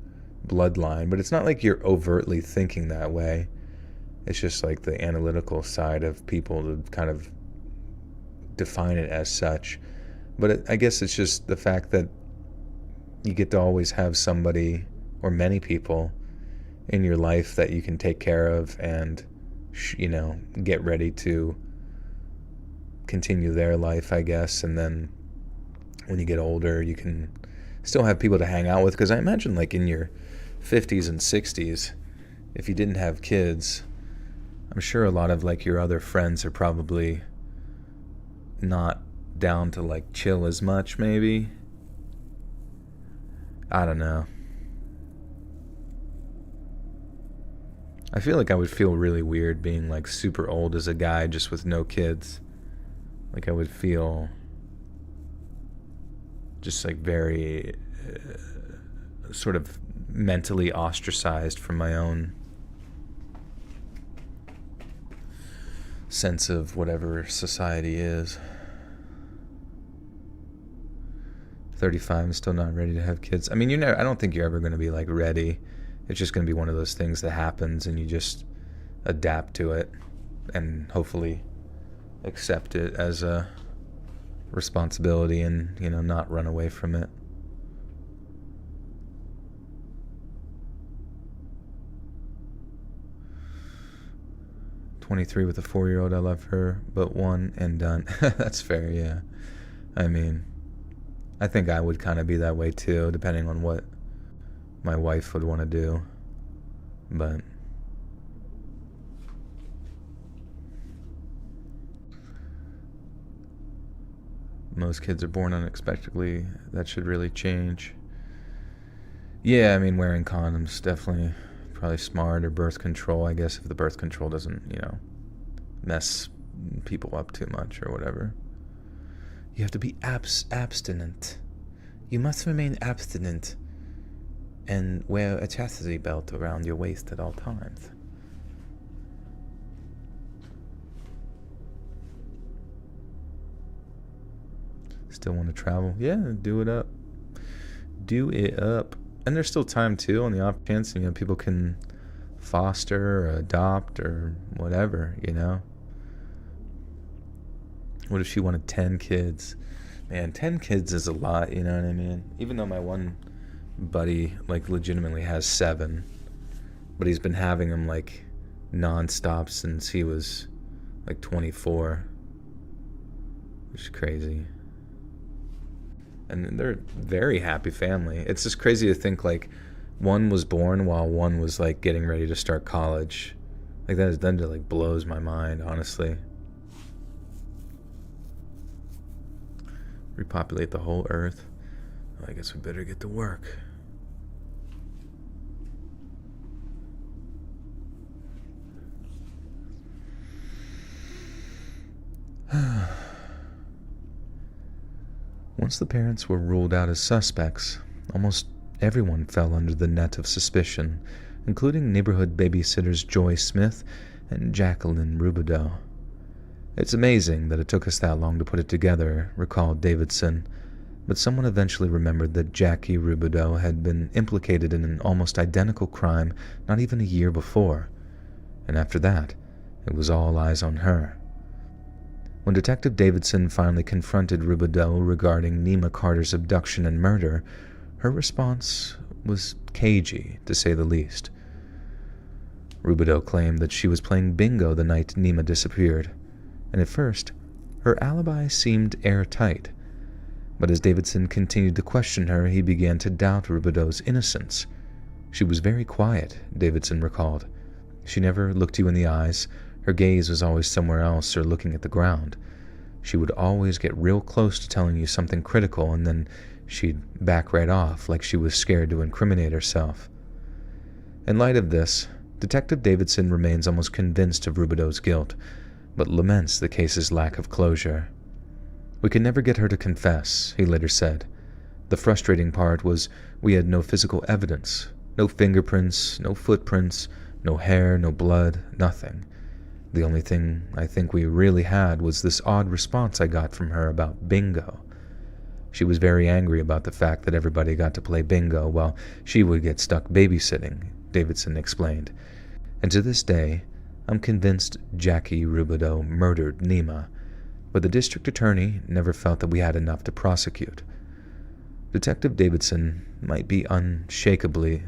bloodline, but it's not like you're overtly thinking that way. It's just like the analytical side of people to kind of define it as such. But I guess it's just the fact that you get to always have somebody or many people in your life that you can take care of and, get ready to continue their life, I guess. And then when you get older, you can still have people to hang out with. Because I imagine like in your 50s and 60s, if you didn't have kids, I'm sure a lot of like your other friends are probably not down to like chill as much, maybe. I don't know. I feel like I would feel really weird being like super old as a guy just with no kids. Like I would feel just like very sort of mentally ostracized from my own sense of whatever society is. 35 and still not ready to have kids. I mean, I don't think you're ever going to be like ready. It's just going to be one of those things that happens and you just adapt to it and hopefully accept it as a responsibility and, not run away from it. "23 with a 4-year-old. I love her, but one and done." That's fair, yeah. I mean, I think I would kind of be that way too, depending on what my wife would want to do. But most kids are born unexpectedly. That should really change. Yeah, I mean, wearing condoms definitely probably smart, or birth control, I guess, if the birth control doesn't, mess people up too much or whatever. You have to be abstinent. You must remain abstinent and wear a chastity belt around your waist at all times. Still want to travel? Yeah, do it up. Do it up. And there's still time too, on the off chance, people can foster or adopt or whatever, What if she wanted 10 kids? Man, 10 kids is a lot, you know what I mean? Even though my one buddy, like, legitimately has 7, but he's been having them, like, non-stop since he was, like, 24. Which is crazy. And they're a very happy family. It's just crazy to think, like, one was born while one was, like, getting ready to start college. Like, that like, blows my mind, honestly. Repopulate the whole earth. Well, I guess we better get to work. Once the parents were ruled out as suspects, almost everyone fell under the net of suspicion, including neighborhood babysitters Joy Smith and Jacqueline Rubidoux. "It's amazing that it took us that long to put it together," recalled Davidson, but someone eventually remembered that Jackie Rubidoux had been implicated in an almost identical crime not even a year before, and after that, it was all eyes on her. When Detective Davidson finally confronted Rubidoux regarding Nima Carter's abduction and murder, her response was cagey, to say the least. Rubidoux claimed that she was playing bingo the night Nima disappeared, and at first, her alibi seemed airtight. But as Davidson continued to question her, he began to doubt Rubidoux's innocence. She was very quiet, Davidson recalled. She never looked you in the eyes. Her gaze was always somewhere else or looking at the ground. She would always get real close to telling you something critical, and then she'd back right off like she was scared to incriminate herself. In light of this, Detective Davidson remains almost convinced of Rubidoux's guilt, but laments the case's lack of closure. "We could never get her to confess," he later said. "The frustrating part was we had no physical evidence, no fingerprints, no footprints, no hair, no blood, nothing. The only thing I think we really had was this odd response I got from her about bingo. She was very angry about the fact that everybody got to play bingo while she would get stuck babysitting," Davidson explained. "And to this day, I'm convinced Jackie Rubidoux murdered Nima, but the district attorney never felt that we had enough to prosecute." Detective Davidson might be unshakably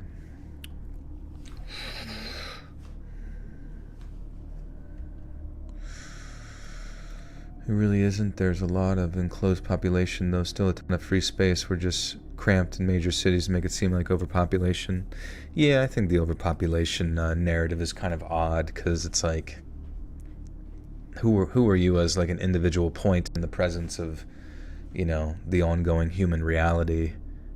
It really isn't. There's a lot of enclosed population, though still a ton of free space. We're just cramped in major cities to make it seem like overpopulation. Yeah, I think the overpopulation narrative is kind of odd, because it's like, who are you as like an individual point in the presence of, the ongoing human reality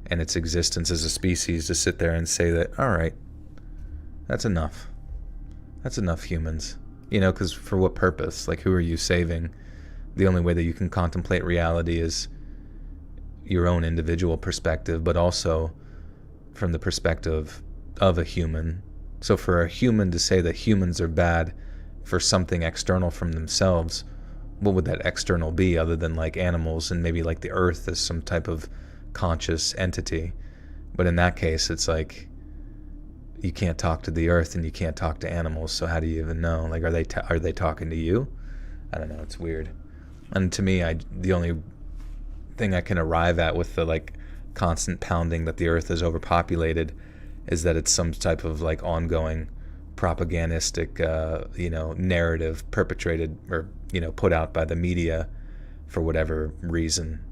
and its existence as a species, to sit there and say that, all right, that's enough. That's enough humans. You know, because for what purpose? Like, who are you saving? The only way that you can contemplate reality is your own individual perspective, but also from the perspective of a human. So for a human to say that humans are bad for something external from themselves, what would that external be other than like animals and maybe like the earth as some type of conscious entity? But in that case, it's like you can't talk to the earth and you can't talk to animals, so how do you even know? Like, are they talking to you? I don't know, it's weird. And to me, the only thing I can arrive at with the like constant pounding that the earth is overpopulated is that it's some type of like ongoing propagandistic narrative perpetrated or put out by the media for whatever reason,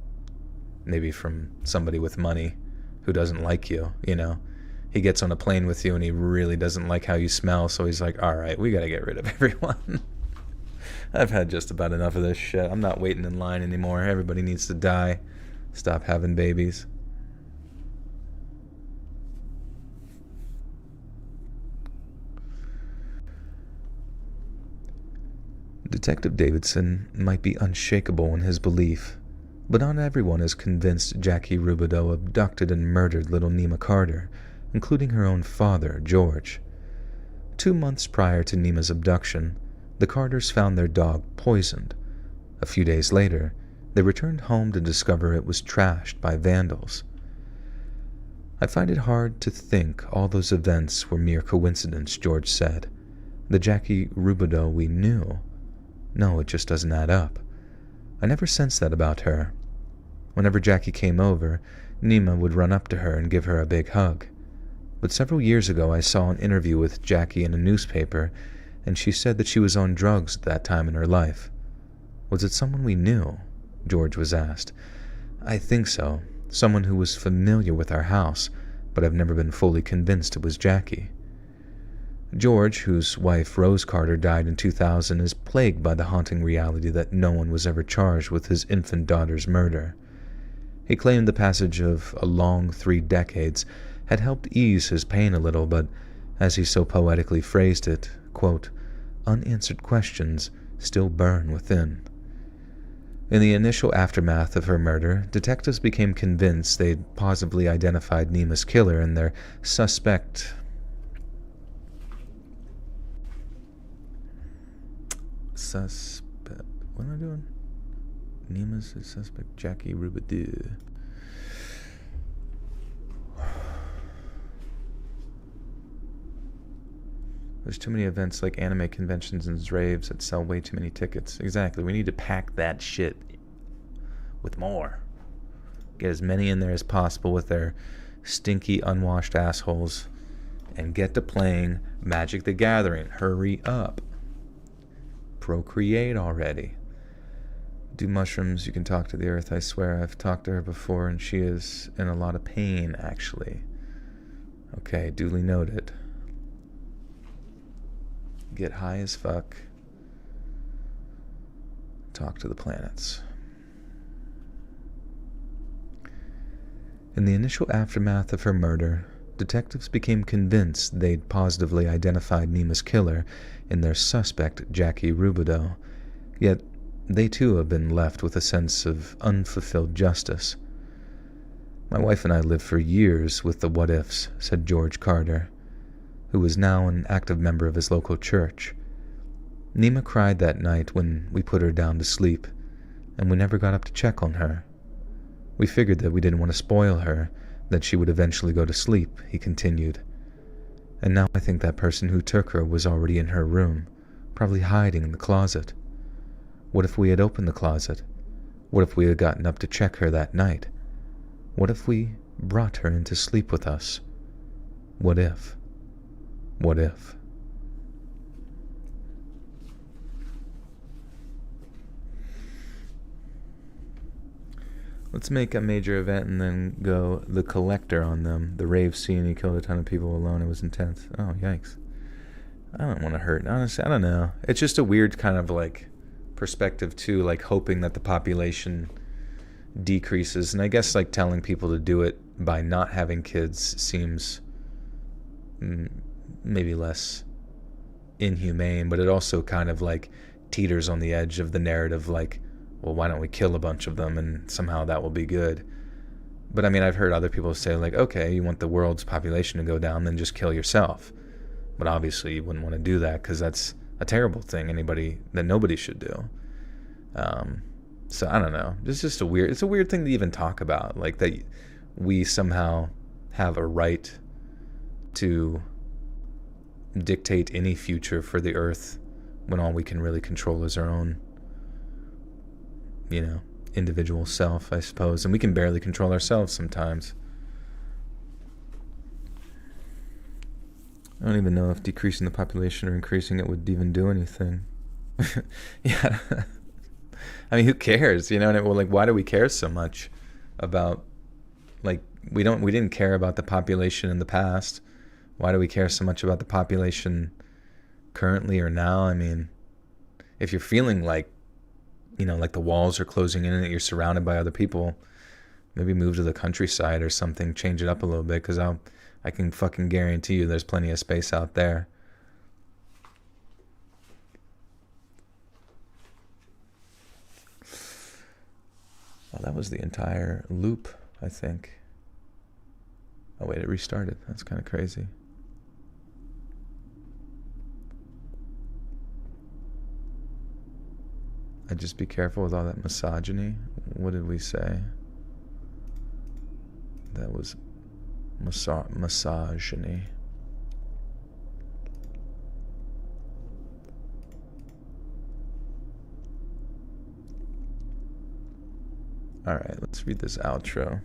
maybe from somebody with money who doesn't like you. He gets on a plane with you and he really doesn't like how you smell, so he's like, all right, we gotta get rid of everyone. I've had just about enough of this shit. I'm not waiting in line anymore. Everybody needs to die. Stop having babies. Detective Davidson might be unshakable in his belief, but not everyone is convinced Jackie Rubidoux abducted and murdered little Nima Carter, including her own father, George. 2 months prior to Nima's abduction, the Carters found their dog poisoned. A few days later, they returned home to discover it was trashed by vandals. I find it hard to think all those events were mere coincidence, George said. The Jackie Rubidoux we knew. No, it just doesn't add up. I never sensed that about her. Whenever Jackie came over, Nima would run up to her and give her a big hug. But several years ago I saw an interview with Jackie in a newspaper, and she said that she was on drugs at that time in her life. Was it someone we knew? George was asked. I think so. Someone who was familiar with our house, but I've never been fully convinced it was Jackie. George, whose wife Rose Carter died in 2000, is plagued by the haunting reality that no one was ever charged with his infant daughter's murder. He claimed the passage of a long 3 decades had helped ease his pain a little, but, as he so poetically phrased it, quote, unanswered questions still burn within. In the initial aftermath of her murder, detectives became convinced they'd positively identified Nima's killer and their suspect. What am I doing? Nima's suspect, Jackie Rubidoux. There's too many events like anime conventions and raves that sell way too many tickets. Exactly. We need to pack that shit with more. Get as many in there as possible with their stinky, unwashed assholes. And get to playing Magic the Gathering. Hurry up. Procreate already. Do mushrooms, you can talk to the earth. I swear I've talked to her before and she is in a lot of pain, actually. Okay, duly noted. Get high as fuck. Talk to the planets. In the initial aftermath of her murder, detectives became convinced they'd positively identified Nima's killer in their suspect, Jackie Rubidoux. Yet, they too have been left with a sense of unfulfilled justice. My wife and I lived for years with the what-ifs, said George Carter, who was now an active member of his local church. Nima cried that night when we put her down to sleep, and we never got up to check on her. We figured that we didn't want to spoil her, that she would eventually go to sleep, he continued. And now I think that person who took her was already in her room, probably hiding in the closet. What if we had opened the closet? What if we had gotten up to check her that night? What if we brought her in to sleep with us? What if? What if? Let's make a major event and then go The Collector on them. The rave scene, he killed a ton of people alone. It was intense. Oh, yikes. I don't want to hurt. Honestly, I don't know. It's just a weird kind of like perspective too, like hoping that the population decreases. And I guess like telling people to do it by not having kids seems maybe less inhumane, but it also kind of like teeters on the edge of the narrative, like, well, why don't we kill a bunch of them and somehow that will be good? But I mean, I've heard other people say, like, okay, you want the world's population to go down, then just kill yourself. But obviously you wouldn't want to do that, because that's a terrible thing, that nobody should do. So I don't know. It's just it's a weird thing to even talk about, like that we somehow have a right to dictate any future for the earth when all we can really control is our own, individual self, I suppose. And we can barely control ourselves sometimes. I don't even know if decreasing the population or increasing it would even do anything. Yeah. I mean, who cares? Why do we care so much about, like, we didn't care about the population in the past. Why do we care so much about the population currently or now? I mean, if you're feeling like, like the walls are closing in and that you're surrounded by other people, maybe move to the countryside or something, change it up a little bit, because I can fucking guarantee you there's plenty of space out there. Oh, that was the entire loop, I think. Oh wait, it restarted. That's kind of crazy. I'd just be careful with all that misogyny. What did we say? That was misogyny. All right, let's read this outro.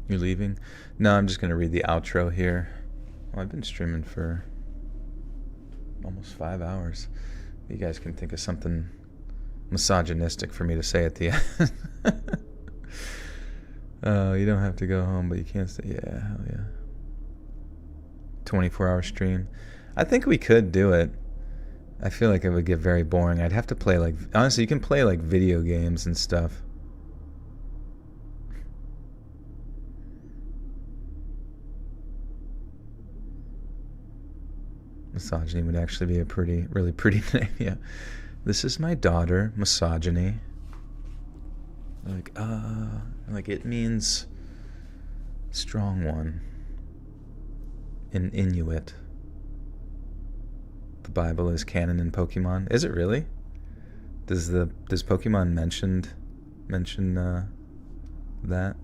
You're leaving? No, I'm just going to read the outro here. Well, I've been streaming for almost 5 hours. You guys can think of something misogynistic for me to say at the end. You don't have to go home, but you can't stay. Yeah, hell yeah. 24-hour stream. I think we could do it. I feel like it would get very boring. I'd have to play, like, honestly, you can play like video games and stuff. Misogyny would actually be a really pretty name. Yeah. This is my daughter, Misogyny. Like it means strong one in Inuit. The Bible is canon in Pokemon. Is it really? Does Pokemon mention that?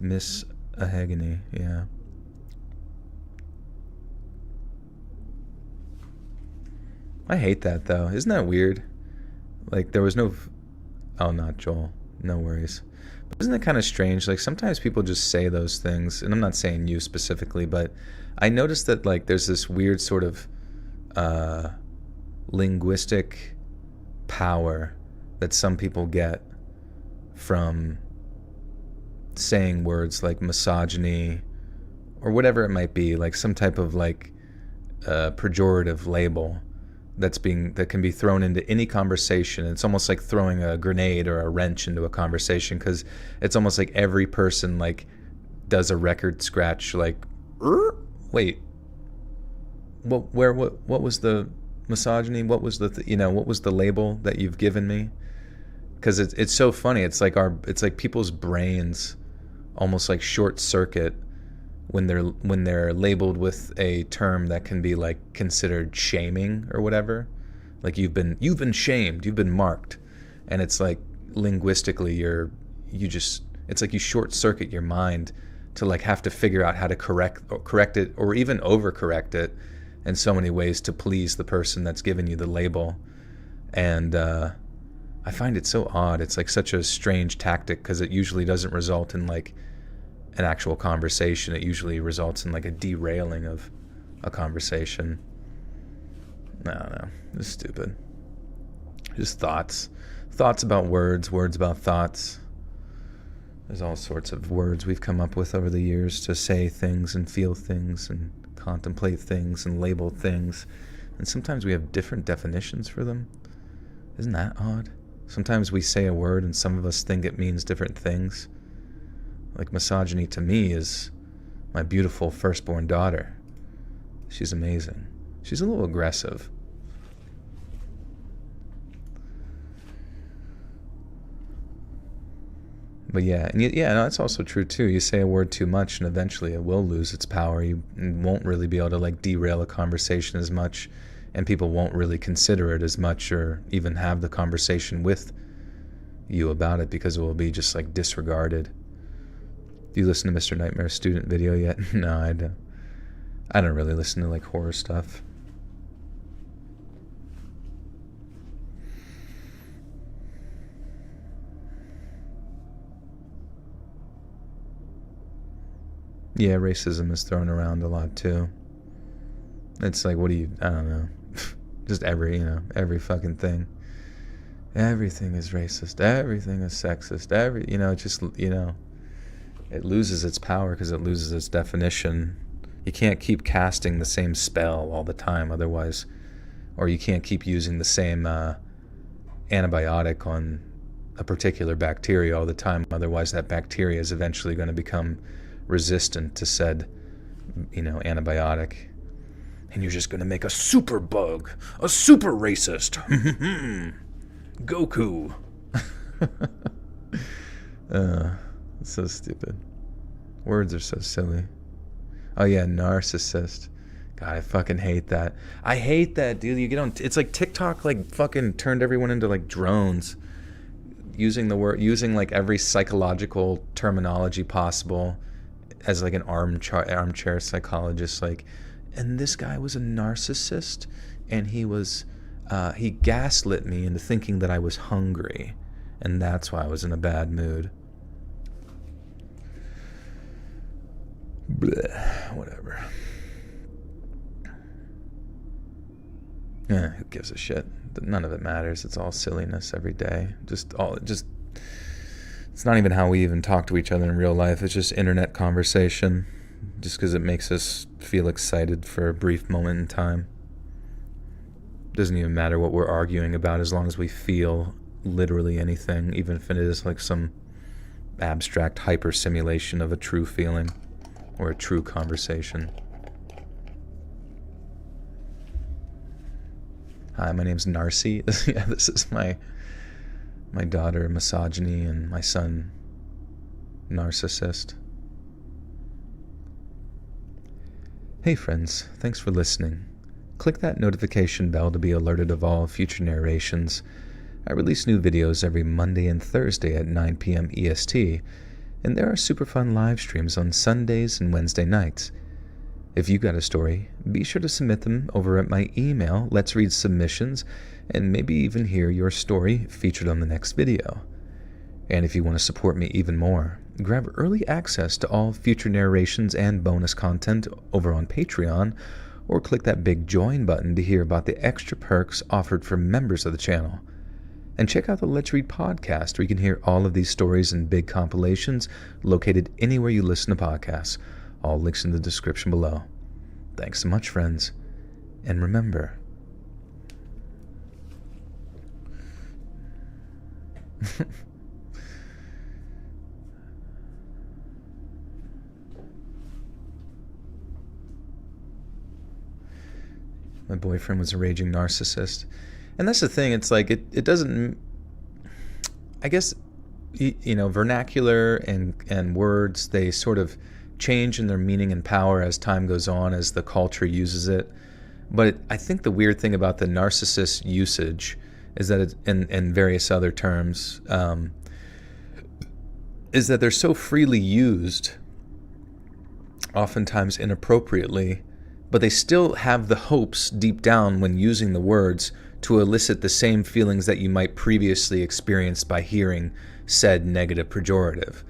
Miss Ahegany, yeah. I hate that though. Isn't that weird? Like there was no... Oh, not Joel. No worries. But isn't it kind of strange? Like sometimes people just say those things, and I'm not saying you specifically, but I noticed that like there's this weird sort of linguistic power that some people get from saying words like misogyny or whatever it might be, like some type of like pejorative label that can be thrown into any conversation. It's almost like throwing a grenade or a wrench into a conversation, because it's almost like every person like does a record scratch like, wait, what was the misogyny? What was the what was the label that you've given me? Because it's so funny. It's like people's brains almost like short circuit when they're labeled with a term that can be like considered shaming or whatever. Like you've been shamed, you've been marked, and it's like linguistically it's like you short circuit your mind to like have to figure out how to correct it or even overcorrect it in so many ways to please the person that's given you the label. And I find it so odd. It's like such a strange tactic because it usually doesn't result in like an actual conversation. It usually results in like a derailing of a conversation. I don't know. It's stupid. Just thoughts. Thoughts about words, words about thoughts. There's all sorts of words we've come up with over the years to say things and feel things and contemplate things and label things. And sometimes we have different definitions for them. Isn't that odd? Sometimes we say a word and some of us think it means different things. Like misogyny to me is my beautiful firstborn daughter. She's amazing. She's a little aggressive. But yeah, and yeah, no, that's also true too. You say a word too much and eventually it will lose its power. You won't really be able to like derail a conversation as much, and people won't really consider it as much or even have the conversation with you about it because it will be just like disregarded. Do you listen to Mr. Nightmare's student video yet? No, I don't. I don't really listen to like horror stuff. Yeah, racism is thrown around a lot too. It's like, what do you, I don't know. Just every fucking thing. Everything is racist. Everything is sexist. It loses its power because it loses its definition. You can't keep casting the same spell all the time, otherwise, or you can't keep using the same antibiotic on a particular bacteria all the time, otherwise that bacteria is eventually going to become resistant to said, antibiotic. And you're just going to make a super bug, a super racist. Goku. It's so stupid. Words are so silly. Oh yeah, narcissist. God, I fucking hate that. I hate that, dude. You get on, it's like TikTok like fucking turned everyone into like drones. Using like every psychological terminology possible as like an armchair psychologist, like, and this guy was a narcissist, and he gaslit me into thinking that I was hungry, and that's why I was in a bad mood. Blech, whatever. Who gives a shit? None of it matters. It's all silliness every day. It's not even how we even talk to each other in real life. It's just internet conversation, just because it makes us feel excited for a brief moment in time. Doesn't even matter what we're arguing about as long as we feel literally anything, even if it is like some abstract hyper simulation of a true feeling or a true conversation. Hi, my name's Narcy. Yeah, this is my daughter, Misogyny, and my son, Narcissist. Hey friends, thanks for listening. Click that notification bell to be alerted of all future narrations. I release new videos every Monday and Thursday at 9 p.m. EST, and there are super fun live streams on Sundays and Wednesday nights. If you got a story, be sure to submit them over at my email, Let's Read Submissions, and maybe even hear your story featured on the next video. And if you want to support me even more, grab early access to all future narrations and bonus content over on Patreon, or click that big join button to hear about the extra perks offered for members of the channel. And check out the Let's Read podcast, where you can hear all of these stories and big compilations located anywhere you listen to podcasts. All links in the description below. Thanks so much, friends. And remember, my boyfriend was a raging narcissist. And that's the thing, it's like, it doesn't, I guess, vernacular and words, they sort of change in their meaning and power as time goes on, as the culture uses it. But I think the weird thing about the narcissist usage is that and various other terms, is that they're so freely used, oftentimes inappropriately, but they still have the hopes deep down when using the words to elicit the same feelings that you might previously experience by hearing said negative pejorative,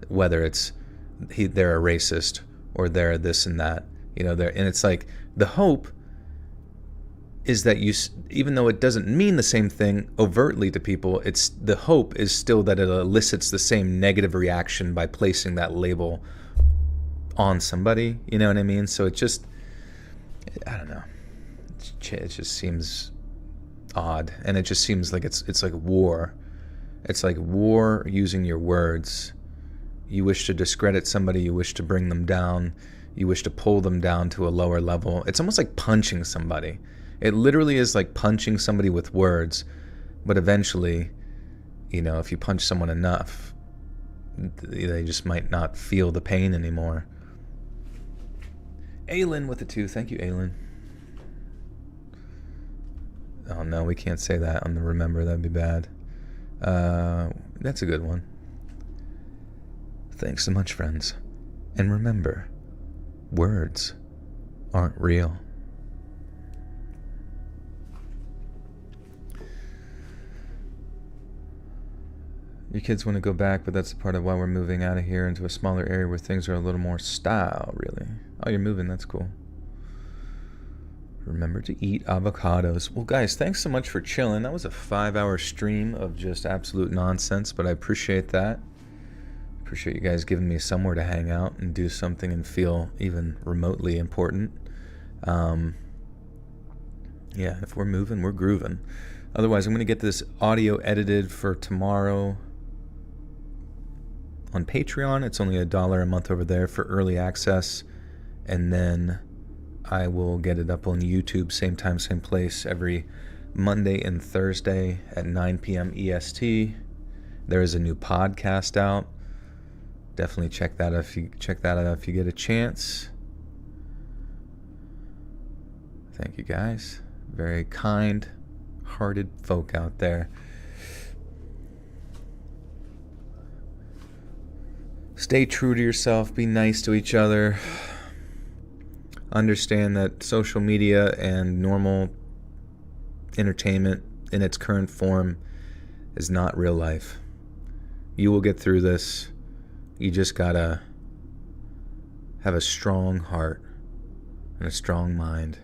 whether it's they're a racist or they're this and that, you know, and it's like the hope is that you, even though it doesn't mean the same thing overtly to people, it's the hope is still that it elicits the same negative reaction by placing that label on somebody, you know what I mean? So it just, I don't know, it just seems odd, and it just seems like it's like war. It's like war using your words. You wish to discredit somebody, you wish to bring them down, you wish to pull them down to a lower level. It's almost like punching somebody. It literally is like punching somebody with words, but eventually, you know, if you punch someone enough, they just might not feel the pain anymore. Aylin with the 2. Thank you, Aylin. Oh no, we can't say that on the remember. That'd be bad. That's a good one. Thanks so much, friends. And remember, words aren't real. Your kids want to go back, but that's a part of why we're moving out of here into a smaller area where things are a little more style, really. Oh, you're moving. That's cool. Remember to eat avocados. Well, guys, thanks so much for chilling. That was a 5-hour stream of just absolute nonsense, but I appreciate that. Appreciate you guys giving me somewhere to hang out and do something and feel even remotely important. Yeah, if we're moving, we're grooving. Otherwise, I'm going to get this audio edited for tomorrow on Patreon. It's only $1 a month over there for early access. And then I will get it up on YouTube, same time, same place, every Monday and Thursday at 9 p.m. EST. There is a new podcast out. Definitely check that out if you get a chance. Thank you guys. Very kind-hearted folk out there. Stay true to yourself. Be nice to each other. Understand that social media and normal entertainment in its current form is not real life. You will get through this. You just gotta have a strong heart and a strong mind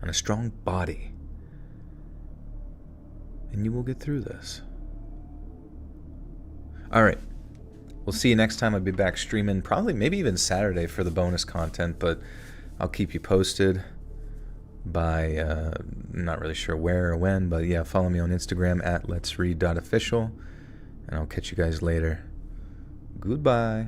and a strong body, and you will get through this. All right. We'll see you next time. I'll be back streaming probably maybe even Saturday for the bonus content, but I'll keep you posted by, I'm not really sure where or when, but yeah, follow me on Instagram at letsread.official, and I'll catch you guys later. Goodbye.